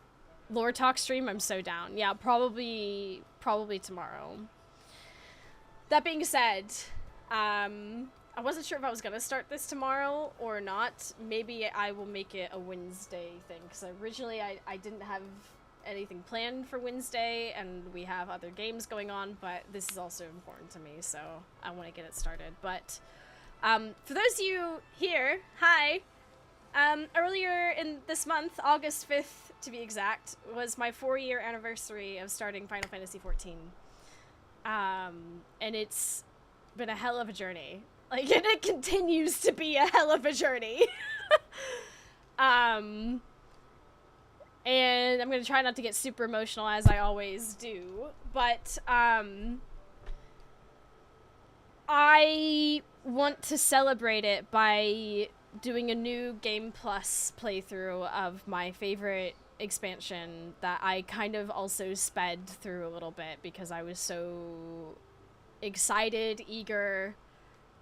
Lore Talk stream, I'm so down. Yeah, probably tomorrow. That being said, I wasn't sure if I was gonna start this tomorrow or not. Maybe I will make it a Wednesday thing, because originally I didn't have anything planned for Wednesday, and we have other games going on, but this is also important to me, so I want to get it started. But for those of you here, hi! Earlier in this month, August 5th to be exact, was my 4-year anniversary of starting Final Fantasy XIV. And it's been a hell of a journey. Like, and it continues to be a hell of a journey. And I'm gonna try not to get super emotional, as I always do, but I want to celebrate it by doing a new Game Plus playthrough of my favorite expansion that I kind of also sped through a little bit because I was so excited, eager,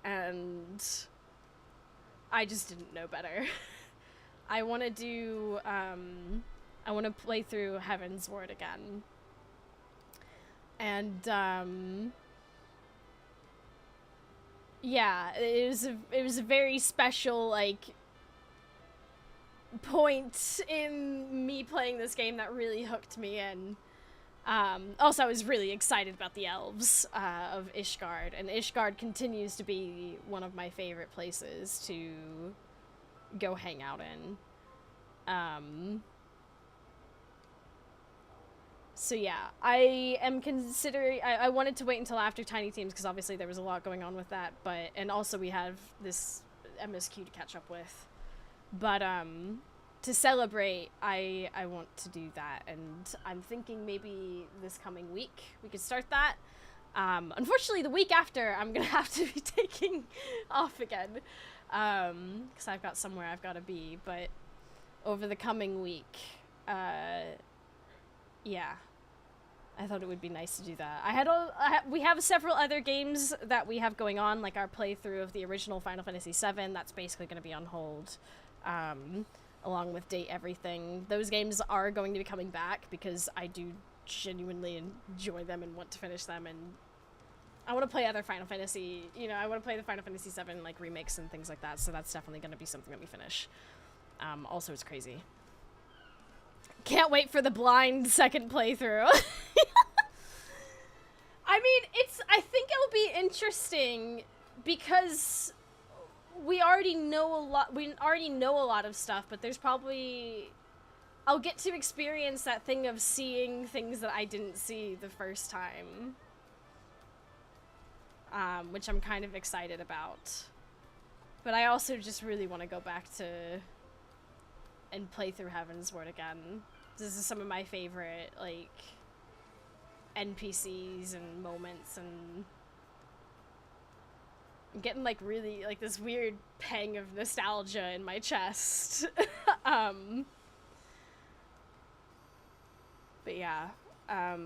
and I just didn't know better. I want to do, I want to play through Heaven's Ward again. And, yeah, it was a very special, like, point in me playing this game that really hooked me in. Also, I was really excited about the elves of Ishgard, and Ishgard continues to be one of my favorite places to go hang out in. So yeah, I am considering, I wanted to wait until after Tiny Teams, because obviously there was a lot going on with that, but, and also we have this MSQ to catch up with. But, to celebrate, I want to do that, and I'm thinking maybe this coming week we could start that. Unfortunately, the week after, I'm gonna have to be taking off again. because I've got somewhere I've got to be, but over the coming week, yeah, I thought it would be nice to do that. We have several other games that we have going on, like our playthrough of the original Final Fantasy VII. That's basically going to be on hold, along with Date Everything. Those games are going to be coming back because I do genuinely enjoy them and want to finish them, and I want to play other Final Fantasy, I want to play the Final Fantasy VII, like, remakes and things like that, so that's definitely going to be something that we finish. Also, it's crazy. Can't wait for the blind second playthrough. I mean, I think it'll be interesting because we already know a lot of stuff, but there's probably, I'll get to experience that thing of seeing things that I didn't see the first time. Which I'm kind of excited about. But I also just really want to go back to and play through Heavensward again. This is some of my favorite, like, NPCs and moments, and I'm getting, like, really, like, this weird pang of nostalgia in my chest. But yeah, I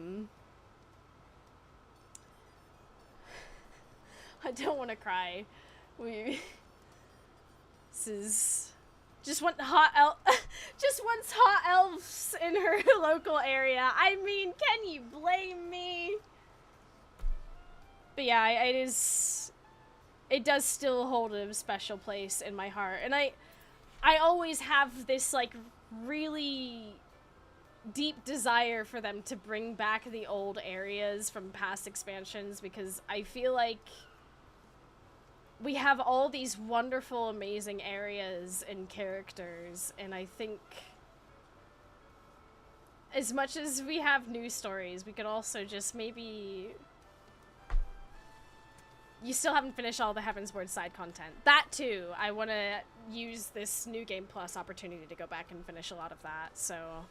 don't want to cry. This is just wants hot elves in her local area. I mean, can you blame me? But yeah, it does still hold a special place in my heart, and I always have this, like, really deep desire for them to bring back the old areas from past expansions, because I feel like we have all these wonderful, amazing areas and characters, and I think as much as we have new stories, we could also just maybe... You still haven't finished all the Heavensward side content. That too, I want to use this New Game Plus opportunity to go back and finish a lot of that, so...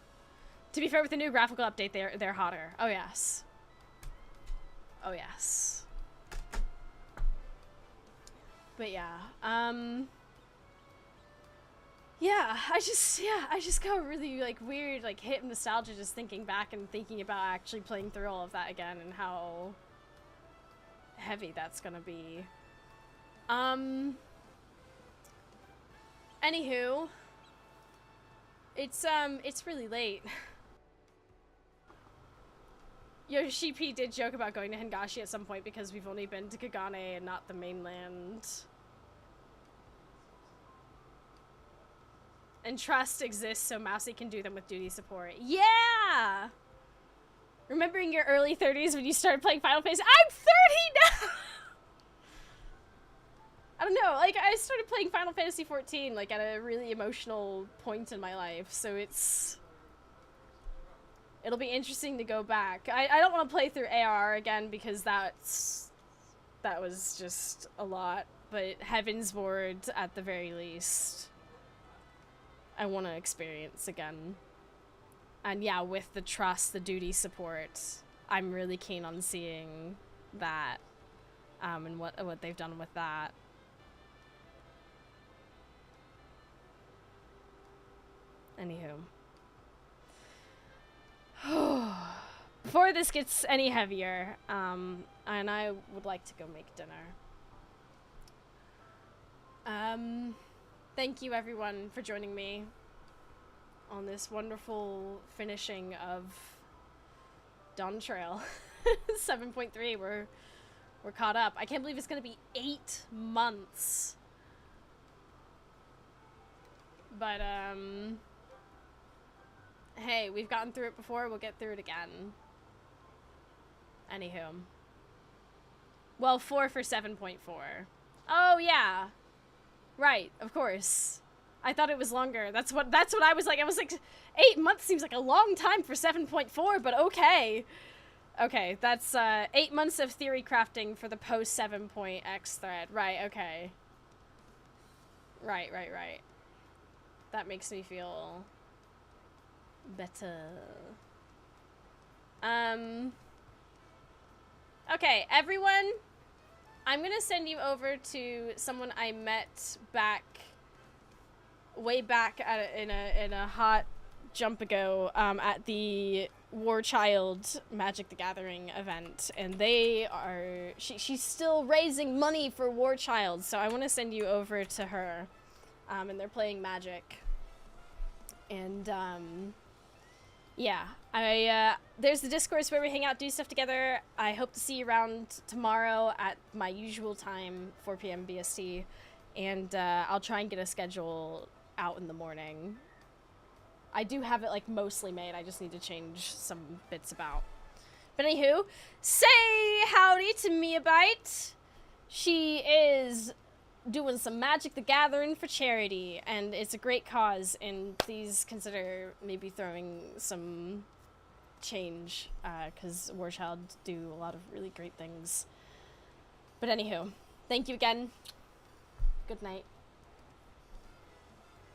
To be fair, with the new graphical update, they're hotter. Oh yes. Oh yes. But yeah, yeah, I just got really, like, weird, like, hit of nostalgia just thinking back and thinking about actually playing through all of that again and how heavy that's gonna be. Anywho, it's really late. Yoshi P did joke about going to Hingashi at some point because we've only been to Kagane and not the mainland. And trust exists so Mousy can do them with duty support. Yeah! Remembering your early 30s when you started playing Final Fantasy. I'm 30 now! I don't know, like, I started playing Final Fantasy 14, like, at a really emotional point in my life, so it'll be interesting to go back. I don't want to play through AR again because that was just a lot, but Heavensward at the very least I want to experience again. And yeah, with the trust, the duty support, I'm really keen on seeing that, and what they've done with that. Anywho. Before this gets any heavier, and I would like to go make dinner. Thank you everyone for joining me on this wonderful finishing of Dawn Trail 7.3. We're caught up. I can't believe it's gonna be 8 months. But hey, we've gotten through it before, we'll get through it again. Anywho. Well, 4 for 7.4. Oh, yeah. Right, of course. I thought it was longer. That's what I was like. I was like, 8 months seems like a long time for 7.4, but okay. Okay, that's 8 months of theory crafting for the post 7.x thread. Right, okay. Right. That makes me feel better. Okay, everyone, I'm gonna send you over to someone I met way back in a hot jump ago at the War Child Magic the Gathering event, and she's still raising money for War Child, so I want to send you over to her, and they're playing Magic, and yeah, there's the Discourse where we hang out, do stuff together. I hope to see you around tomorrow at my usual time, 4 p.m. BST, and I'll try and get a schedule out in the morning. I do have it, like, mostly made. I just need to change some bits about. But anywho, say howdy to Miabite. She is doing some Magic the Gathering for charity, and it's a great cause, and please consider maybe throwing some change, because Warchild do a lot of really great things. But anywho, thank you again. Good night.